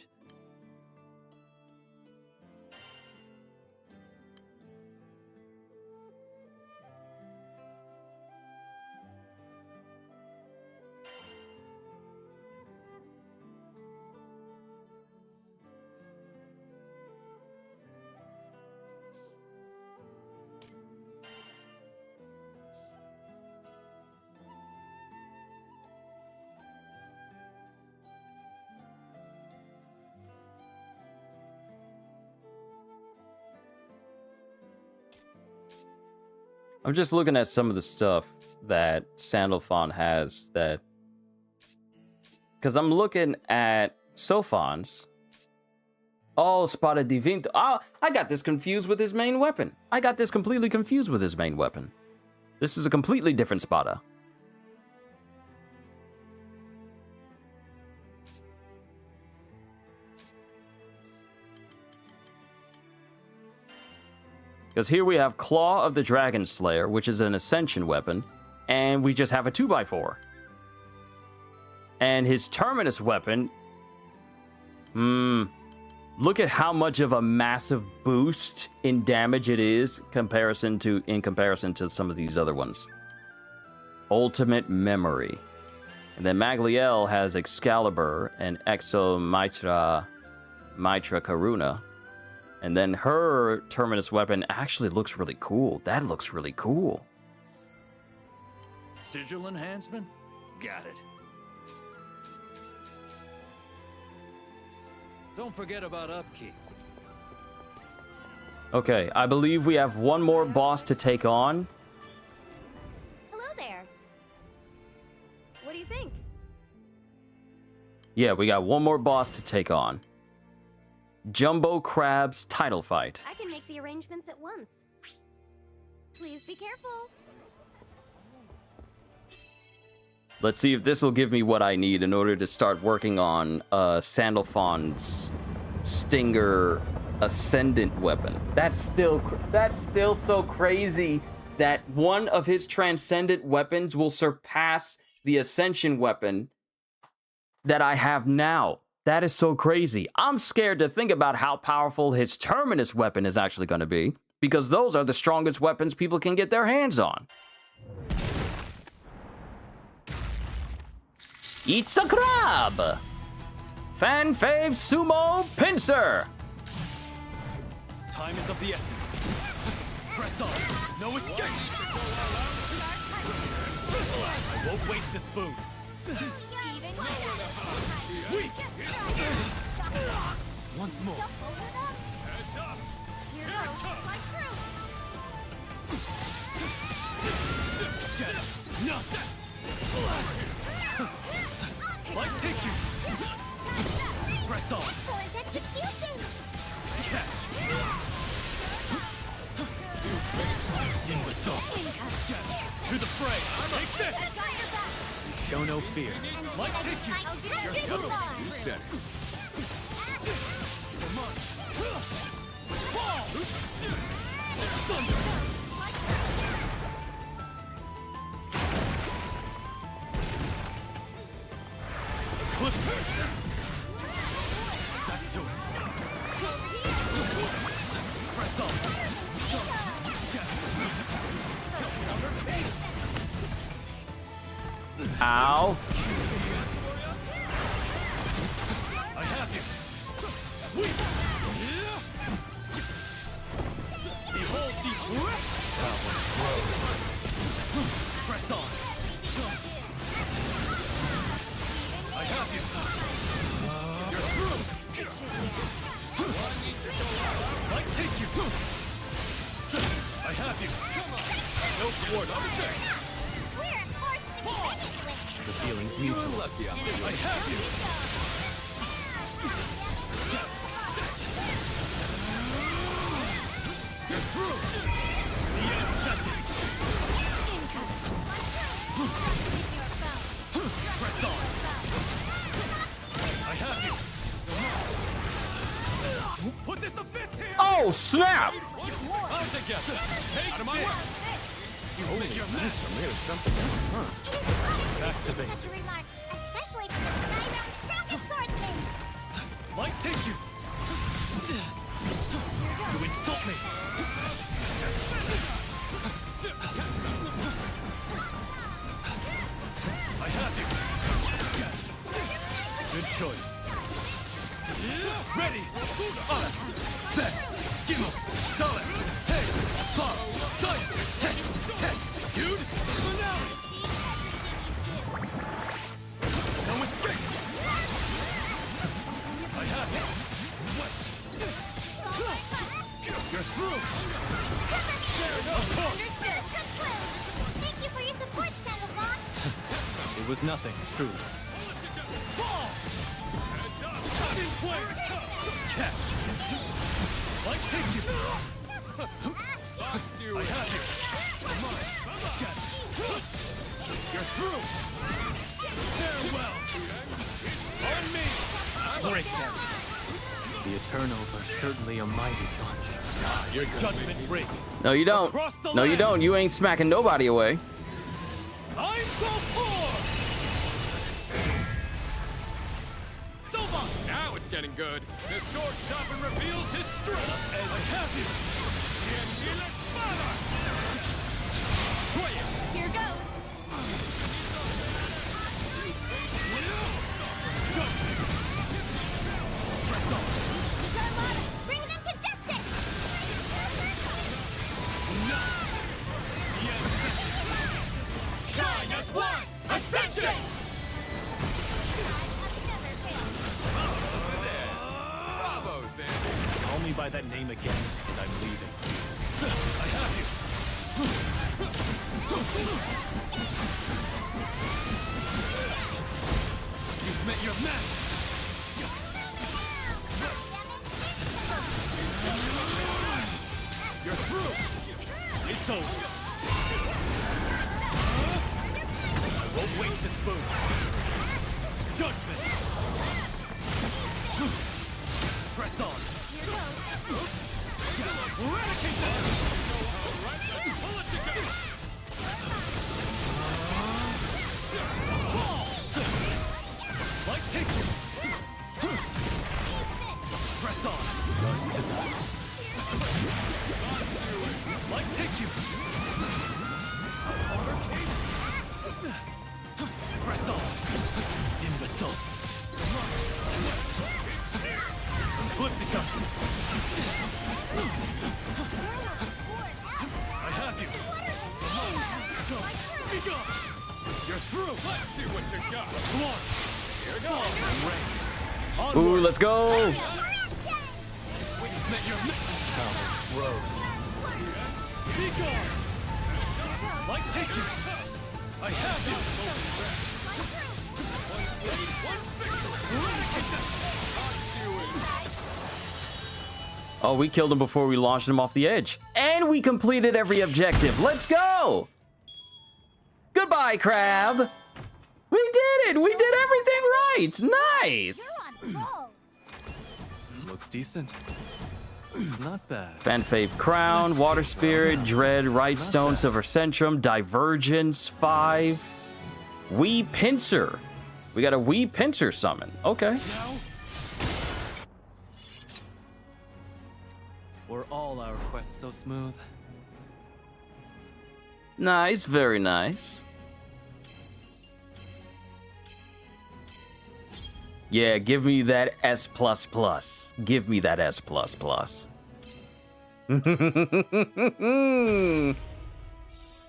I'm just looking at some of the stuff that Sandalphon has that... Because I'm looking at Sophon's. Oh, Spada Divinto. Oh, I got this confused with his main weapon. I got this completely confused with his main weapon. This is a completely different Spada. Because here we have Claw of the Dragon Slayer, which is an Ascension weapon, and we just have a 2x4. And his Terminus weapon... Look at how much of a massive boost in damage it is in comparison to some of these other ones. Ultimate Memory. And then Magliel has Excalibur and Exo Mitra Karuna. And then her Terminus weapon actually looks really cool. That looks really cool. Sigil enhancement? Got it. Don't forget about upkeep. Okay, I believe we have one more boss to take on. Hello there. What do you think? Yeah, we got one more boss to take on. Jumbo Crab's title fight. I can make the arrangements at once. Please be careful. Let's see if this will give me what I need in order to start working on Sandalphon's Stinger Ascendant weapon. That's still so crazy that one of his Transcendent weapons will surpass the Ascension weapon that I have now. That is so crazy. I'm scared to think about how powerful his Terminus weapon is actually going to be, because those are the strongest weapons people can get their hands on. It's a crab! Fan fave sumo pincer! Time is of the essence. Press on. No escape! I won't waste this boon. Once more. Heads up! Here goes. Like through. Light take you. Press on. Excellent execution. Catch. In the zone. To the fray. Take this. Show no fear. Light take you. You said it. Thunder. Clip. Back to it. Press on. Ow. I have you. Behold the press on. I have you. You're through. Might take you. I have you. No sword. We're forced to be finished with. The feeling's mutual. I have you. You're through. The anesthetic. Press on. I have you. Put this abyss here. Oh, snap! I'll together. Take out of my way. You hold your match. I'm made of something else, huh? Back to basics. Remarks, especially for the Skybound strongest swordsman. Might take you. You insult me. I have you. Good choice. Ready. Bet. Gimme. Dollar. Hey. Pop. Dive. Hey. Ten. Dude. No escape. I have you. You're through. Of course. It was nothing, truly. Fall! Catch! Like hit you! I have you! Come on! You're through! Farewell! On me! Break them! The Eternals are certainly a mighty bunch. Your judgment break! No, you don't. No, you don't. You ain't smacking nobody away. I'm so poor! Sylvan! Now it's getting good. The sword stopper reveals his strength. And I have you! Here goes. Bring them to justice! Shine as one! Ascension! Bravo, Sandy. Call me by that name again, and I'm leaving. I have you! You've met your match! You're through! It's over! I won't waste this boon! Judgment! Press on! Eradicate them! Pull it together! Like take you! Press on! Dust to dust. Like take you! Press on! Imbecile! Flip to come! I have you! Be gone! You're through! Let's see what you got. Swarm! Here goes. Ooh, let's go. Met your Rose. Be gone! Like take you! I have you! Oh, we killed him before we launched him off the edge. And we completed every objective. Let's go! Goodbye, Crab! We did it! We did everything right! Nice! Looks decent. Not bad. Fan Fave Crown, Water Spirit, Dread, Rightstone, Silver Centrum, Divergence 5. Wee Pincer. We got a Wee Pincer summon. Okay. Were all our quests so smooth? Nice, very nice. Yeah, give me that S++. Give me that S++.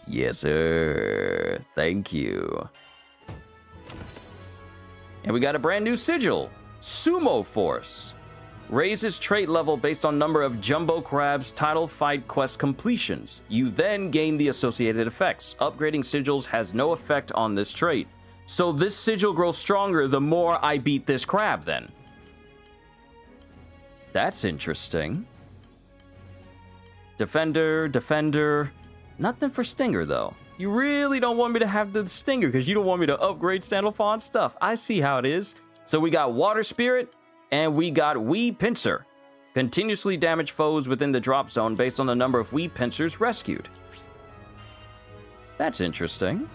Yes, sir. Thank you. And we got a brand new sigil. Sumo Force. Raises trait level based on number of Jumbo Crab's title fight quest completions. You then gain the associated effects. Upgrading sigils has no effect on this trait. So this sigil grows stronger the more I beat this crab then. That's interesting. Defender, Defender. Nothing for Stinger though. You really don't want me to have the Stinger because you don't want me to upgrade Sandalphon stuff. I see how it is. So we got Water Spirit and we got Wee Pincer. Continuously damage foes within the drop zone based on the number of Wee Pincers rescued. That's interesting.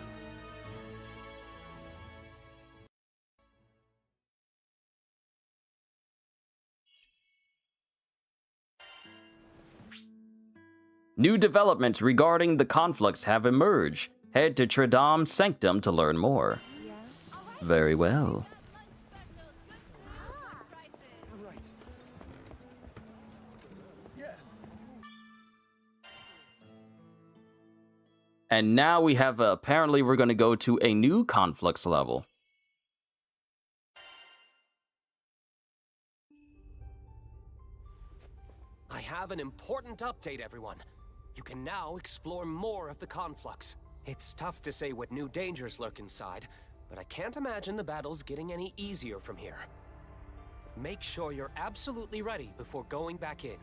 New developments regarding the conflicts have emerged. Head to Tredam Sanctum to learn more. Very well. And now we have, apparently we're going to go to a new conflicts level. I have an important update, everyone. You can now explore more of the conflux. It's tough to say what new dangers lurk inside, but I can't imagine the battle's getting any easier from here. Make sure you're absolutely ready before going back in.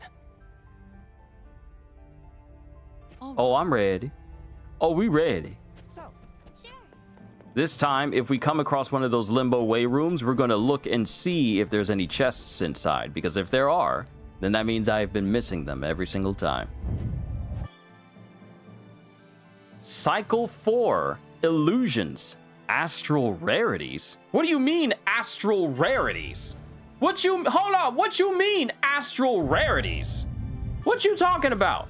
Oh, I'm ready. Oh, we ready. This time, if we come across one of those limbo way rooms, we're going to look and see if there's any chests inside. Because if there are, then that means I've been missing them every single time. Cycle 4. Illusions. Astral rarities? What do you mean, astral rarities? Hold on, what you mean, astral rarities? What you talking about?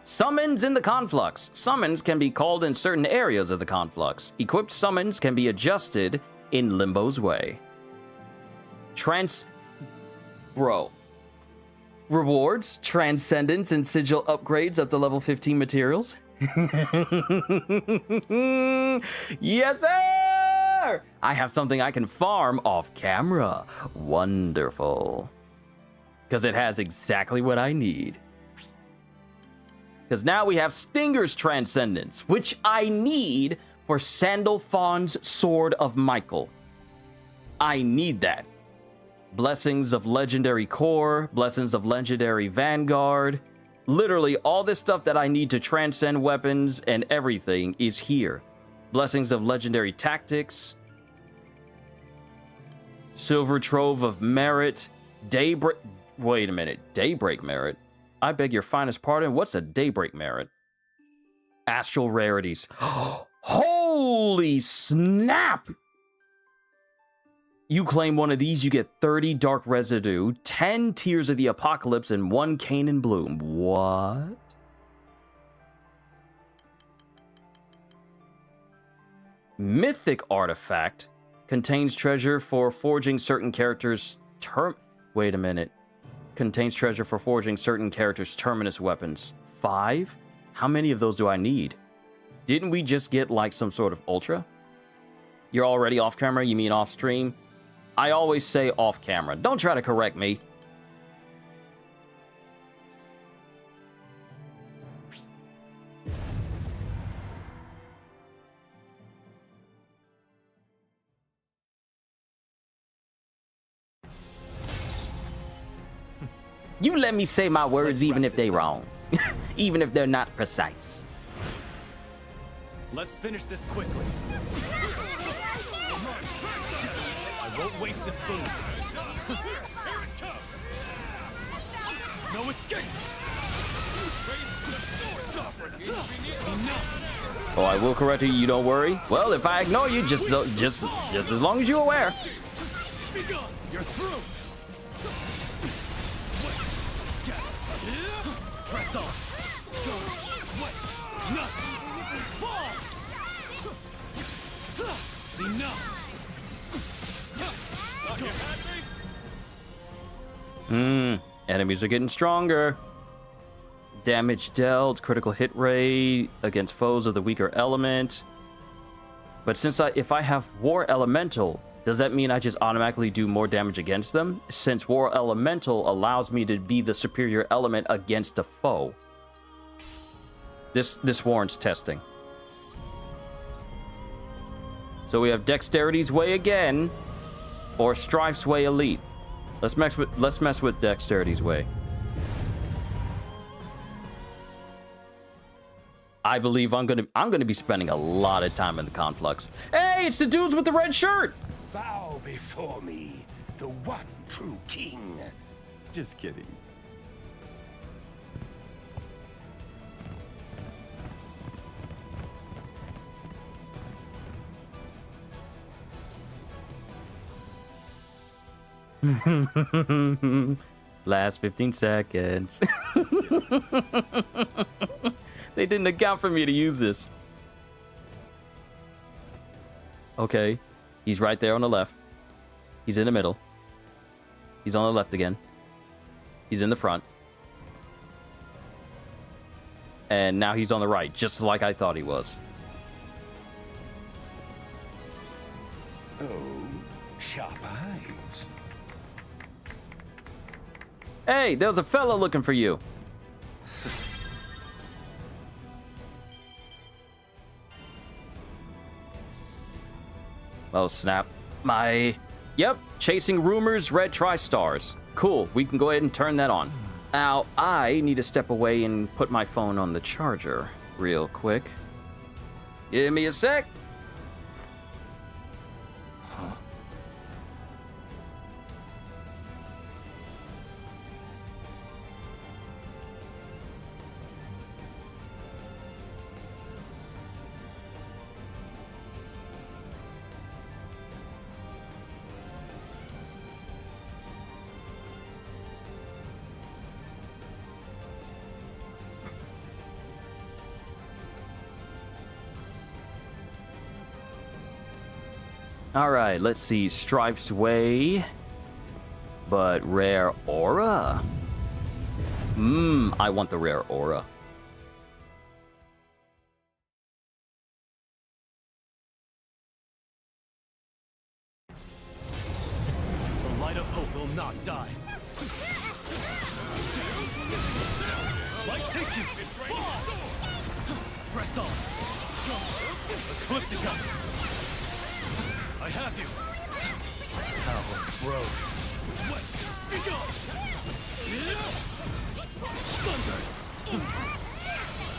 Summons in the conflux. Summons can be called in certain areas of the conflux. Equipped summons can be adjusted in Limbo's way. Rewards, Transcendence, and Sigil upgrades up to level 15 materials. Yes, sir! I have something I can farm off camera. Wonderful. Because it has exactly what I need. Because now we have Stinger's Transcendence, which I need for Sandalphon's Sword of Michael. I need that. Blessings of Legendary Core, Blessings of Legendary Vanguard. Literally, all this stuff that I need to transcend weapons and everything is here. Blessings of Legendary Tactics. Silver Trove of Merit. Daybreak... Wait a minute. Daybreak Merit? I beg your finest pardon, what's a Daybreak Merit? Astral Rarities. Holy snap! You claim one of these, you get 30 Dark Residue, 10 Tears of the Apocalypse, and 1 Canaan Bloom. What? Mythic Artifact contains treasure for forging certain characters' Wait a minute. Contains treasure for forging certain characters' terminus weapons. 5? How many of those do I need? Didn't we just get like some sort of ultra? You're already off camera? You mean off stream? I always say off camera. Don't try to correct me. You let me say my words even if they're wrong. Even if they're not precise. Let's finish this quickly. I won't waste this boon. No escape. Oh, I will correct you. You don't worry. Well, if I ignore you, just as long as you're aware. Be gone. You're through. Press on. Go. Wait. No. Fall. Enough. Enemies are getting stronger. Damage dealt, critical hit rate against foes of the weaker element. But since if I have War Elemental, does that mean I just automatically do more damage against them? Since War Elemental allows me to be the superior element against a foe. This warrants testing. So we have Dexterity's Way again, or Strife's Way Elite. Let's mess with Dexterity's Way. I believe I'm gonna be spending a lot of time in the conflux. Hey, it's the dudes with the red shirt. Bow before me, the one true king. Just kidding. Last 15 seconds. They didn't account for me to use this. Okay. He's right there on the left. He's in the middle. He's on the left again. He's in the front. And now he's on the right, just like I thought he was. Oh, sharp eyes. Hey, there's a fella looking for you. Oh, snap. Yep, chasing rumors, red tri-stars. Cool, we can go ahead and turn that on. Now, I need to step away and put my phone on the charger real quick. Give me a sec. Alright, let's see. Strife's Way. But rare aura? I want the rare aura. The light of hope will not die. Light take you! Press on! Ecliptica! I have you! Power froze. What? Be gone! Thunder!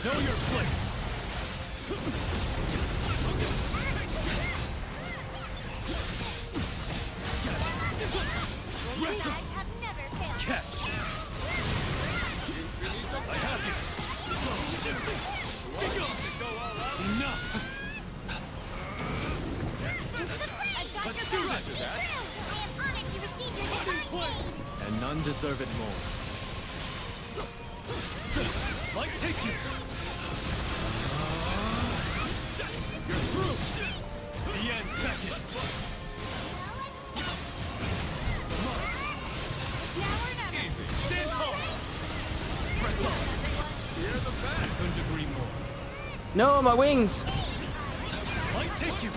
Know your place! Catch! I have you! Be gone! Enough! Let's do this! I am honored to receive your divine name. And none deserve it more. Light take you! You're through! The end beckons! Easy! Stand tall! Press on! You're the best! Couldn't agree more. No, my wings! Light take you!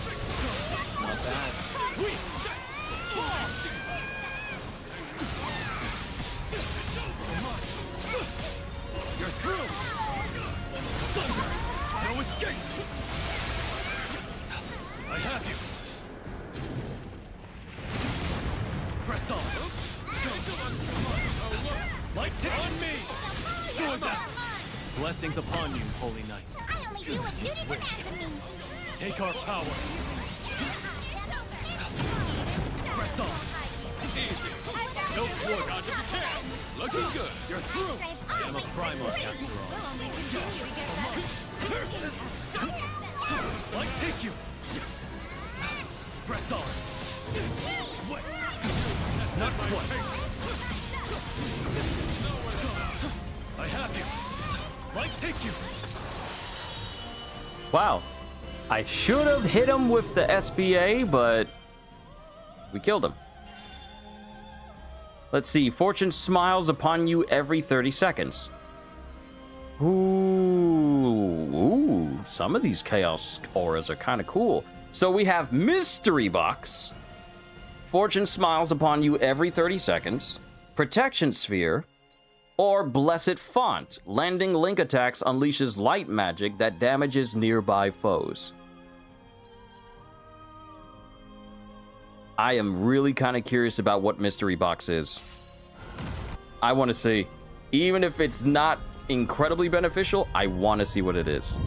Not bad. Sweet! You're through! Thunder! No escape! I have you! Press on! Light take on me! Doing that! Blessings upon you, Holy Knight. I only do what duty demands of me. Take our power! Press on! Easy! No thwart out if you can! Looking good! You're through! I'm a Primarch after all. Light take you! Press on! Wait! Not quite! I have you! Light take you! Wow. I should have hit him with the SBA, but we killed him. Let's see. Fortune smiles upon you every 30 seconds. Ooh, some of these chaos auras are kind of cool. So we have Mystery Box. Fortune smiles upon you every 30 seconds. Protection Sphere. Or Blessed Font. Landing link attacks unleashes light magic that damages nearby foes. I am really kind of curious about what Mystery Box is. I want to see. Even if it's not incredibly beneficial, I want to see what it is.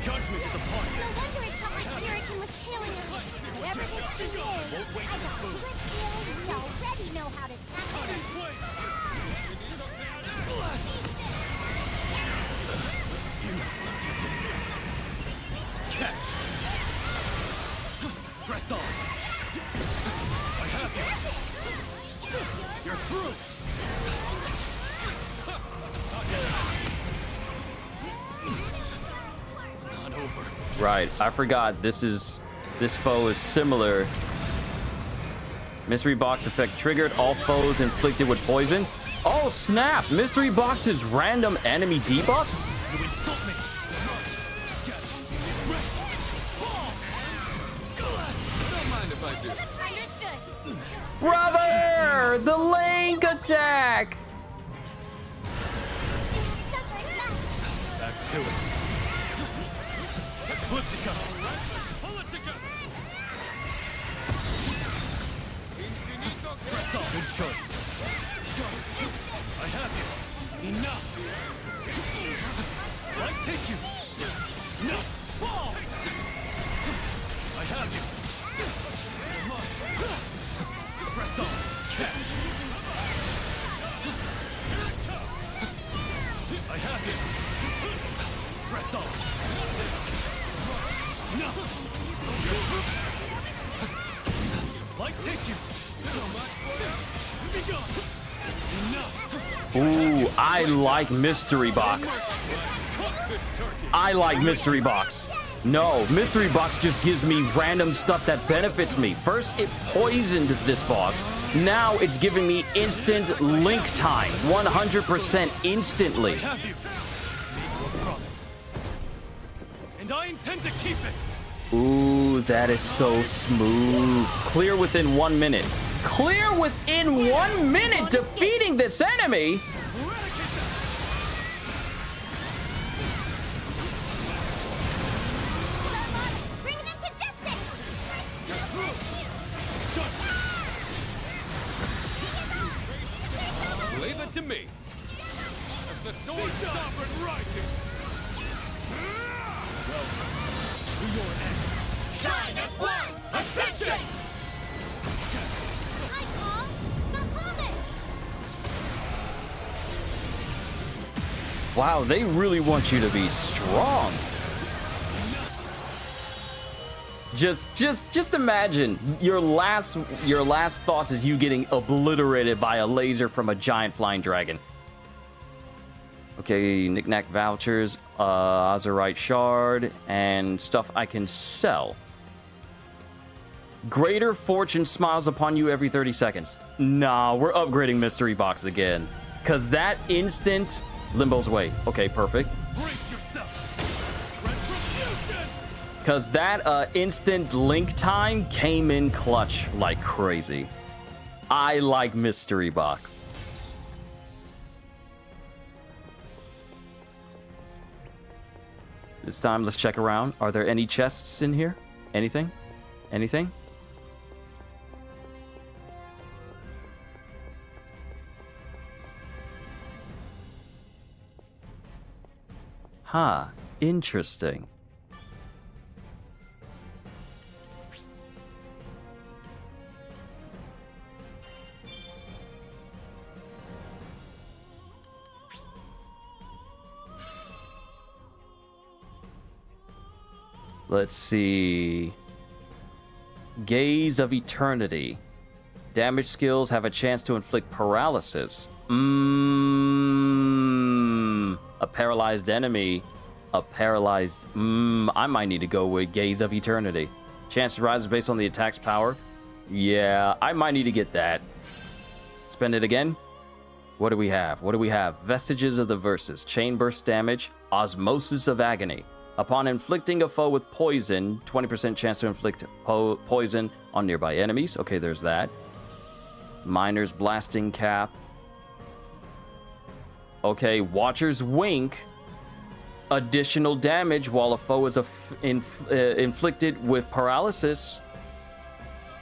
Judgment is upon you! No wonder it felt like American was tailing her. Whatever this thing is, I got a good feeling we already know how to tackle it. Catch! Press on! I have you! You're through! It's not over. Right, I forgot this foe is similar. Mystery Box effect triggered. All foes inflicted with poison. Oh snap! Mystery Box's random enemy debuffs? You insult me! Don't mind if I do. Understood. Brother! The link attack! to it. Ecliptica. Pull it together. Press on. Good choice. I have you. Enough. I take you. No. Fall. I have you. Come on. Press on. Catch. I have you. Press on. No. Like take you. Be gone. Enough. Ooh, I like mystery box. I like mystery box. No, mystery box just gives me random stuff that benefits me. First, it poisoned this boss. Now it's giving me instant link time, 100% instantly. And I intend to keep it. Ooh, that is so smooth. Clear within 1 minute. Clear within 1 minute defeating this enemy? Bring them to justice! Leave it to me. As the sword sovereign rises. Welcome to your end. Shine as one! Ascension! I call Bahamut! Wow, they really want you to be strong. Just imagine your last thoughts is you getting obliterated by a laser from a giant flying dragon. Okay, knick-knack vouchers, Azurite shard, and stuff I can sell. Greater fortune smiles upon you every 30 seconds. Nah, we're upgrading mystery box again. Cause that instant Limbo's way. Okay, perfect. Cause that instant link time came in clutch like crazy. I like mystery box. This time, let's check around. Are there any chests in here? Anything? Anything? Huh. Interesting. Let's see. Gaze of Eternity. Damage skills have a chance to inflict paralysis. A paralyzed enemy. A paralyzed... I might need to go with Gaze of Eternity. Chance rises based on the attack's power. Yeah, I might need to get that. Spend it again. What do we have? What do we have? Vestiges of the Verses. Chain burst damage. Osmosis of Agony. Upon inflicting a foe with poison, 20% chance to inflict poison on nearby enemies. Okay, there's that. Miner's Blasting Cap. Okay, Watcher's Wink. Additional damage while a foe is inflicted with paralysis.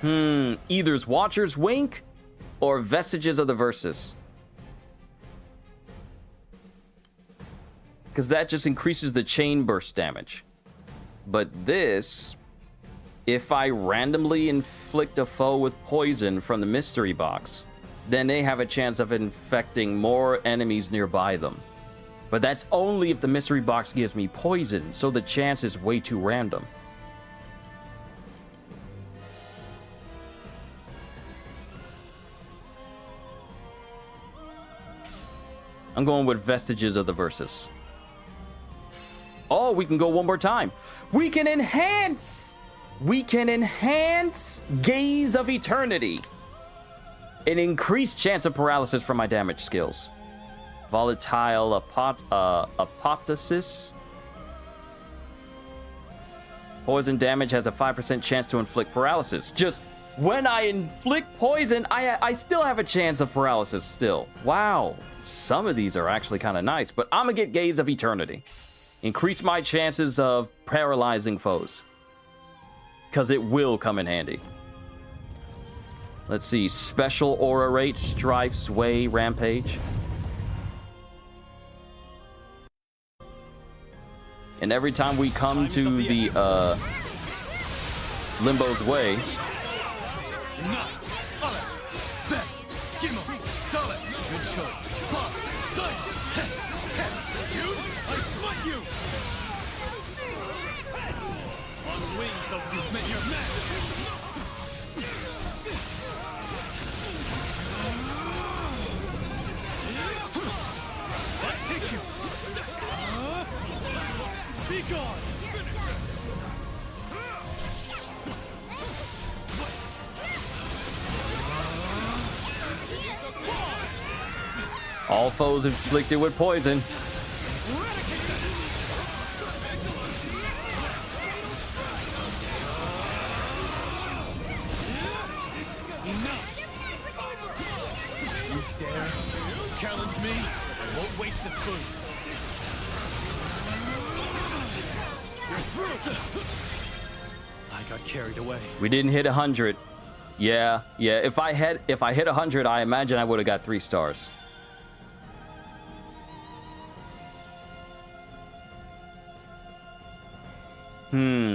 Either's Watcher's Wink or Vestiges of the Verses. Because that just increases the chain burst damage. But this, if I randomly inflict a foe with poison from the mystery box, then they have a chance of infecting more enemies nearby them. But that's only if the mystery box gives me poison, so the chance is way too random. I'm going with Vestiges of the Verses. Oh, we can go one more time. We can enhance Gaze of Eternity. An increased chance of paralysis from my damage skills. Volatile Apoptosis. Poison damage has a 5% chance to inflict paralysis. Just when I inflict poison, I still have a chance of paralysis still. Wow. Some of these are actually kind of nice, but I'm gonna get Gaze of Eternity. Increase my chances of paralyzing foes. Because it will come in handy. Let's see. Special aura rate, strife, sway, rampage. And every time we come to the Limbo's way, Be gone! all foes inflicted with poison. You dare challenge me? I won't waste this food. I got carried away. We didn't hit 100. Yeah. If I hit 100, I imagine I would have got 3 stars.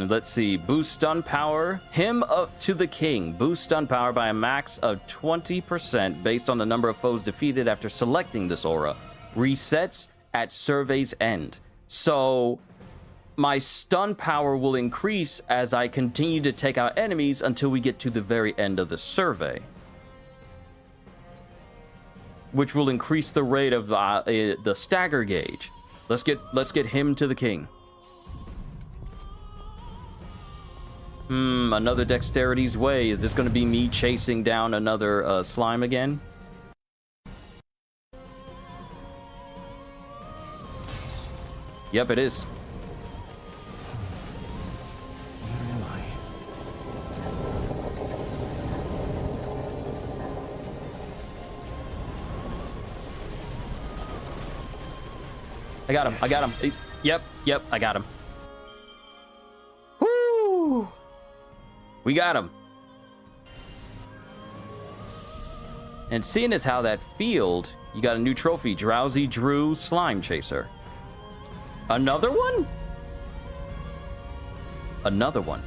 Let's see. Boost stun power. Hymn up to the King. Boost stun power by a max of 20% based on the number of foes defeated after selecting this aura. Resets at survey's end. So my stun power will increase as I continue to take out enemies until we get to the very end of the survey, which will increase the rate of the stagger gauge. Let's get him to the King. Another dexterity's way. Is this going to be me chasing down another slime again? Yep, it is. I got him. Yep, I got him. Woo! We got him. And seeing as how that field, you got a new trophy, Drowsy Drew Slime Chaser. Another one? Another one.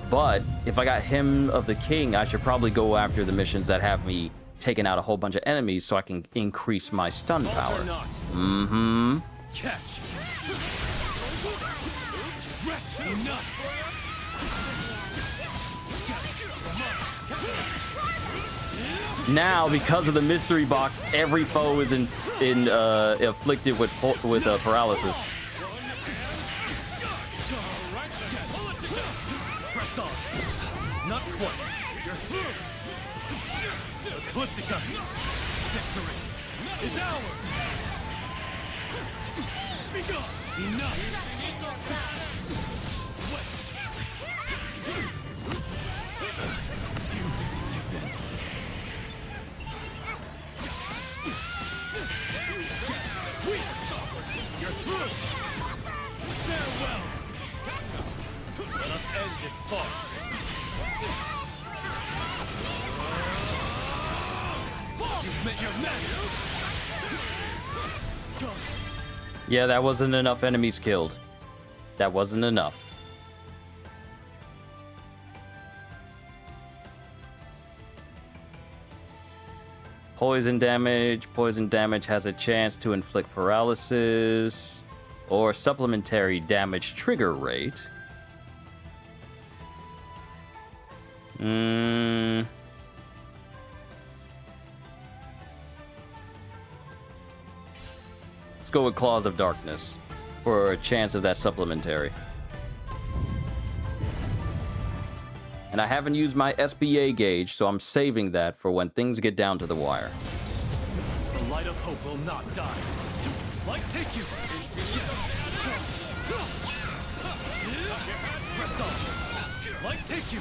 But if I got Hymn of the King, I should probably go after the missions that have me taking out a whole bunch of enemies so I can increase my stun power. Mm-hmm. Catch. Now, because of the mystery box, every foe is afflicted with paralysis. Press on. Not quite. You're through. Ecliptica. Victory is ours. Be gone. Enough. You're through. Farewell. Let us end this farce. You've met your match. Yeah, that wasn't enough enemies killed. That wasn't enough. Poison damage. Poison damage has a chance to inflict paralysis or supplementary damage trigger rate. Let's go with Claws of Darkness for a chance of that supplementary. And I haven't used my SBA gauge, so I'm saving that for when things get down to the wire. The light of hope will not die. Light take you. Press on. Light take you.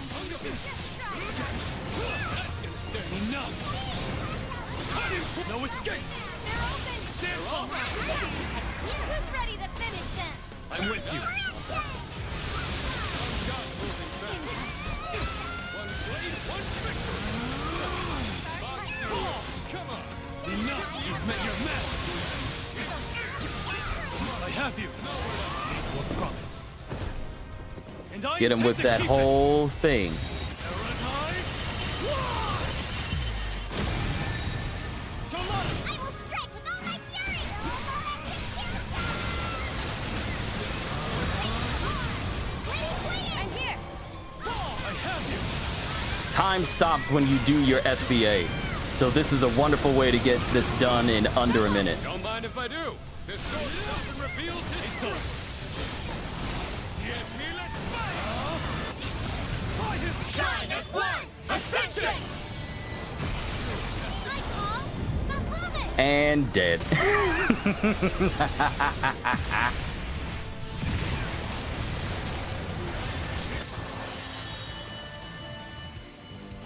Enough. No escape. They're open. Stand off. Who's ready to finish them? I'm with you. One blade, one victory. Come on. Enough! You've met your match! I have you! What promise? And I Get him with intend to that keep whole thing. I will strike with all my fury! I'm here! I have you! Time stops when you do your SBA. So this is a wonderful way to get this done in under a minute. Don't mind if I do. This sword often reveals his soul. Shine as one! Ascension! I call Bahamut! And dead.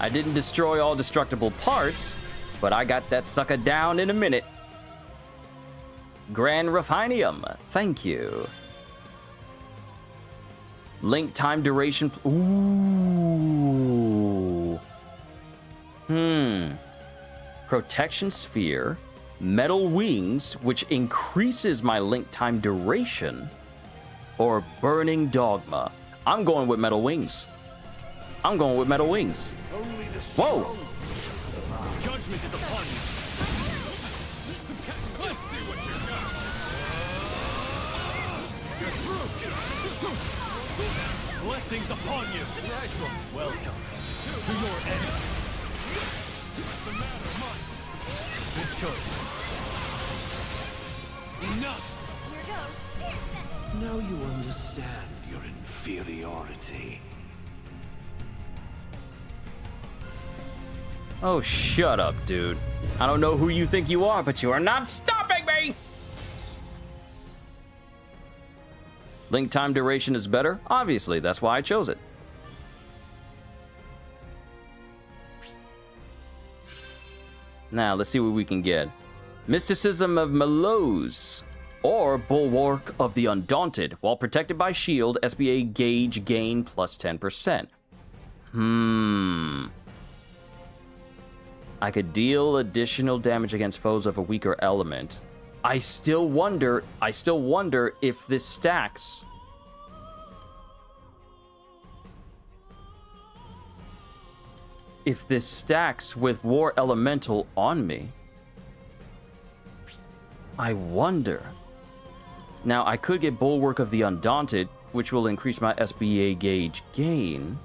I didn't destroy all destructible parts, but I got that sucker down in a minute. Grand Refinium, thank you. Link time duration. Ooh. Protection sphere, metal wings, which increases my link time duration, or burning dogma. I'm going with metal wings. I'm going with metal wings. Whoa! Judgment is upon you. Let's see what you got. You're through. Blessings upon you. Nice one. Welcome to your end. What's the matter, Mike? Good choice. Enough. Now you understand your inferiority. Oh, shut up, dude. I don't know who you think you are, but you are not stopping me! Link time duration is better? Obviously, that's why I chose it. Now, let's see what we can get. Mysticism of Malose, or Bulwark of the Undaunted. While protected by shield, SBA gauge gain plus 10%. I could deal additional damage against foes of a weaker element. I still wonder if this stacks. If this stacks with War Elemental on me. I wonder. Now, I could get Bulwark of the Undaunted, which will increase my SBA gauge gain.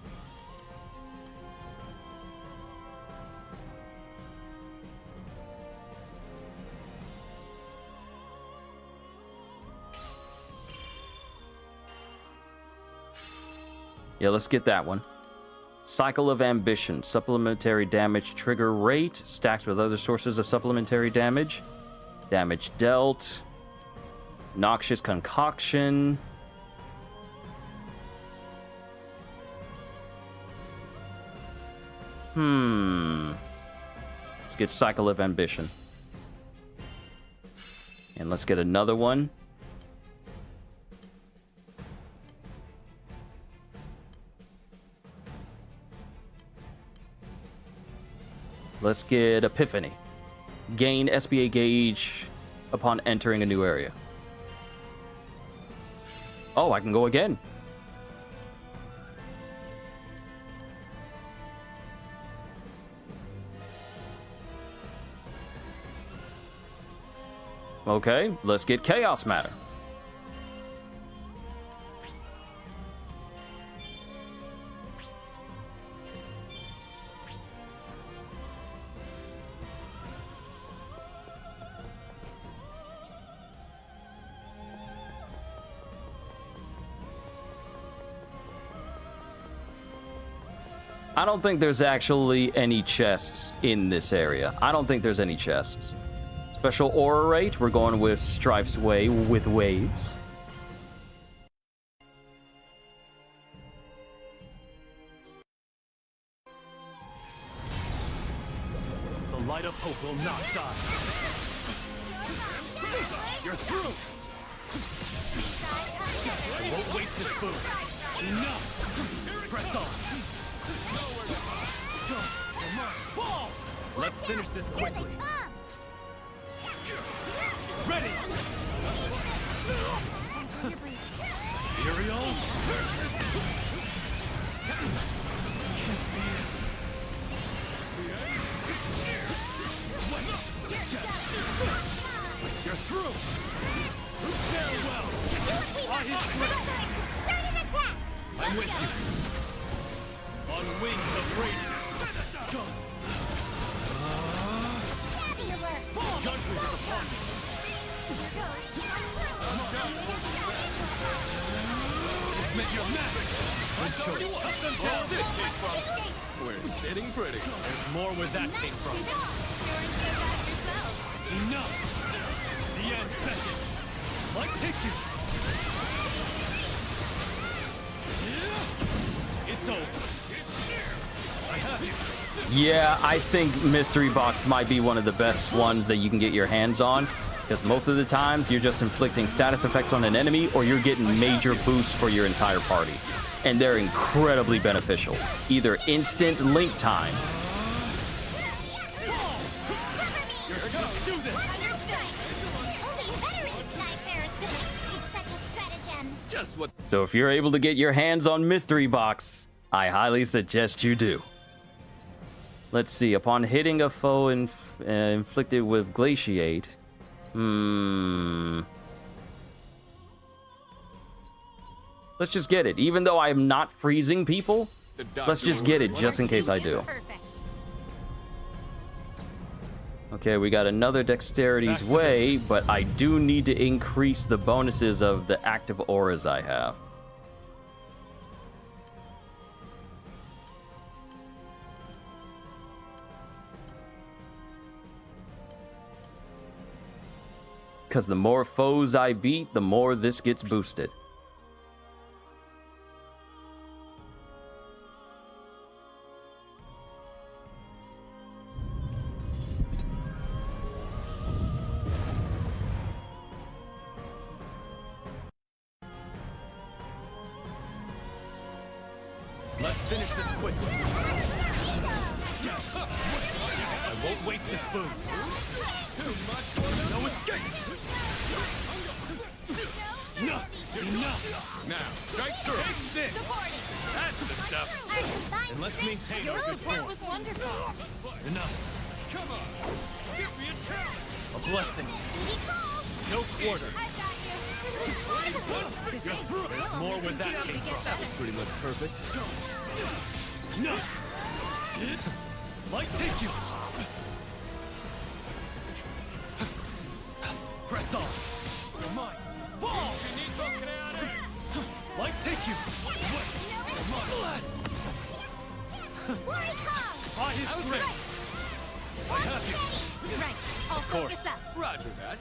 Yeah, let's get that one. Cycle of Ambition. Supplementary damage trigger rate. Stacks with other sources of supplementary damage. Damage dealt. Noxious Concoction. Let's get Cycle of Ambition. And let's get another one. Let's get Epiphany. Gain SBA gauge upon entering a new area. Oh, I can go again. Okay, let's get Chaos Matter. I don't think there's actually any chests in this area. I don't think there's any chests. Special aura rate, we're going with Strife's Way with waves. The light of hope will not die. You're through. I won't waste this food. Enough! Press on! Go! Come on! Fall! Let's finish this quickly. Ready! Ariel! You're through! Farewell! Start an attack! I'm with you! On wings of radiance! Go! Judgment is upon me! Make your magic! Let's show you what them down this came from! We're sitting pretty. There's more where that came from. Enough! The end beckons! Like take you! It's over! I have you! Yeah, I think Mystery Box might be one of the best ones that you can get your hands on, because most of the times you're just inflicting status effects on an enemy or you're getting major boosts for your entire party. And they're incredibly beneficial. Either instant link time. So if you're able to get your hands on Mystery Box, I highly suggest you do. Let's see. Upon hitting a foe inflicted with Glaciate. Let's just get it. Even though I'm not freezing people, let's just get it just in case I do. Okay, we got another Dexterity's Way, but I do need to increase the bonuses of the active auras I have. Because the more foes I beat, the more this gets boosted. Let's finish this quickly. I won't waste this food. No escape. Enough. Now, strike through. Take this. That's the stuff. And let's maintain our good form. was wonderful. Enough. Come on. Give me a challenge. A blessing. No quarter. You're through. There's more where that came from. That was pretty much perfect. No. Like take you. Press on. You're mine. Fall. Like take you. Come on. Blast. By his grace. I have you. Right. I'll Of course. focus up. Roger that.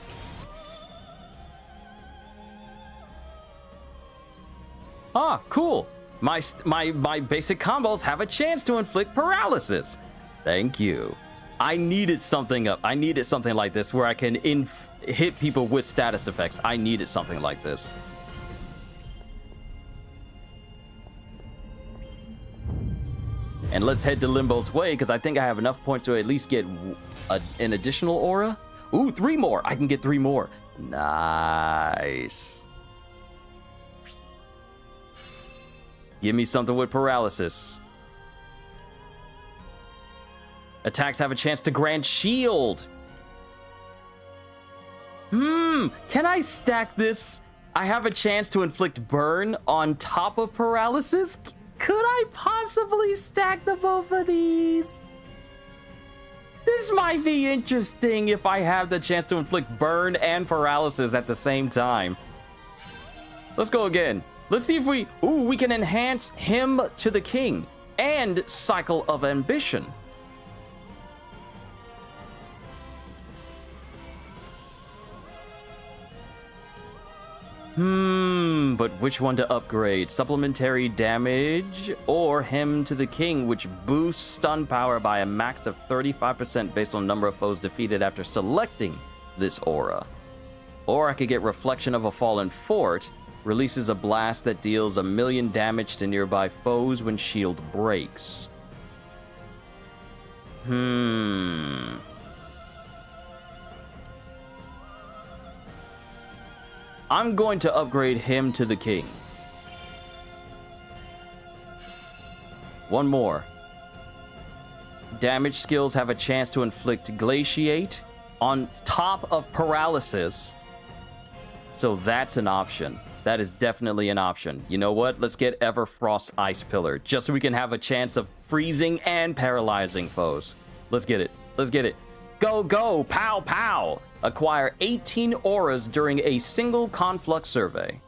Ah, cool. My basic combos have a chance to inflict paralysis. Thank you. I needed something up. I needed something like this where I can hit people with status effects. I needed something like this. And let's head to Limbo's Way, because I think I have enough points to at least get an additional aura. Ooh, 3 more. I can get 3 more. Nice. Give me something with paralysis. Attacks have a chance to grant shield. Can I stack this? I have a chance to inflict burn on top of paralysis? Could I possibly stack the both of these? This might be interesting if I have the chance to inflict burn and paralysis at the same time. Let's go again. Let's see if we... Ooh, we can enhance him to the king and Cycle of Ambition. But which one to upgrade? Supplementary damage or him to the king, which boosts stun power by a max of 35% based on number of foes defeated after selecting this aura. Or I could get Reflection of a Fallen Fort. Releases a blast that deals 1,000,000 damage to nearby foes when shield breaks. I'm going to upgrade him to the king. One more. Damage skills have a chance to inflict Glaciate on top of Paralysis. So that's an option. That is definitely an option. You know what? Let's get Everfrost Ice Pillar, just so we can have a chance of freezing and paralyzing foes. Let's get it. Let's get it. Go, go, pow, pow. Acquire 18 auras during a single conflux survey.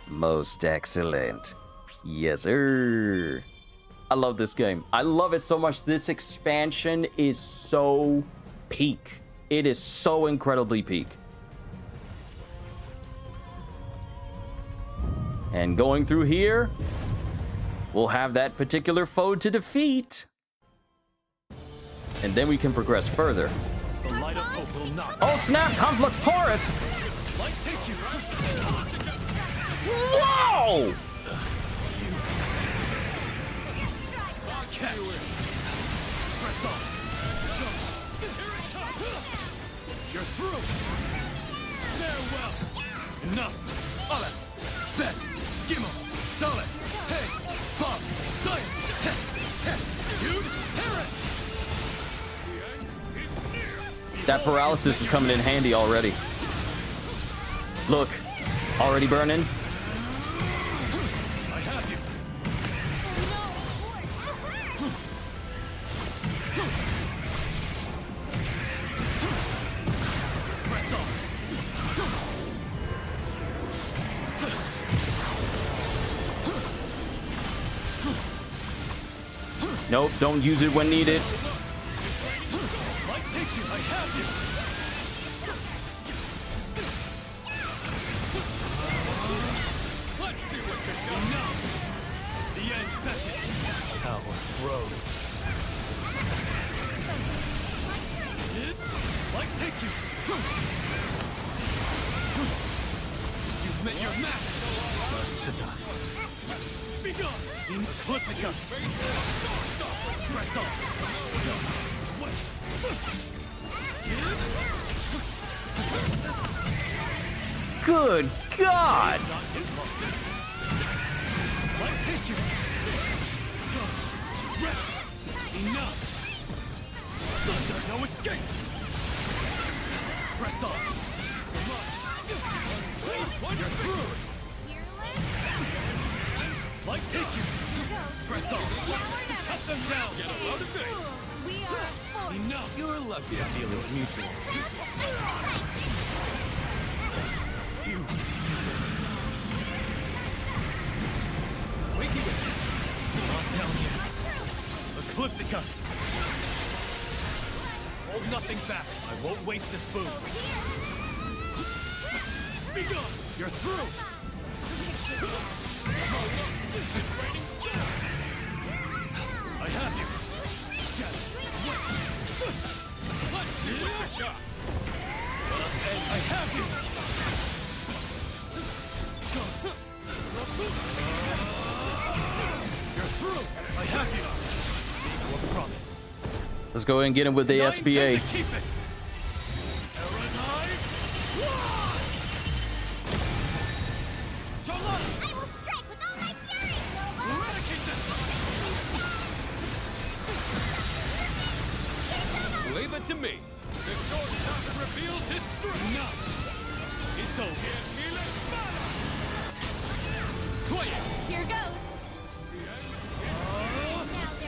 Most excellent. Yes, sir. I love this game. I love it so much. This expansion is so peak. It is so incredibly peak. And going through here, we'll have that particular foe to defeat. And then we can progress further. The light of hope will not. Oh snap, Conflux Taurus! Whoa! Press on. You're through. Farewell. Enough. Alle. Bet. Gimmo. Dale. Hey. Bob. Diet. Dude. Harris. That paralysis is coming in handy already. Look, already burning. I have you. Press on. Nope, don't use it when needed. Light takes you. I have you. Let's see what you're doing now. The end beckons. Power grows. Light take you. You've met your match. Dust to dust. Be gone. Ecliptica. Press on. Wait. Good God! Light take you. Enough. Thunder, no escape. Press on. You're through. Light take you. Press on. Cut them down. Get them out of it. We are Enough. You're lucky to feel it's mutual. You. Waking up. Not down yet. Ecliptica. Hold nothing back. I won't waste this food. Be gone. You're through. I have you. Get it. Let's see what you got. I have you. You're through. I have you. Equal promise. Let's go and get him with the SBA. Keep it. Leave it to me. The sword now reveals his strength. Enough. It's over. Quiet. Here goes.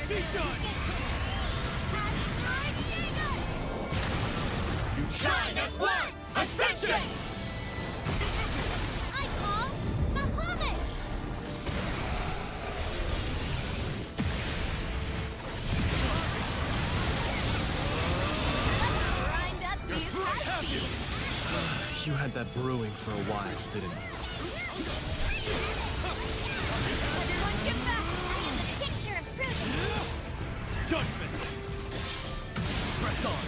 Be done. You Shine as one! Ascension! I call the Hobbit! Grind up these huskies. You had that brewing for a while, didn't you? Everyone get back! I am the picture of prudence! Judgment. Press on.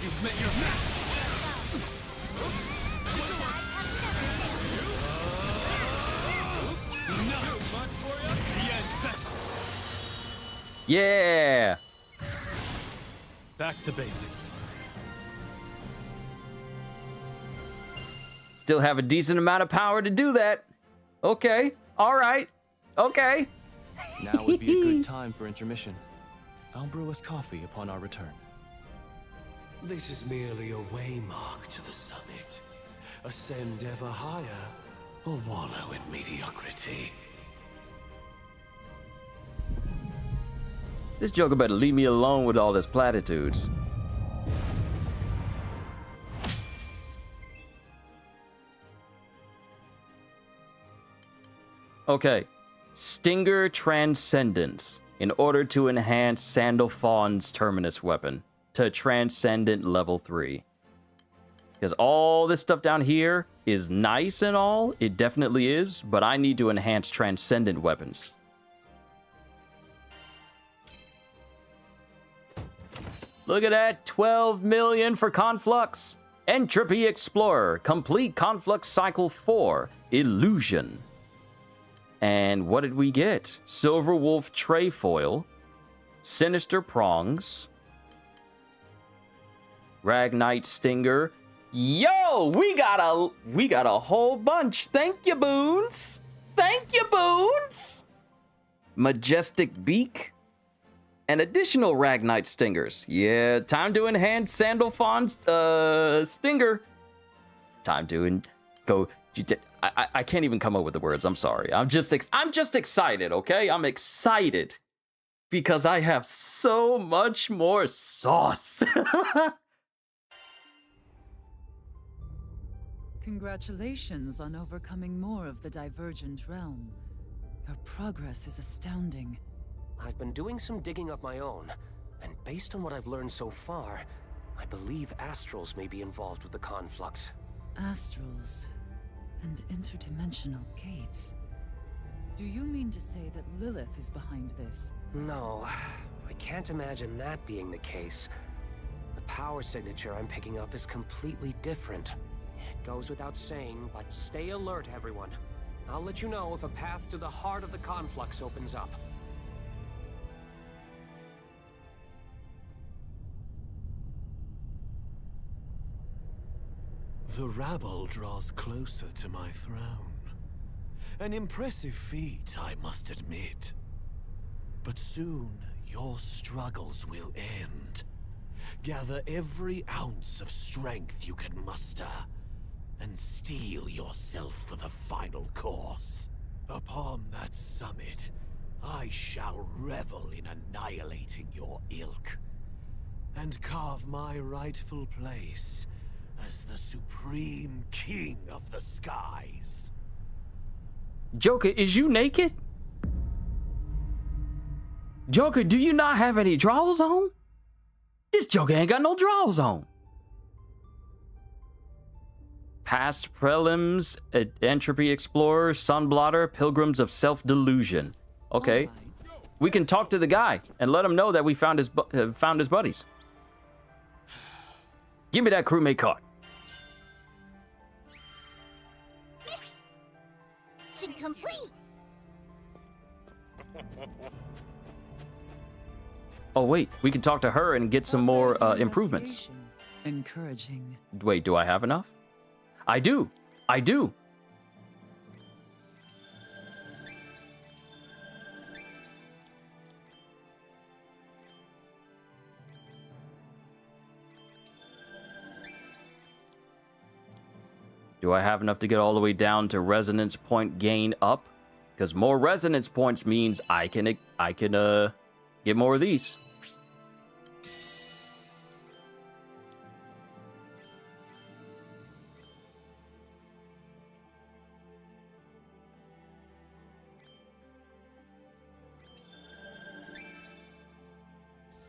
You've met your match! Yeah! Back to basics. Still have a decent amount of power to do that. Okay. All right. Okay. Now would be a good time for intermission. I'll brew us coffee upon our return. This is merely a waymark to the summit. Ascend ever higher, or wallow in mediocrity. This Joker better leave me alone with all his platitudes. Okay. Stinger Transcendence. In order to enhance Sandalphon's Terminus weapon to Transcendent level 3. Because all this stuff down here is nice and all. It definitely is. But I need to enhance Transcendent weapons. Look at that, 12 million for Conflux. Entropy Explorer, complete Conflux Cycle 4, Illusion. And what did we get? Silver Wolf Trefoil, Sinister Prongs, Ragnite Stinger. Yo, we got a whole bunch. Thank you, Boons. Thank you, Boons. Majestic Beak. And additional Ragnite Stingers. Yeah, time to enhance Sandalphon's Stinger. Time to go. I can't even come up with the words. I'm sorry. I'm just excited, okay? I'm excited because I have so much more sauce. Congratulations on overcoming more of the Divergent Realm. Your progress is astounding. I've been doing some digging of my own, and based on what I've learned so far, I believe astrals may be involved with the conflux. Astrals and interdimensional gates. Do you mean to say that Lilith is behind this? No, I can't imagine that being the case. The power signature I'm picking up is completely different. It goes without saying, but stay alert, everyone. I'll let you know if a path to the heart of the conflux opens up. The rabble draws closer to my throne. An impressive feat, I must admit. But soon, your struggles will end. Gather every ounce of strength you can muster, and steel yourself for the final course. Upon that summit, I shall revel in annihilating your ilk, and carve my rightful place as the supreme king of the skies. Joker, is you naked? Joker, do you not have any drawers on? This Joker ain't got no drawers on. Past Prelims, Entropy Explorer, Sunblotter, Pilgrims of Self-Delusion. Okay. We can talk to the guy and let him know that we found his buddies. Give me that crewmate card. Mission complete. Oh wait, we can talk to her and get some more improvements. Encouraging. Wait, do I have enough? I do. I do. Do I have enough to get all the way down to resonance point gain up? Because more resonance points means I can get more of these.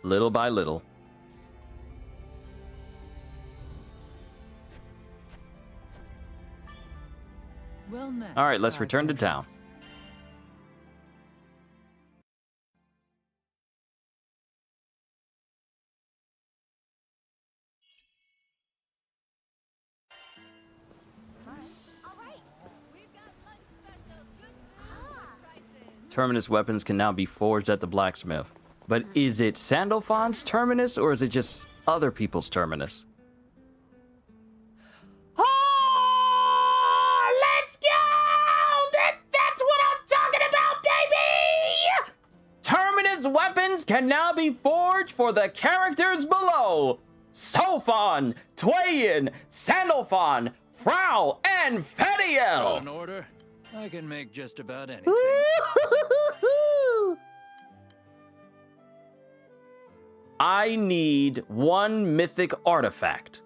Little by little. Well met, All right, let's return to town. Terminus weapons can now be forged at the blacksmith. But is it Sandalphon's terminus, or is it just other people's terminus? Oh, let's go! That's what I'm talking about, baby! Terminus weapons can now be forged for the characters below. Sophon, Twain, Sandalphon, Frau, and Fediel! Got an order? I can make just about anything. I need one mythic artifact.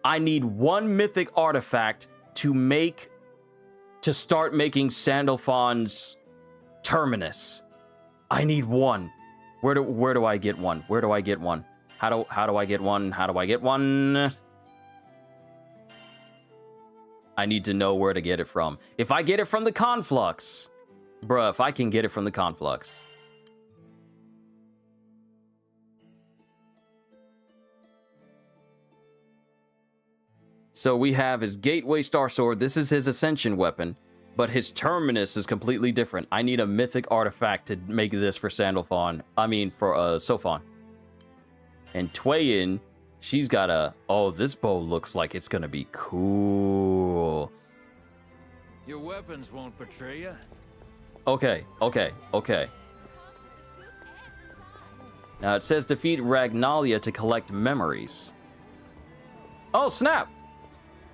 I need one mythic artifact to start making Sandalphon's terminus. I need one. Where do I get one? Where do I get one? How do I get one? How do I get one? I need to know where to get it from. If I get it from the Conflux, bruh, if I can get it from the Conflux. So we have his Gateway Star Sword. This is his Ascension weapon, but his Terminus is completely different. I need a mythic artifact to make this for Sandalphon. I mean, for Sophon. And Twain, she's got a... Oh, this bow looks like it's gonna be cool. Your weapons won't betray you. Okay. Now it says defeat Ragnalia to collect memories. Oh, snap!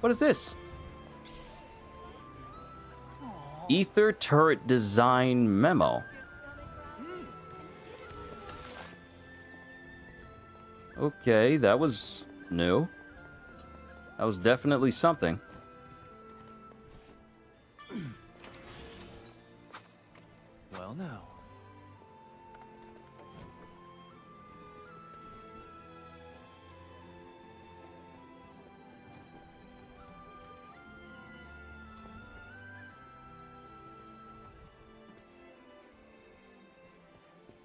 What is this? Ether Turret Design Memo. Okay, that was new. That was definitely something. Well, now.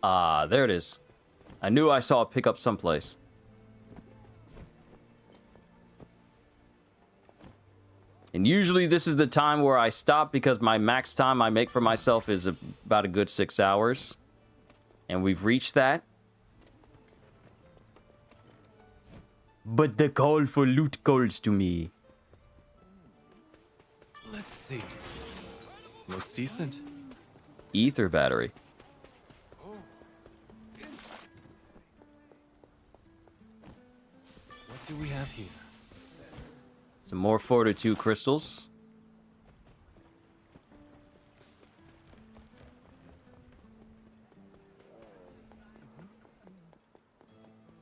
Ah, there it is. I knew I saw it pick up someplace. And usually this is the time where I stop because my max time I make for myself is about a good 6 hours. And we've reached that. But the call for loot calls to me. Let's see. Looks decent. Ether battery. What do we have here? Some more Fortitude crystals.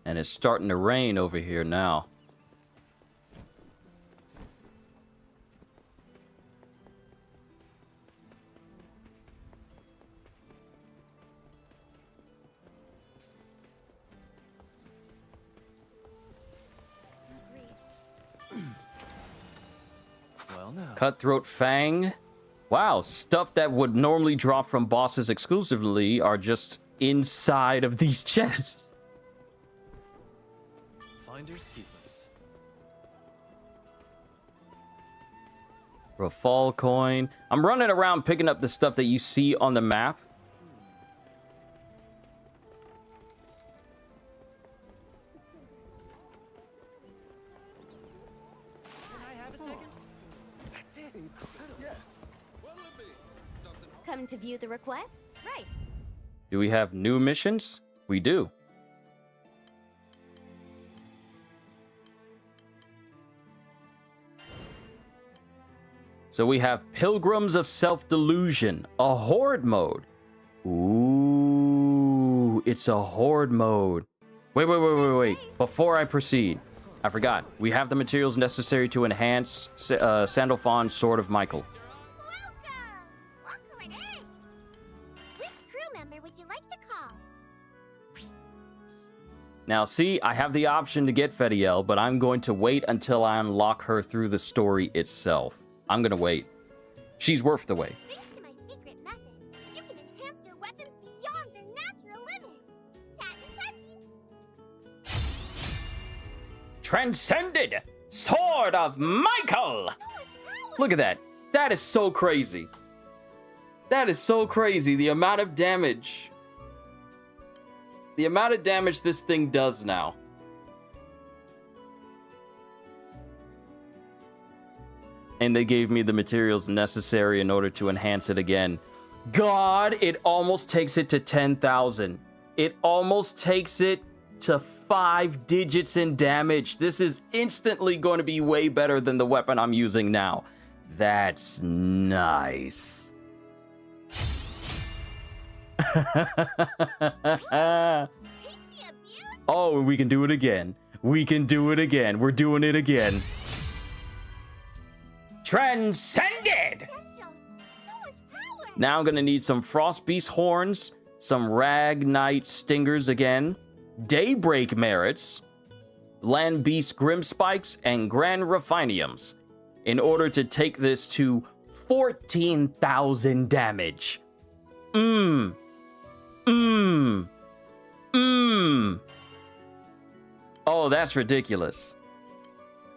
And it's starting to rain over here now. Cutthroat Fang. Wow, stuff that would normally drop from bosses exclusively are just inside of these chests. Finders keepers. Rafal coin. I'm running around picking up the stuff that you see on the map. Come to view the requests? Right. Do we have new missions? We do. So we have Pilgrims of Self-Delusion, a Horde mode. Ooh, it's a Horde mode. Wait. Before I proceed, I forgot. We have the materials necessary to enhance Sandalphon's Sword of Michael. Now, see, I have the option to get Fediel, but I'm going to wait until I unlock her through the story itself. I'm gonna wait. She's worth the wait. Thanks to my secret method, you can enhance your weapons beyond their natural limits. Transcended Sword of Michael! Look at that. That is so crazy. That is so crazy. The amount of damage. The amount of damage this thing does now. And they gave me the materials necessary in order to enhance it again. God, it almost takes it to 10,000. It almost takes it to 5 digits in damage. This is instantly going to be way better than the weapon I'm using now. That's nice. Oh, we can do it again. We can do it again. We're doing it again. Transcended! Now I'm gonna need some Frost Beast horns, some Ragnite stingers again, Daybreak merits, Land Beast Grim Spikes, and Grand Refiniums in order to take this to 14,000 damage. Oh, that's ridiculous.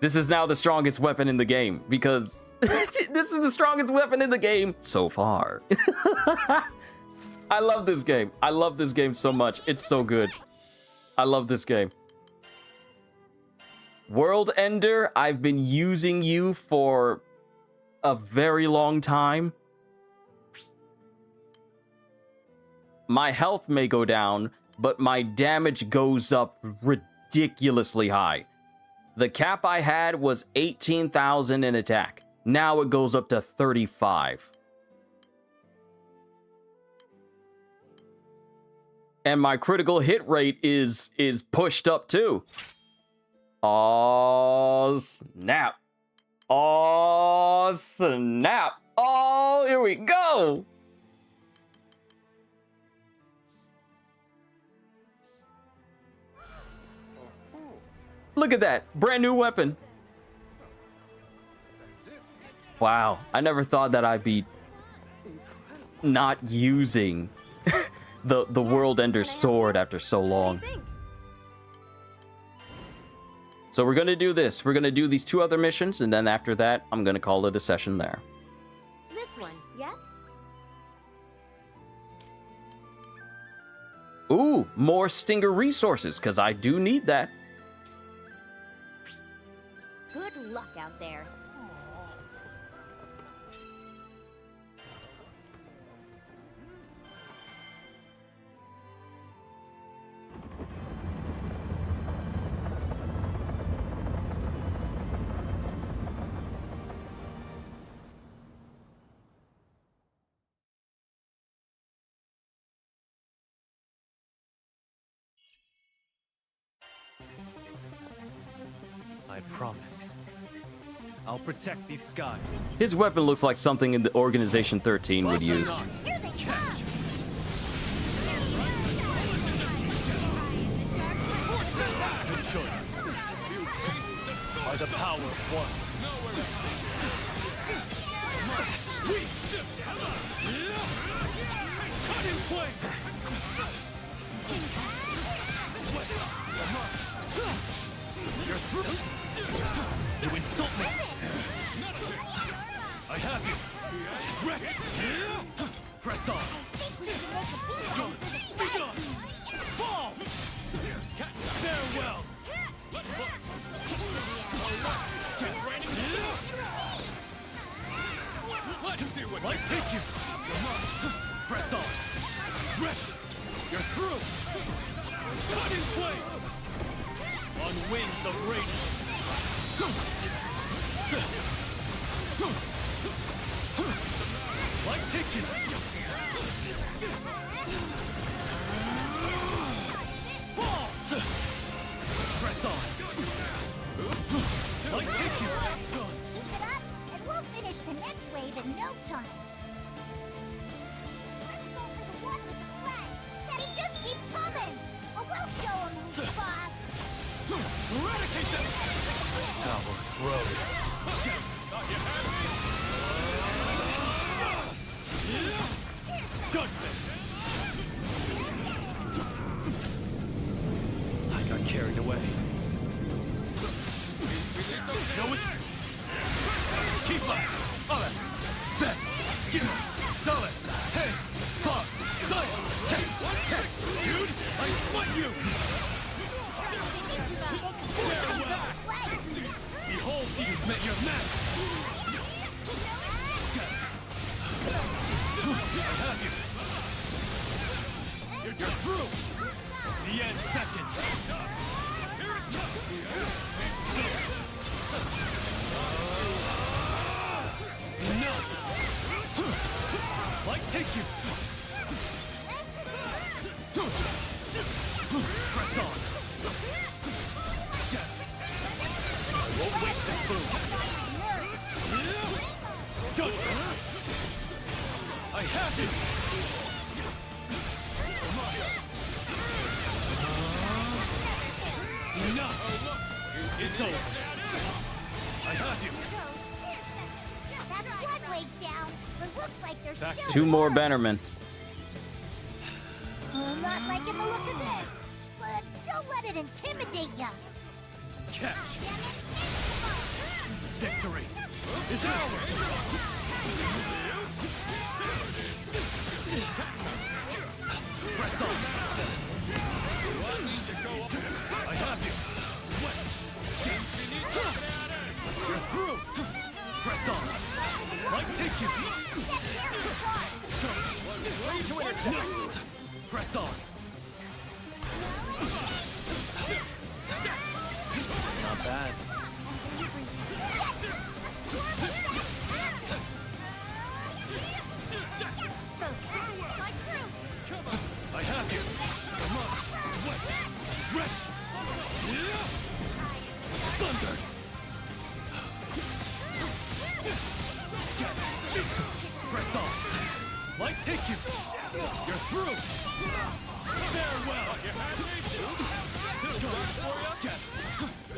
This is now the strongest weapon in the game because this is the strongest weapon in the game so far. I love this game. I love this game so much. It's so good. I love this game. World Ender, I've been using you for a very long time. My health may go down, but my damage goes up ridiculously high. The cap I had was 18,000 in attack. Now it goes up to 35. And my critical hit rate is pushed up too. Oh, snap. Oh, snap. Oh, here we go. Look at that. Brand new weapon. Wow. I never thought that I'd be not using the World Ender sword after so long. So we're going to do this. We're going to do these 2 other missions, and then after that, I'm going to call it a session there. This one, yes? Ooh, more Stinger resources, because I do need that. Good luck out there. I promise. I'll protect these skies. His weapon looks like something in the Organization 13 would use. Here they come! Good choice. By the power of one. Cut in flame! You're through. You insult me. I have you. Ready. Press on. Be gone. Fall. Farewell. Light take you. Press on. Rest. You're through. Cut in flame. On wings of radiance. Light take you. Fall. Press on. Light take you. Keep it up, and we'll finish the next wave in no time. Let's go for the one with the flag. Daddy, just keep coming, or we'll show him who's boss. Eradicate them! Power grows. Judgment! I got carried away. No, keep up! Ole! Bet! Give me! Dale! through! The end second! Enough! Like take you! Press on! I won't waste this boom! Judgment! I have you! Enough! It's over! I have you! That's one way down, but looks like there's still 2 more Bannermen. I'm not liking the look of this, but don't let it intimidate ya. Catch! Victory is ours! Press on! I have you! You're through! Press on! Like take you! Press on! Not bad. I have you! Come on! Rush! Thunder! Press on! Light take you! You're through! Farewell!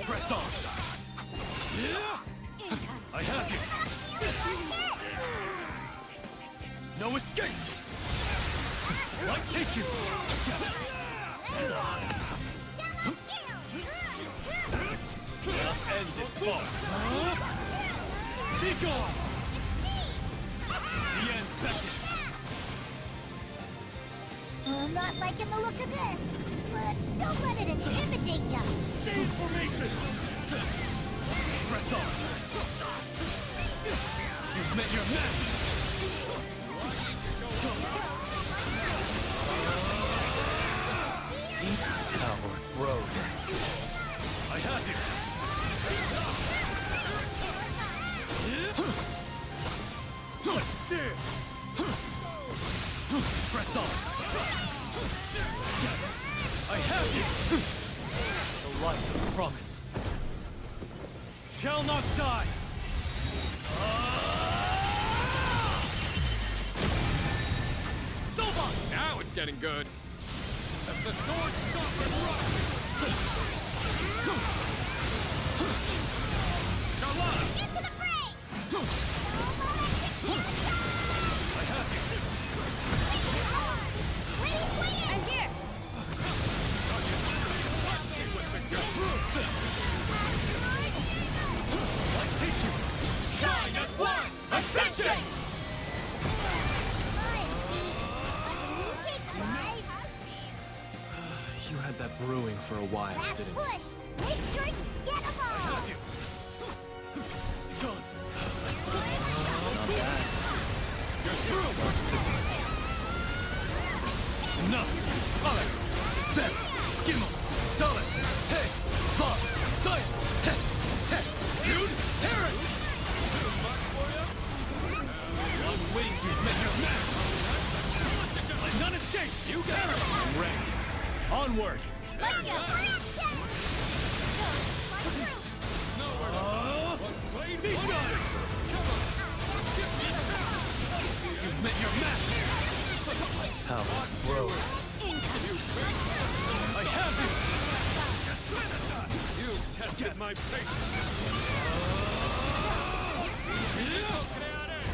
Press on! I have you! No escape! Light take you! Let us end this fight! Be gone! The end beckons! I'm not liking the look of this, but don't let it intimidate ya. Stay in formation! Press on! You've met your match! Power grows. I have you! Press on! I have you! The light of promise shall not die! Sylvan! Now it's getting good. As the sword stops and rocks. Into the fray! I have you! I'm here! Like take you! Shine as one! Ascension! You had that brewing for a while, Last didn't you? push! Make sure you get them all! Have you! Gone! Not bad. You're through! Dust to dust. Enough! Alec! Bet! Gimmel! Dalek! Hey! Bob! Zion! Heh! Tech! Dude! Harris! One wing you've met your match! Let none escape! You got it! I'm ready! Onward! Let's go! Be done! You've met your match! Power grows. I have you! You tested my patience!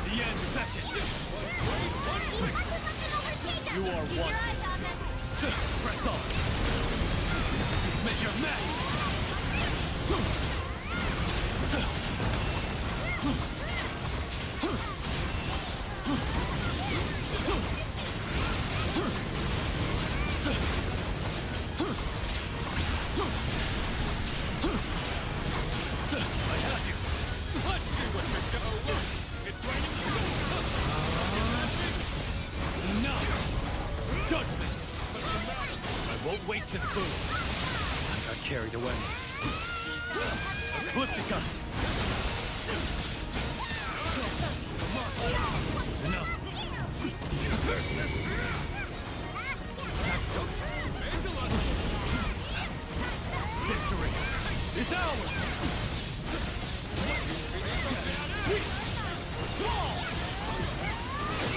The end beckons! You are one! Press on! You've met your match! I have you! Let's see what you got! Oh, look! It's raining! No! Judgment! Don't waste this boon. I got carried away. Ecliptica! Enough. Victory is ours!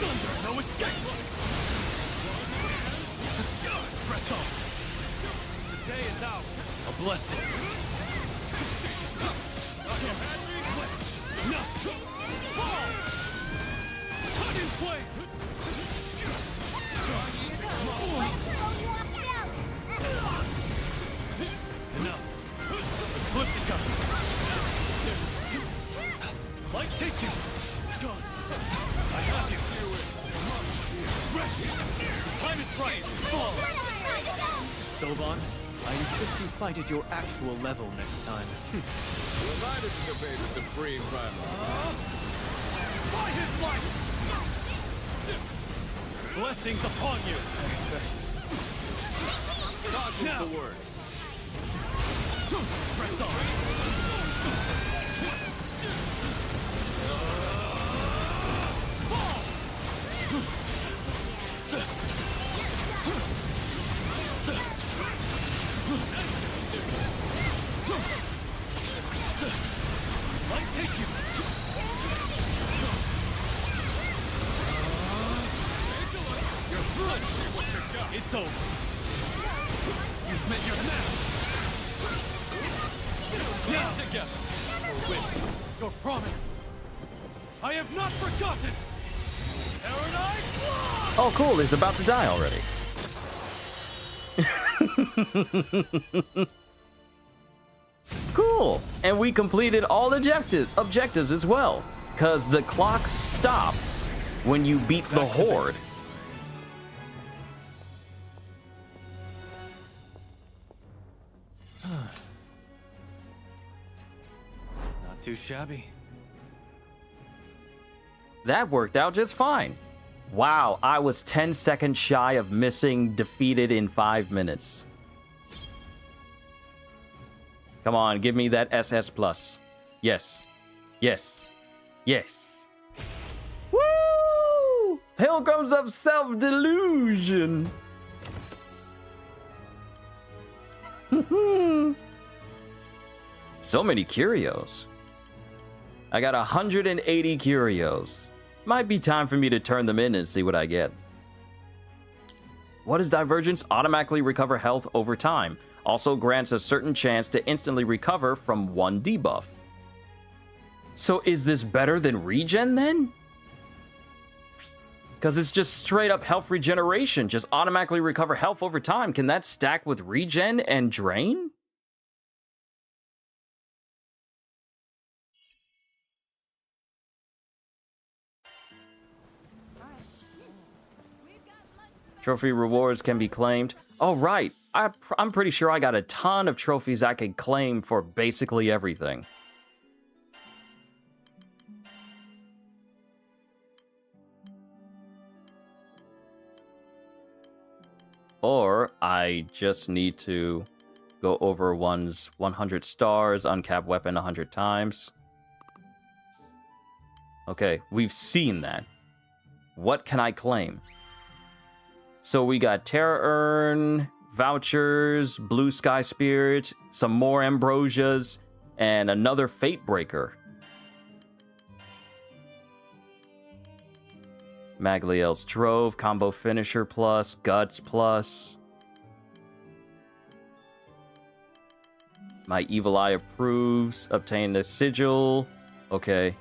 Thunder, no escape! Press on! The day is ours! A blessing! No! Fall! Cut in flame! Enough! Ecliptica! Light take you! Gone! I have you! Rest! Time is right! Fall! Sylvan, I insist you fight at your actual level next time. Reminded to obey the supreme RAGNAROK. By his life! Blessings upon you! Thanks. Caution's the word. Press on! Might take you! You're through! It's over! You've met your match! Now together! Your promise! I have not forgotten! Paradise! Oh, cool. He's about to die already. Cool. And we completed all the objectives as well. Because the clock stops when you beat the Horde. Not too shabby. That worked out just fine. Wow, I was 10 seconds shy of missing defeated in 5 minutes. Come on, give me that SS+. Yes. Yes. Yes. Woo! Pilgrims of Self-Delusion. So many curios. I got 180 curios. Might be time for me to turn them in and see what I get. What is Divergence? Automatically recover health over time. Also grants a certain chance to instantly recover from one debuff. So is this better than regen then? Because it's just straight up health regeneration. Just automatically recover health over time. Can that stack with regen and drain? Trophy rewards can be claimed. Oh, right. I'm pretty sure I got a ton of trophies I could claim for basically everything. Or I just need to go over one's 100 stars, uncap weapon 100 times. Okay, we've seen that. What can I claim? So we got Terra Urn, vouchers, Blue Sky Spirit, some more Ambrosias, and another Fate Breaker. Magliel's Trove, Combo Finisher Plus, Guts Plus. My Evil Eye approves, obtain the Sigil. Okay.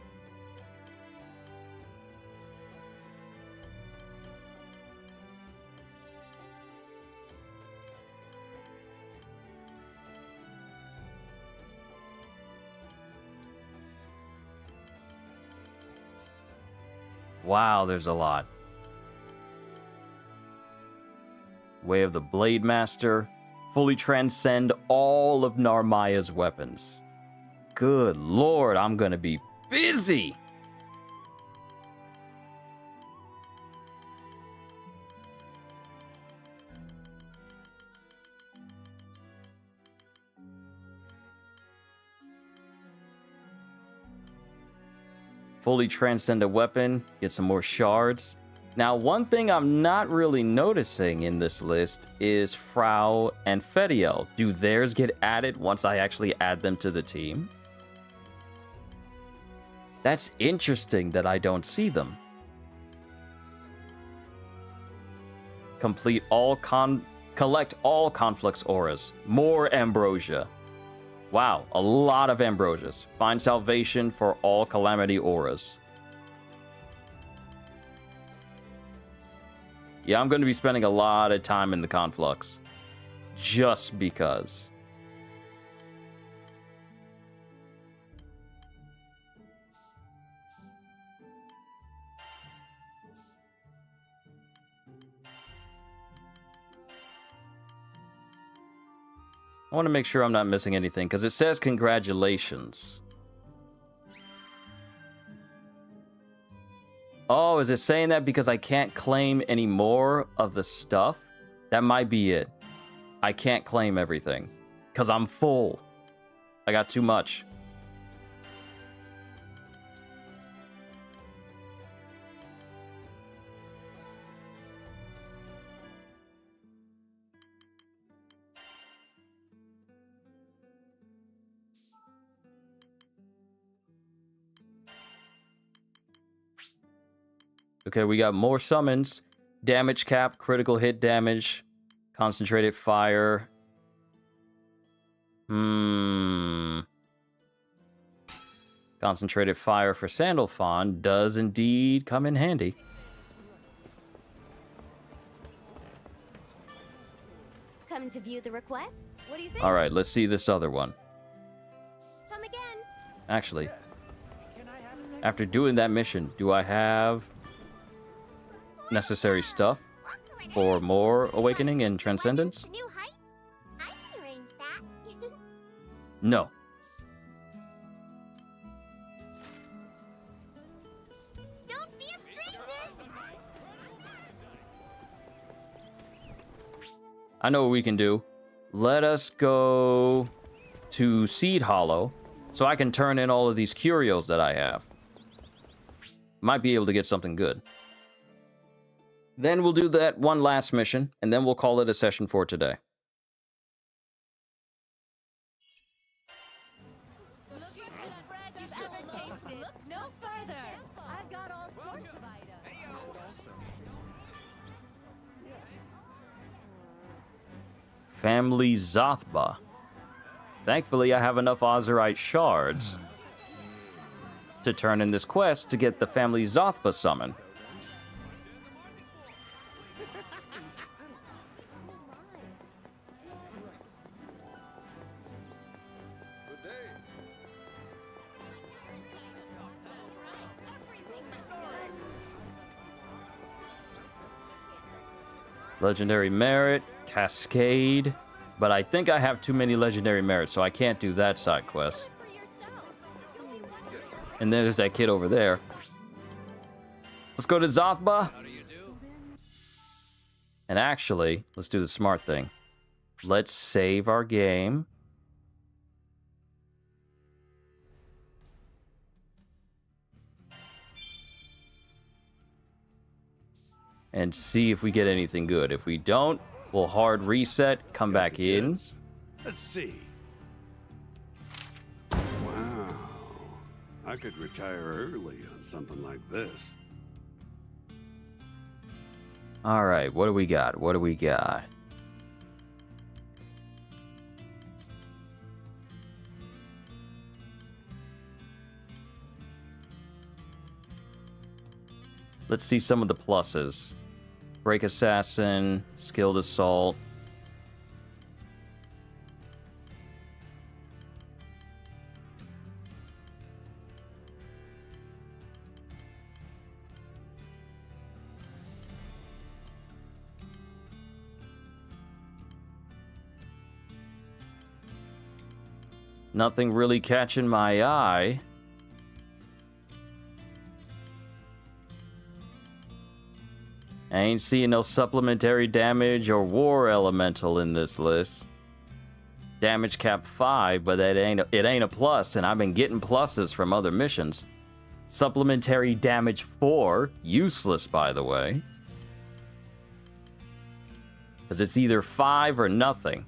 Wow, there's a lot. Way of the Blade Master. Fully transcend all of Narmaya's weapons. Good lord, I'm gonna be busy! Fully transcendent weapon. Get some more shards. Now, one thing I'm not really noticing in this list is Frau and Fediel. Do theirs get added once I actually add them to the team? That's interesting that I don't see them. Collect all Conflux auras. More ambrosia. Wow, a lot of ambrosias. Find salvation for all calamity auras. Yeah, I'm going to be spending a lot of time in the Conflux. Just because. I want to make sure I'm not missing anything, because it says congratulations. Oh, is it saying that because I can't claim any more of the stuff? That might be it. I can't claim everything, because I'm full. I got too much. Okay, we got more summons. Damage cap, critical hit damage, concentrated fire. Concentrated fire for Sandalphon does indeed come in handy. Come to view the requests? What do you think? All right, let's see this other one. Come again. Actually, after doing that mission, do I have necessary stuff for more awakening and transcendence? New heights? I can arrange that. No. Don't be a stranger. I know what we can do. Let us go to Seed Hollow so I can turn in all of these curios that I have. Might be able to get something good. Then we'll do that one last mission, and then we'll call it a session for today. Family Zothba. Thankfully, I have enough Ozerite shards to turn in this quest to get the Family Zothba summon. Legendary Merit, Cascade, but I think I have too many Legendary Merits, so I can't do that side quest. And there's that kid over there. Let's go to Zothba. And actually, let's do the smart thing. Let's save our game. And see if we get anything good. If we don't, we'll hard reset, come back in. Let's see. Wow. I could retire early on something like this. All right, what do we got? What do we got? Let's see some of the pluses. Break Assassin, Skilled Assault. Nothing really catching my eye. I ain't seeing no supplementary damage or war elemental in this list. Damage cap 5, but it ain't a plus, and I've been getting pluses from other missions. Supplementary damage 4. Useless, by the way. Because it's either 5 or nothing.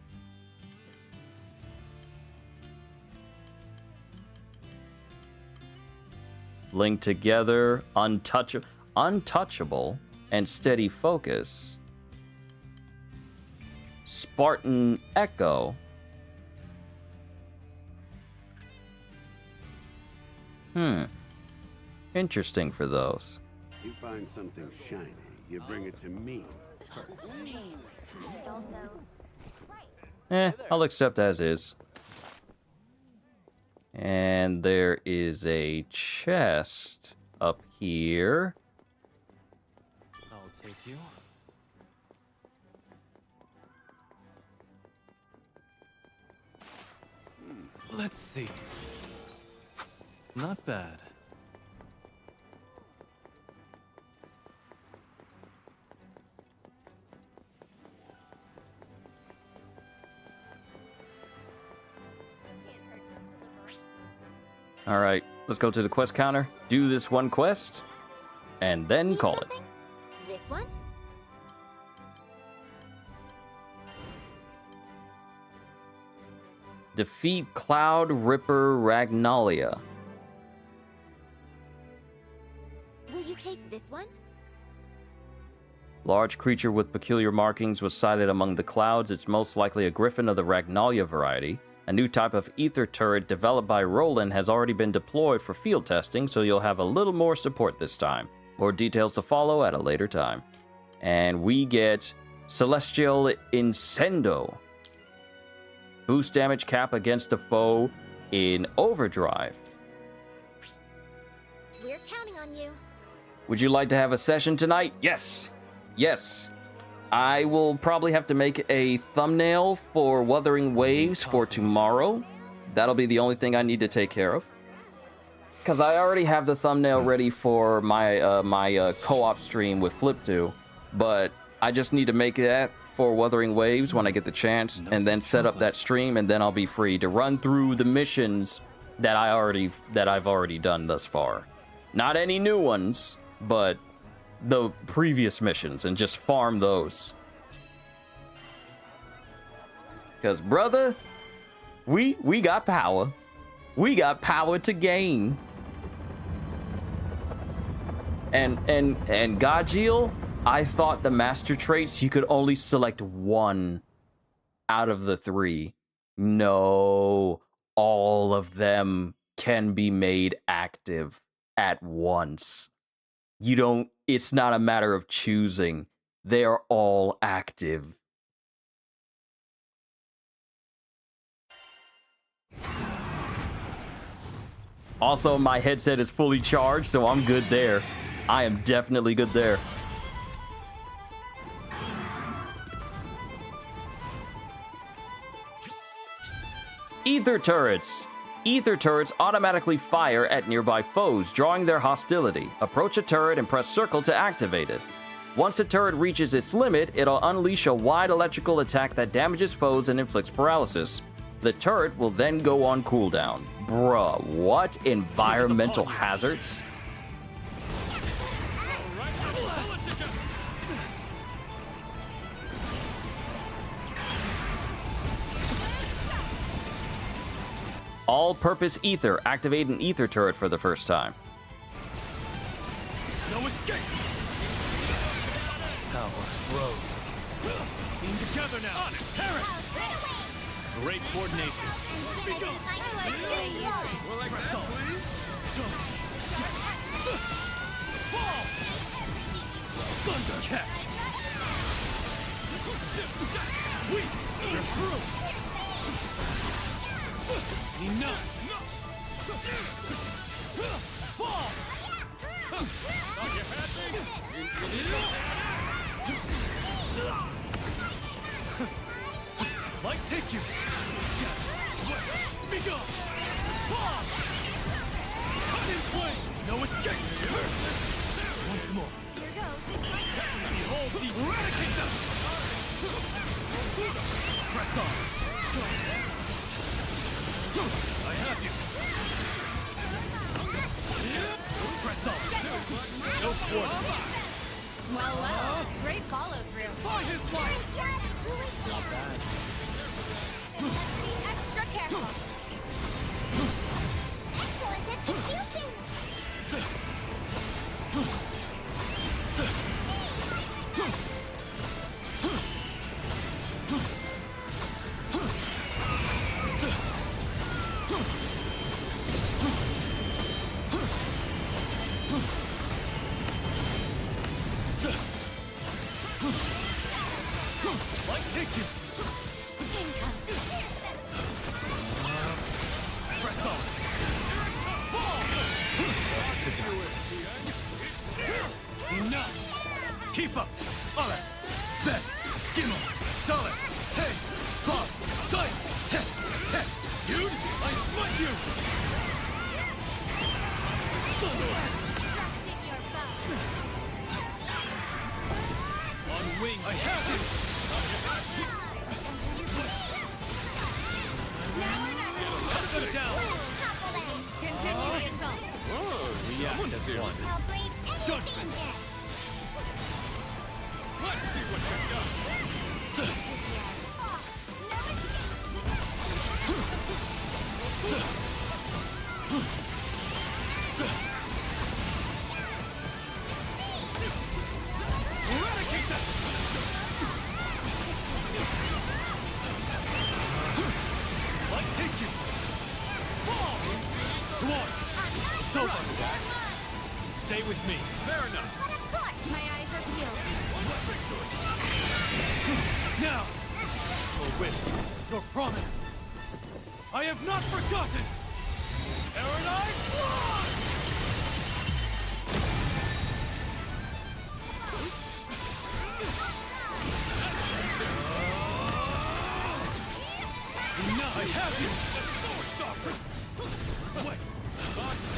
Link together, untouchable, and steady focus. Spartan Echo. Interesting for those. You find something shiny, you bring it to me first. I'll accept as is. And there is a chest up here. I'll take you. Let's see. Not bad. All right, let's go to the quest counter, do this one quest, and then call it. This one? Defeat Cloud Ripper Ragnalia. Will you take this one? Large creature with peculiar markings was sighted among the clouds. It's most likely a griffin of the Ragnalia variety. A new type of ether turret developed by Roland has already been deployed for field testing, so you'll have a little more support this time. More details to follow at a later time. And we get Celestial Incendo. Boost damage cap against a foe in overdrive. We're counting on you. Would you like to have a session tonight? Yes. Yes. I will probably have to make a thumbnail for Wuthering Waves for tomorrow. That'll be the only thing I need to take care of. Because I already have the thumbnail ready for my co-op stream with Flip2. But I just need to make that for Wuthering Waves when I get the chance. And then set up that stream, and then I'll be free to run through the missions that I've already done thus far. Not any new ones, but the previous missions, and just farm those. Because, brother, we got power. We got power to gain. And Gajil, I thought the master traits, you could only select one out of the 3. No, all of them can be made active at once. It's not a matter of choosing. They are all active. Also, my headset is fully charged, so I'm good there. I am definitely good there. Ether turrets. Ether turrets automatically fire at nearby foes, drawing their hostility. Approach a turret and press circle to activate it. Once the turret reaches its limit, it'll unleash a wide electrical attack that damages foes and inflicts paralysis. The turret will then go on cooldown. Bruh, what environmental hazards? All-purpose ether. Activate an ether turret for the first time. No escape! Power grows. Team together now! On it! Terror! Great coordination. Press on. Fall! Thunder catch! Weak! You're through! Enough! Fall! Thought you had me? Light take you! Be gone! Fall! Cut in flame! No escape! Once more! Here goes. Behold the eradicate them! Press on! I have you! Press on! No quarter! Well, great follow-through. By his life! Not bad. Be extra careful. Excellent execution! Like take you! Press on! Dust to dust. Enough! Keep up! Alright! Bet! Gimme! Dollar! Hey! Pop! Die! Heh! Teh! You! I smite you! On wing! I have you! Put it down! Continue the assault. React as one. I'll brave any Judgment. danger! Let's see what you've done! Eradicate them! Light take you! Fall! Dwarf! Silver! Stay with me. Fair enough. But of course! My eyes are peeled. Now! Your wish, your promise. I have not forgotten! Paradise Fly! Enough! I have you! Wait!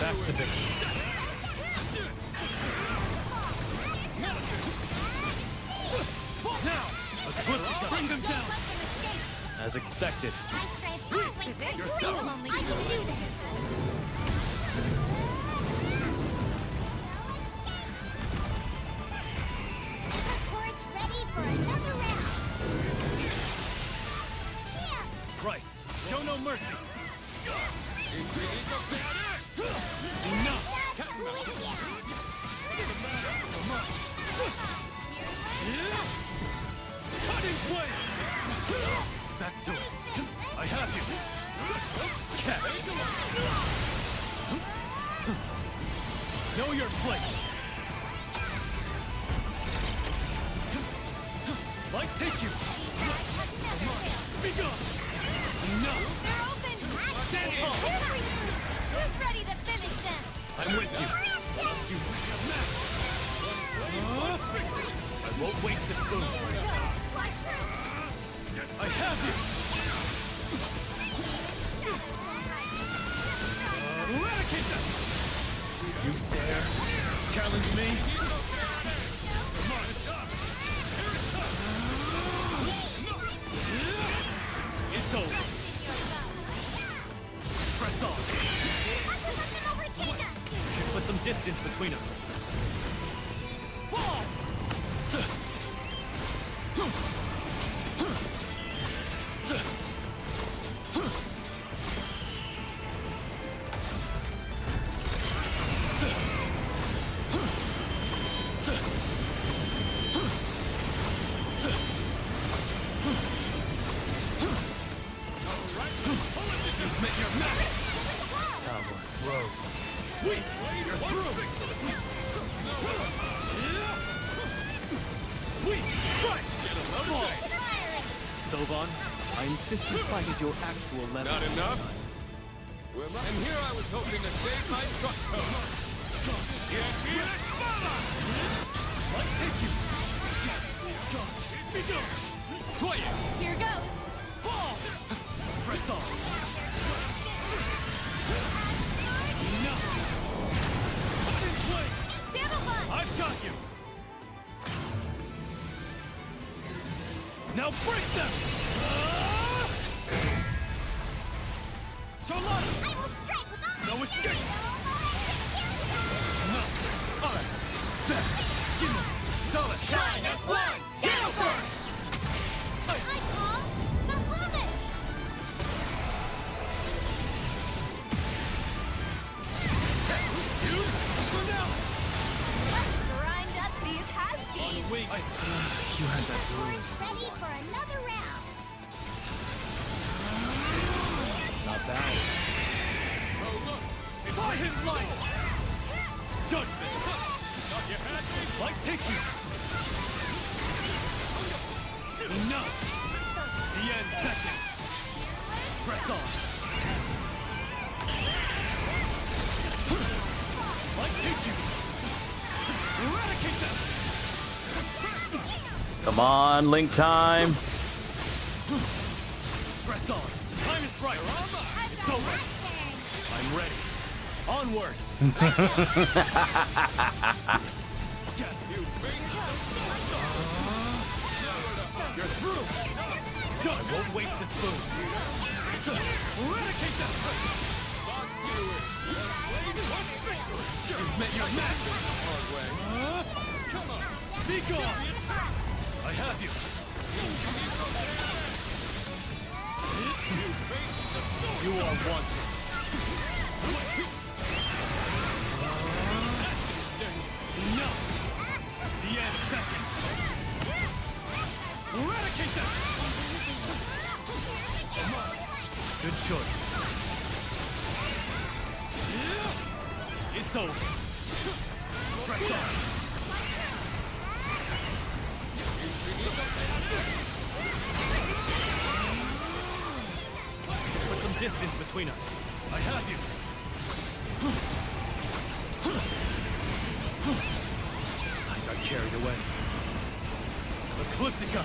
Back to business. Now! Bring them down! As expected. My strength always You're I so can do this! The court's ready for another round! Yeah! Right. Show no mercy. Enough! Cutting blade! Back to it. I have you. Catch. Know your place. Like take you. Be gone. Enough. They're open. Stand tall. Who's ready to finish them? I'm with you. I won't waste this boon. I have you. Eradicate them. You dare challenge me? It's over. Press on. Should put some distance between us. Fall! You've met your match! Cowboy, Rose. Wait! You're through! Wait! Right! Fall! Sovan, I insist you fight as your actual level. Not enough? And here I was hoping to save my truck code. Let's take you! Toya! Here goes. Fall! Press on! Enough! Cut and play! I've got you! Now break them! Solana! I will strike with all my No escape! No! his life! Judgment! Like taking! Enough! The end beckons! Press on! Like taking! Eradicate them! Come on, Link time. Press on! Time is right! It's over! I'm ready! Onward! You're through! I won't waste this boon! Eradicate them! You've met your match! Come on! Be gone! I have you! You are wanted! No! The end beckons! Eradicate them! Good choice. It's over. Press on. Put some distance between us. I have you. I got carried away. Ecliptica!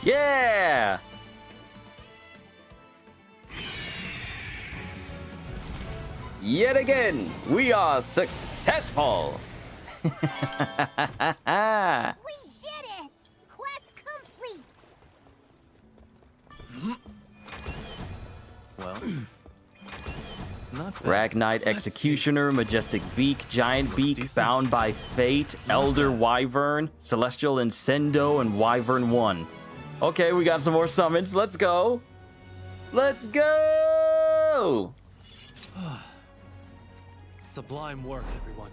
Yeah! Yet again, we are successful! We did it! Quest complete! Well, not bad. Ragnite Executioner, Majestic Beak, Giant Beak, Bound by Fate, Elder Wyvern, Celestial Incendo, and Wyvern 1. Okay, we got some more summons. Let's go! Let's go! Sublime work, everyone.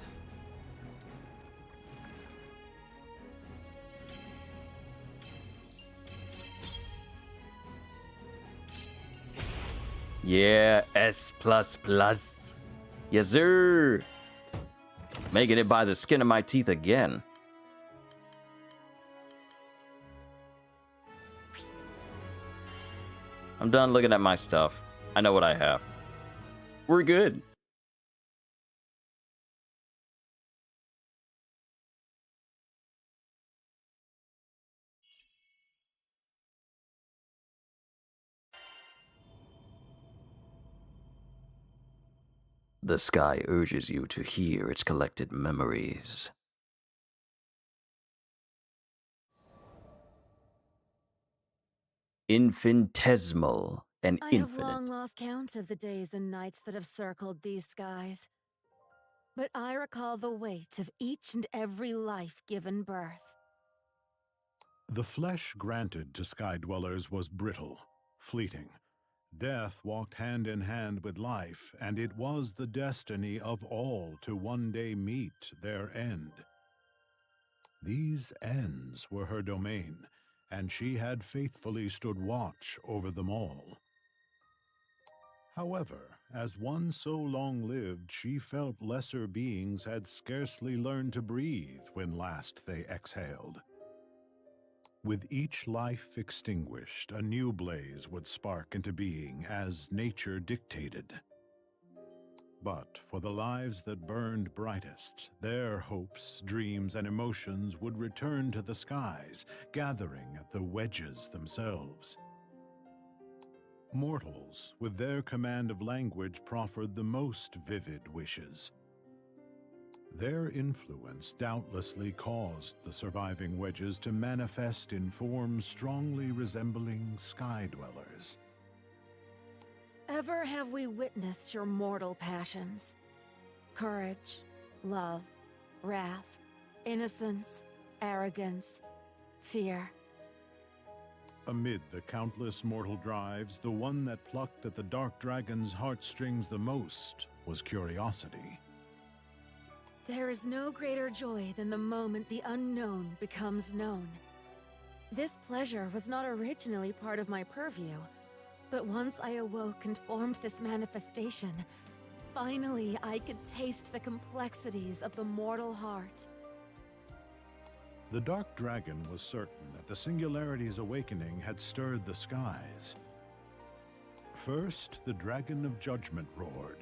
Yeah, S++. Yes, sir. Making it by the skin of my teeth again. I'm done looking at my stuff. I know what I have. We're good. The sky urges you to hear its collected memories. Infinitesimal and I infinite. have long lost count of the days and nights that have circled these skies. But I recall the weight of each and every life given birth. The flesh granted to sky dwellers was brittle, fleeting. Death walked hand in hand with life, and it was the destiny of all to one day meet their end. These ends were her domain, and she had faithfully stood watch over them all. However, as one so long lived, she felt lesser beings had scarcely learned to breathe when last they exhaled. With each life extinguished, a new blaze would spark into being as nature dictated. But for the lives that burned brightest, their hopes, dreams, and emotions would return to the skies, gathering at the wedges themselves. Mortals, with their command of language, proffered the most vivid wishes. Their influence doubtlessly caused the surviving wedges to manifest in forms strongly resembling sky dwellers. Ever have we witnessed your mortal passions? Courage, love, wrath, innocence, arrogance, fear. Amid the countless mortal drives, the one that plucked at the Dark Dragon's heartstrings the most was curiosity. There is no greater joy than the moment the unknown becomes known. This pleasure was not originally part of my purview, but once I awoke and formed this manifestation, finally I could taste the complexities of the mortal heart. The Dark Dragon was certain that the Singularity's awakening had stirred the skies. First, the Dragon of Judgment roared.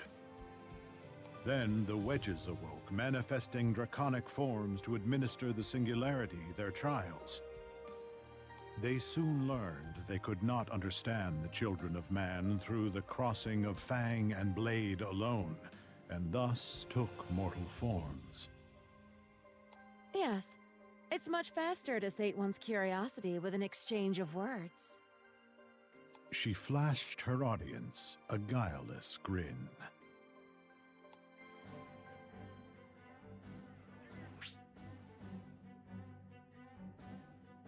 Then the Wedges awoke, manifesting draconic forms to administer the Singularity their trials. They soon learned they could not understand the children of man through the crossing of fang and blade alone, and thus took mortal forms. Yes, it's much faster to sate one's curiosity with an exchange of words. She flashed her audience a guileless grin.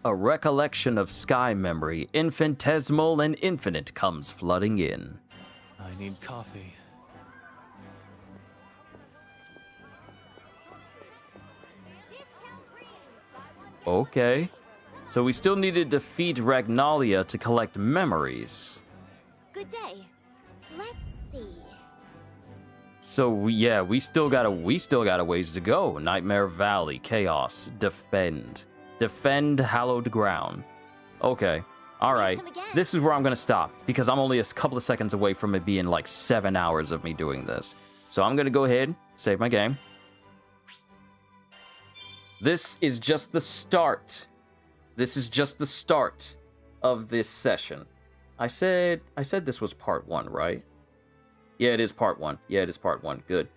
A recollection of sky memory, infinitesimal and infinite, comes flooding in. I need coffee. Okay. So we still need to defeat Ragnalia to collect memories. Good day. Let's see. So we still got a ways to go. Nightmare Valley, Chaos, Defend hallowed ground. Okay. All right. This is where I'm going to stop because I'm only a couple of seconds away from it being like 7 hours of me doing this. So I'm going to go ahead, save my game. This is just the start. This is just the start of this session. I said this was part 1, right? Yeah, it is part 1. Yeah, it is part 1. Good.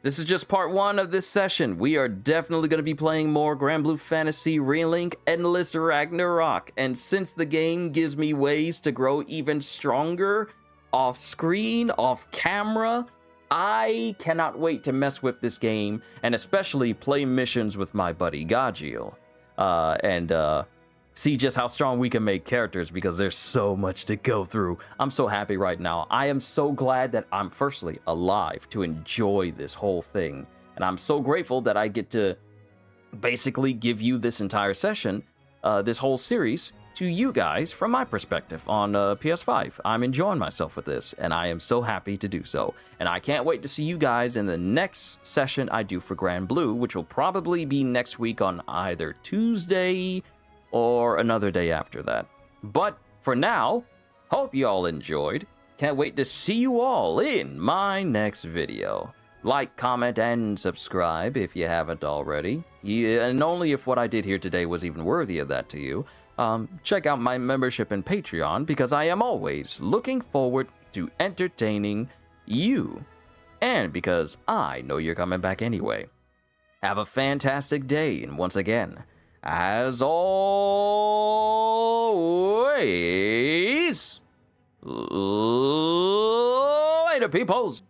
This is just part 1 of this session. We are definitely going to be playing more GRANBLUE Fantasy RELINK Endless Ragnarok. And since the game gives me ways to grow even stronger off screen, off camera, I cannot wait to mess with this game and especially play missions with my buddy Gajiel. And see just how strong we can make characters because there's so much to go through. I'm so happy right now. I am so glad that I'm firstly alive to enjoy this whole thing. And I'm so grateful that I get to basically give you this entire session, this whole series, to you guys from my perspective on PS5. I'm enjoying myself with this, and I am so happy to do so. And I can't wait to see you guys in the next session I do for GRANBLUE, which will probably be next week on either Tuesday or another day after that. But for now, hope you all enjoyed. Can't wait to see you all in my next video. Like, comment, and subscribe if you haven't already. Yeah, and only if what I did here today was even worthy of that to you. Check out my membership in Patreon because I am always looking forward to entertaining you. And because I know you're coming back anyway. Have a fantastic day, and once again, as always, later, peoples!